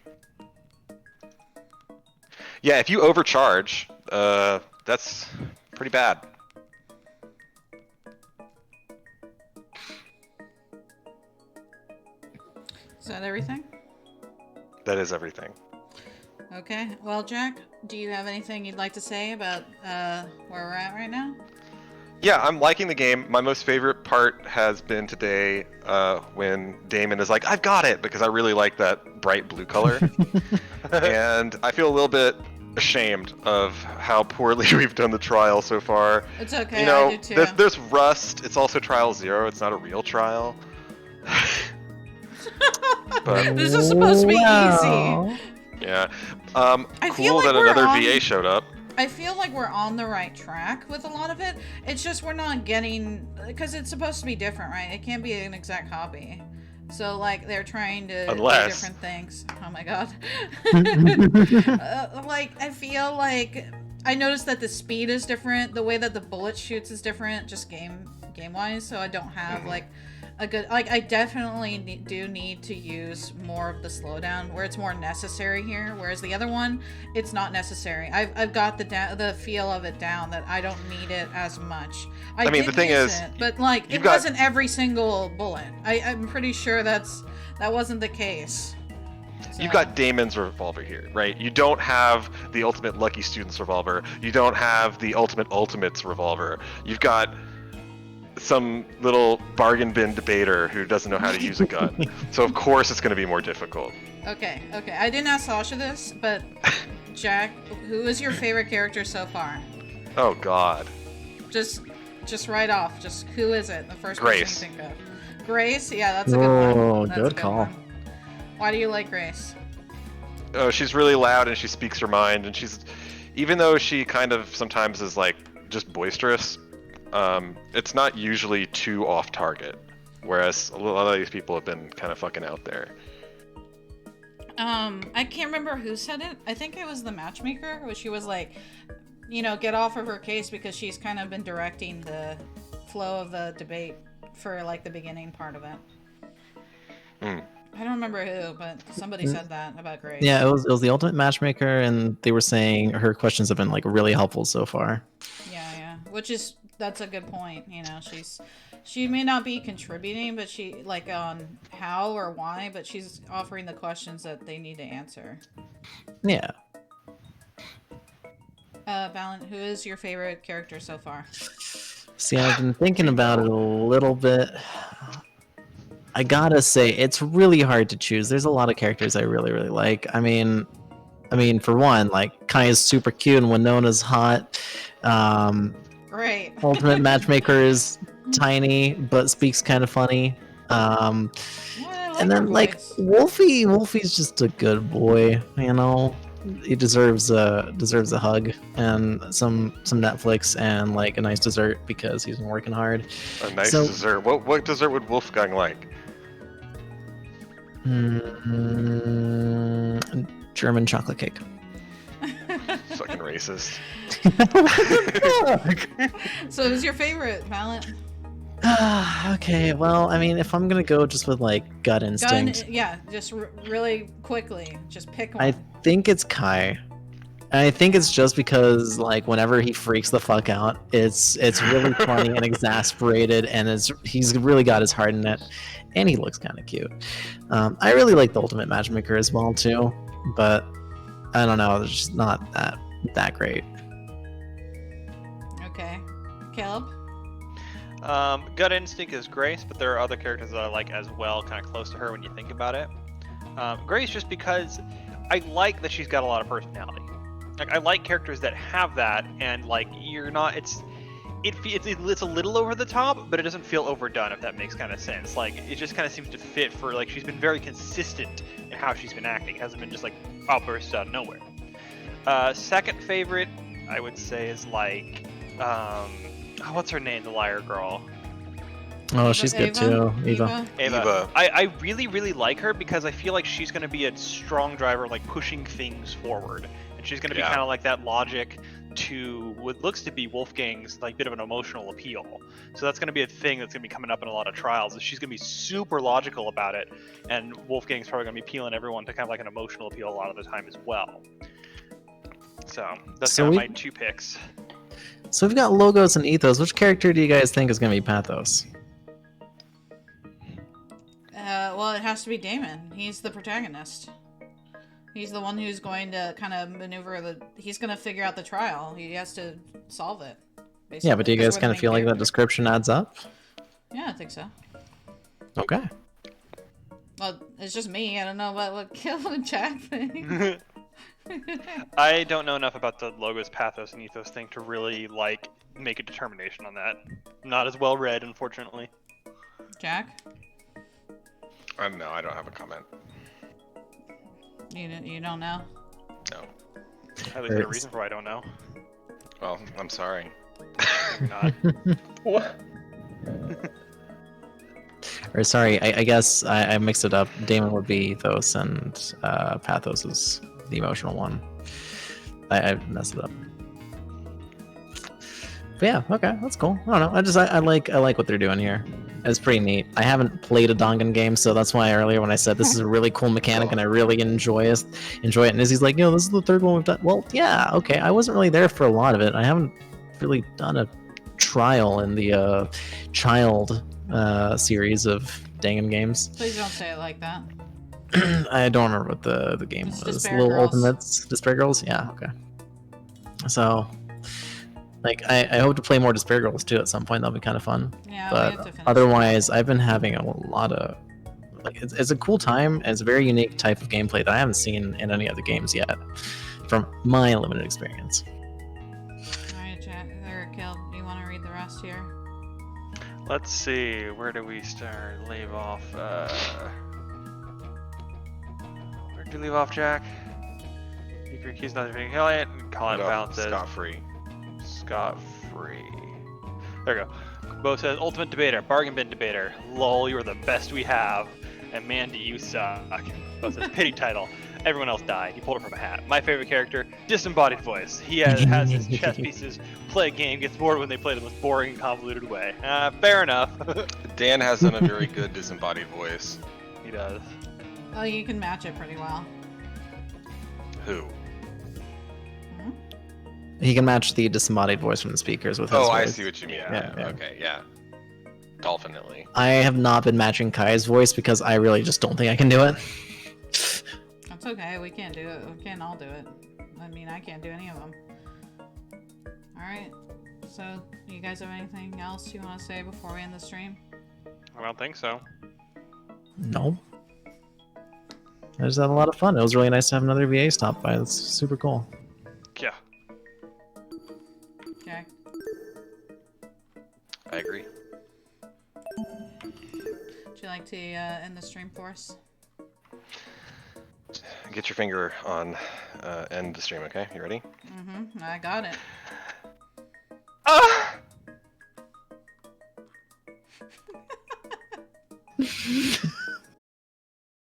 [SPEAKER 3] Yeah, if you overcharge, that's pretty bad.
[SPEAKER 1] Is that everything?
[SPEAKER 3] That is everything.
[SPEAKER 1] Okay. Well, Jack, do you have anything you'd like to say about where we're at right now?
[SPEAKER 3] Yeah, I'm liking the game. My most favorite part has been today when Damon is like, I've got it, because I really like that bright blue color. And I feel a little bit ashamed of how poorly we've done the trial so far.
[SPEAKER 1] It's okay,
[SPEAKER 3] you know,
[SPEAKER 1] I do too.
[SPEAKER 3] There's Rust. It's also Trial 0. It's not a real trial. But,
[SPEAKER 1] this is supposed to be easy.
[SPEAKER 3] Yeah.
[SPEAKER 1] I feel
[SPEAKER 3] Cool
[SPEAKER 1] like
[SPEAKER 3] that
[SPEAKER 1] we're
[SPEAKER 3] another
[SPEAKER 1] on-
[SPEAKER 3] VA showed up.
[SPEAKER 1] I feel like we're on the right track with a lot of it. It's just we're not getting, because it's supposed to be different, right? It can't be an exact copy. So like they're trying to do different things. Oh my god. Like I feel like I noticed that the speed is different. The way that the bullet shoots is different, just game wise. So I don't have like a good, like I definitely do need to use more of the slowdown where it's more necessary here, whereas the other one, it's not necessary. I've got the feel of it down that I don't need it as much. I mean, the thing is, but like it wasn't every single bullet. I'm pretty sure that wasn't the case. So.
[SPEAKER 3] You've got Damon's revolver here, right? You don't have the ultimate Lucky Student's revolver. You don't have the Ultimate's revolver. You've got some little bargain bin debater who doesn't know how to use a gun. So of course it's going to be more difficult.
[SPEAKER 1] Okay. I didn't ask Sasha this, but Jack, who is your favorite character so far?
[SPEAKER 3] Oh God.
[SPEAKER 1] Just right off, just who is it? The first
[SPEAKER 3] Grace.
[SPEAKER 1] person you think of. Grace? Yeah, that's a good one.
[SPEAKER 4] Oh,
[SPEAKER 1] That's a
[SPEAKER 4] good call.
[SPEAKER 1] one. Why do you like Grace?
[SPEAKER 3] Oh, she's really loud and she speaks her mind, and she's, even though she kind of sometimes is like just boisterous, it's not usually too off target, whereas a lot of these people have been kind of fucking out there.
[SPEAKER 1] I can't remember who said it. I think it was the matchmaker, where she was like, you know, get off of her case because she's kind of been directing the flow of the debate for like the beginning part of it. I don't remember who, but somebody said that about Grace.
[SPEAKER 4] Yeah, it was the ultimate matchmaker, and they were saying her questions have been like really helpful so far.
[SPEAKER 1] Yeah, that's a good point. You know, she may not be contributing, but she like on how or why, but she's offering the questions that they need to answer.
[SPEAKER 4] Yeah.
[SPEAKER 1] Balin, who is your favorite character so far?
[SPEAKER 4] See, I've been thinking about it a little bit. I gotta say, it's really hard to choose. There's a lot of characters I really, really like. I mean, for one, like Kaya's super cute and Winona's hot.
[SPEAKER 1] Great.
[SPEAKER 4] Ultimate Matchmaker is tiny but speaks kind of funny. And then like Wolfie's just a good boy, you know. he deserves a hug and some Netflix and like a nice dessert because he's been working hard.
[SPEAKER 3] A nice dessert. What dessert would Wolfgang like?
[SPEAKER 4] German chocolate cake.
[SPEAKER 3] Fucking racist.
[SPEAKER 1] So who's your favorite, Mallet?
[SPEAKER 4] Okay, well, I mean, if I'm gonna go just with like gut instinct,
[SPEAKER 1] Yeah, just really quickly, just pick one.
[SPEAKER 4] I think it's Kai. I think it's just because like whenever he freaks the fuck out, it's really funny and exasperated, and he's really got his heart in it, and he looks kind of cute. I really like the Ultimate Matchmaker as well too, but I don't know, it's just not that great.
[SPEAKER 1] Okay, Caleb.
[SPEAKER 2] Gut instinct is Grace, but there are other characters that I like as well, kind of close to her when you think about it. Grace, just because I like that she's got a lot of personality. Like I like characters that have that, and like you're not. It's a little over the top, but it doesn't feel overdone. If that makes kind of sense. Like it just kind of seems to fit for like she's been very consistent in how she's been acting. It hasn't been just like outbursts out of nowhere. Second favorite, I would say, is like what's her name? The liar girl.
[SPEAKER 4] Oh, she's good too. Eva.
[SPEAKER 2] I really, really like her because I feel like she's going to be a strong driver, like pushing things forward. And she's going to be kind of like that logic to what looks to be Wolfgang's like bit of an emotional appeal. So that's going to be a thing that's going to be coming up in a lot of trials. Is she's going to be super logical about it, and Wolfgang's probably going to be appealing everyone to kind of like an emotional appeal a lot of the time as well. So that's kind of my two picks.
[SPEAKER 4] So we've got Logos and Ethos. Which character do you guys think is going to be Pathos?
[SPEAKER 1] Well, it has to be Damon. He's the protagonist. He's the one who's going to kind of maneuver he's going to figure out the trial. He has to solve it. Basically.
[SPEAKER 4] Yeah, but do you guys kind of feel like that description adds up?
[SPEAKER 1] Yeah, I think so.
[SPEAKER 4] Okay.
[SPEAKER 1] Well, it's just me. I don't know about what Kill and Jack think.
[SPEAKER 2] I don't know enough about the Logos, Pathos, and Ethos thing to really like make a determination on that. Not as well read, unfortunately.
[SPEAKER 1] Jack?
[SPEAKER 3] No, I don't have a comment.
[SPEAKER 1] You don't know?
[SPEAKER 2] No. At least there's a reason for why I don't know.
[SPEAKER 3] Well, I'm sorry.
[SPEAKER 2] Not.
[SPEAKER 3] What?
[SPEAKER 4] Or sorry, I guess I mixed it up. Damon would be Ethos, and Pathos is the emotional one. I messed it up. But yeah, okay, that's cool. I don't know. I like what they're doing here. It's pretty neat. I haven't played a Dangan game, so that's why earlier when I said this is a really cool mechanic and I really enjoy it, and Izzy's like, this is the third one we've done. Well, yeah, okay. I wasn't really there for a lot of it. I haven't really done a trial in the child series of Dangan games.
[SPEAKER 1] Please don't say it like that.
[SPEAKER 4] I don't remember what the game was.
[SPEAKER 1] Despair
[SPEAKER 4] Little
[SPEAKER 1] Girls.
[SPEAKER 4] Ultimates, Despair Girls. Yeah, okay. So, like, I hope to play more Despair Girls too at some point. That'll be kind of fun.
[SPEAKER 1] Yeah,
[SPEAKER 4] but
[SPEAKER 1] we have to finish
[SPEAKER 4] otherwise, I've been having a lot of like it's a cool time. And it's a very unique type of gameplay that I haven't seen in any other games yet, from my limited experience.
[SPEAKER 1] All right, Jack or Caleb, do you want to read the rest here?
[SPEAKER 2] Let's see. Where do we start? Leave off. Where'd you leave off, Jack? You can accuse nothing being held and call it balances.
[SPEAKER 3] Scot-free.
[SPEAKER 2] Scot-free. There we go. Bo says, Ultimate Debater, Bargain Bin Debater. Lol, you're the best we have. And man, do you suck. Bo says, pity title. Everyone else died. He pulled it from a hat. My favorite character, disembodied voice. He has his chess pieces, play a game, gets bored when they play the most boring and convoluted way. Fair enough.
[SPEAKER 3] Dan has done a very good disembodied voice.
[SPEAKER 2] He does.
[SPEAKER 1] Oh, you can match it pretty well.
[SPEAKER 3] Who?
[SPEAKER 4] He can match the disembodied voice from the speakers with his
[SPEAKER 3] Oh,
[SPEAKER 4] voice.
[SPEAKER 3] I see what you mean. Yeah.
[SPEAKER 4] Yeah.
[SPEAKER 3] Okay, yeah. Definitely.
[SPEAKER 4] I have not been matching Kai's voice because I really just don't think I can do it.
[SPEAKER 1] That's okay. We can't do it. We can't all do it. I mean, I can't do any of them. All right. So, you guys have anything else you want to say before we end the stream?
[SPEAKER 2] I don't think so.
[SPEAKER 4] No. I just had a lot of fun. It was really nice to have another VA stop by. That's super cool.
[SPEAKER 2] Yeah.
[SPEAKER 1] Jack?
[SPEAKER 3] I agree.
[SPEAKER 1] Would you like to end the stream for us?
[SPEAKER 3] get your finger on end the stream, okay? You ready?
[SPEAKER 1] Mm-hmm. I got it.